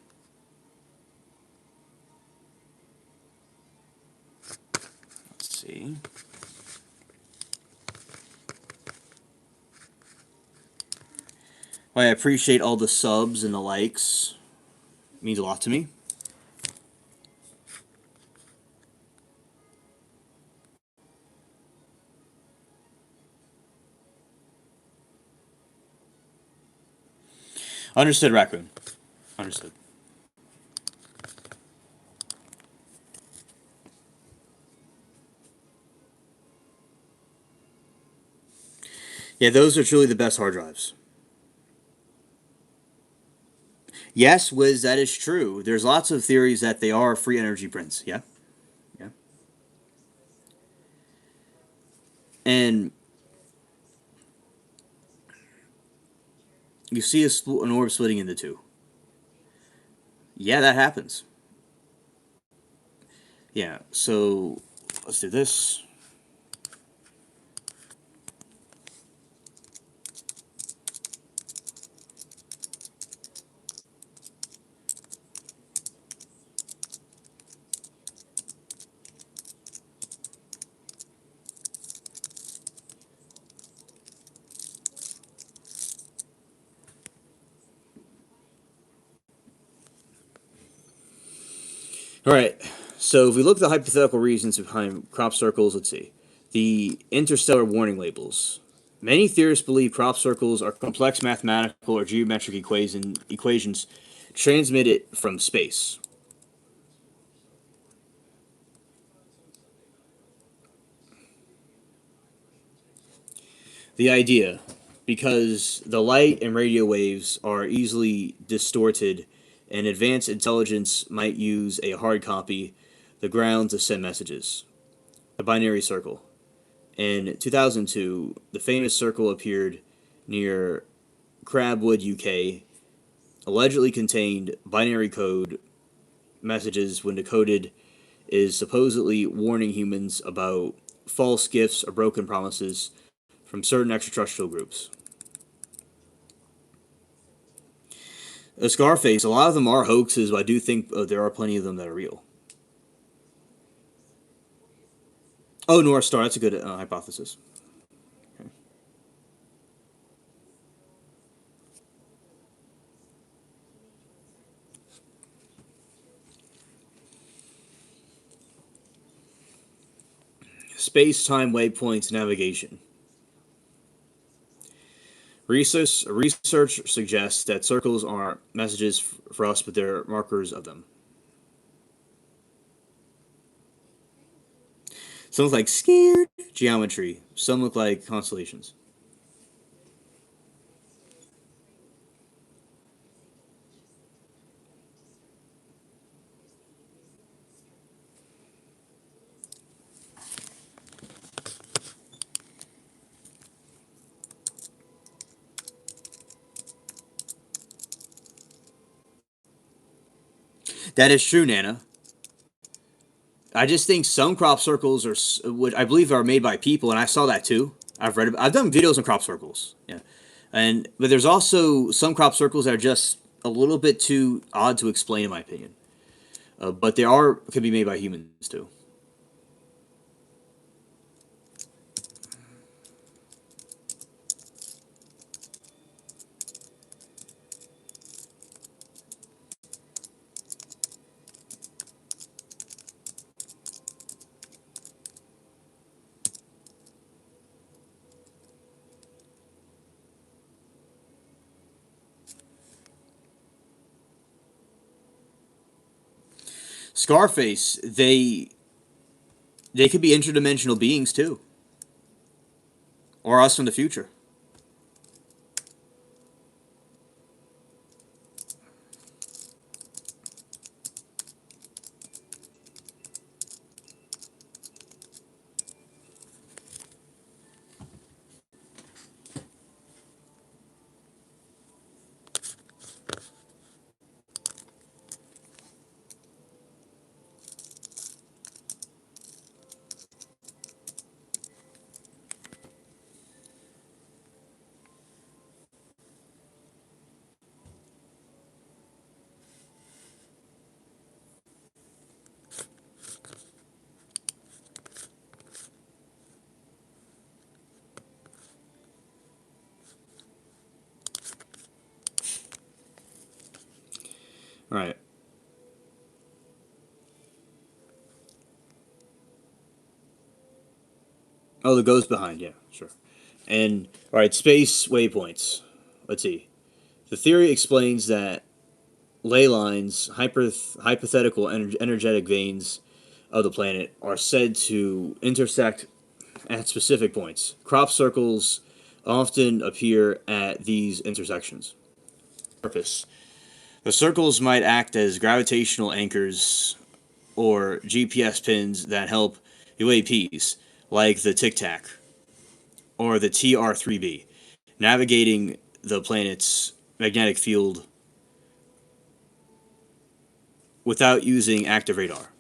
let's see. Well, I appreciate all the subs and the likes. It means a lot to me. Understood, Raccoon. Understood. Yeah, those are truly the best hard drives. Yes, Wiz, that is true. There's lots of theories that they are free energy prints. Yeah, yeah. And you see an orb splitting into two. Yeah, that happens. Yeah, so let's do this. All right. So if we look at the hypothetical reasons behind crop circles, let's see. The interstellar warning labels. Many theorists believe crop circles are complex mathematical or geometric equations transmitted from space. The idea, because the light and radio waves are easily distorted, and advanced intelligence might use a hard copy, the ground to send messages. The binary circle. In 2002, the famous circle appeared near Crabwood, UK, allegedly contained binary code messages when decoded is supposedly warning humans about false gifts or broken promises from certain extraterrestrial groups. Scarface, a lot of them are hoaxes, but I do think there are plenty of them that are real. Oh, North Star, that's a good hypothesis. Okay. Space time waypoints navigation. Research suggests that circles are messages for us, but they're markers of them. Some look like scared geometry. Some look like constellations. That is true, Nana. I just think some crop circles are, what I believe, are made by people, and I saw that too. I've done videos on crop circles, yeah, but there's also some crop circles that are just a little bit too odd to explain, in my opinion. But they are can be made by humans too. Scarface, they could be interdimensional beings too, or us from the future. All right. Oh, the ghost behind, yeah, sure. And all right, space waypoints. Let's see. The theory explains that ley lines, hypothetical energetic veins of the planet, are said to intersect at specific points. Crop circles often appear at these intersections. Purpose. The circles might act as gravitational anchors or GPS pins that help UAPs, like the Tic Tac or the TR-3B, navigating the planet's magnetic field without using active radar.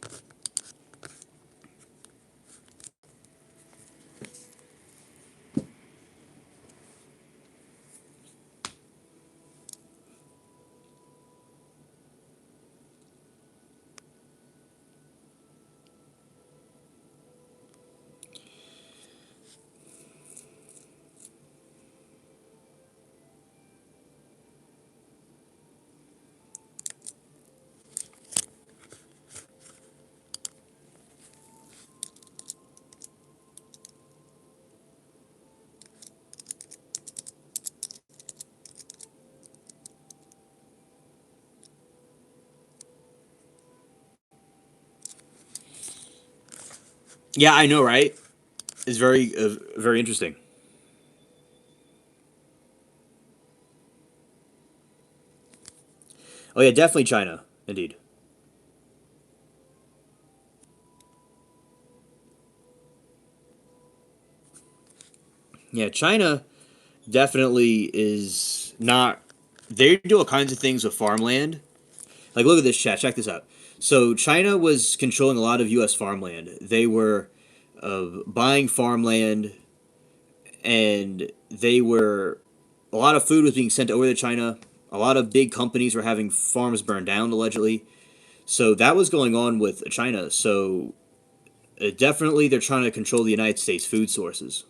Yeah, I know, right? It's very interesting. Oh yeah, definitely China, indeed. Yeah, China definitely is not. They do all kinds of things with farmland. Like, look at this chat. Check this out. So China was controlling a lot of U.S. farmland. They were buying farmland, and they were a lot of food was being sent over to China. A lot of big companies were having farms burned down allegedly. So that was going on with China. So definitely they're trying to control the United States food sources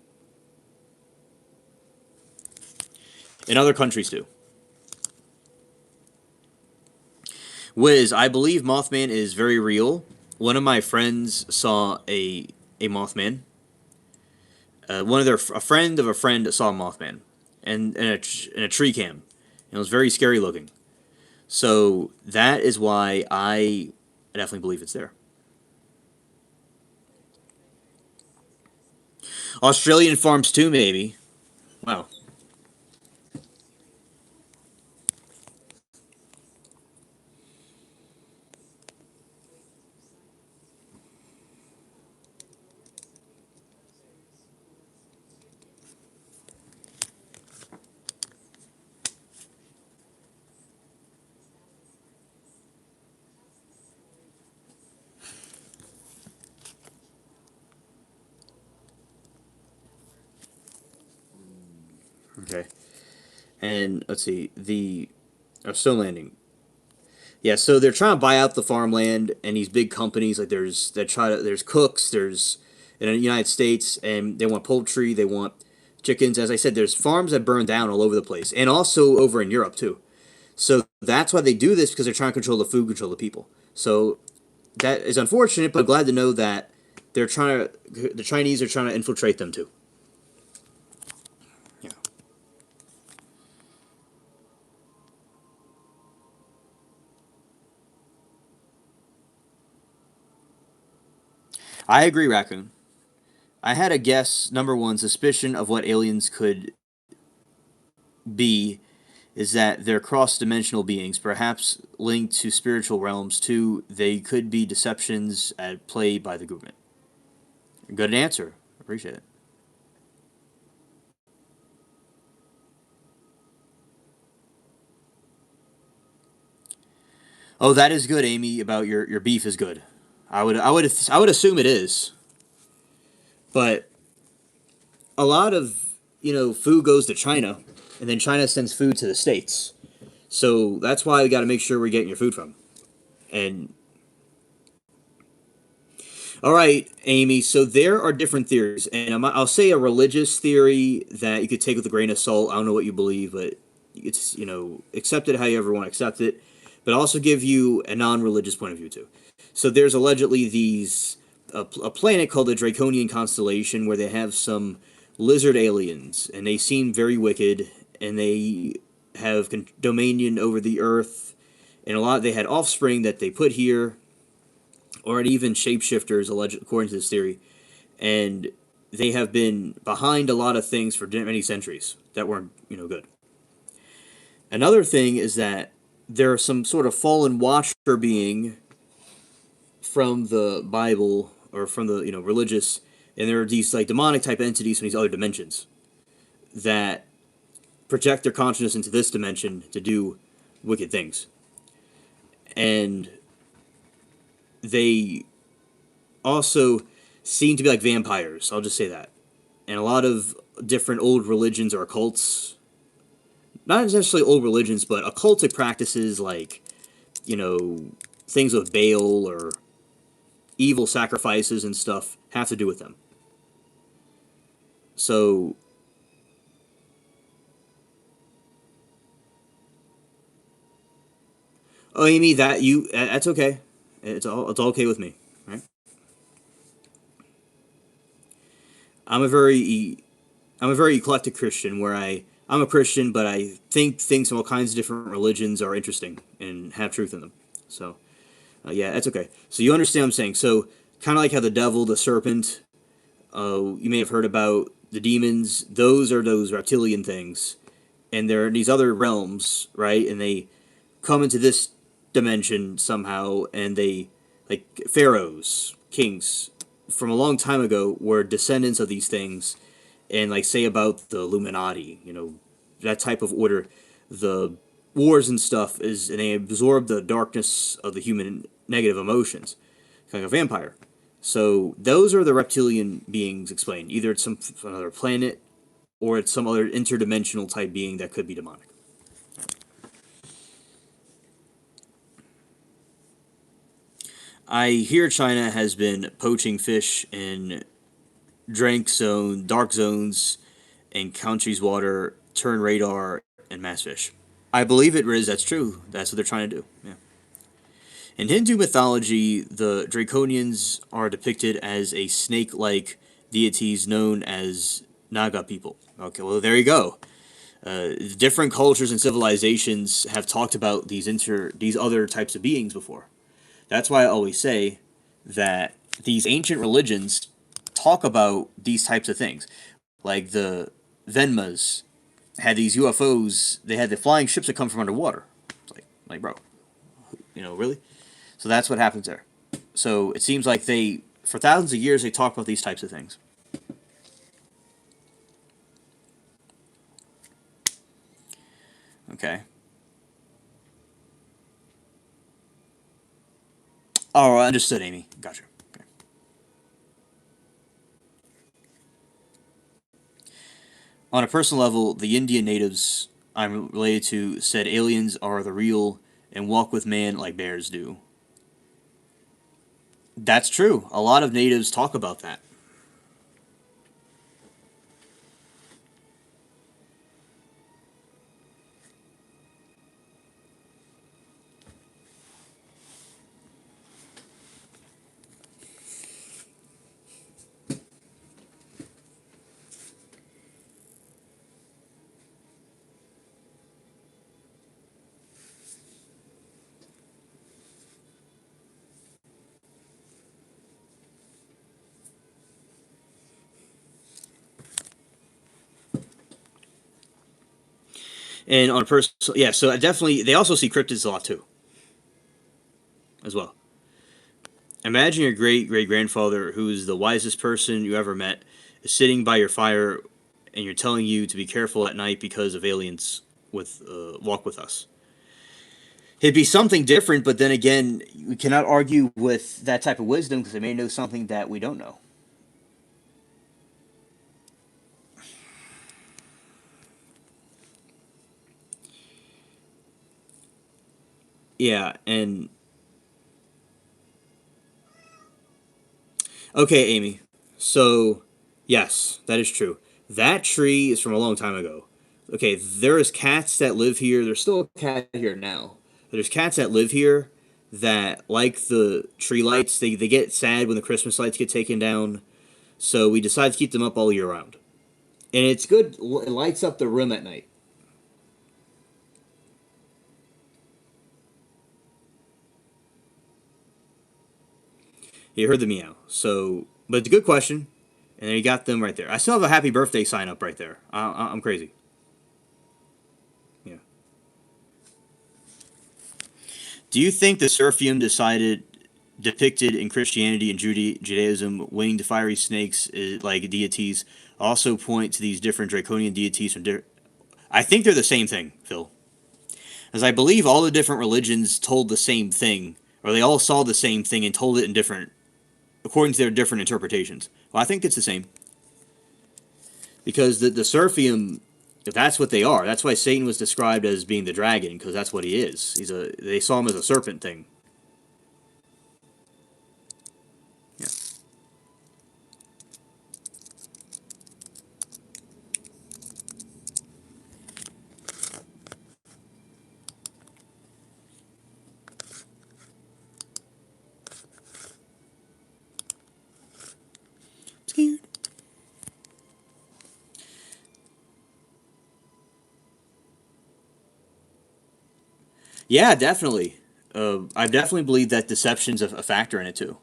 and other countries too. Wiz, I believe Mothman is very real. One of my friends saw a Mothman. One of their a friend of a friend saw a Mothman, and in a tree cam. It was very scary looking. So that is why I definitely believe it's there. Australian farms too, maybe. Wow. Okay. And let's see the stone landing. Yeah, so they're trying to buy out the farmland and these big companies like there's Cooks, there's in the United States, and they want poultry, they want chickens. As I said, there's farms that burn down all over the place, and also over in Europe too. So that's why they do this because they're trying to control the food, control the people. So that is unfortunate, but I'm glad to know that the Chinese are trying to infiltrate them too. Yeah. I agree, Raccoon. I had a guess, number one, suspicion of what aliens could be is that they're cross dimensional beings, perhaps linked to spiritual realms. Two, they could be deceptions at play by the government. Good answer. Appreciate it. Oh, that is good, Amy. About your beef is good. I would assume it is, but a lot of food goes to China, and then China sends food to the states. So that's why we got to make sure we're getting your food from. And all right, Amy. So there are different theories, and I'll say a religious theory that you could take with a grain of salt. I don't know what you believe, but it's accept it how you ever want to accept it. But I'll also give you a non-religious point of view too. So there's allegedly a planet called the Draconian constellation where they have some lizard aliens, and they seem very wicked, and they have dominion over the Earth, and they had offspring that they put here, or even shapeshifters, alleged according to this theory, and they have been behind a lot of things for many centuries that weren't good. Another thing is that there's some sort of fallen watcher being from the Bible or from the religious, and there are these like demonic type entities from these other dimensions that project their consciousness into this dimension to do wicked things, and they also seem to be like vampires. I'll just say that, and a lot of different old religions or occults, not necessarily old religions, but occultic practices like you know things with Baal or evil sacrifices and stuff have to do with them. So, oh, Amy, that's okay. It's all okay with me, right? I'm a very I'm a very eclectic Christian where I'm a Christian, but I think things from all kinds of different religions are interesting and have truth in them. So, yeah, that's okay. So you understand what I'm saying. So, kind of like how the devil, the serpent, you may have heard about the demons. Those are those reptilian things, and there are these other realms, right? And they come into this dimension somehow, and they like pharaohs, kings from a long time ago were descendants of these things, and like say about the Illuminati, that type of order, the wars and stuff is, and they absorb the darkness of the human negative emotions, kind of like a vampire. So those are the reptilian beings explained. Either it's some another planet, or it's some other interdimensional type being that could be demonic. I hear China has been poaching fish in dark zones, and countries' water, turn radar, and mass fish. I believe it, Riz. That's true. That's what they're trying to do. Yeah. In Hindu mythology, the Draconians are depicted as a snake-like deities known as Naga people. Okay, well there you go. Different cultures and civilizations have talked about these other types of beings before. That's why I always say that these ancient religions talk about these types of things. Like the Venmas had these UFOs, they had the flying ships that come from underwater. It's like bro, really? So that's what happens there. So it seems like for thousands of years, they talk about these types of things. Okay. Oh, understood, Amy. Gotcha. Okay. On a personal level, the Indian natives I'm related to said aliens are the real and walk with man like bears do. That's true. A lot of natives talk about that. And on a personal, yeah. So I definitely, they also see cryptids a lot too, as well. Imagine your great great grandfather, who is the wisest person you ever met, is sitting by your fire, and you're telling you to be careful at night because of aliens with walk with us. It'd be something different, but then again, we cannot argue with that type of wisdom because they may know something that we don't know. Yeah, and okay, Amy. So, yes, that is true. That tree is from a long time ago. Okay, there is cats that live here. There's still a cat here now. There's cats that live here that like the tree lights. They get sad when the Christmas lights get taken down. So we decide to keep them up all year round. And it's good. It lights up the room at night. You heard the meow. So, but it's a good question. And you got them right there. I still have a happy birthday sign up right there. I'm crazy. Yeah. Do you think the Seraphium decided depicted in Christianity and Judaism, winged fiery snakes like deities, also point to these different draconian deities from different? I think they're the same thing, Phil. As I believe all the different religions told the same thing, or they all saw the same thing and told it in different, according to their different interpretations. Well, I think it's the same because the Seraphium, if that's what they are, that's why Satan was described as being the dragon because that's what he is. They saw him as a serpent thing. Yeah. Scared. Yeah, definitely. I definitely believe that deception's a factor in it too.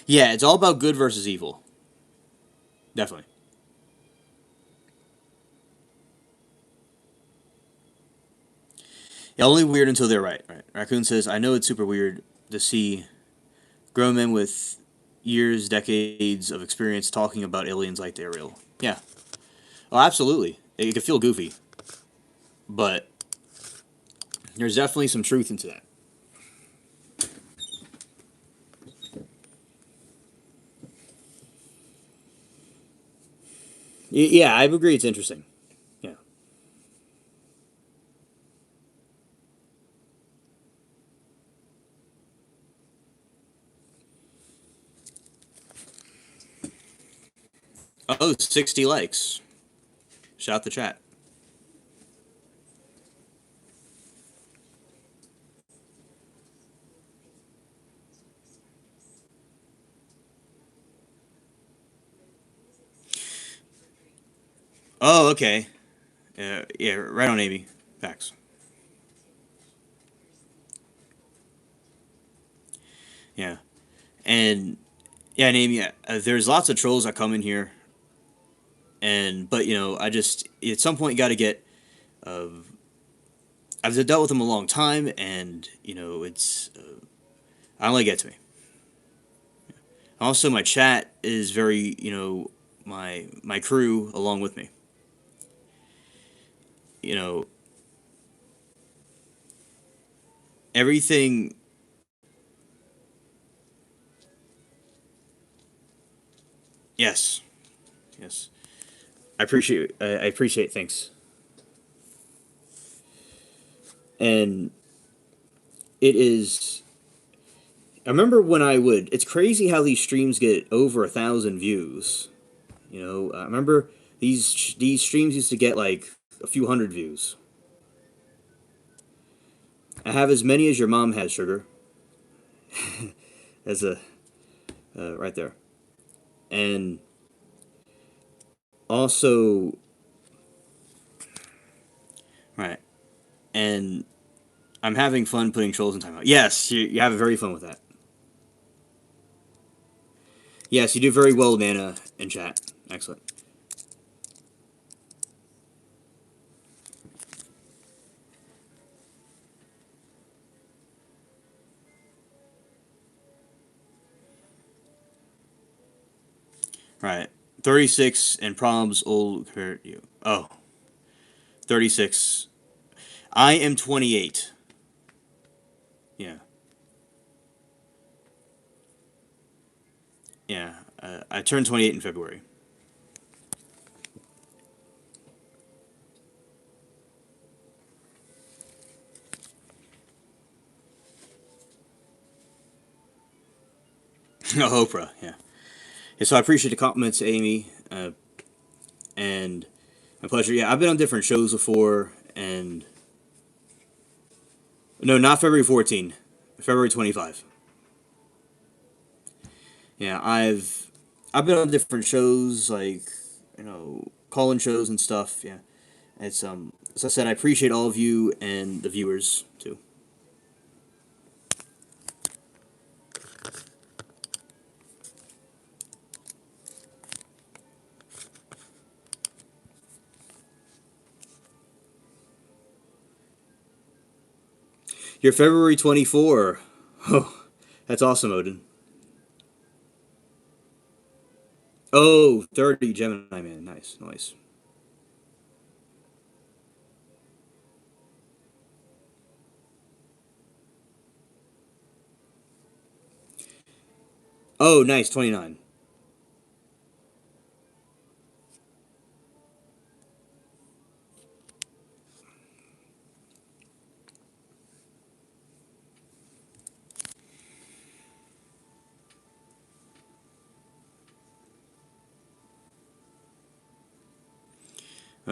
Yeah, it's all about good versus evil. Definitely. Yeah, only weird until they're right. Right. Raccoon says, "I know it's super weird to see grown men with years, decades of experience talking about aliens like they're real." Yeah. Oh, absolutely. It could feel goofy, but there's definitely some truth into that. Yeah, I agree. It's interesting. Yeah. Oh, 60 likes. Shout the chat. Oh, okay. Yeah, right on, Amy. Facts. Yeah. And yeah, and Amy, there's lots of trolls that come in here, and but I just at some point you got to get. Uh, I've dealt with them a long time, and it's I don't let it get to me. Also, my chat is very my crew along with me. You know everything. Yes, yes. I appreciate things, and it is. I remember when I would. It's crazy how these streams get over 1,000 views. I remember these streams used to get like a few hundred views. I have as many as your mom has, sugar. As a right there, and also right, and I'm having fun putting trolls in timeout. Yes, you have very fun with that. Yes, you do very well, Mana, in chat. Excellent. Right. 36 and Prob's old compared to you. Oh, 36. I am 28. Yeah. Yeah. I turned 28 in February. Oh, Oprah. Yeah. Yeah. So I appreciate the compliments, Amy. And my pleasure. Yeah, I've been on different shows before, and no, not February 14, February 25. Yeah, I've been on different shows like call-in shows and stuff. Yeah, it's as I said, I appreciate all of you and the viewers too. You're February 24. Oh, that's awesome, Odin. Oh, 30 Gemini man. Nice, nice. Oh, nice, 29.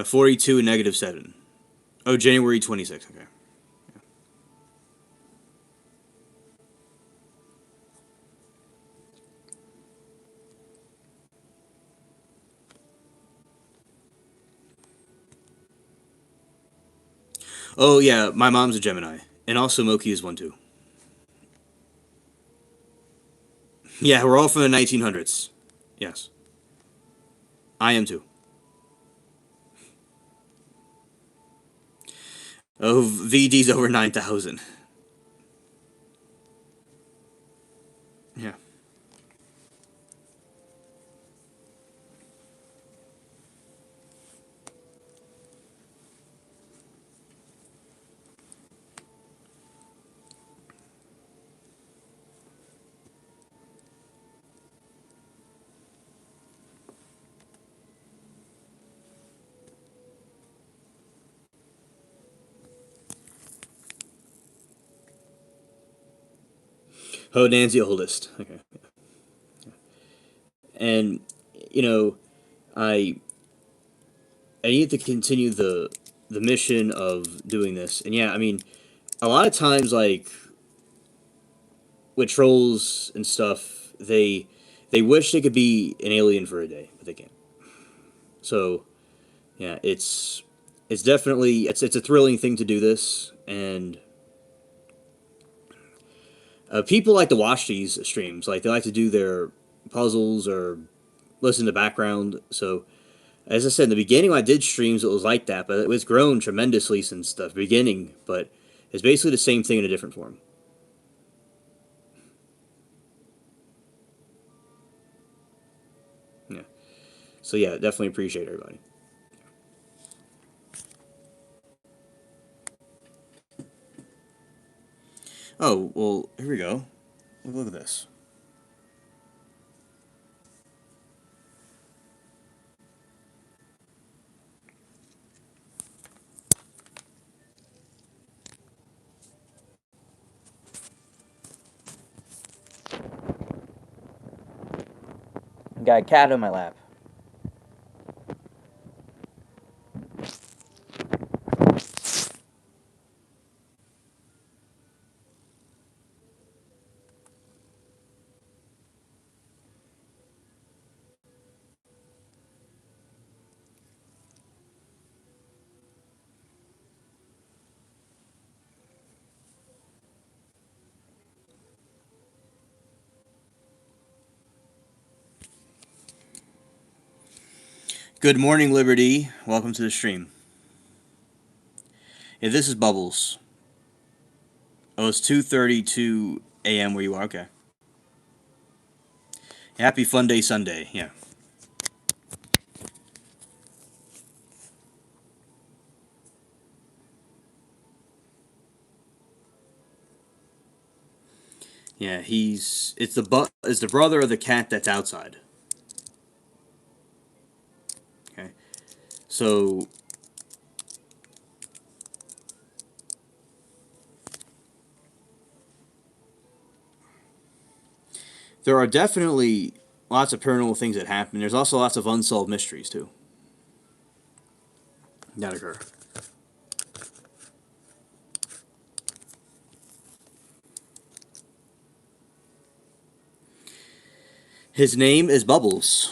42 and -7. Oh, January 26. Okay. Oh yeah, my mom's a Gemini, and also Moki is one too. Yeah, we're all from the 1900s. Yes, I am too. Oh, VD's over 9,000. Yeah. Oh, Nancy oldest. Okay. And you know, I I need to continue the mission of doing this. And yeah, I mean, a lot of times like with trolls and stuff, they wish they could be an alien for a day, but they can't. So yeah, it's definitely it's a thrilling thing to do this, and people like to watch these streams. Like they like to do their puzzles or listen to background. So as I said in the beginning, when I did streams, it was like that, but it was grown tremendously since the beginning. But it's basically the same thing in a different form. Yeah. So yeah, definitely appreciate everybody. Oh well, here we go. Look at this. Got a cat on my lap. Good morning, Liberty. Welcome to the stream. Yeah, this is Bubbles. Oh, it's 2:32 a.m. where you are. Okay. Happy Fun Day Sunday. Yeah. Yeah, it's the brother of the cat that's outside. Okay. So there are definitely lots of paranormal things that happen. There's also lots of unsolved mysteries too that occur. His name is Bubbles,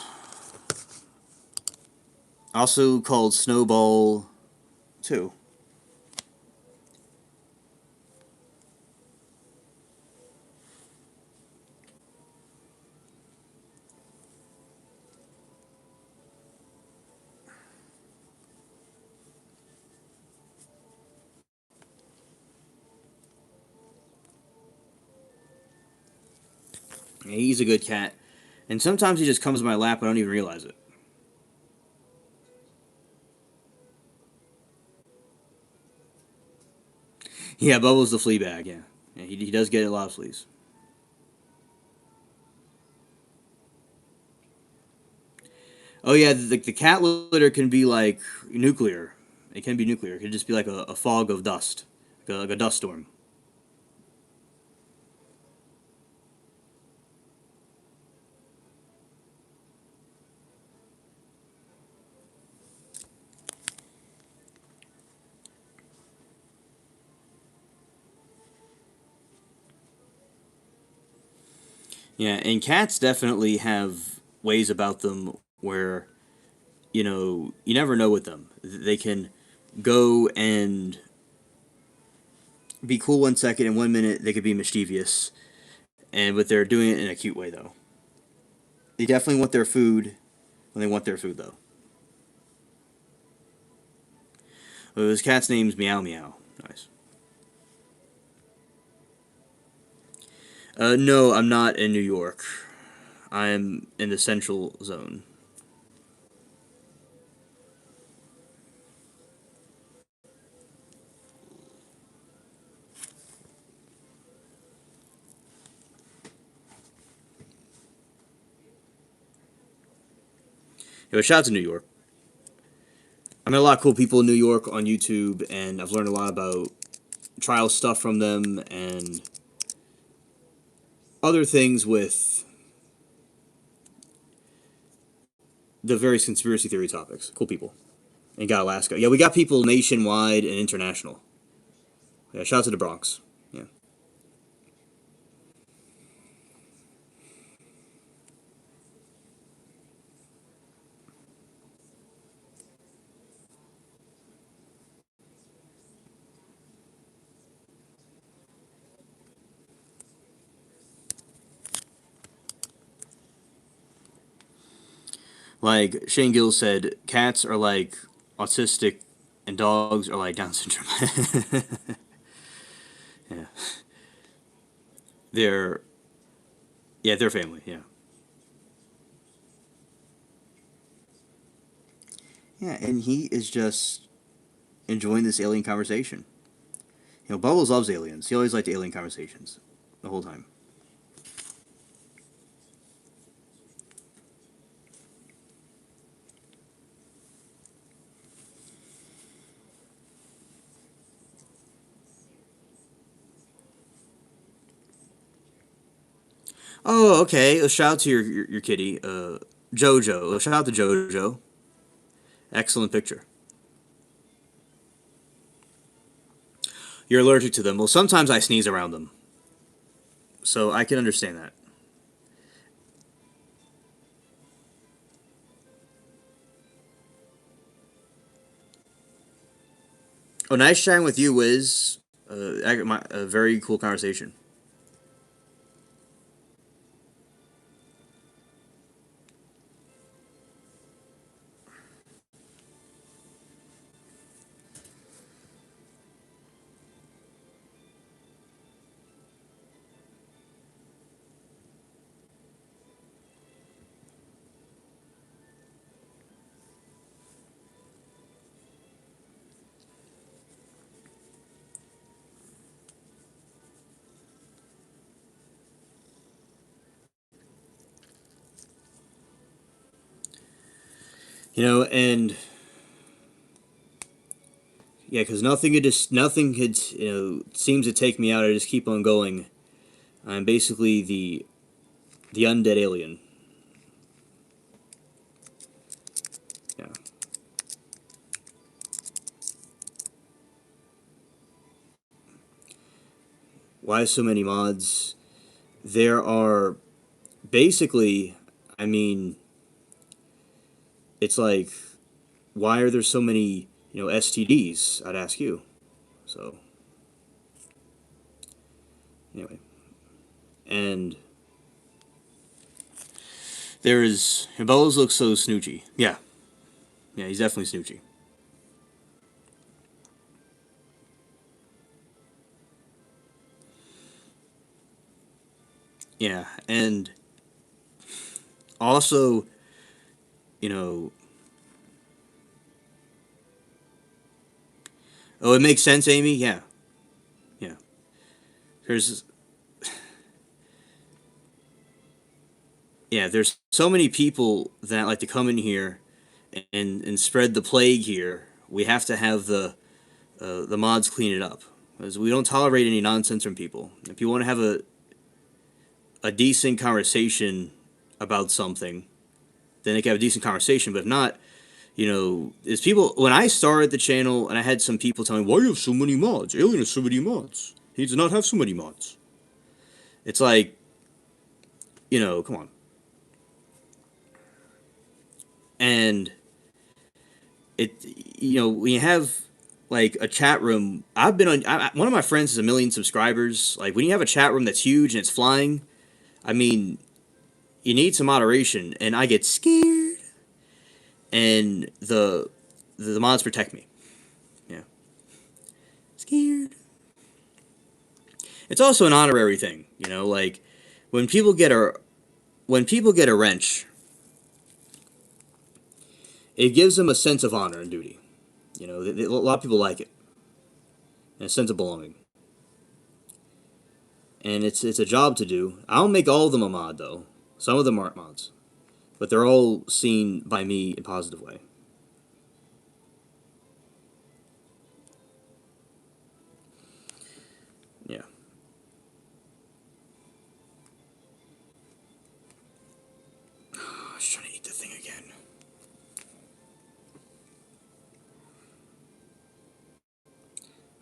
also called Snowball too. Yeah, he's a good cat, and sometimes he just comes to my lap. I don't even realize it. Yeah, Bubbles the flea bag. Yeah, yeah, he does get a lot of fleas. Oh yeah, the cat litter can be like nuclear. It can be nuclear. It could just be like a fog of dust, like a dust storm. Yeah, and cats definitely have ways about them where you never know with them. They can go and be cool 1 second, and 1 minute they could be mischievous, but they're doing it in a cute way though. They definitely want their food when they want their food though. Well, his cat's name's Meow Meow. Nice. No, I'm not in New York. I'm in the central zone. Yeah, but shout out to New York. I met a lot of cool people in New York on YouTube, and I've learned a lot about trial stuff from them and other things with the various conspiracy theory topics. Cool people. And got Alaska. Yeah, we got people nationwide and international. Yeah, shout out to the Bronx. Yeah. Like Shane Gill said, cats are like autistic and dogs are like Down syndrome. Yeah. They're they're family, yeah. Yeah, and he is just enjoying this alien conversation. Bubbles loves aliens. He always liked alien conversations the whole time. Oh, okay. A shout out to your kitty, Jojo. A shout out to Jojo. Excellent picture. You're allergic to them. Well, sometimes I sneeze around them, so I can understand that. Oh, nice chatting with you, Wiz. A very cool conversation. And yeah, because nothing could seems to take me out. I just keep on going. I'm basically the undead alien. Yeah. Why so many mods? There are basically, I mean, it's like, why are there so many STDs? I'd ask you. So anyway, and there is Bubbles looks so snoochy. Yeah, yeah, he's definitely snoochy. Yeah, and also, you know, oh, it makes sense, Amy. Yeah, yeah. There's there's so many people that like to come in here and spread the plague here. We have to have the mods clean it up because we don't tolerate any nonsense from people. If you want to have a decent conversation about something, then they can have a decent conversation. But if not, is people when I started the channel and I had some people telling me, why do you have so many mods? Alien has so many mods. He does not have so many mods. It's like, come on. And it, when you have like a chat room, I've been on. One of my friends has 1 million subscribers. Like when you have a chat room that's huge and it's flying, I mean, you need some moderation. And I get scared, and the mods protect me. Yeah, scared. It's also an honorary thing, like when people get a when people get a wrench, it gives them a sense of honor and duty. A lot of people like it, and a sense of belonging. And it's a job to do. I don't make all of them a mod though. Some of them aren't mods, but they're all seen by me in a positive way. Yeah. I was trying to eat the thing again.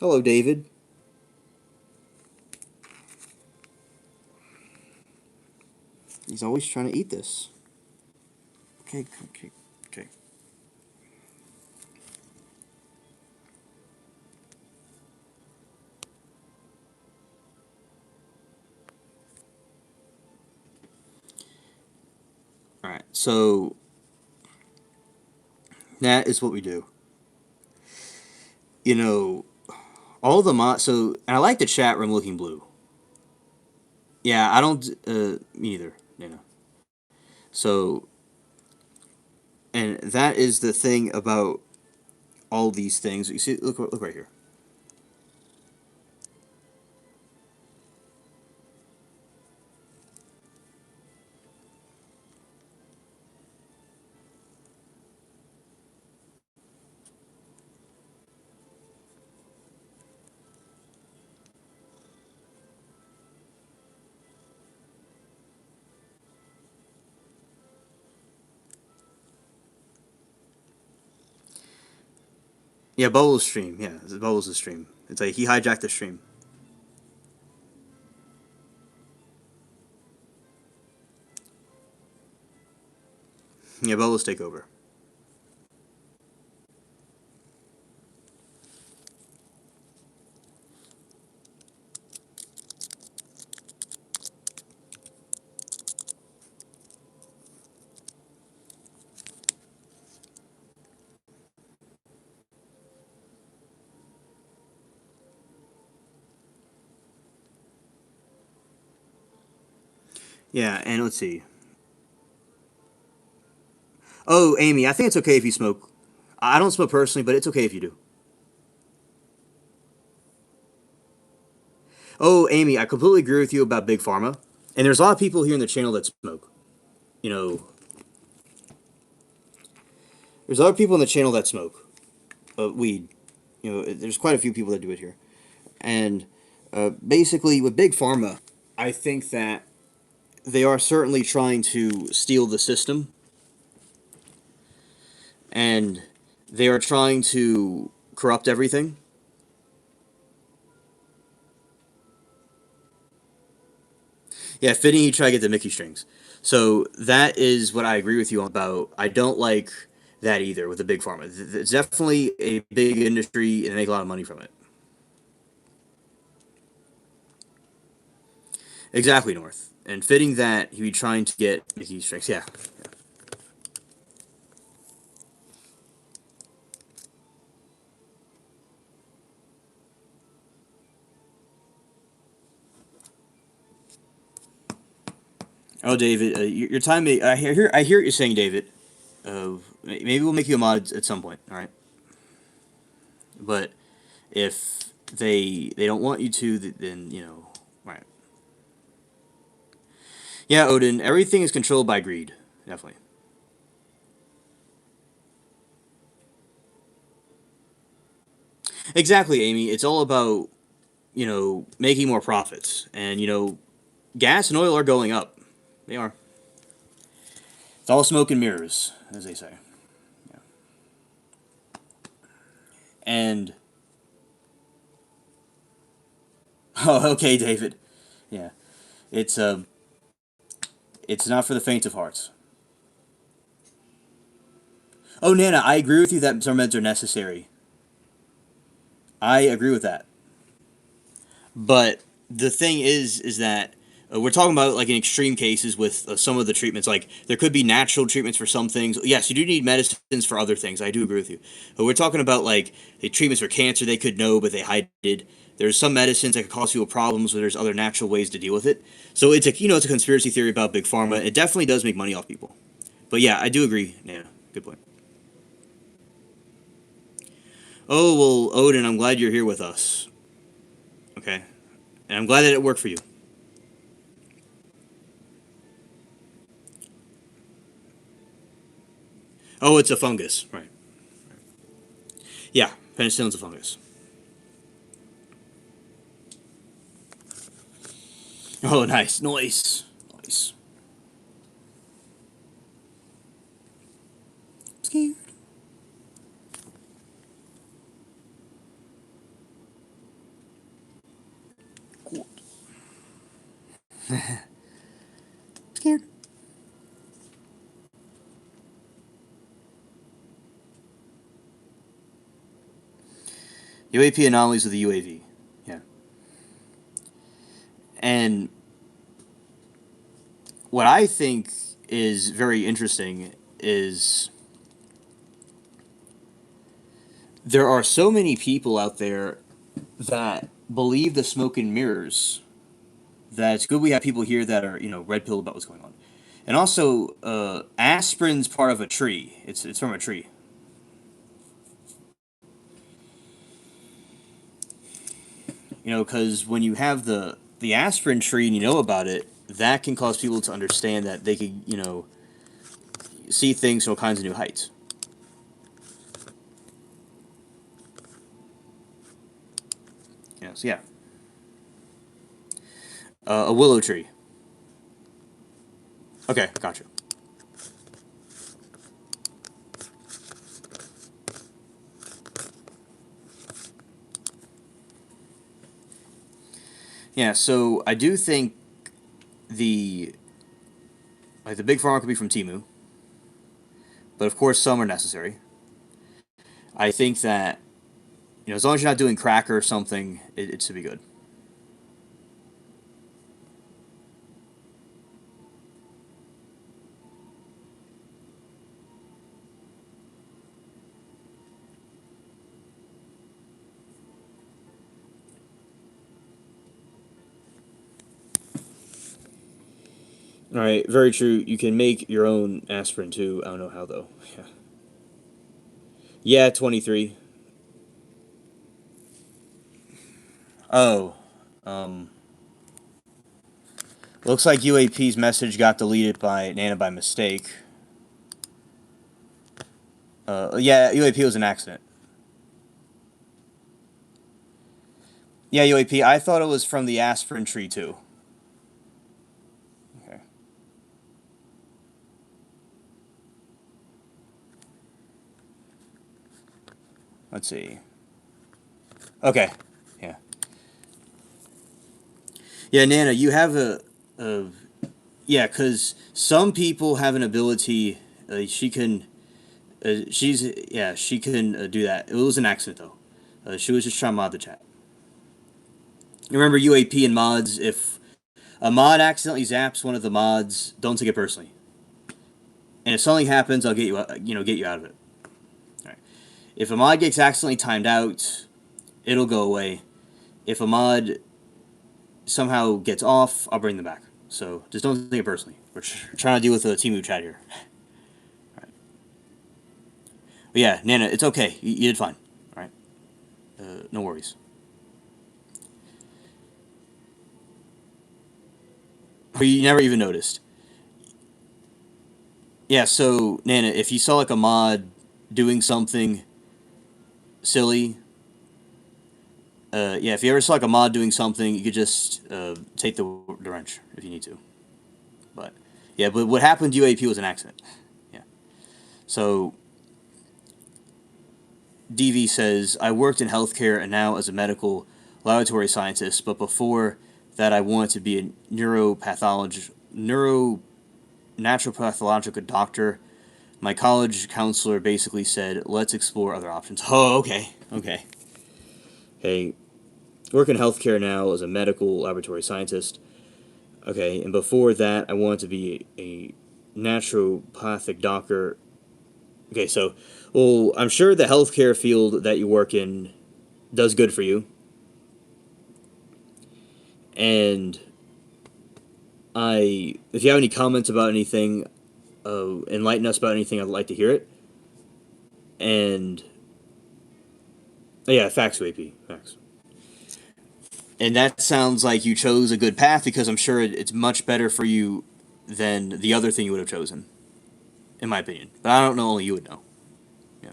Hello, David. He's always trying to eat this. Okay, okay, okay. All right, so that is what we do. You know, all the mods. So, and I like the chat room looking blue. Yeah, I don't. Me either. So, and that is the thing about all these things. You see, look right here. Yeah, Bubbles stream. Yeah, Bubbles' stream. It's like he hijacked the stream. Yeah, Bubbles take over. Yeah, and let's see. Oh, Amy, I think it's okay if you smoke. I don't smoke personally, but it's okay if you do. Oh, Amy, I completely agree with you about Big Pharma. And there's a lot of people here in the channel that smoke. You know, There's other people on the channel that smoke weed. You know, there's quite a few people that do it here. And basically, with Big Pharma, I think that they are certainly trying to steal the system, and they are trying to corrupt everything. Yeah, fitting you try to get the Mickey strings. So that is what I agree with you on about. I don't like that either with the Big Pharma. It's definitely a big industry and they make a lot of money from it. Exactly, North. And fitting that he'd be trying to get Mickey strings. Yeah. Oh, David, your time. I hear what you're saying, David. Maybe we'll make you a mod at some point. All right, but if they don't want you to, then you know, right? Yeah, Odin. Everything is controlled by greed. Definitely. Exactly, Amy. It's all about making more profits, and gas and oil are going up. They are. It's all smoke and mirrors, as they say. Yeah. And oh, okay, David. Yeah, it's it's not for the faint of heart. Oh, Nana, I agree with you that some meds are necessary. I agree with that. But the thing is that we're talking about like in extreme cases with some of the treatments. Like there could be natural treatments for some things. Yes, you do need medicines for other things. I do agree with you. But we're talking about like the treatments for cancer. They could know, but they hide it. There's some medicines that could cause people problems, but there's other natural ways to deal with it. So it's it's a conspiracy theory about big pharma. It definitely does make money off people. But yeah, I do agree. Yeah, good point. Oh well, Odin, I'm glad you're here with us. Okay, and I'm glad that it worked for you. Oh, it's a fungus, right? Yeah, penicillin's a fungus. Oh, nice, nice, nice. Scared. Scared. UAP anomalies with the UAV. Yeah, and what I think is very interesting is there are so many people out there that believe the smoke and mirrors that it's good we have people here that are red pill about what's going on. And also, aspirin's part of a tree. It's from a tree. Because when you have the aspirin tree and you know about it, that can cause people to understand that they could see things from all kinds of new heights. So yeah, a willow tree. Okay, gotcha. Yeah, so I do think the the big pharma could be from Timu, but of course some are necessary. I think that as long as you're not doing crack or something, it should be good. All right, very true. You can make your own aspirin too. I don't know how though. Yeah. Yeah, 23. Oh. Um Looks like UAP's message got deleted by Nana by mistake. Yeah, UAP was an accident. Yeah, UAP. I thought it was from the aspirin tree too. Okay. Let's see. Okay. Yeah. Yeah, Nana, you have a yeah, because some people have an ability. She can. She can do that. It was an accident though. She was just trying to mod the chat. You remember UAP and mods? If a mod accidentally zaps one of the mods, don't take it personally. And if something happens, I'll get you. Get you out of it. All right. If a mod gets accidentally timed out, it'll go away. If a mod somehow gets off, I'll bring them back. So just don't take it personally. We're trying to deal with a Timu chat here. But yeah, Nana, it's okay. You did fine. All right. No worries. You never even noticed. Yeah, so Nana, if you saw like a mod doing something silly, yeah, if you ever saw like a mod doing something, you could just take the wrench if you need to. But yeah, but what happened to UAP was an accident. Yeah. So DV says I worked in healthcare and now as a medical laboratory scientist, but before that I wanted to be a naturopathological doctor. My college counselor basically said, "Let's explore other options." Oh, okay, okay. Hey, work in healthcare now as a medical laboratory scientist. Okay, and before that, I wanted to be a naturopathic doctor. Okay, so, well, I'm sure the healthcare field that you work in does good for you, and if you have any comments about anything, enlighten us about anything. I'd like to hear it. And yeah, facts, WP, facts. And that sounds like you chose a good path because I'm sure it's much better for you than the other thing you would have chosen, in my opinion. But I don't know, only you would know. Yeah.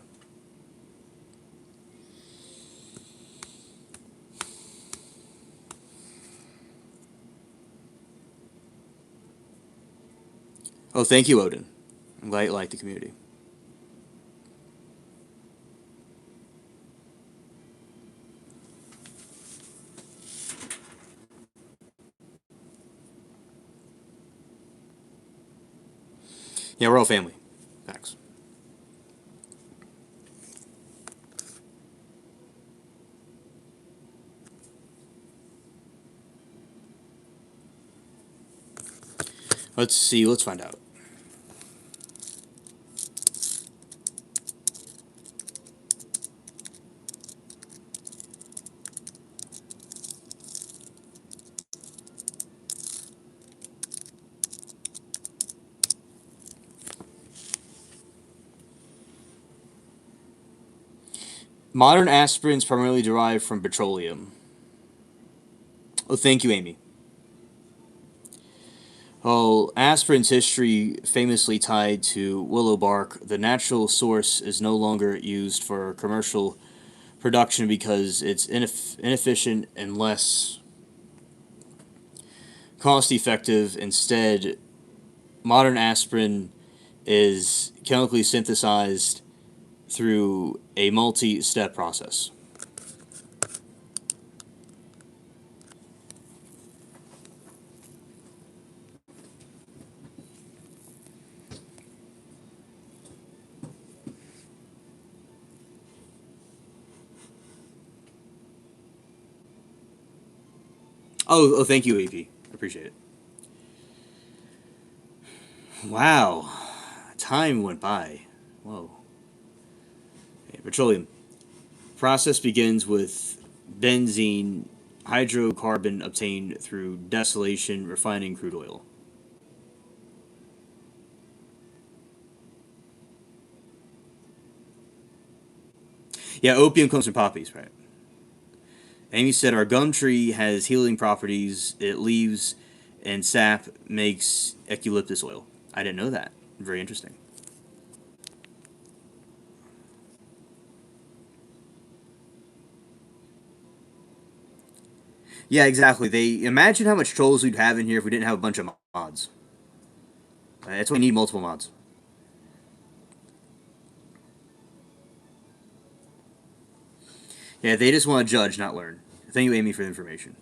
Oh, thank you, Odin. I'm glad you like the community. Yeah, we're all family. Facts. Let's see. Let's find out. Modern aspirins primarily derived from petroleum. Oh, thank you, Amy. Oh, aspirin's history famously tied to willow bark. The natural source is no longer used for commercial production because it's inefficient and less cost effective. Instead, modern aspirin is chemically synthesized through a multi step process. Oh, thank you, AP. Appreciate it. Wow. Time went by. Whoa. Okay, petroleum. Process begins with benzene, hydrocarbon obtained through distillation, refining crude oil. Yeah, opium comes from poppies, right? Amy said our gum tree has healing properties. It leaves and sap makes eucalyptus oil. I didn't know that. Very interesting. Yeah, exactly. They imagine how much trolls we'd have in here if we didn't have a bunch of mods. That's why we need multiple mods. Yeah, they just want to judge, not learn. Thank you, Amy, for the information.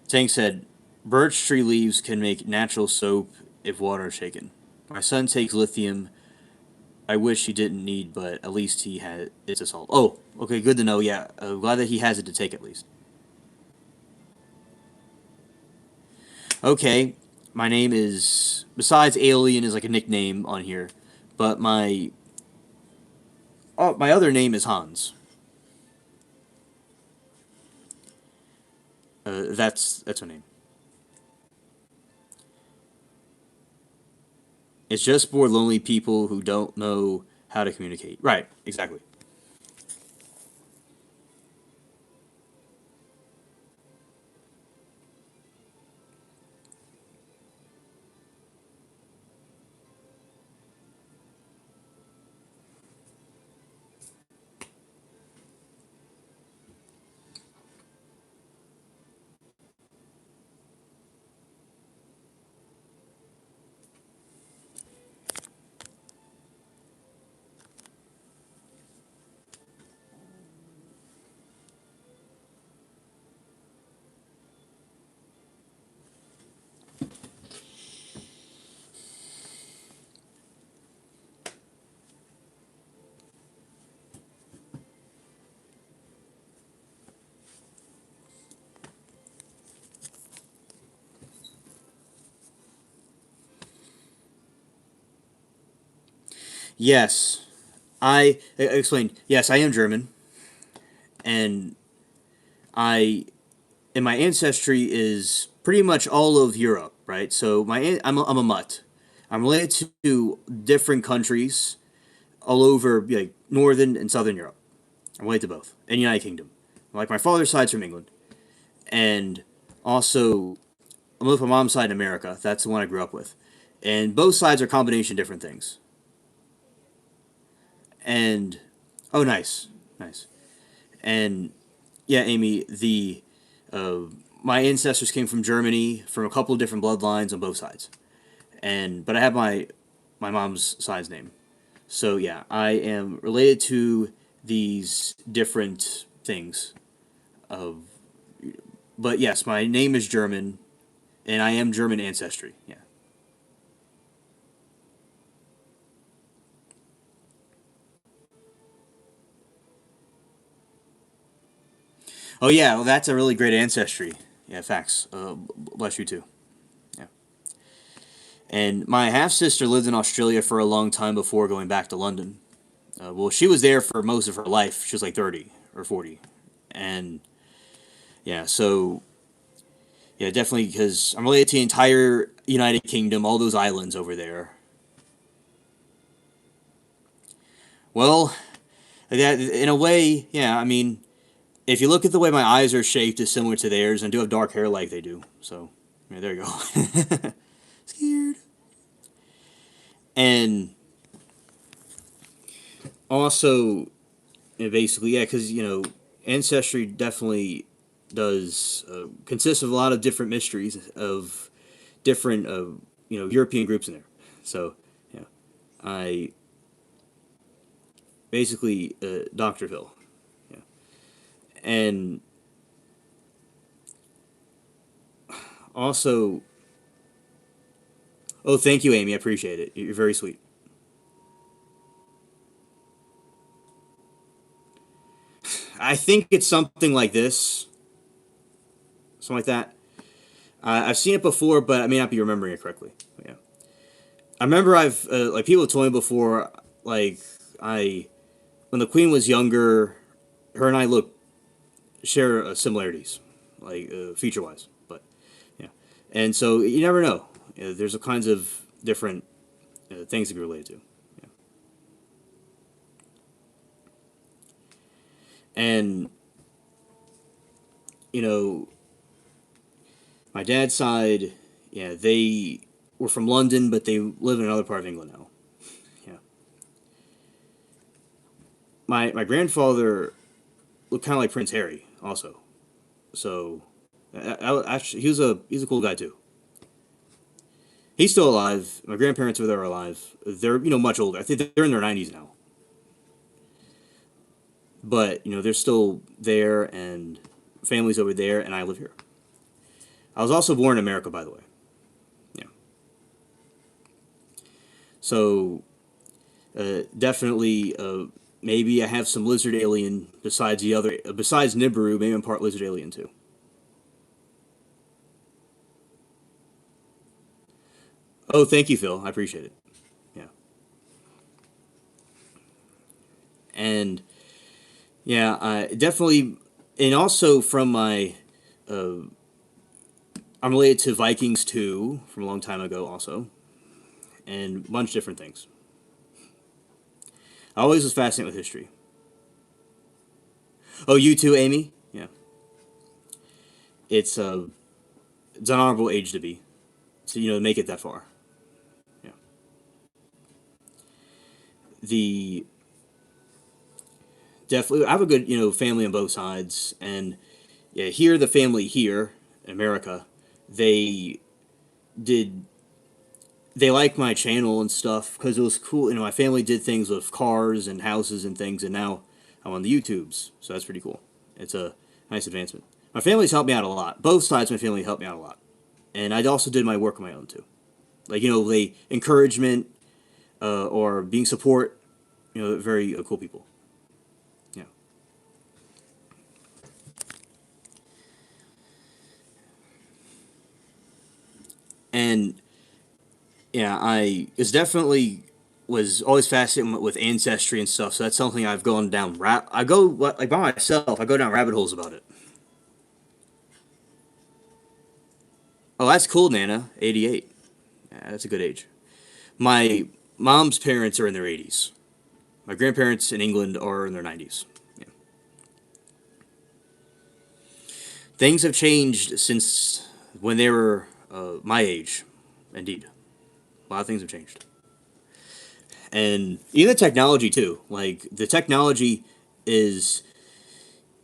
Tank said, birch tree leaves can make natural soap if water is shaken. My son takes lithium. I wish he didn't need, but at least he had it's a salt. Oh, okay, good to know. Yeah, glad that he has it to take at least. Okay, my name is besides Alien is like a nickname on here, but my other name is Hans. That's my name. It's just for lonely people who don't know how to communicate. Right, exactly. Yes, I explained. Yes, I am German, and I and my ancestry is pretty much all of Europe, right? So I'm a mutt. I'm related to different countries all over like northern and southern Europe. I'm related to both, and United Kingdom. Like my father's side's from England, and also I'm with my mom's side in America. That's the one I grew up with, and both sides are a combination of different things. And oh, nice, nice. And yeah, Amy, the uh, my ancestors came from Germany from a couple of different bloodlines on both sides, and but I have my mom's side's name. So yeah, I am related to these different things. Of but yes, my name is German, and I am German ancestry. Yeah. Oh yeah, well that's a really great ancestry. Yeah, facts. Bless you too. Yeah. And my half sister lived in Australia for a long time before going back to London. Well, she was there for most of her life. She was like 30 or 40, and yeah, so yeah, definitely because I'm related to the entire United Kingdom, all those islands over there. Well, that in a way, yeah. I mean, if you look at the way my eyes are shaped, is similar to theirs, and I do have dark hair like they do. So yeah, there you go. Scared. And also, basically, yeah, because ancestry definitely does consists of a lot of different mysteries of different European groups in there. So yeah, I basically Doctor Phil. Yeah, and also, oh, thank you, Amy. I appreciate it. You're very sweet. I think it's something like this, something like that. I've seen it before, but I may not be remembering it correctly. But yeah, I remember I've like people told me before, like I when the Queen was younger, her and I look share similarities, like feature wise. But yeah, and so you never know. There's all kinds of different things to be related to. Yeah. And you know, my dad's side, yeah, they were from London, but they live in another part of England now. Yeah. My grandfather looked kind of like Prince Harry, also. So, actually, he's a cool guy too. He's still alive. My grandparents are there alive. They're much older. I think they're in their 90s now. But they're still there, and families over there, and I live here. I was also born in America, by the way. Yeah. So definitely, maybe I have some lizard alien besides Nibiru. Maybe I'm part lizard alien too. Oh, thank you, Phil. I appreciate it. Yeah. And yeah, I definitely, and also from my, uh, I'm related to Vikings too from a long time ago, also, and a bunch of different things. I always was fascinated with history. Oh, you too, Amy? Yeah. It's it's an honorable age to be. So make it that far. Yeah. The Definitely, I have a good family on both sides, and yeah, here the family here in America, they did they like my channel and stuff because it was cool. My family did things with cars and houses and things, and now I'm on the YouTubes, so that's pretty cool. It's a nice advancement. My family's helped me out a lot. Both sides of my family helped me out a lot, and I also did my work on my own too. Like they encouragement or being support. Very cool people. Yeah, and yeah, I is definitely was always fascinated with ancestry and stuff. So that's something I've gone down. I go like by myself. I go down rabbit holes about it. Oh, that's cool, Nana. 88. Yeah, that's a good age. My mom's parents are in their 80s. My grandparents in England are in their 90s. Yeah. Things have changed since when they were my age. Indeed, a lot of things have changed, and even the technology too. Like the technology is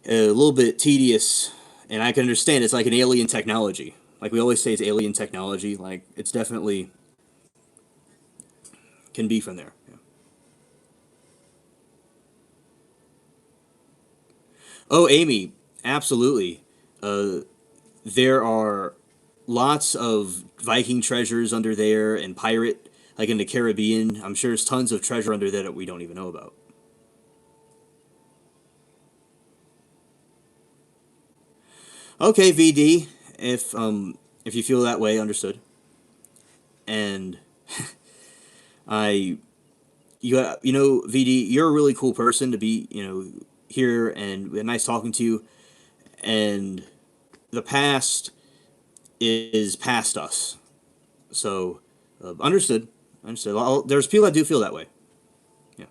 a little bit tedious, and I can understand it's like an alien technology. Like we always say, it's alien technology. Like it's definitely can be from there. Yeah. Oh, Amy, absolutely. Uh, there are lots of Viking treasures under there and pirate, like in the Caribbean. I'm sure there's tons of treasure under there that we don't even know about. Okay, VD, if you feel that way, understood. And I VD, you're a really cool person to be here, and nice talking to you. And the past is past us, so understood. Understood. There's people that do feel that way. Yeah.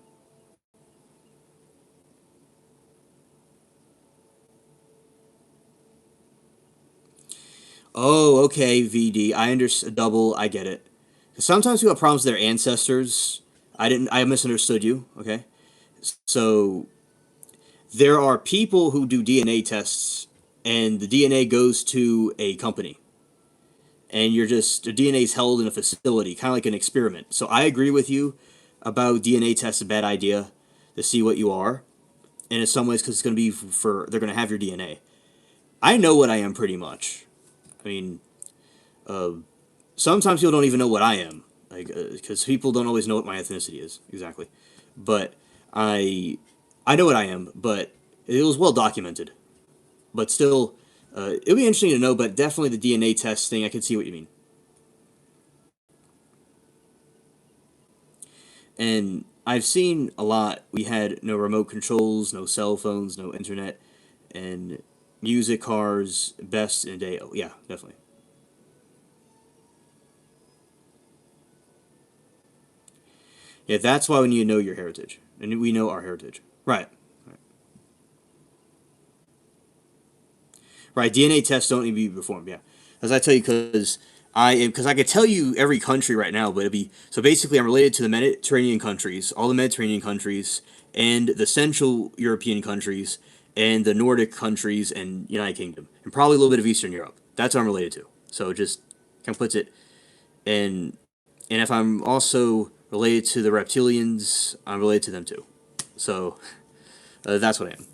Oh, okay, VD. I understand. Double. I get it. Sometimes people have problems with their ancestors. I didn't. I misunderstood you. Okay. So there are people who do DNA tests, and the DNA goes to a company, and the DNA is held in a facility, kind of like an experiment. So I agree with you about DNA tests a bad idea to see what you are, and in some ways because it's going to be for they're going to have your DNA. I know what I am pretty much. I mean, uh, sometimes people don't even know what I am, like because people don't always know what my ethnicity is exactly. But I I know what I am, but it was well documented. But still, it'll be interesting to know. But definitely the DNA test thing, I can see what you mean. And I've seen a lot. We had no remote controls, no cell phones, no internet, and music cars best in a day. Oh yeah, definitely. Yeah, that's why we need to know your heritage, and we know our heritage. Right. Right. DNA tests don't need to be performed. Yeah, as I tell you, because I could tell you every country right now, but it'd be so basically I'm related to the Mediterranean countries, all the Mediterranean countries, and the Central European countries, and the Nordic countries, and United Kingdom, and probably a little bit of Eastern Europe. That's what I'm related to. So just kind of puts it, and and if I'm also related to the reptilians, I'm related to them too. So that's what I am.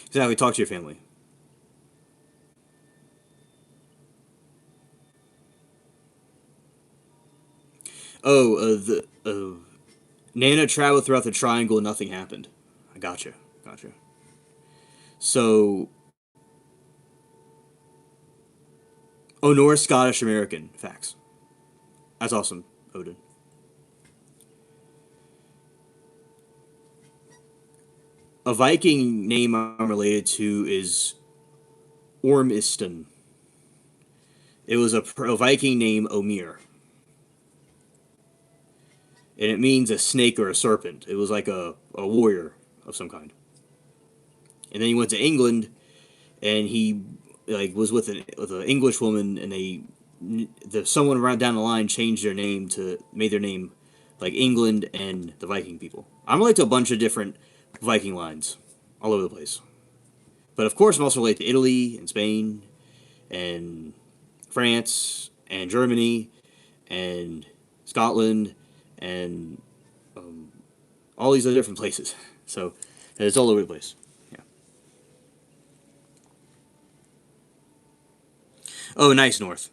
Exactly. Talk to your family. Oh, the Nana traveled throughout the triangle and nothing happened. I gotcha. Gotcha. So, oh, Norse, Scottish, American. Facts. That's awesome, Odin. A Viking name I'm related to is Ormiston. It was a Viking name, Omir, and it means a snake or a serpent. It was like a warrior of some kind. And then he went to England, and he like was with an English woman, and someone around down the line changed their name to made their name like England and the Viking people. I'm related to a bunch of different Viking lines all over the place. But of course, I'm also related to Italy and Spain and France and Germany and Scotland and all these other different places. So it's all over the place. Yeah. Oh, nice North.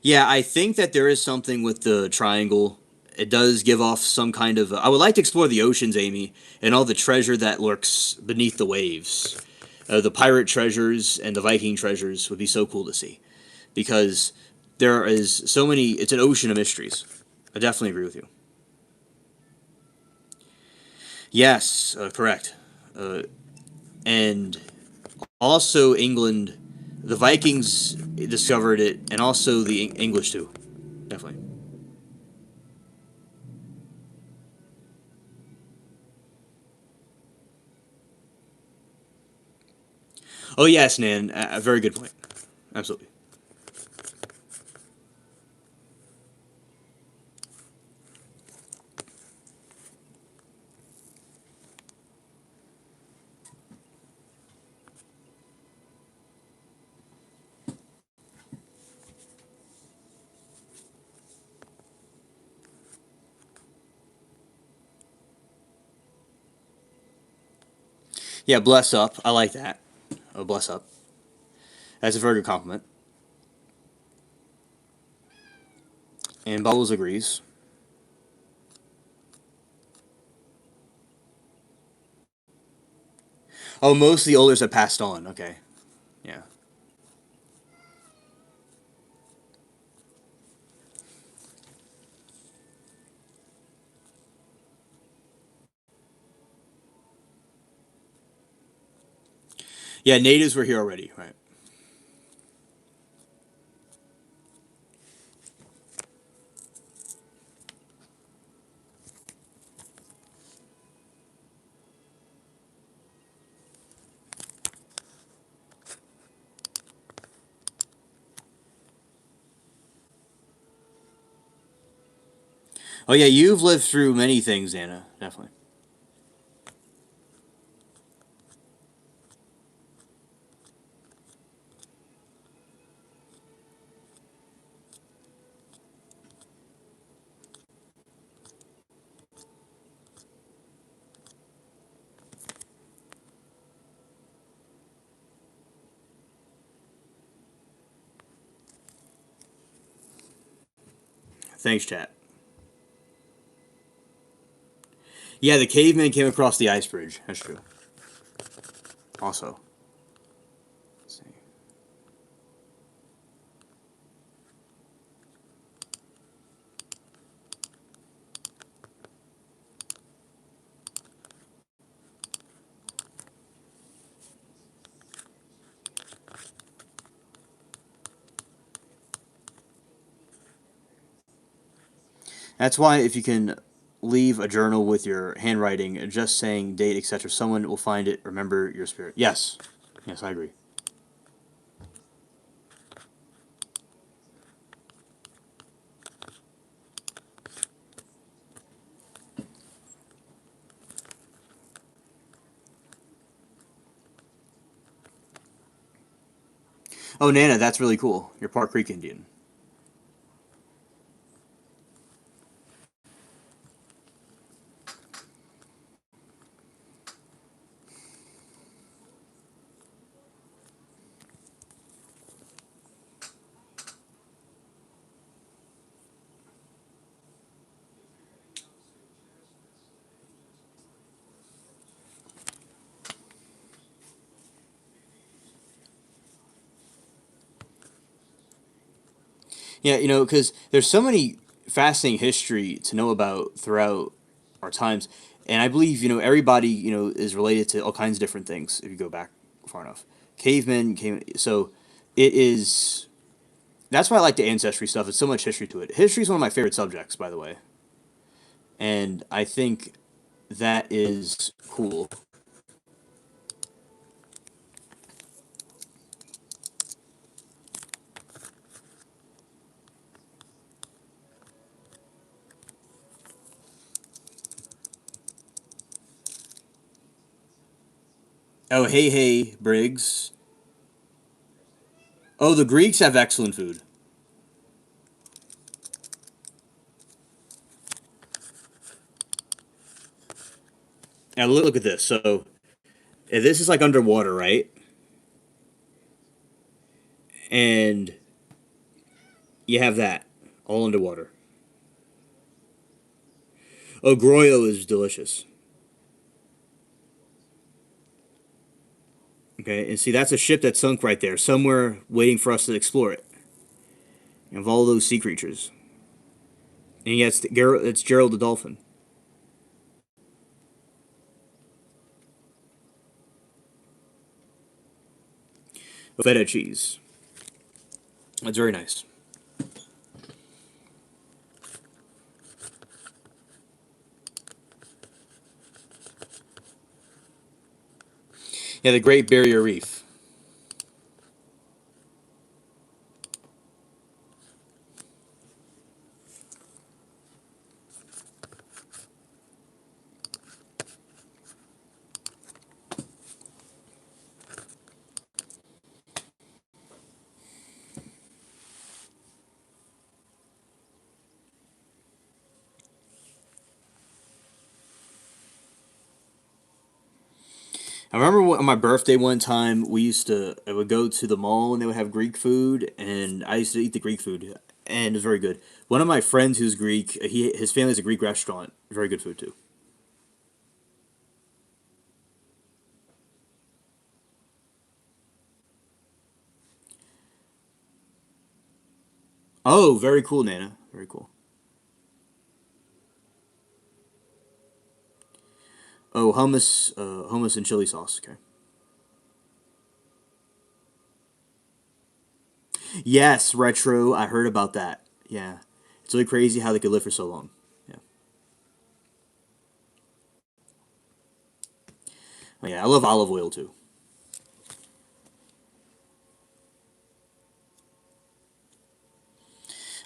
Yeah, I think that there is something with the triangle. It does give off some kind of. I would like to explore the oceans, Amy, and all the treasure that lurks beneath the waves. The pirate treasures and the Viking treasures would be so cool to see because there is so many. It's an ocean of mysteries. I definitely agree with you. Yes, correct. Uh, and also England, the Vikings discovered it, and also the English too. Definitely. Oh yes, Nan. A very good point. Absolutely. Yeah, bless up. I like that. Oh, bless up. That's a very good compliment. And Bubbles agrees. Oh, most of the olders have passed on. Okay. Yeah. Yeah, natives were here already. Right. Oh yeah, you've lived through many things, Anna. Definitely. Thanks, chat. Yeah, the caveman came across the ice bridge. That's true. Also. Let's see. That's why if you can leave a journal with your handwriting, just saying date, etc., someone will find it, remember your spirit. Yes. Yes, I agree. Oh, Nana, that's really cool. You're Park Creek Indian. Yeah, because there's so many fascinating history to know about throughout our times, and I believe everybody is related to all kinds of different things if you go back far enough. Cavemen came, so it is. That's why I like the ancestry stuff. It's so much history to it. History is one of my favorite subjects, by the way, and I think that is cool. Oh, hey, Briggs. Oh, the Greeks have excellent food. Now look at this. So if this is like underwater, right? And you have that all underwater. Oh, Groyo is delicious. Okay, and see that's a ship that sunk right there, somewhere waiting for us to explore it. Of all those sea creatures, and yes, it's Gerald the dolphin. Feta cheese. That's very nice. Yeah, the Great Barrier Reef. I remember on my birthday one time I would go to the mall and they would have Greek food and I used to eat the Greek food and it was very good. One of my friends who's Greek, his family has a Greek restaurant, very good food too. Oh, very cool, Nana. Very cool. Oh, hummus and chili sauce. Okay. Yes, retro. I heard about that. Yeah, it's really crazy how they could live for so long. Yeah. Oh, yeah, I love olive oil too.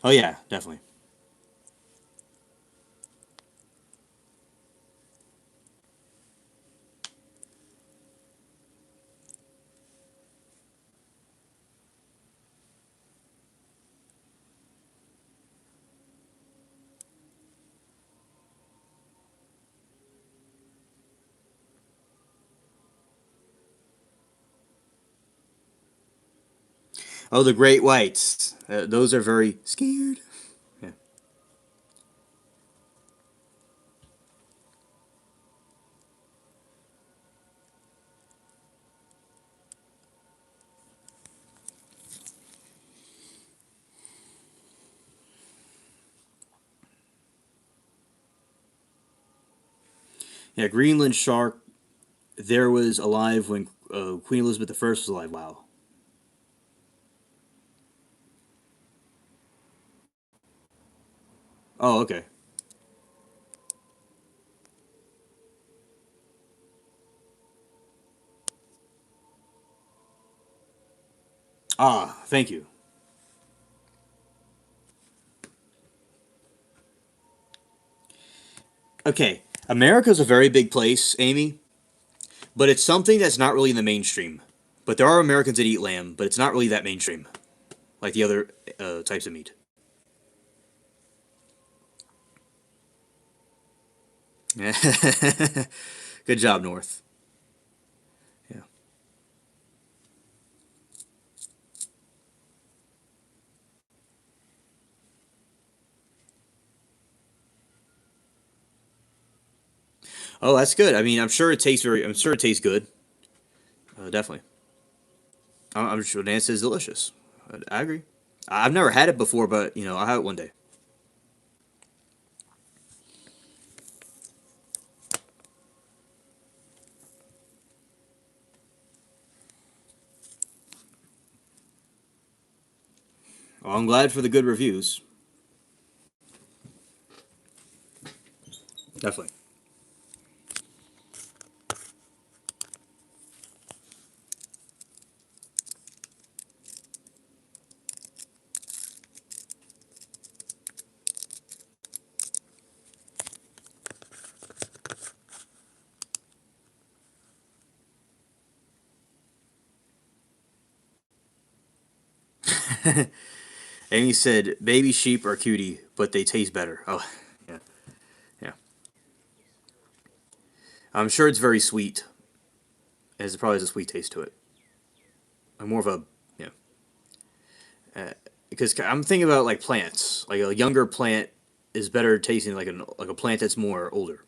Oh yeah, definitely. Oh, the great whites. Those are very scared. Yeah. Yeah, Greenland shark. There was alive when Queen Elizabeth the First was alive. Wow. Oh, okay. Ah, thank you. Okay, America's a very big place, Amy, but it's something that's not really in the mainstream. But there are Americans that eat lamb, but it's not really that mainstream, like the other types of meat. Good job, North. Yeah. Oh, that's good. I mean, I'm sure it tastes very. I'm sure it tastes good. Definitely. I'm sure the answer is delicious. I agree. I've never had it before, but I'll have it one day. Well, I'm glad for the good reviews. Definitely. Amy said, "Baby sheep are cutie, but they taste better." Oh, yeah, yeah. I'm sure it's very sweet. It probably has a sweet taste to it. More of a yeah. Because I'm thinking about like plants. Like a younger plant is better tasting like a plant that's more older.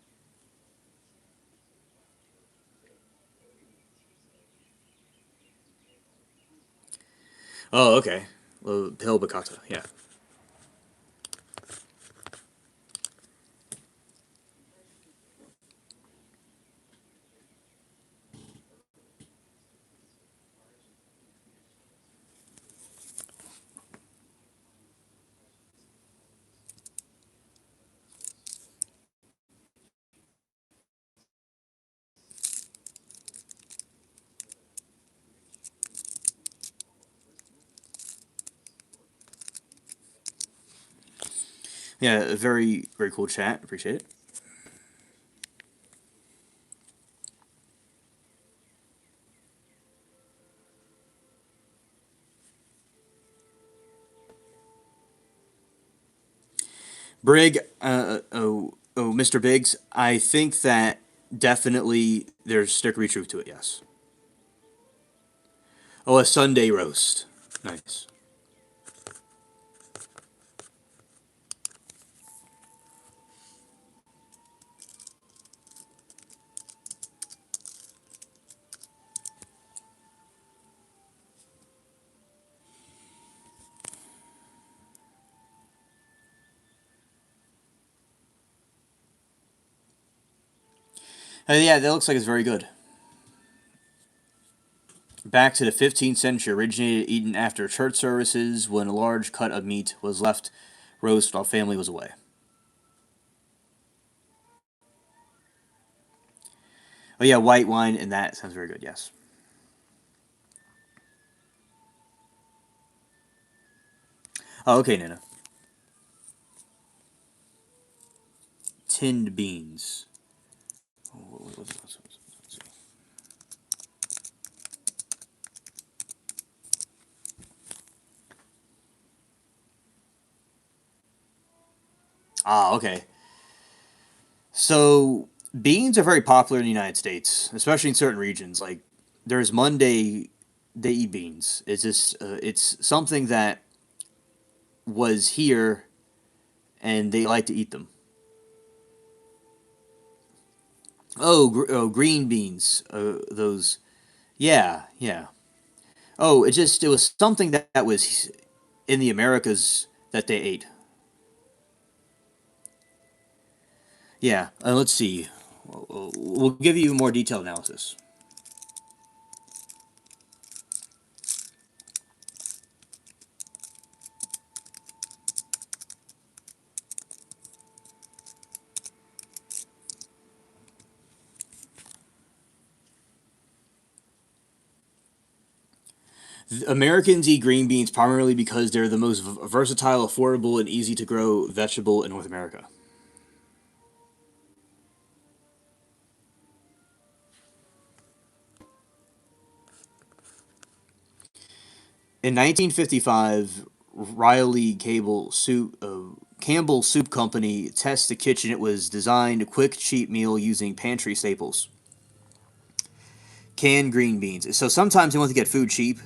Oh, okay. Well, pill bacata. Yeah. Yeah. A very very cool chat. Appreciate it. Brig. Mr. Biggs. I think that definitely there's stickery truth to it. Yes. Oh, a Sunday roast. Nice. Yeah, that looks like it's very good. Back to the 15th century, originated eaten after church services when a large cut of meat was left roast while family was away. Oh yeah, white wine and that sounds very good. Yes. Oh, okay, Nana. Tinned beans. Ah, okay. So beans are very popular in the United States, especially in certain regions. Like there's Monday, they eat beans. It's something that was here, and they like to eat them. Oh, green beans. Those. Yeah, yeah. Oh, it was something that was in the Americas that they ate. Yeah. Let's see. We'll give you more detailed analysis. Americans eat green beans primarily because they're the most versatile, affordable, and easy to grow vegetable in North America. In 1955, Riley Campbell Soup Company tests the kitchen. It was designed a quick, cheap meal using pantry staples. Canned green beans. So sometimes you want to get food cheap,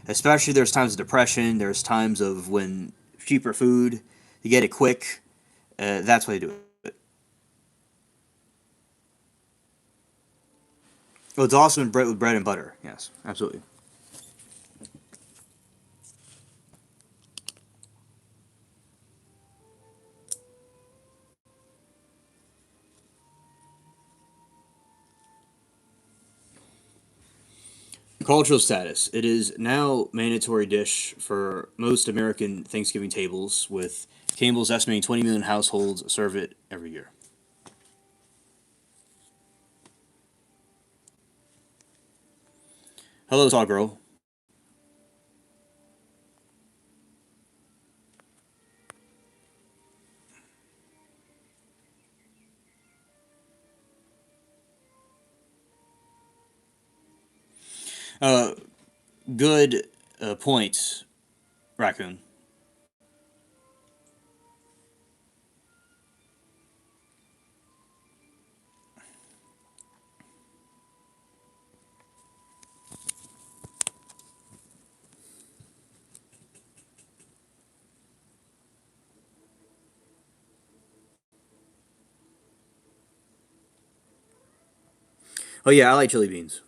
especially there's times of depression. There's times of when cheaper food, you get it quick. That's why they do it. Oh, it's also in bread with bread and butter. Yes, absolutely. Cultural status. It is now mandatory dish for most American Thanksgiving tables, with Campbell's estimating 20 million households serve it every year. Hello, tall girl. Uh, good points, raccoon. Oh yeah, I like chili beans.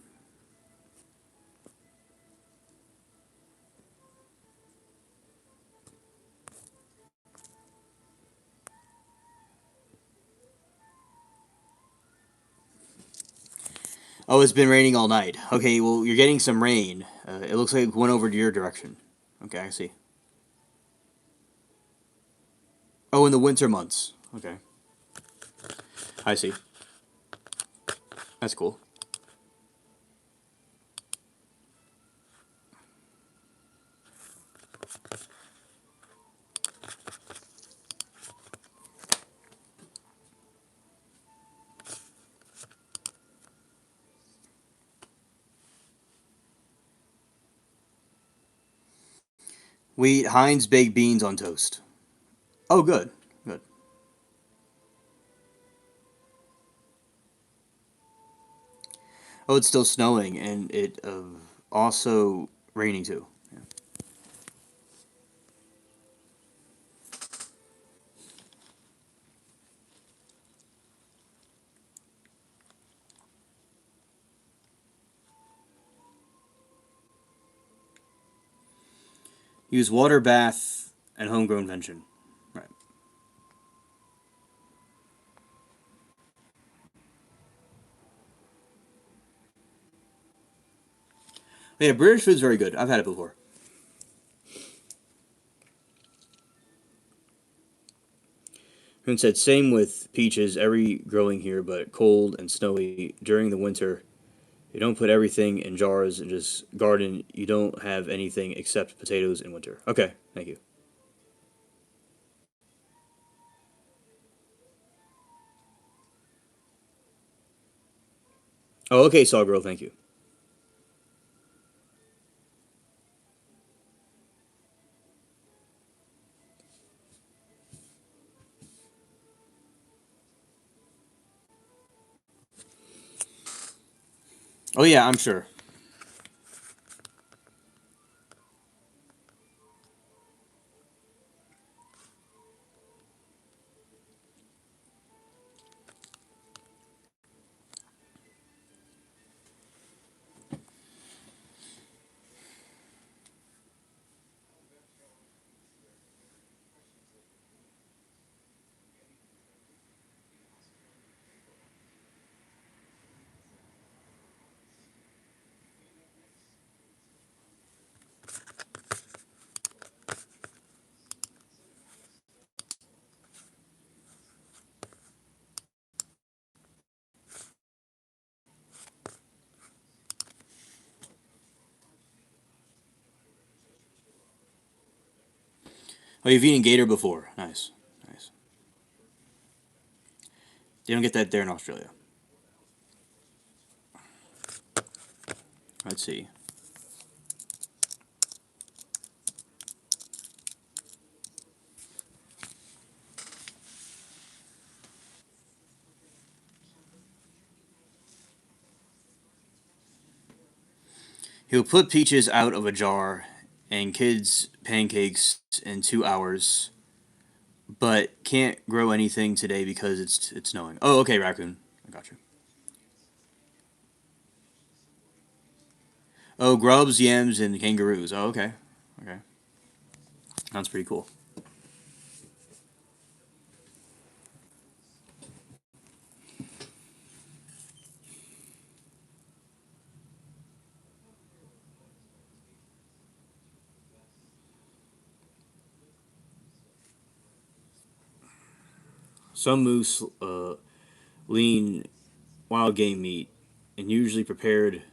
Oh, it's been raining all night. Okay, well you're getting some rain. It looks like it went over to your direction. Okay, I see. Oh, in the winter months. Okay, I see. That's cool. We eat Heinz baked beans on toast. Oh, good, good. Oh, it's still snowing and it also raining too. Yeah. Use water bath and homegrown vention. Right. Yeah, British food's very good. I've had it before. And said same with peaches. Every growing here, but cold and snowy during the winter. You don't put everything in jars and just garden. You don't have anything except potatoes in winter. Okay, thank you. Oh, okay, Saw Girl, thank you. Oh yeah, I'm sure. Oh, you've eaten gator before. Nice, nice. They don't get that there in Australia. Let's see. He'll put peaches out of a jar and kids pancakes in 2 hours, but can't grow anything today because it's snowing. Oh, okay, raccoon. I got you. Oh, grubs, yams, and kangaroos. Oh, okay, okay. Sounds pretty cool. Some moose lean wild game meat and usually prepared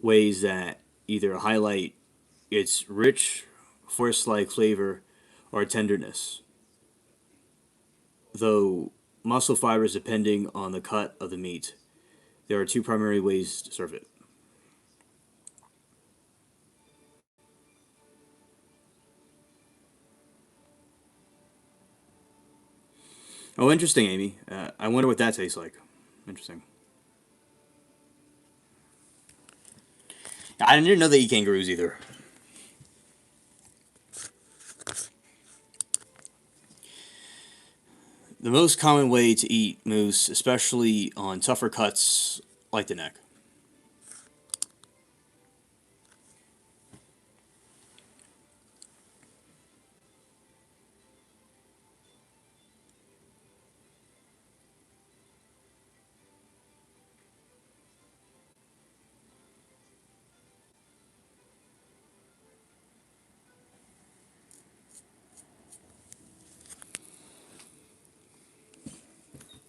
ways that either highlight its rich, forest-like flavor or tenderness, though muscle fibers depending on the cut of the meat. There are two primary ways to serve it. Oh, interesting, Amy. I wonder what that tastes like. Interesting. I didn't know they eat kangaroos either. The most common way to eat moose, especially on tougher cuts like the neck.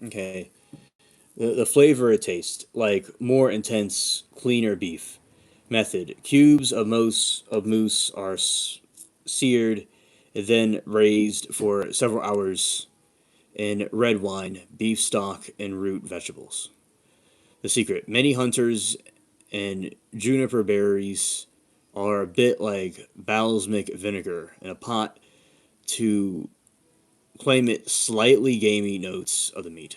Okay. The flavor it tastes like more intense, cleaner beef. Method: cubes of moose are seared, then raised for several hours in red wine, beef stock, and root vegetables. The secret: many hunters and juniper berries are a bit like balsamic vinegar in a pot to claim it slightly gamey notes of the meat.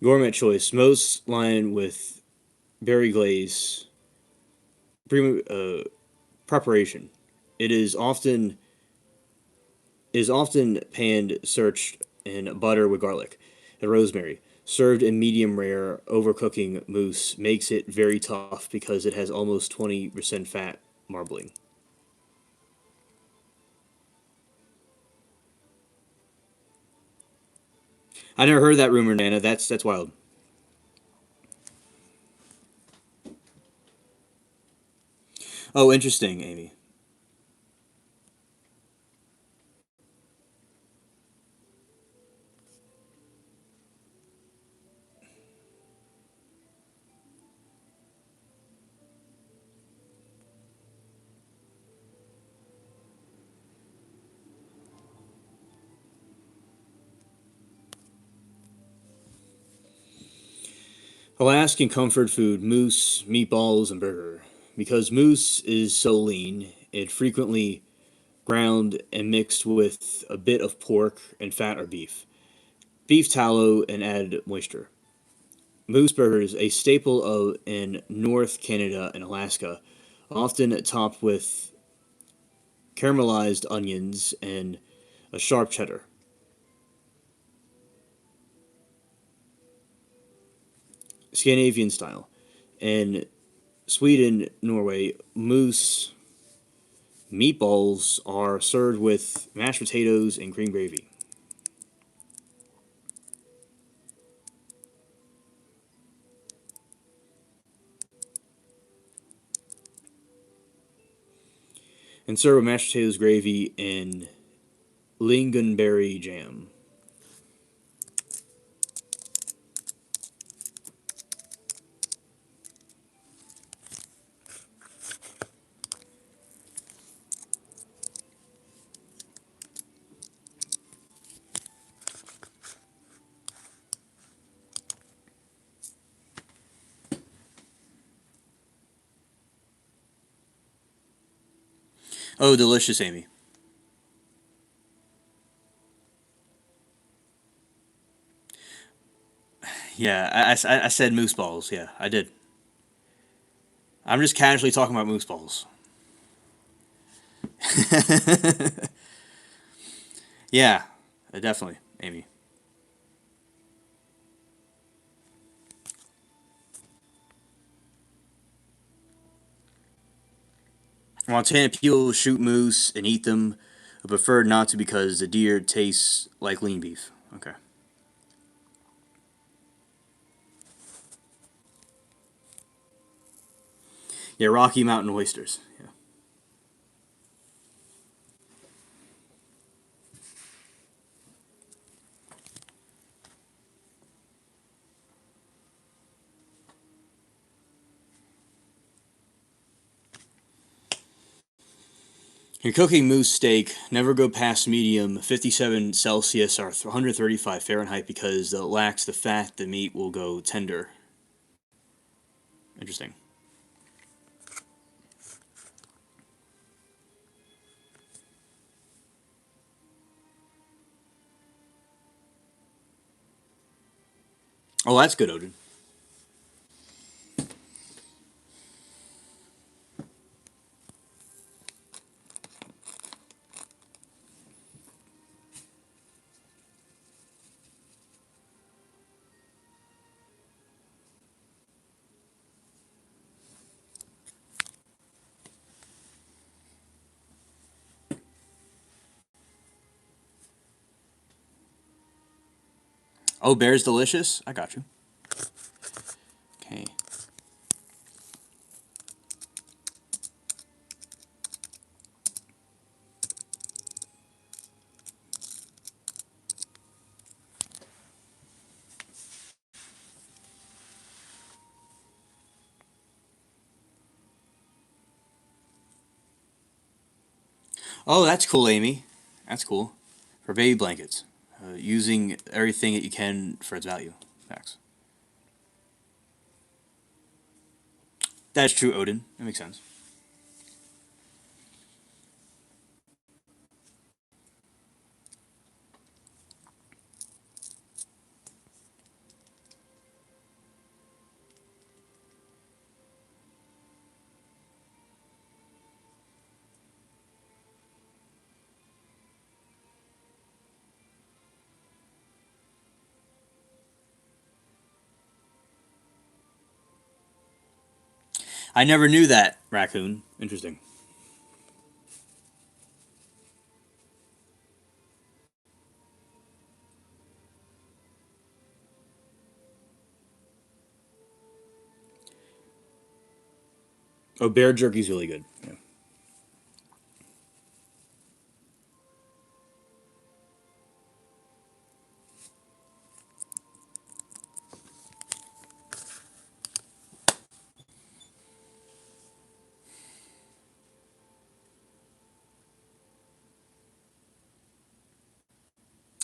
Gourmet choice: most line with berry glaze preparation. It is often panned, searched in butter with garlic and rosemary. Served in medium rare, overcooking mousse makes it very tough because it has almost 20% fat marbling. I never heard that rumor, Nana. That's wild. Oh, interesting, Amy. Alaskan comfort food: moose, meatballs, and burger. Because moose is so lean, it frequently ground and mixed with a bit of pork and fat or beef tallow, and added moisture. Moose burgers, a staple in North Canada and Alaska, often topped with caramelized onions and a sharp cheddar. Scandinavian style. In Sweden, Norway, moose meatballs are served with mashed potatoes and green gravy. And serve with mashed potatoes, gravy, and lingonberry jam. Oh, delicious, Amy. Yeah, I said moose balls. Yeah, I did. I'm just casually talking about moose balls. Yeah, definitely, Amy. Montana people shoot moose and eat them, but prefer not to because the deer tastes like lean beef. Okay. Yeah, Rocky Mountain oysters. Yeah. You're cooking moose steak. Never go past medium, 57 Celsius or 135 Fahrenheit because it lacks the fat. The meat will go tender. Interesting. Oh, that's good, Odin. Oh, bear's delicious. I got you. Okay. Oh, that's cool, Amy. That's cool. For baby blankets, using everything that you can for its value. Facts. That's true, Odin. That makes sense. I never knew that, raccoon. Interesting. Oh, bear jerky's really good. Yeah.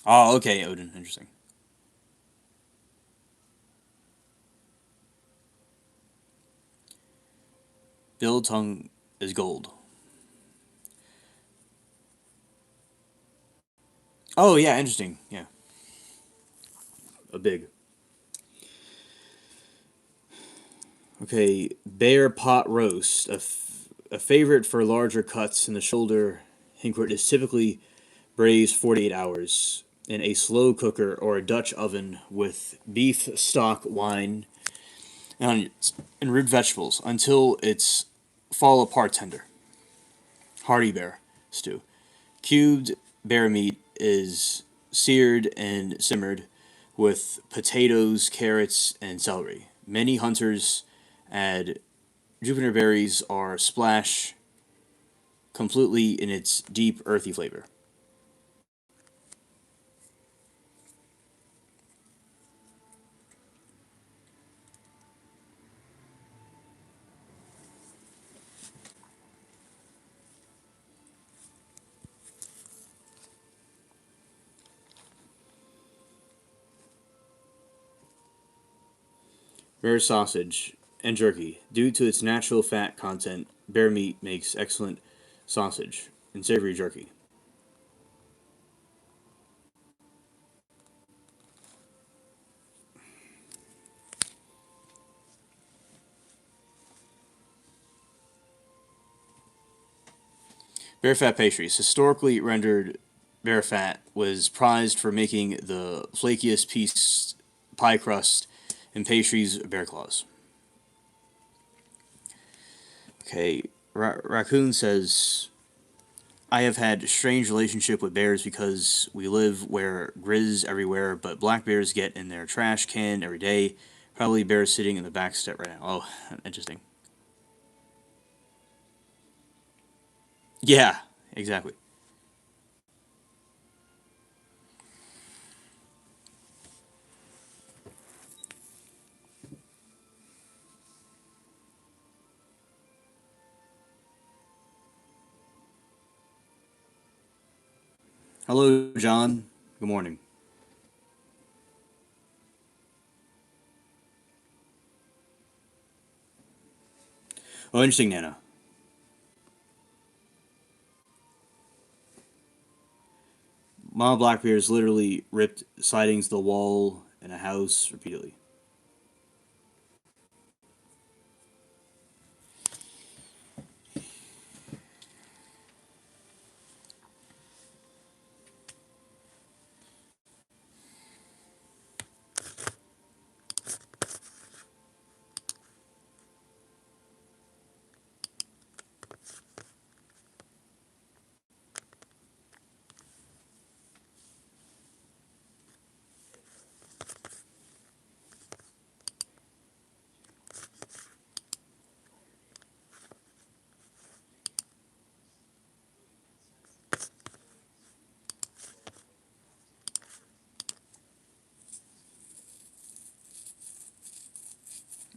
Oh, okay, Odin. Interesting. Tongue is gold. Oh, yeah, interesting. Yeah, a big. Okay, bear pot roast. A favorite for larger cuts in the shoulder. Hinkwort is typically braised 48 hours in a slow cooker or a Dutch oven with beef stock, wine, and onions, and root vegetables until it's fall apart tender. Hearty bear stew. Cubed bear meat is seared and simmered with potatoes, carrots, and celery. Many hunters add juniper berries or splash completely in its deep, earthy flavor. Bear sausage and jerky. Due to its natural fat content, bear meat makes excellent sausage and savory jerky. Bear fat pastries. Historically rendered bear fat was prized for making the flakiest piece pie crust and pastries bear claws. Okay, Raccoon says, I have had a strange relationship with bears because we live where grizz everywhere, but black bears get in their trash can every day. Probably bears sitting in the back step right now. Oh, interesting. Yeah, exactly. Hello, John. Good morning. Oh, interesting, Nana. Mama Black Bears literally ripped sidings, the wall, in a house repeatedly.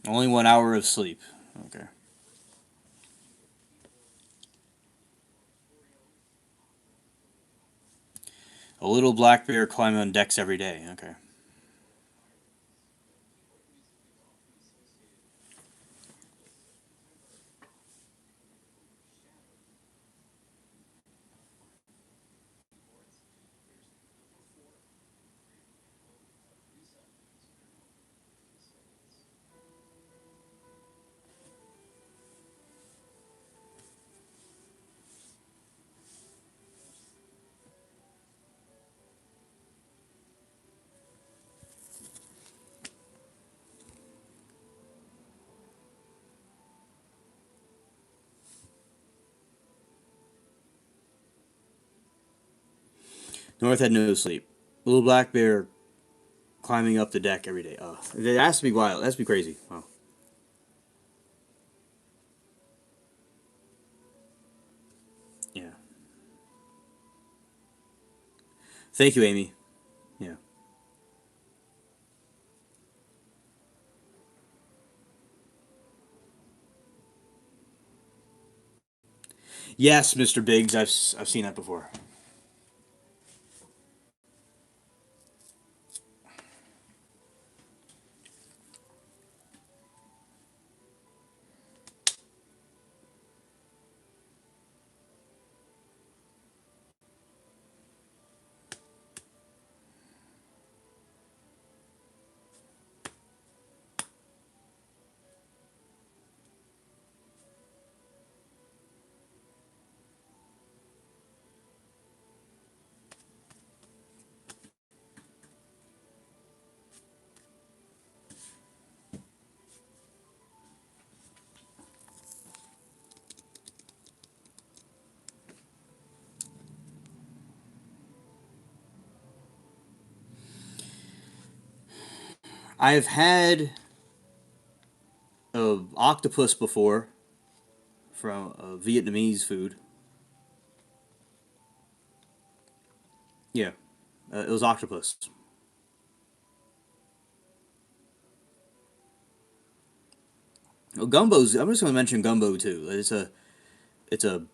Only 1 hour of sleep. Okay. A little black bear climbing on decks every day. Okay. North had no sleep. Little black bear climbing up the deck every day. Oh, it has to be wild. It has to be crazy. Wow. Yeah. Thank you, Amy. Yeah. Yes, Mr. Biggs. I've seen that before. I've had a octopus before from Vietnamese food. Yeah, it was octopus. Well, gumbo's. I'm just going to mention gumbo too. It's a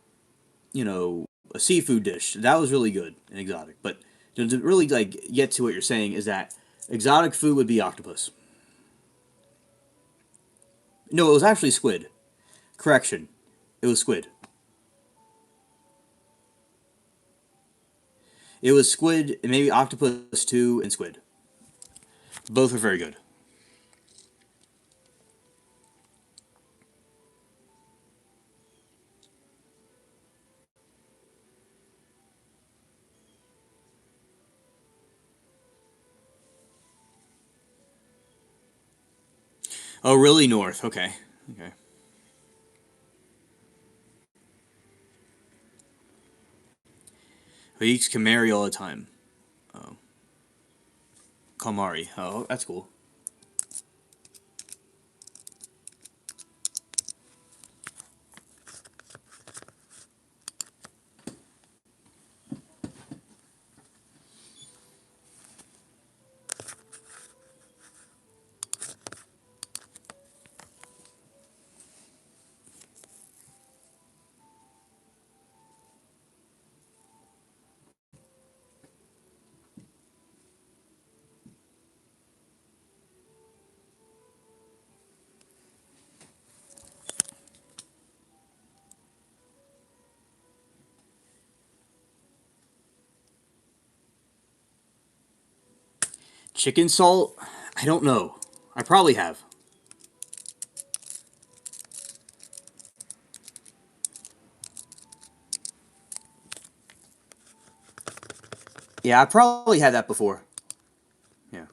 you know a seafood dish. That was really good and exotic. But to really like get to what you're saying is that exotic food would be octopus. No, it was actually squid. Correction, it was squid. It was squid, and maybe octopus too, and squid. Both are very good. Oh, really north? Okay, okay. He eats calamari all the time. Oh, calamari. Oh, that's cool. Chicken salt? I don't know. I probably have. Yeah, I probably had that before. Yeah.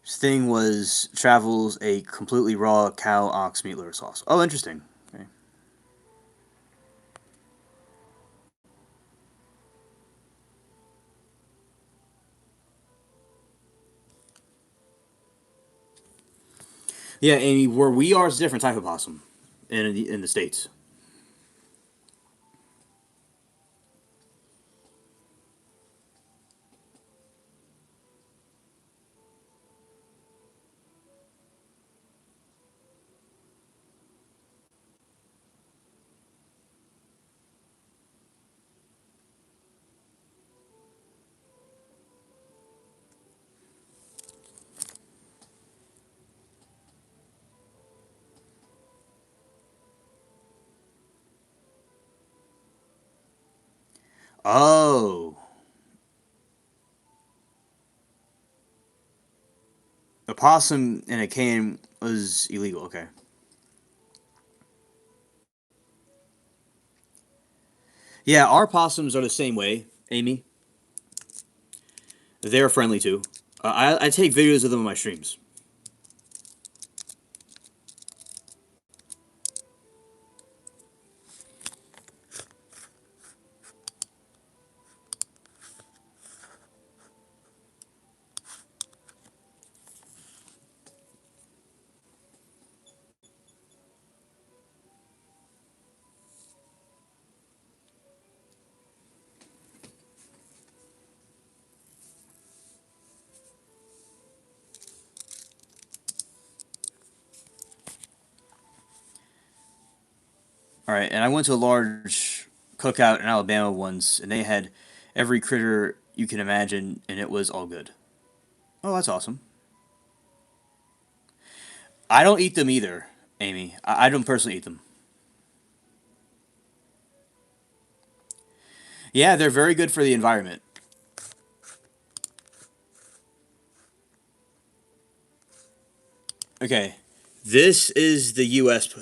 His thing was travels a completely raw cow ox meat liver sauce. Oh, interesting. Okay. Yeah, and where we are is a different type of possum in the states. Oh, a possum in a can was illegal. Okay. Yeah, our possums are the same way, Amy. They're friendly too. I take videos of them on my streams. All right, and I went to a large cookout in Alabama once, and they had every critter you can imagine, and it was all good. Oh, that's awesome. I don't eat them either, Amy. I don't personally eat them. Yeah, they're very good for the environment. Okay, this is the U.S.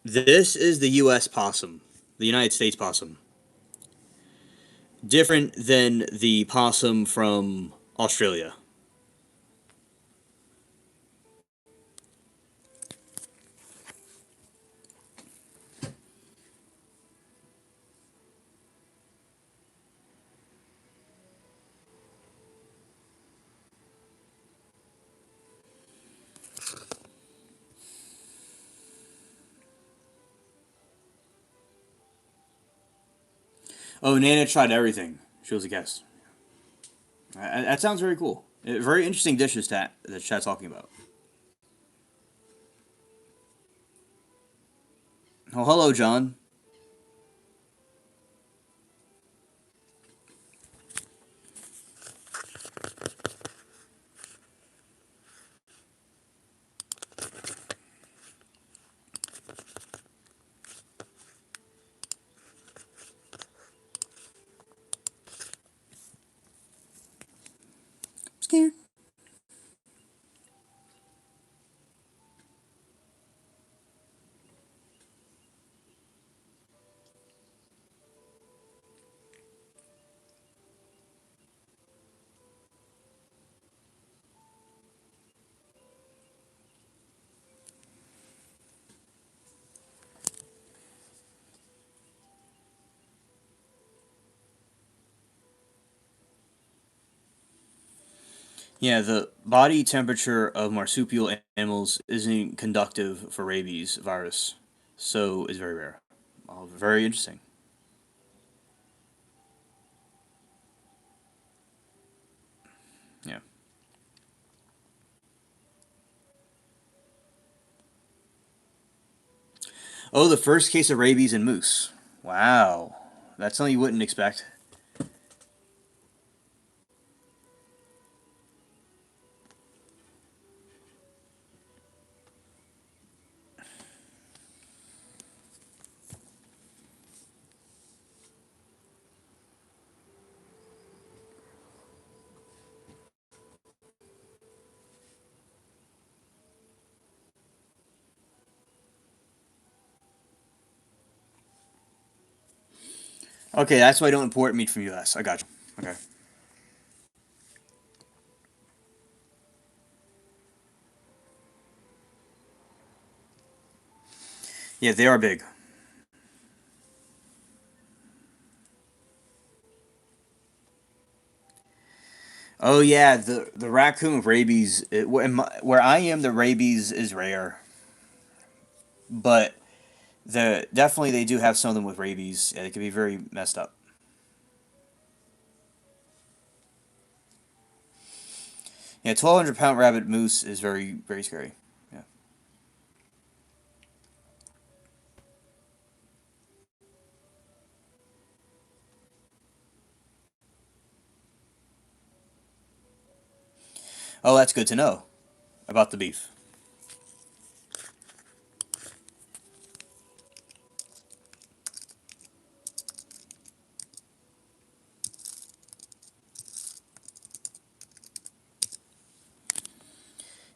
This is the U.S. possum, the United States possum. Different than the possum from Australia. Oh, Nana tried everything. She was a guest. That sounds very cool. Very interesting dishes that chat's talking about. Oh, hello, John. Scared. Yeah, the body temperature of marsupial animals isn't conductive for rabies virus, so it's very rare. Very interesting. Yeah. Oh, the first case of rabies in moose. Wow, that's something you wouldn't expect. Okay, that's why I don't import meat from U.S. I got you. Okay. Yeah, they are big. Oh yeah, the raccoon with rabies. Where I am, the rabies is rare, but definitely they do have some of them with rabies. Yeah, they can be very messed up. Yeah, 1,200 pound rabbit moose is very scary. Yeah. Oh, that's good to know about the beef.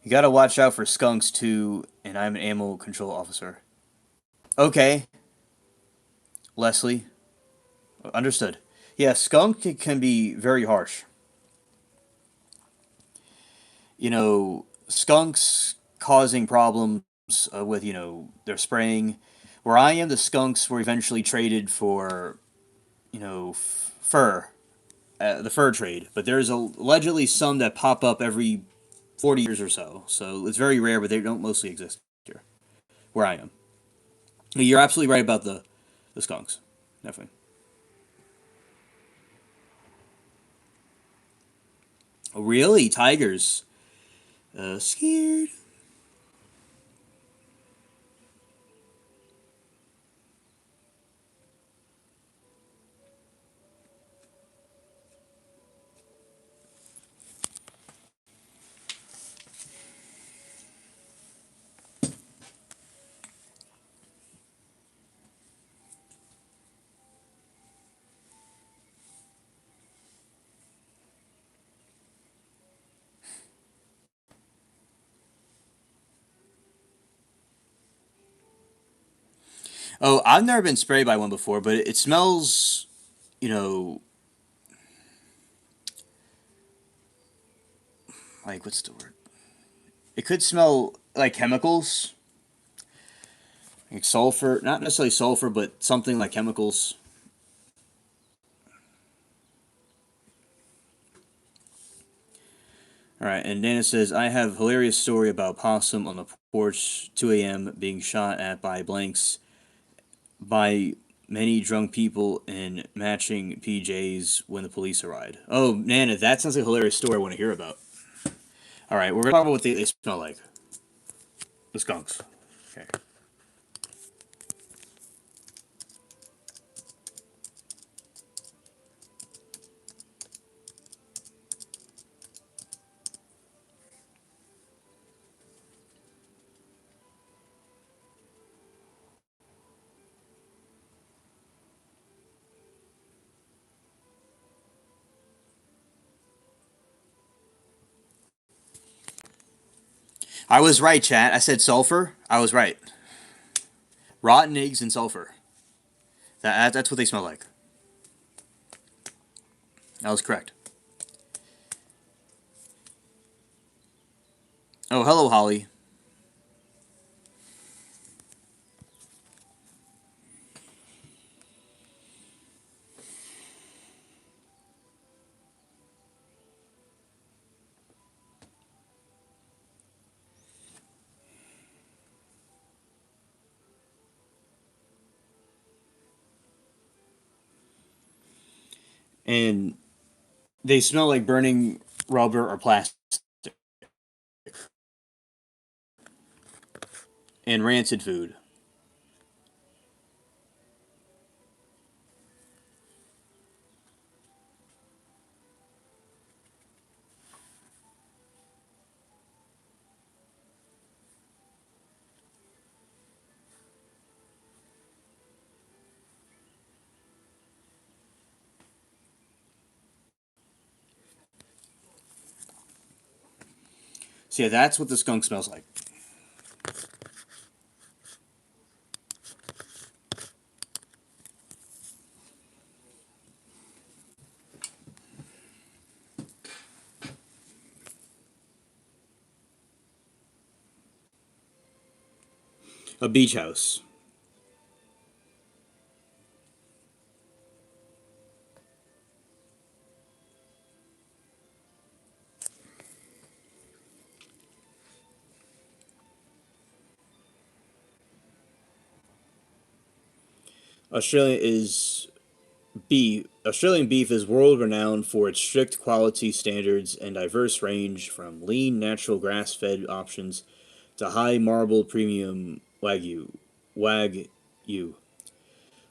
You gotta watch out for skunks too, and I'm an animal control officer. Okay, Leslie, understood. Yeah, can be very harsh. Skunks causing problems with their spraying. Where I am, the skunks were eventually traded for fur, the fur trade. But there's allegedly some that pop up every 40 years or so. So it's very rare, but they don't mostly exist here where I am. You're absolutely right about the skunks, definitely. Oh, really, tigers? Scared. Oh, I've never been sprayed by one before, but it smells, you know, like what's the word? It could smell like chemicals, like sulfur. Not necessarily sulfur, but something like chemicals. All right, and Dana says I have a hilarious story about possum on the porch, 2 a.m. being shot at by blanks by many drunk people in matching PJs when the police arrived. Oh, Nana, that sounds like a hilarious story I want to hear about. All right, we're going to talk about what they smell like. The skunks. Okay. I was right, chat. I said sulfur. I was right. Rotten eggs and sulfur. That's what they smell like. I was correct. Oh, hello, Holly. And they smell like burning rubber or plastic and rancid food. So yeah, that's what the skunk smells like. A beach house. Australia is beef. Australian beef is world renowned for its strict quality standards and diverse range from lean, natural grass-fed options to high marbled premium wagyu. Wagyu.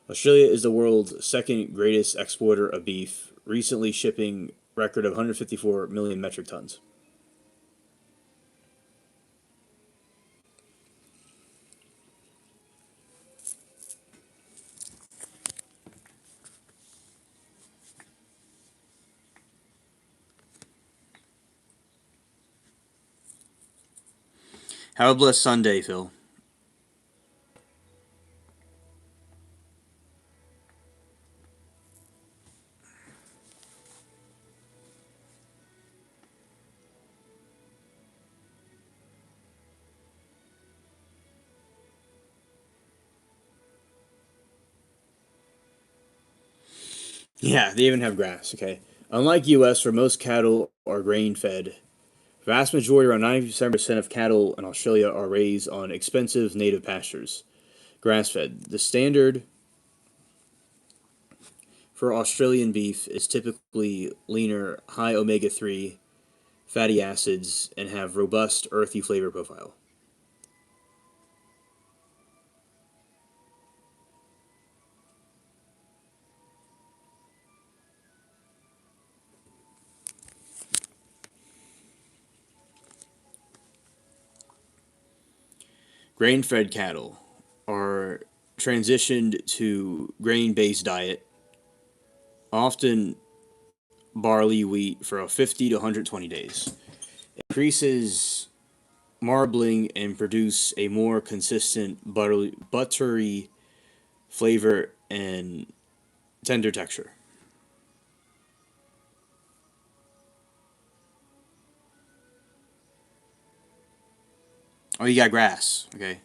Australia is the world's second greatest exporter of beef, recently shipping record of 154 million metric tons. Have a blessed Sunday, Phil. Yeah, they even have grass. Okay. Unlike U.S., where most cattle are grain fed, vast majority, around 97% of cattle in Australia are raised on expensive native pastures, grass fed. The standard for Australian beef is typically leaner, high omega 3 fatty acids, and have robust earthy flavor profile. Grain fed cattle are transitioned to grain based diet, often barley wheat, for 50 to 120 days. Increases marbling and produce a more consistent buttery flavor and tender texture. Oh, you got grass. Okay,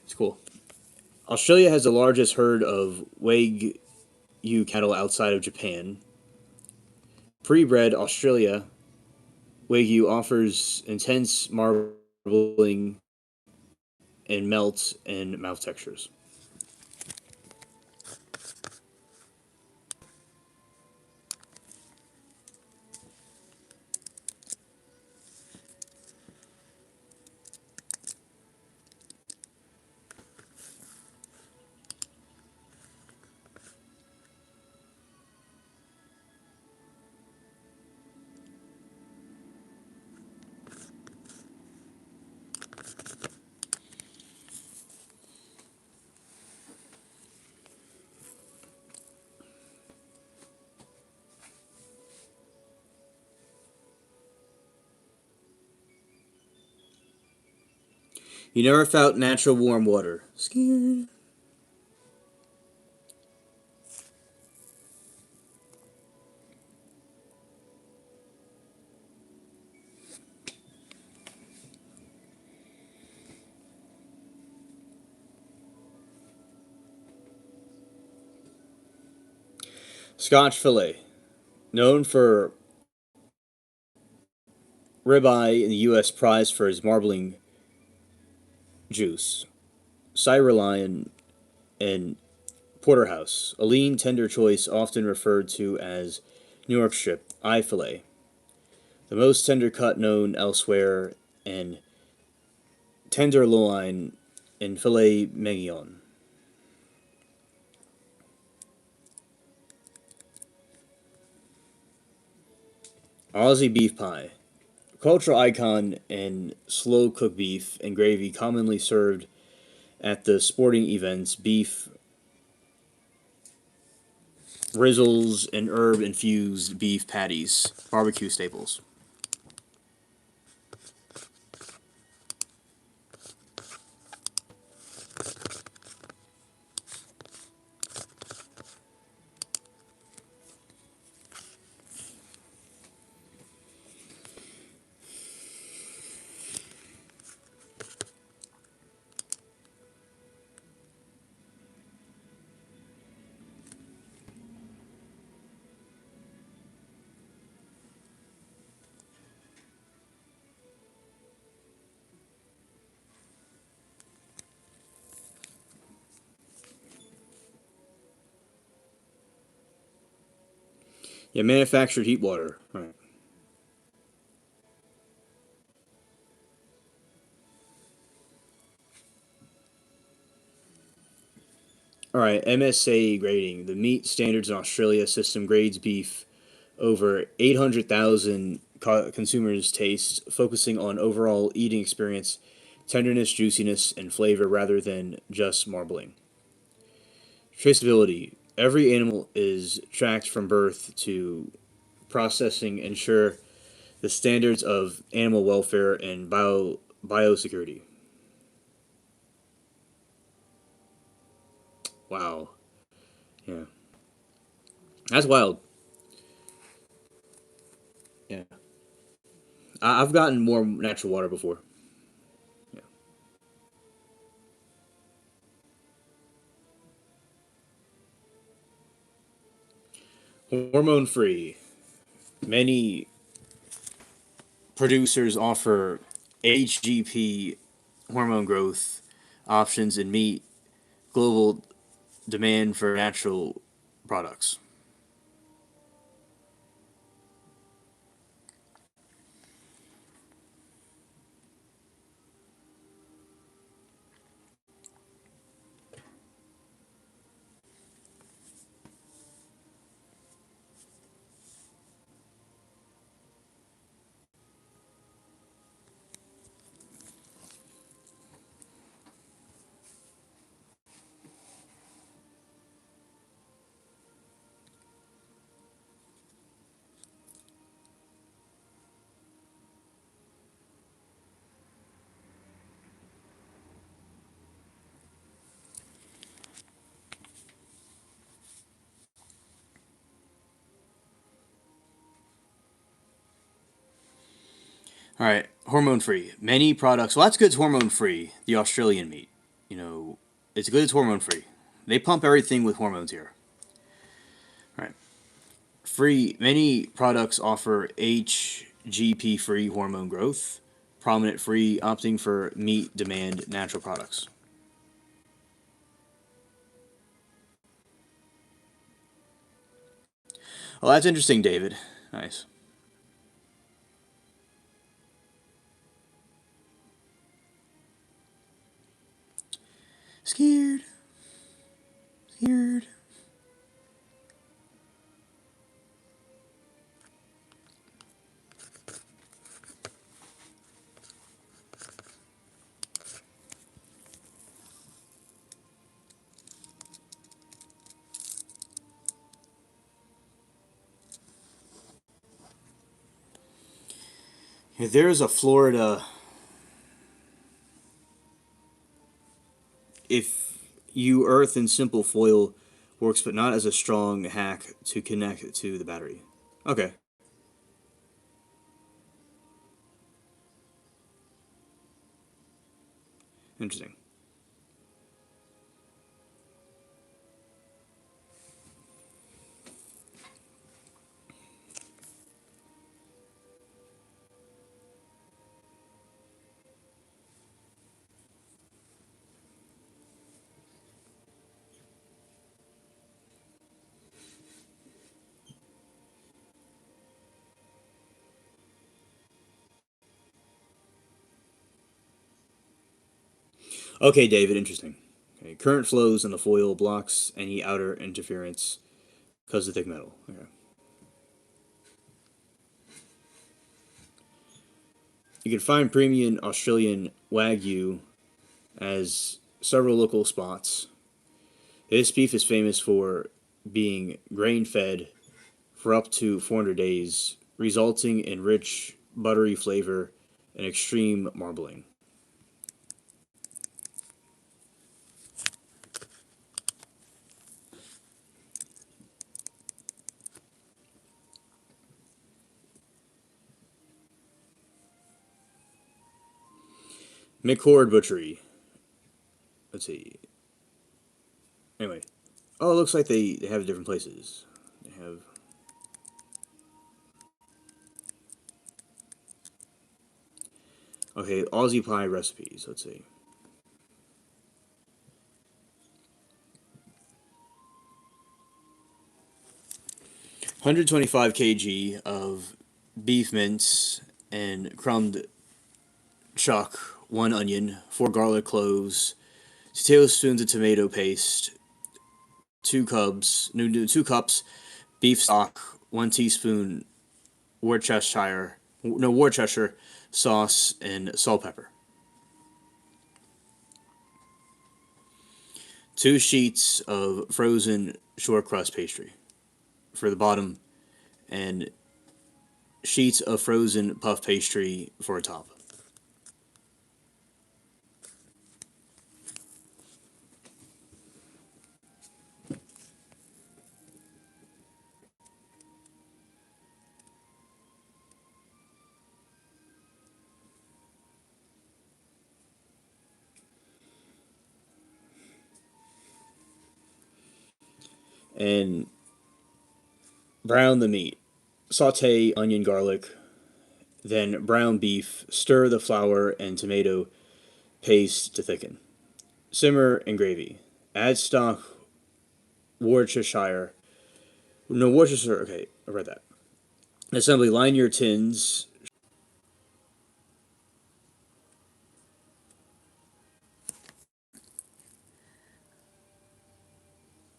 it's cool. Australia has the largest herd of Wagyu cattle outside of Japan. Pre-bred Australia Wagyu offers intense marbling and melt and mouth textures. You never felt natural warm water. Scared. Scotch fillet, known for ribeye in the U.S., prized for its marbling juice. Sirloin and porterhouse, a lean, tender choice often referred to as New York strip, eye fillet, the most tender cut known elsewhere, and tenderloin and filet mignon. Aussie beef pie, cultural icon and slow cooked beef and gravy commonly served at the sporting events, beef rizzles and herb infused beef patties, barbecue staples. Yeah, manufactured heat water. Right. All right, MSA grading. The Meat Standards in Australia system grades beef over 800,000 consumers' tastes, focusing on overall eating experience, tenderness, juiciness, and flavor rather than just marbling. Traceability. Every animal is tracked from birth to processing, ensure the standards of animal welfare and biosecurity. Wow. Yeah. That's wild. Yeah. I've gotten more natural water before. Yeah. Hormone free. Many producers offer HGP hormone growth options and meet global demand for natural products. All right, hormone free. Many products. Well, that's good. It's hormone free. The Australian meat. You know, it's good. It's hormone free. They pump everything with hormones here. All right. Free. Many products offer HGP free hormone growth. Prominent free, opting for meat demand natural products. Well, that's interesting, David. Nice. Scared. Scared. There's a Florida if you earth and simple foil works, but not as a strong hack to connect to the battery. Okay. Interesting. Okay, David, interesting. Okay, current flows in the foil blocks any outer interference because of thick metal. Okay. You can find premium Australian Wagyu as several local spots. This beef is famous for being grain fed for up to 400 days, resulting in rich, buttery flavor and extreme marbling. McCord Butchery. Let's see. Anyway. Oh, it looks like they have different places. They have. Okay, Aussie pie recipes. Let's see. 125 kg of beef mince and crumbed chuck, 1 onion, 4 garlic cloves, 2 tablespoons of tomato paste, 2 cups, 2 cups beef stock, 1 teaspoon Worcestershire sauce, and salt, pepper. 2 sheets of frozen short crust pastry for the bottom, and sheets of frozen puff pastry for a top. And brown the meat. Saute onion, garlic, then brown beef. Stir the flour and tomato paste to thicken. Simmer in gravy. Add stock, Worcestershire. No, Worcestershire. Okay, I read that. Assembly. Line your tins.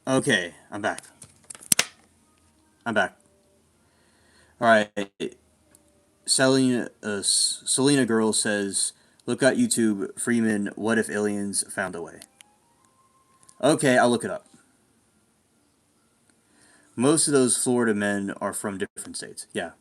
Okay, I'm back. I'm back. All right. Selena Girl says, "Look at YouTube. Freeman. What if aliens found a way?" Okay, I'll look it up. Most of those Florida men are from different states. Yeah.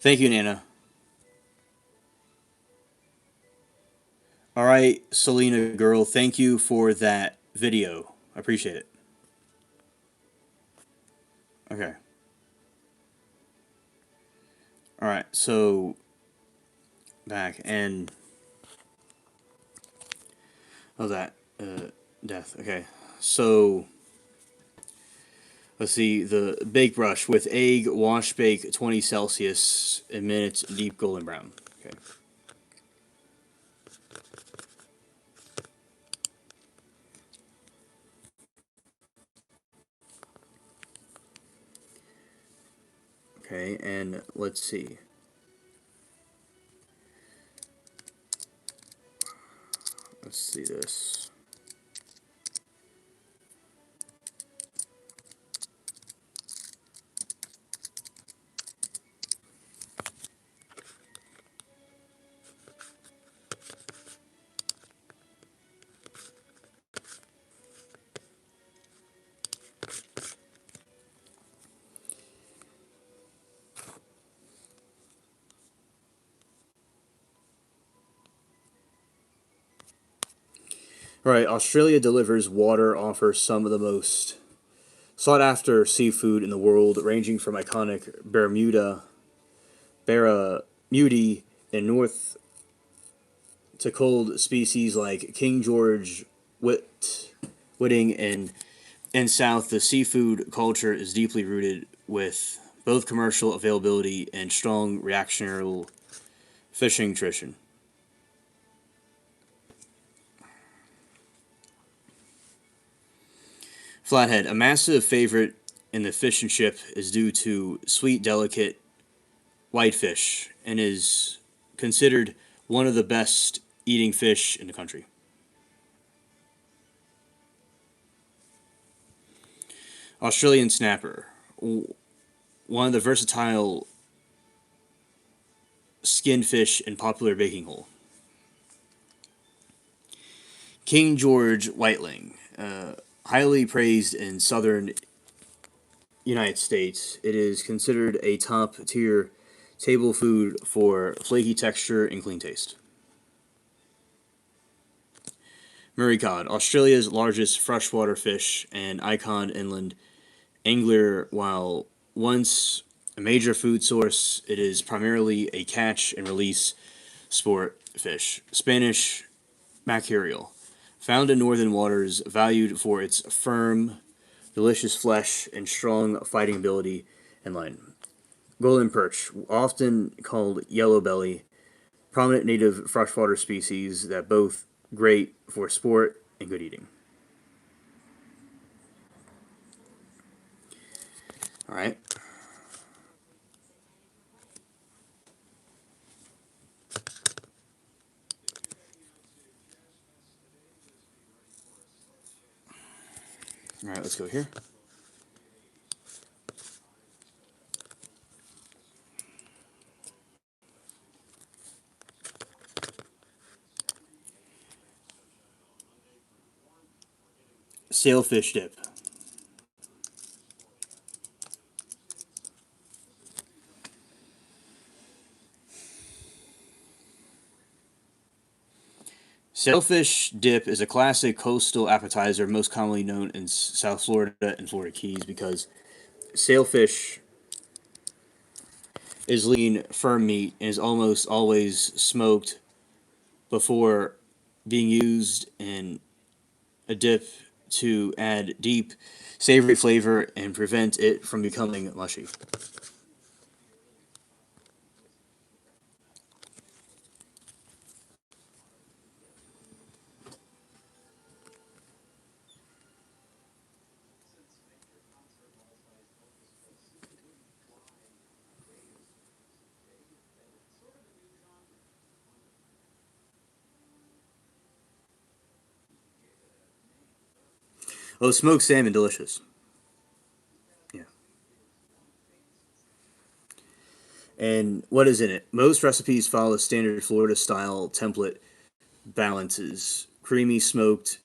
Thank you, Nana. All right, Selena Girl. Thank you for that video. I appreciate it. Okay. All right. So back and how's that? Death. Okay. So let's see the bake brush with egg, wash bake 20 Celsius in minutes, deep golden brown. Okay. Okay, and let's see. Let's see this. All right, Australia delivers water, offers some of the most sought after seafood in the world, ranging from iconic barramundi in north to cold species like King George whiting in south. The seafood culture is deeply rooted with both commercial availability and strong reactionary fishing tradition. Flathead, a massive favorite in the fish and chip, is due to sweet, delicate whitefish and is considered one of the best eating fish in the country. Australian snapper, one of the versatile skinned fish and popular baking hole. King George whiteling, highly praised in southern United States. It is considered a top tier table food for flaky texture and clean taste. Murray cod, Australia's largest freshwater fish and icon inland angler. While once a major food source, it is primarily a catch and release sport fish. Spanish mackerel, found in northern waters, valued for its firm, delicious flesh and strong fighting ability and line. Golden perch, often called yellow belly, prominent native freshwater species that both great for sport and good eating. All right. All right, let's go here. Sailfish dip. Sailfish dip is a classic coastal appetizer, most commonly known in South Florida and Florida Keys, because sailfish is lean, firm meat and is almost always smoked before being used in a dip to add deep, savory flavor and prevent it from becoming mushy. Oh, smoked salmon, delicious. Yeah. And what is in it? Most recipes follow a standard Florida style template balances creamy, smoked,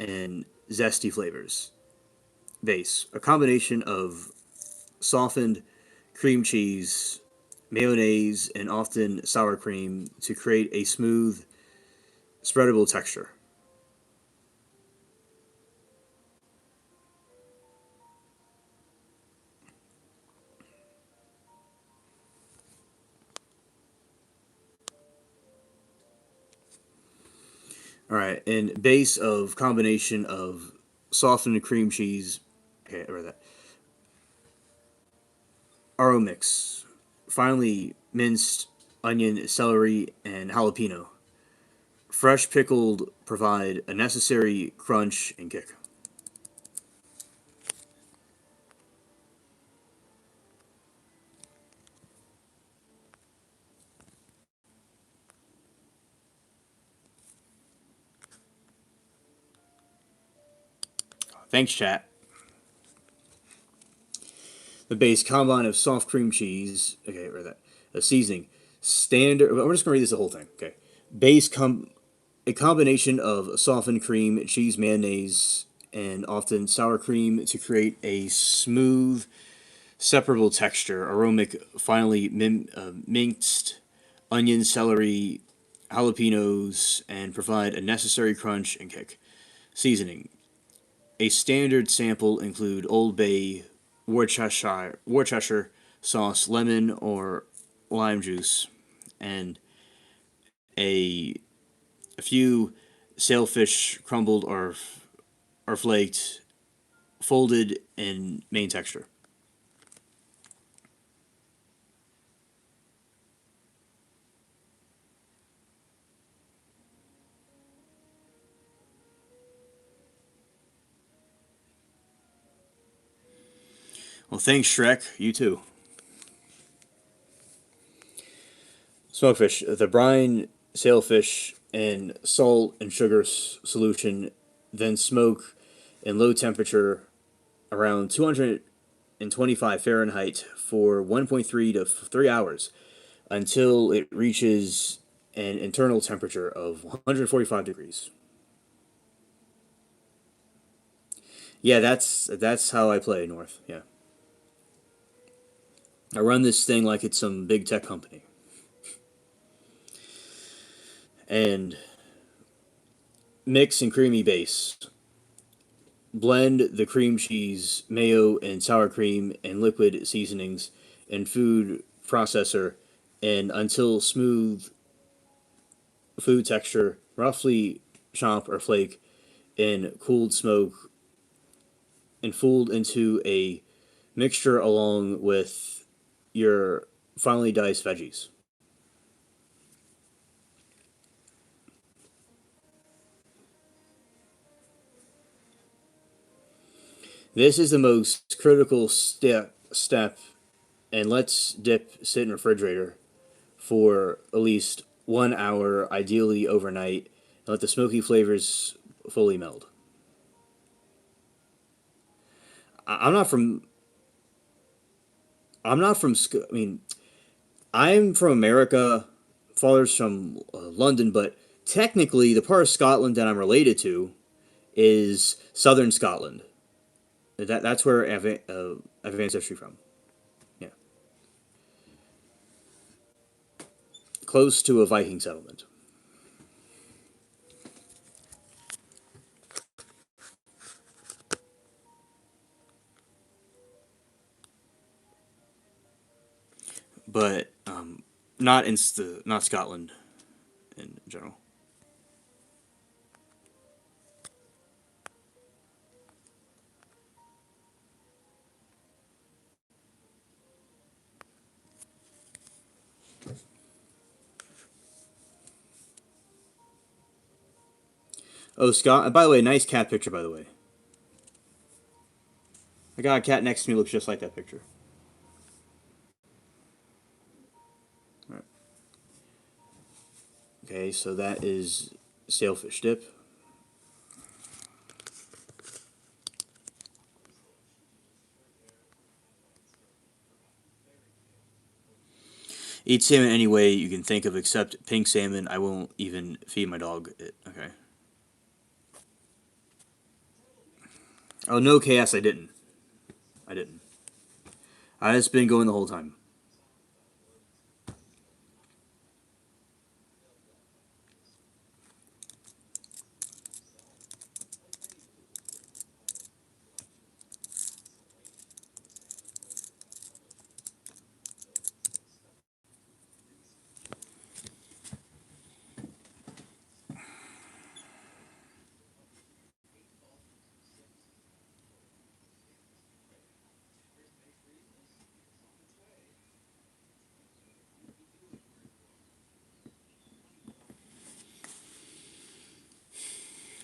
and zesty flavors. Base a combination of softened cream cheese, mayonnaise, and often sour cream to create a smooth, spreadable texture. All right, and base of combination of softened cream cheese. Okay, I read that. Aro mix, finely minced onion, celery, and jalapeno. Fresh pickled provide a necessary crunch and kick. Thanks, chat. The base combine of soft cream cheese. Okay, read that. A seasoning. Standard. We're just gonna read this the whole thing. Okay. Base a combination of softened cream, cheese, mayonnaise, and often sour cream to create a smooth, separable texture. Aromatic, finely minced onion, celery, jalapenos, and provide a necessary crunch and kick. Seasoning. A standard sample include Old Bay, Worcestershire sauce, lemon or lime juice, and a, a few sailfish crumbled or flaked, folded in main texture. Well, thanks, Shrek. You too. Smokefish. The brine, sailfish, and salt and sugar solution, then smoke in low temperature around 225 Fahrenheit for 1.3 to 3 hours until it reaches an internal temperature of 145 degrees. Yeah, that's how I play North. Yeah. I run this thing like it's some big tech company. And mix and creamy base. Blend the cream cheese, mayo, and sour cream and liquid seasonings and food processor and until smooth food texture, roughly chomp or flake, in cooled smoke and fooled into a mixture along with your finely diced veggies. This is the most critical step, and let's dip sit in refrigerator for at least 1 hour, ideally overnight, and let the smoky flavors fully meld. I'm not from. I'm not from. I mean, I'm from America. Father's from London, but technically, the part of Scotland that I'm related to is southern Scotland. That's where I've ancestry from. Yeah, close to a Viking settlement. But not Scotland in general. Oh, Scott. By the way, nice cat picture. By the way, I got a cat next to me. Looks just like that picture. All right. Okay, so that is sailfish dip. Eat salmon any way you can think of except pink salmon. I won't even feed my dog it. Okay. Oh no, chaos! I didn't. I didn't. I just been going the whole time.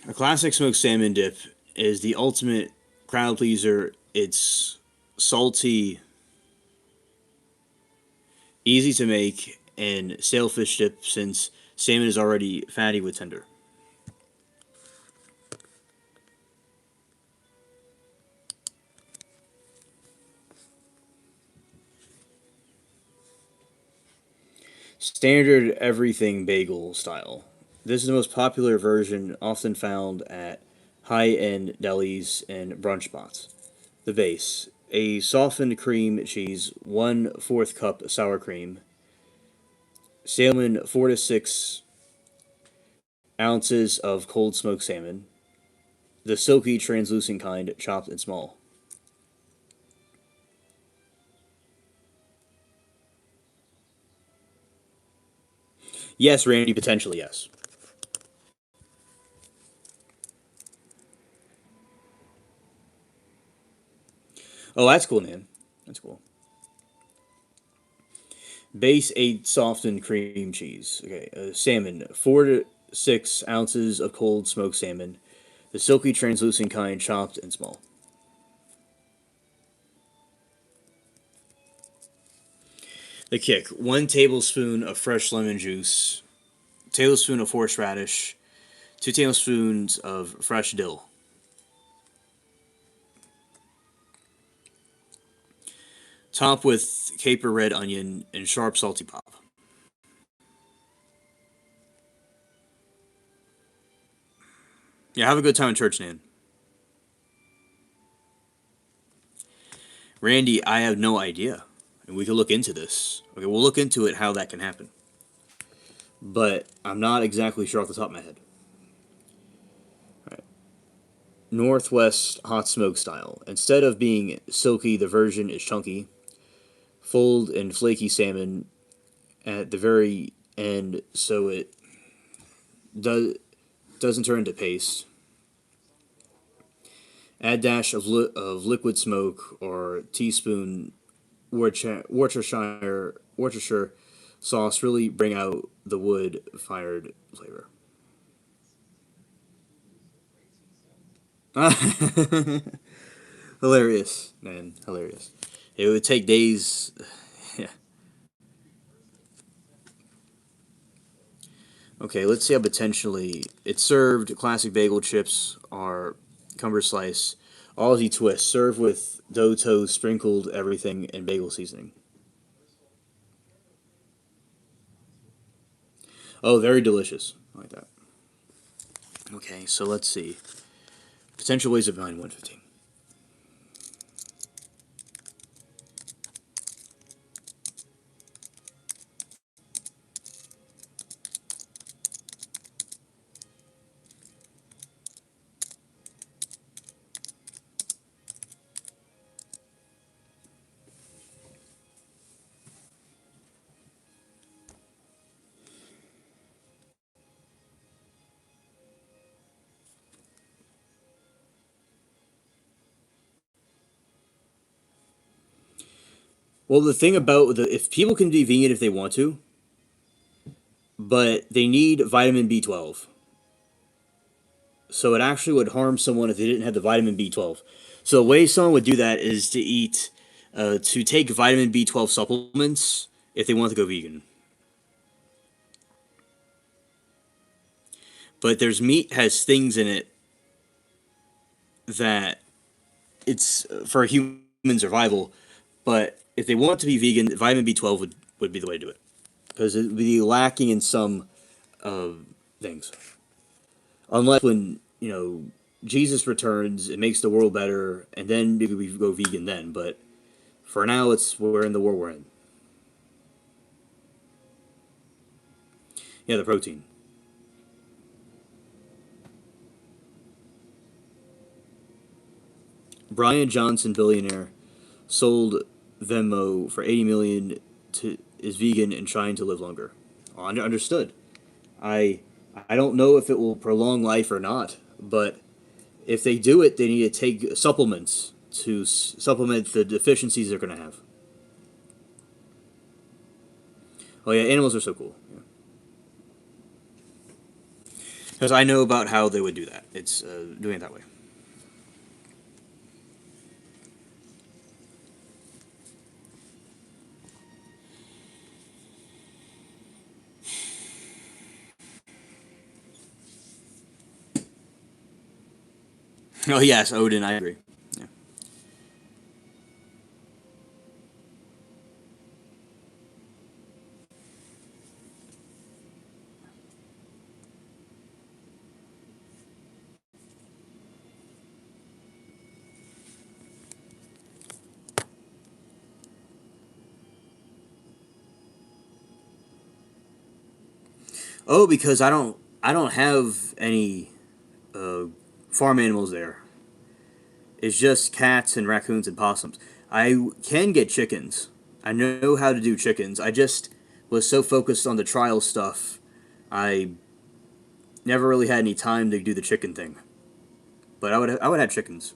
A classic smoked salmon dip is the ultimate crowd pleaser. It's salty, easy to make, and sailfish dip since salmon is already fatty with tender. Standard everything bagel style. This is the most popular version, often found at high end delis and brunch spots. The base: a softened cream cheese, 1/4 cup sour cream, salmon 4 to 6 ounces of cold smoked salmon, the silky translucent kind chopped and small. Yes, Randy, potentially yes. Oh, that's cool, man. That's cool. Base 8 softened cream cheese. Okay, salmon 4 to 6 ounces of cold smoked salmon, the silky translucent kind chopped and small. The kick: 1 tablespoon of fresh lemon juice, tablespoon of horseradish, 2 tablespoons of fresh dill. Top with caper red onion and sharp salty pop. Yeah, have a good time in church, Nan. Randy, I have no idea. And we can look into this. Okay, we'll look into it how that can happen. But I'm not exactly sure off the top of my head. All right. Northwest hot smoke style. Instead of being silky, the version is chunky, full and flaky salmon at the very end, so it does doesn't turn into paste. Add dash of liquid smoke or teaspoon Worcestershire sauce. Really bring out the wood fired flavor. Hilarious, man, hilarious. It would take days. Yeah. Okay, let's see how potentially it's served. Classic bagel chips are cumber slice. Aussie twist. Serve with dough toast, sprinkled everything, and bagel seasoning. Oh, very delicious. I like that. Okay, so let's see. Potential ways of buying 115. Well, the thing about if people can be vegan if they want to, but they need vitamin B12. So it actually would harm someone if they didn't have the vitamin B12. So the way someone would do that is to take vitamin B12 supplements if they want to go vegan. But there's meat has things in it that it's for human survival. But if they want to be vegan, vitamin B12 would be the way to do it because it would be lacking in some uh, things. Unless when Jesus returns, it makes the world better, and then maybe we go vegan then. But for now, we're in the war we're in. Yeah, the protein. Brian Johnson, billionaire, sold Venmo for 80 million to is vegan and trying to live longer. Understood. I I don't know if it will prolong life or not, but if they do it, they need to take supplements to supplement the deficiencies they're going to have. Oh yeah, animals are so cool. Because I know about how they would do that. It's doing it that way. Oh yes, Odin. I agree. Yeah. Oh, because I don't have any uh, farm animals there. It's just cats and raccoons and possums. I can get chickens. I know how to do chickens. I just was so focused on the trial stuff, I never really had any time to do the chicken thing. But I would have chickens.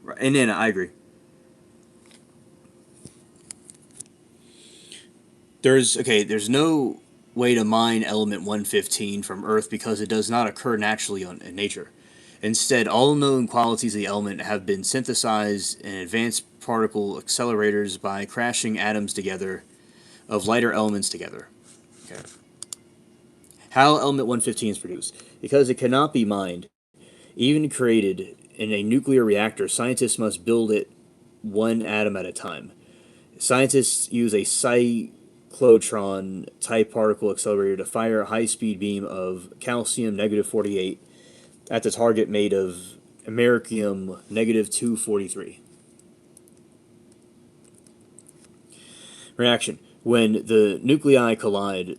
Right. And then I agree. There's no way to mine element 115 from Earth because it does not occur naturally in nature. Instead, all known qualities of the element have been synthesized in advanced particle accelerators by crashing atoms together of lighter elements together. Okay. How element 115 is produced? Because it cannot be mined, even created in a nuclear reactor, scientists must build it one atom at a time. Scientists use a cyclotron type particle accelerator to fire a high speed beam of calcium negative 48 at the target made of americium negative 243. Reaction. When the nuclei collide,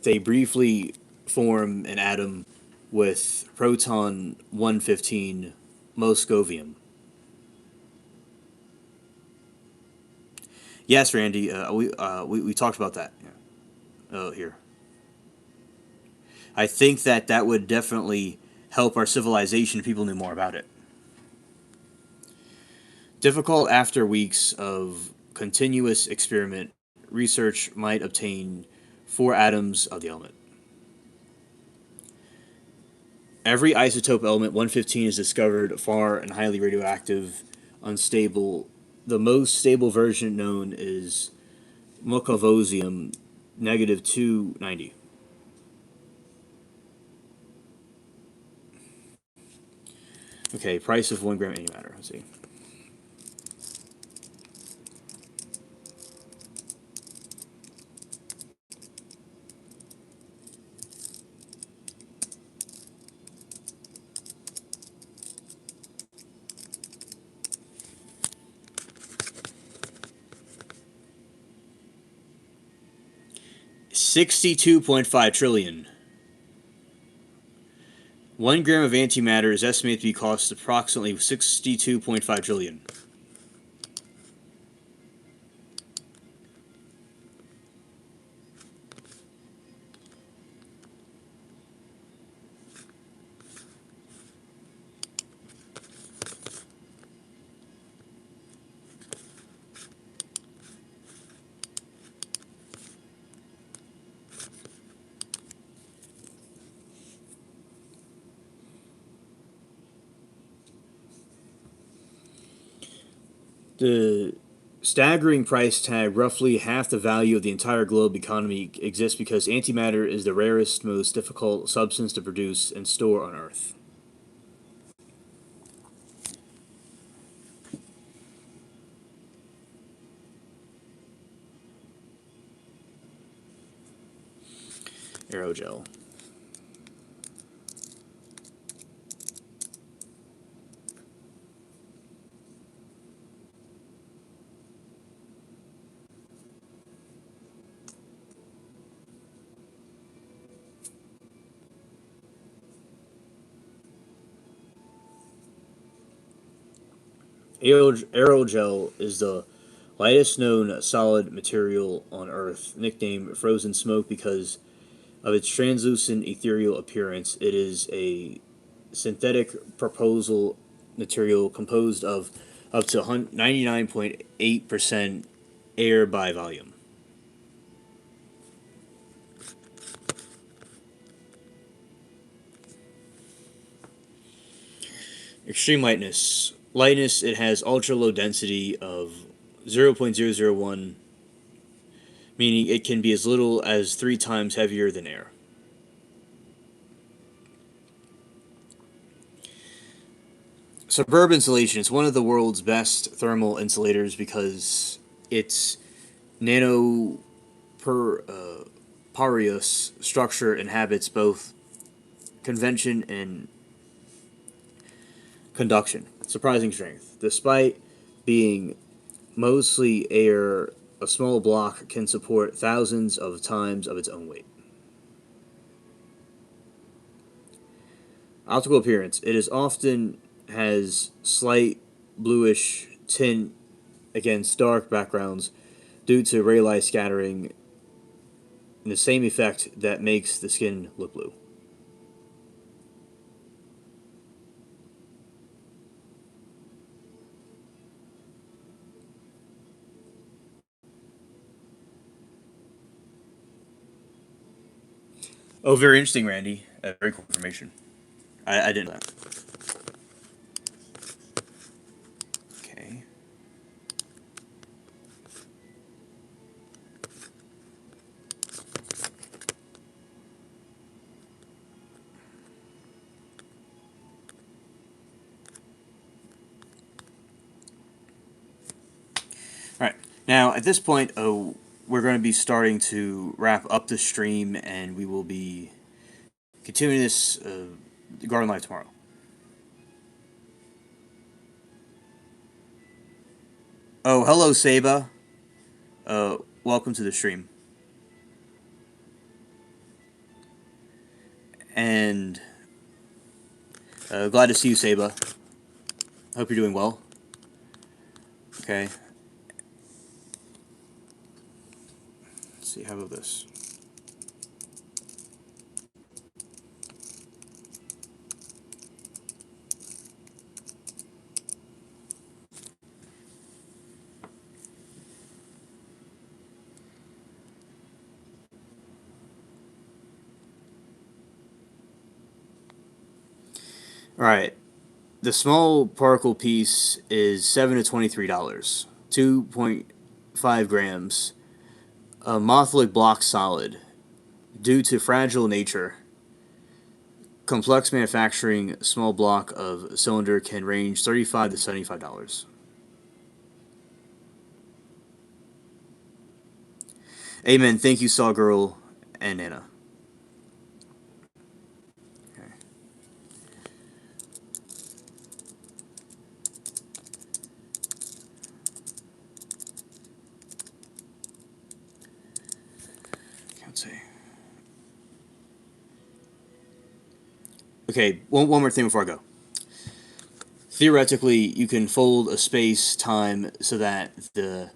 they briefly form an atom with proton 115 moscovium. Yes, Randy, we talked about that. Yeah. Here. I think that would definitely help our civilization if people knew more about it. Difficult after weeks of continuous experiment, research might obtain 4 atoms of the element. Every isotope element 115 is discovered far and highly radioactive, unstable. The most stable version known is mucovosium negative 290. Okay, price of 1 gram antimatter. Let's see. 62.5 trillion. 1 gram of antimatter is estimated to be cost approximately 62.5 trillion. The staggering price tag, roughly half the value of the entire globe economy, exists because antimatter is the rarest, most difficult substance to produce and store on Earth. Aerogel. Aerogel is the lightest known solid material on Earth, nicknamed frozen smoke because of its translucent ethereal appearance. It is a synthetic proposal material composed of up to 99.8% air by volume. Extreme lightness. Lightness, it has ultra low density of 0.001, meaning it can be as little as 3 times heavier than air. Suburban insulation is one of the world's best thermal insulators because its nano porous structure inhabits both convention and conduction. Surprising strength. Despite being mostly air a small block can support thousands of times of its own weight. Optical appearance. It is often has slight bluish tint against dark backgrounds due to ray light scattering in the same effect that makes the skin look blue. Oh, very interesting, Randy. Very cool information. I didn't know that. Okay. All right. Now, at this point, we're going to be starting to wrap up the stream, and we will be continuing this Garden Live tomorrow. Oh, hello, Saba. Welcome to the stream. And glad to see you, Saba. Hope you're doing well. Okay. Let's see, how about this? All right. The small particle piece is $7 to $23, 2.5 grams. A mothlic block solid. Due to fragile nature, complex manufacturing, small block of cylinder can range $35 to $75. Amen. Thank you, Saw Girl and Nana. Okay. Can't say. Okay, one more thing before I go. Theoretically, you can fold a space time so that the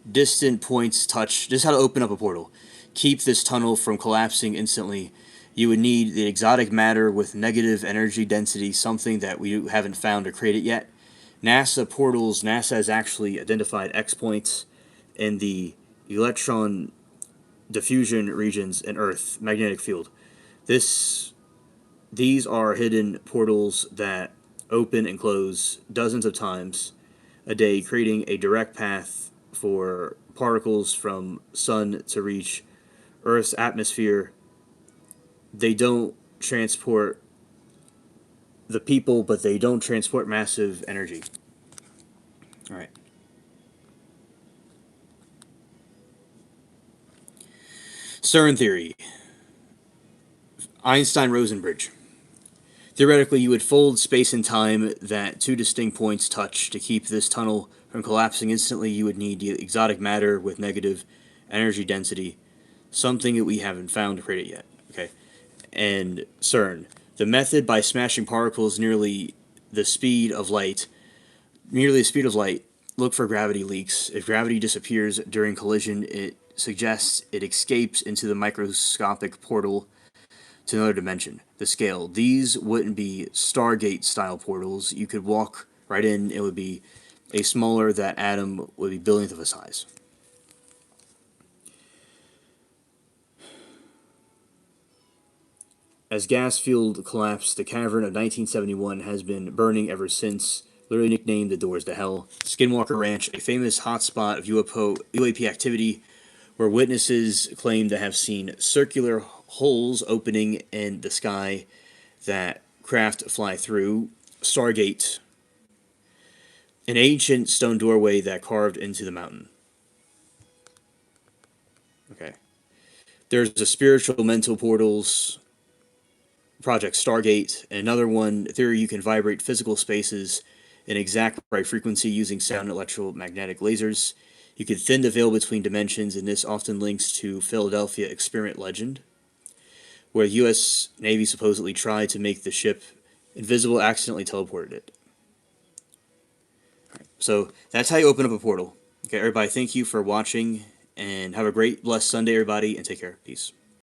distant points touch. This is how to open up a portal. Keep this tunnel from collapsing instantly. You would need the exotic matter with negative energy density, something that we haven't found or created yet. NASA has actually identified X points in the electron diffusion regions in Earth magnetic field. These are hidden portals that open and close dozens of times a day, creating a direct path for particles from sun to reach Earth's atmosphere. They don't transport the people, but they don't transport massive energy. All right. CERN theory. Einstein-Rosen bridge. Theoretically, you would fold space and time that two distinct points touch. To keep this tunnel from collapsing instantly, you would need the exotic matter with negative energy density, something that we haven't found or created yet. Okay. And CERN. The method by smashing particles nearly the speed of light. Look for gravity leaks. If gravity disappears during collision, it suggests it escapes into the microscopic portal to another dimension. The scale. These wouldn't be Stargate style portals. You could walk right in. It would be a smaller that atom would be billionth of a size. As gas field collapsed, the cavern of 1971 has been burning ever since, literally nicknamed the Doors to Hell. Skinwalker Ranch, a famous hotspot of UAP activity, where witnesses claim to have seen circular holes opening in the sky that craft fly through. Stargate, an ancient stone doorway that carved into the mountain. Okay. There's a spiritual mental portals, Project Stargate, and another one, theory you can vibrate physical spaces an exact right frequency using sound and electromagnetic lasers. You could thin the veil between dimensions, and this often links to Philadelphia experiment legend, where the U.S. Navy supposedly tried to make the ship invisible, accidentally teleported it. So that's how you open up a portal. Okay, everybody, thank you for watching, and have a great, blessed Sunday, everybody, and take care. Peace.